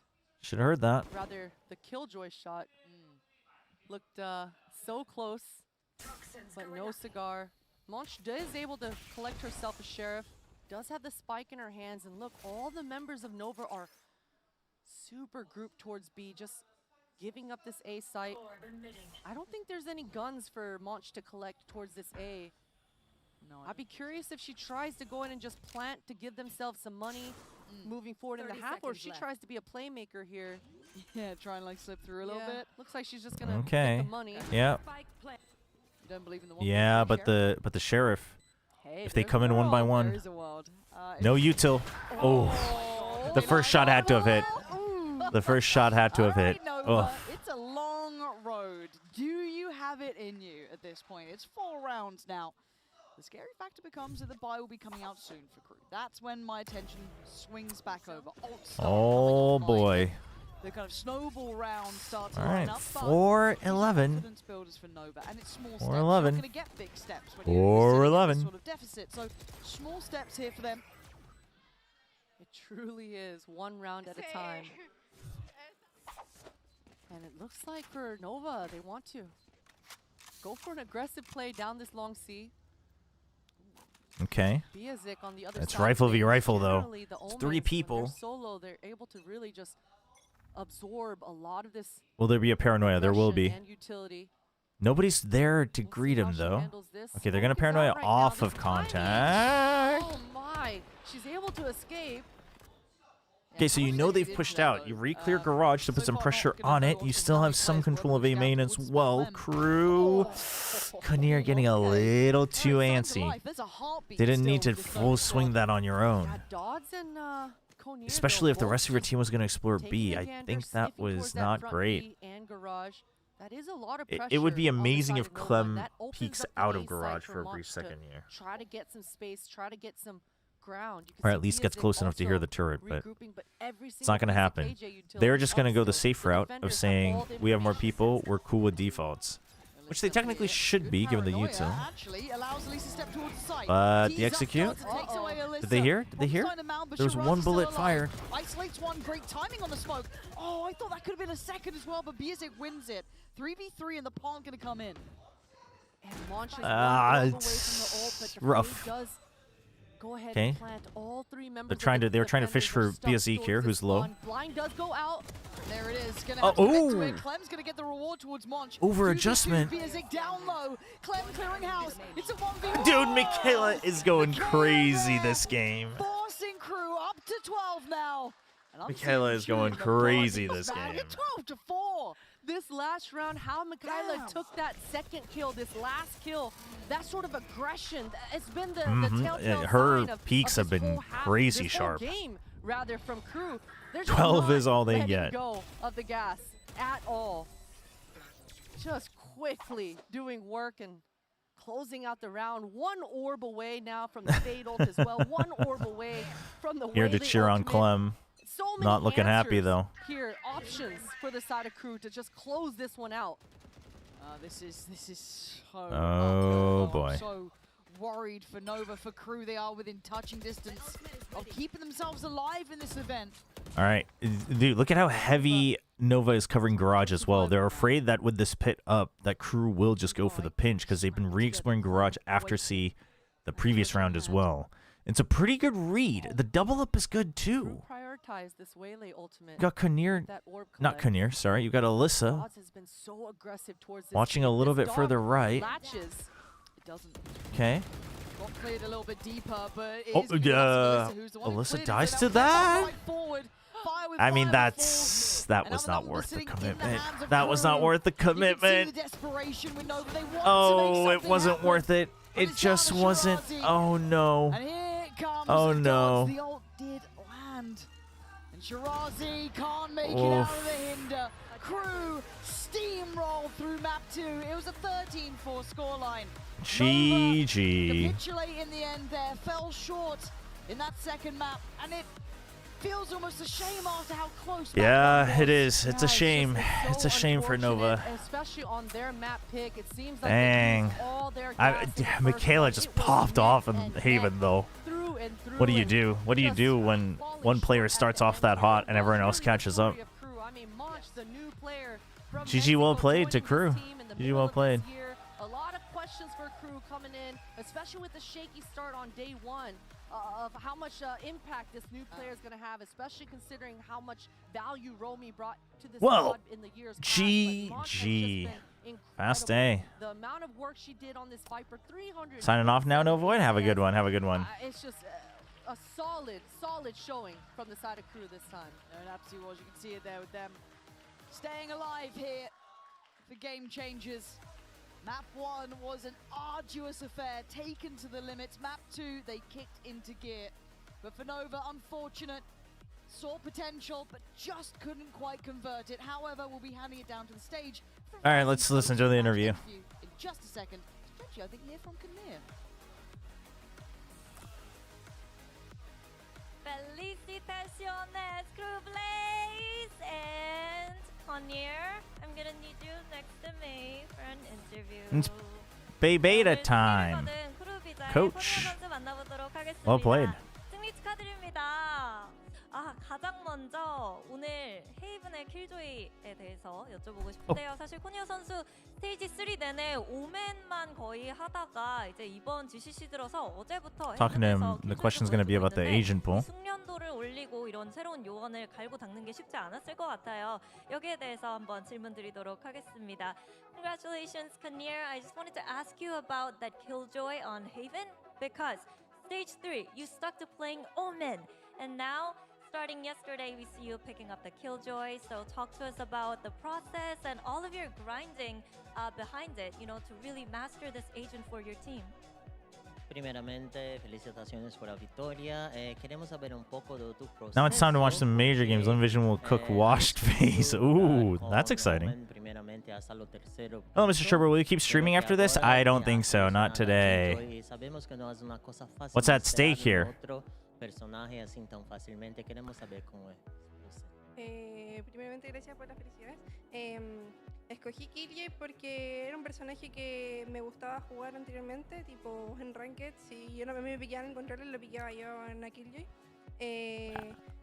Should have heard that. rather the Killjoy shot looked so close, but no cigar. Monch is able to collect herself a sheriff, does have the spike in her hands, and look, all the members of Nova are super grouped towards B, just giving up this A site. I don't think there's any guns for Monch to collect towards this A. No, I'd be curious if she tries to go in and just plant to give themselves some money moving forward in the half, or if she tries to be a playmaker here. Yeah, try and like slip through a little Yeah, bit. looks like she's just gonna Okay. get the money. Yeah. You don't believe in the one Yeah, but the sheriff. Hey, If they there's come a in one by world, one. there is a world. No util. Oh. The first shot had to have hit. The first shot had to have hit. Nova, Oh. it's a long road. Do you have it in you at this point? It's 4 rounds now. The scary factor becomes that the buy will be coming out soon for crew. That's when my attention swings back over. Oh boy. The kind of snowball round starts to All line right, up. but 4-11. confidence builders for Nova, and it's small steps. 4-11. You're not going to get big steps when you're sitting in 4-11. this sort of deficit. So small steps here for them. It truly is 1 round at a time. And it looks like for Nova, they want to go for an aggressive play down this long C. Okay. Biazik on the other That's side. rifle v rifle though. Generally, the It's 3 Omens, when people. they're solo, they're able to really just absorb a lot of this. Will there be a paranoia? There will be. And utility. Nobody's there to greet him though. Okay, they're gonna paranoia off of contact. Oh my! She's able to escape. Okay, so you know they've pushed out. You re-clear garage to put some pressure on it. You still have some control of A main as well. Crew. Kanier getting a little too antsy. Didn't need to full swing that on your own. Dodds and Konier, Especially if the though, rest of your team was going to explore taking B. a I gander, think that sniffing towards was that not front great. B and garage. That is a lot of It pressure would be on the amazing side if of Nova, and Clem that opens peeks up the out A of side garage for a Monch brief to second here. Try to get some space, try to get some ground. You Or can at see least gets Biazik close enough to hear also the turret, but regrouping, but every it's not going to single happen. KJ utility They're just going to go the upstill. safe The route of defenders have saying, all the we have more information. people, we're cool with defaults. Which they technically should be, given the util. Actually allows Elisa to step towards the site. But the execute? Takes away Alyssa. Did they hear? Did they hear? There was one bullet fired. Isolates one, great timing on the smoke. Oh, I thought that could have been a second as well, but Biazik wins it. 3v3 and the palm gonna come in. And Monch is away from the ult, but the rough. Fade does go ahead Okay. and plant all three members. They were trying to fish for Biazik here, who's low. Blind does go out. There it is. Gonna Oh, have to get to ooh. it. Clem's gonna get the reward towards Monch. Over 2v2, adjustment. Biazik down low. Clem clearing house. It's a 1v1. Dude, Michaela is going crazy this game. Forcing crew up to 12 now. And I'm Michaela seeing is going June, the crazy ball this back game. at 12-4. This last round, how Michaela took that second kill, this last kill, that sort of aggression, it's been the telltale Her sign of peaks this have been whole half, crazy this whole sharp. game, rather, from crew. They're just 12 not is all they letting get. go of the gas at all. Just quickly doing work and closing out the round. One orb away now from the Fade ult as well. One orb away from the Here to Whaley cheer on ultimate. Clem. So many Not looking happy answers though. Here, options for the side of crew to just close this one out. This is so Oh, uphill. boy. I'm so worried for Nova, for crew. They are within touching distance of keeping themselves alive in this event. All right, dude, look at how heavy Nova is covering Garage as well. They're afraid that with this pit up, that crew will just go for the pinch because they've been re-exploring Garage after C the previous round as well. It's a pretty good read. The double up is good too. Prioritize this Whaley ultimate. You got Kinnear, That orb not collect. Kinnear, sorry. You got Alyssa Odds has been so aggressive towards this watching team. a little This bit further dog right. Latches. It doesn't. Okay. Got cleared a little bit deeper, but it Oh, is gonna be Alyssa who's the one who Alyssa cleared it, dies so to now that? right forward. Fire with I mean, fire that was not worth the commitment. That was not worth the You can see commitment. the desperation with Nova. They want to Oh, make it something wasn't happen. worth it. It just wasn't. Oh no. And here it comes. Oh it no. does. The ult did land. And Shirazi can't make it out of the hinder. Crew steamroll through map 2. It was a 13-4 scoreline. GG. Capitulate in the end there. Fell short in that second map. And it feels almost a shame after how close map Yeah, one was. it is. It's a Yeah, shame. just It's a shame for Nova. unfortunate, especially on their map pick. It seems like Dang. they used all their gas in the first Michaela round. just It was popped neck off in and neck, Haven though. through and through, What do you and do? What do you just do when one player starts off that hot and everyone else catches up? Crew. I mean, Monch, the new player from GG well Mexico, played to joining Crew. this team in the GG middle well of played. this year. A lot of questions for Crew coming in, especially with the shaky start on day one. Of how much impact this new player is going to have, especially considering how much value Romy brought to this Well, squad in the years past. But Monch has just GG. been Fast incredible. day. The amount of work she did on this Viper, 300. Signing off now, No Void. Have a good one. Have a good one. It's just a solid showing from the side of Crew this time. It absolutely was. You can see it there with them staying alive here for Game Changers. Map 1 was an arduous affair, taken to the limits. Map 2, they kicked into gear. But for Nova, unfortunate. Saw potential, but just couldn't quite convert it. However, we'll be handing it down to the stage. All right, let's listen to the interview. In just a second. Actually, I think hear from Kinnear. Felicitaciones, Crew Blaze and Connier. I'm gonna need you next to me for an interview. It's beta time. Coach. Well played. 승리 축하드립니다. 가장 먼저 오늘 헤이븐의 킬조이에 대해서 여쭤보고 싶은데요. 사실 코니어 선수 스테이지 3 내내 오맨만 거의 하다가 이제 이번 GCC 들어서 어제부터 Talking to him, the question's going to be about the Asian pool. 숙련도를 올리고 이런 새로운 요원을 갈고 닦는 게 쉽지 않았을 것 같아요. 여기에 대해서 한번 질문 드리도록 하겠습니다. Congratulations, Kinnear. I just wanted to ask you about that killjoy on Haven because stage 3 you stuck to playing Omen and now starting yesterday, we see you picking up the Killjoy. So talk to us about the process and all of your grinding behind it, you know, to really master this agent for your team. Primeramente, felicitaciones por la victoria. Queremos saber un poco de tu proceso. Now it's time to watch some major games. Lone Vision will cook washed face. Ooh, that's exciting. Oh, Mr. Chobra, will you keep streaming after this? I don't think so. Not today. What's at stake here? Personaje así tan fácilmente, queremos saber cómo es. Primeramente, gracias por las felicidades. Escogí Killjoy porque era un personaje que me gustaba jugar anteriormente, tipo en Ranked. Si yo no me piqueaba en controles, lo piqueaba yo en la Killjoy.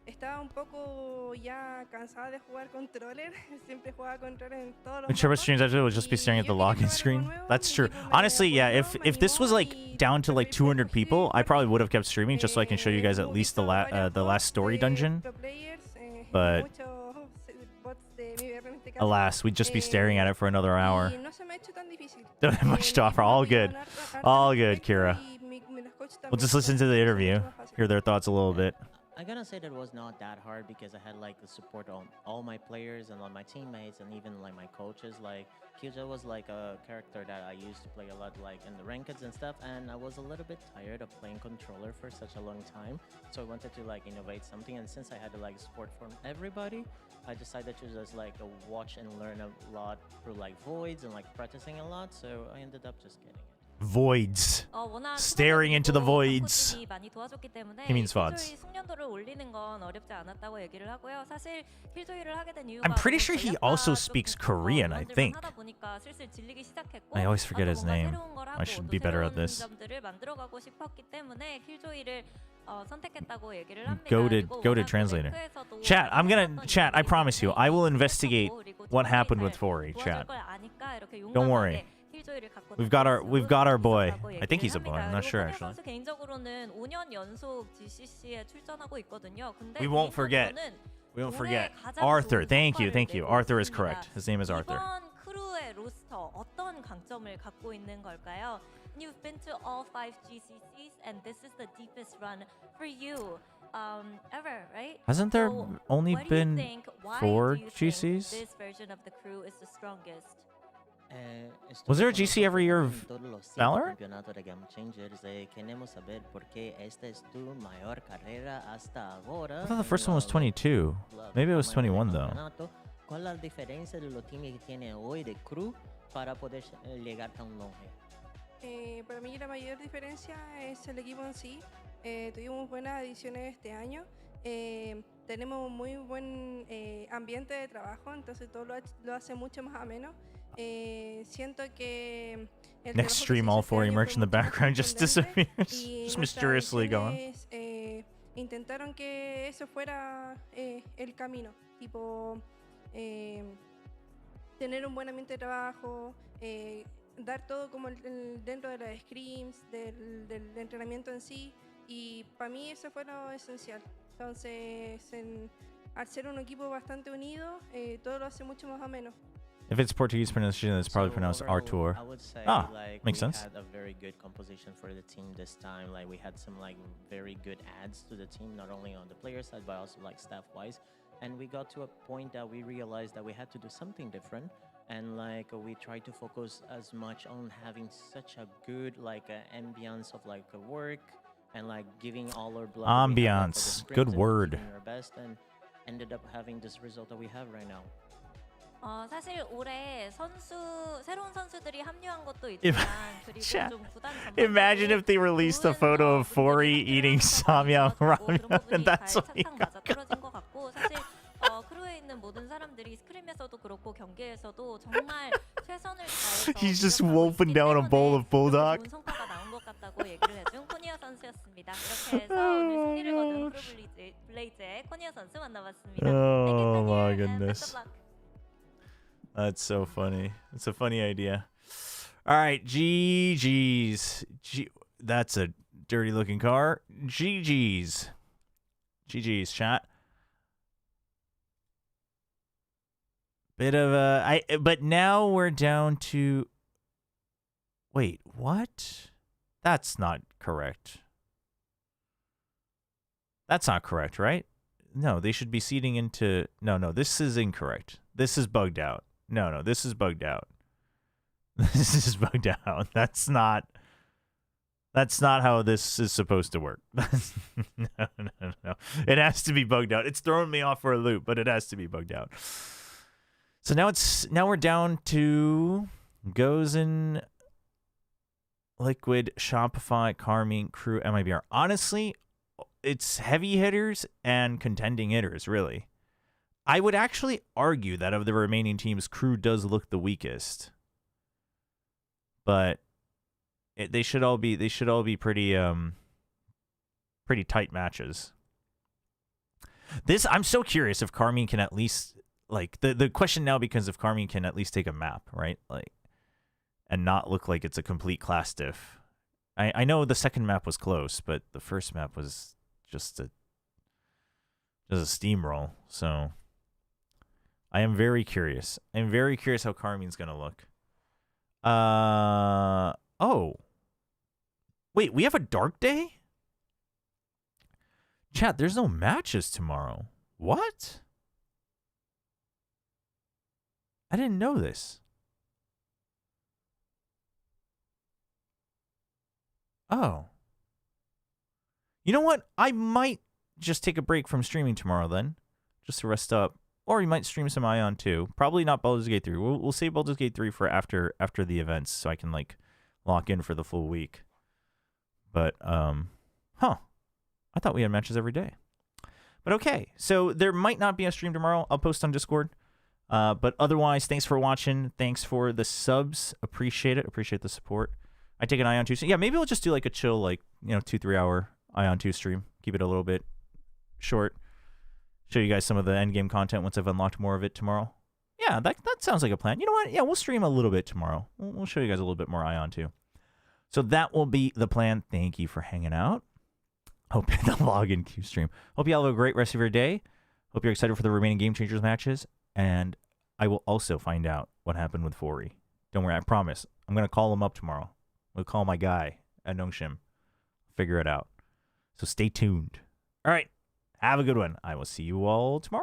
Estaba un poco ya cansada de jugar controller. Siempre jugaba controller en todos los When Chobra streams, I would just be staring at the login screen. That's true. Honestly, yeah, if this was like down to like 200 people, I probably would have kept streaming just so I can show you guys at least the last story dungeon. But alas, we'd just be staring at it for another hour. Don't have much to offer. All good. All good, Kira. We'll just listen to the interview, hear their thoughts a little bit. I'm gonna say that it was not that hard because I had like the support on all my players and on my teammates and even like my coaches. Like Killjoy was like a character that I used to play a lot like in the rankeds and stuff, and I was a little bit tired of playing controller for such a long time. So I wanted to like innovate something, and since I had to like support from everybody, I decided to just like watch and learn a lot through like voids and like practicing a lot. So I ended up just getting it. Voids. Staring into the voids. He means VODs. I'm pretty sure he also speaks Korean, I think. I always forget his name. I should be better at this. Go to translator. Chat, I promise you, I will investigate what happened with Fori, chat. Don't worry. We've got our boy. I think he's a boy. I'm not sure actually. We won't forget. We won't forget. Arthur. Thank you. Arthur is correct. His name is Arthur. You've been to all 5 GCCs, and this is the deepest run for you ever, right? Hasn't there only been 4 GCs? This version of the crew is the strongest. Was there a GC every year of Valorant? I thought the first one was 22. Maybe it was 21 though. Para mí la mayor diferencia es el equipo en sí. Tuvimos buenas adiciones este año. Tenemos muy buen ambiente de trabajo, entonces todo lo hace mucho más ameno. Siento que next stream, all 4 merch in the background just disappears, just mysteriously gone. Intentaron que eso fuera el camino, tipo tener un buen ambiente de trabajo, dar todo como dentro de las scrims, del entrenamiento en sí, y para mí eso fue lo esencial. Entonces, al ser un equipo bastante unido, todo lo hace mucho más ameno. If it's Portuguese pronunciation, it's probably pronounced Artur. I would say, makes sense. We had a very good composition for the team this time. Like we had some like very good adds to the team, not only on the player side but also like staff-wise. And we got to a point that we realized that we had to do something different. And like we tried to focus as much on having such a good like ambience of like work and like giving all our blood. Ambiance, good word. Our best, and ended up having this result that we have right now. 사실 올해 새로운 선수들이 합류한 것도 있지만 그리고 좀 구단 Imagine if they released a photo of Fori eating samyang ramen and that's what he got. 떨어진 것 같고 사실 크루에 있는 모든 사람들이 스크림에서도 그렇고 경기에서도 정말 최선을 다해서 He's just wolfing down a bowl of bulldog. 좋은 성과가 나온 것 같다고 얘기를 해준 코니아 선수였습니다. 이렇게 해서 오늘 승리를 거둔 크루 블레이즈의 코니아 선수 만나봤습니다. Oh my goodness. That's so funny. It's a funny idea. All right, GG's. That's a dirty looking car. GG's. GG's, chat. Bit of a but now we're down to wait, what? That's not correct. That's not correct, right? No, they should be seeding into no, this is incorrect. This is bugged out. No, this is bugged out. This is bugged out. That's not how this is supposed to work. No. It has to be bugged out. It's throwing me off for a loop, but it has to be bugged out. So now we're down to Gozen, Liquid, Shopify, Carmine, Crew, MIBR. Honestly, it's heavy hitters and contending hitters, really. I would actually argue that of the remaining teams, KRU does look the weakest. But they should all be pretty pretty tight matches. I'm so curious if Karmine can at least, like, the question now becomes if Karmine can at least take a map, right? Like, and not look like it's a complete class diff. I know the second map was close, but the first map was just a steamroll. So I am very curious. I'm very curious how Karmine's gonna look. Oh. Wait, we have a dark day? Chat, there's no matches tomorrow. What? I didn't know this. Oh. You know what? I might just take a break from streaming tomorrow then, just to rest up. Or you might stream some Ion too. Probably not Baldur's Gate 3. We'll save Baldur's Gate 3 for after the events, so I can like lock in for the full week. But I thought we had matches every day. But okay, so there might not be a stream tomorrow. I'll post on Discord. But otherwise, thanks for watching. Thanks for the subs. Appreciate it. Appreciate the support. I take an Ion 2. Yeah, maybe we'll just do like a chill, like, 2-3 hour Ion 2 stream. Keep it a little bit short. Show you guys some of the endgame content once I've unlocked more of it tomorrow. Yeah, that sounds like a plan. You know what? Yeah, we'll stream a little bit tomorrow. We'll show you guys a little bit more Ion 2. So that will be the plan. Thank you for hanging out. Hope the login queue stream. Hope you all have a great rest of your day. Hope you're excited for the remaining Game Changers matches. And I will also find out what happened with Fori. Don't worry, I promise. I'm going to call him up tomorrow. We'll call my guy at Nongshim. Figure it out. So stay tuned. All right. Have a good one. I will see you all tomorrow.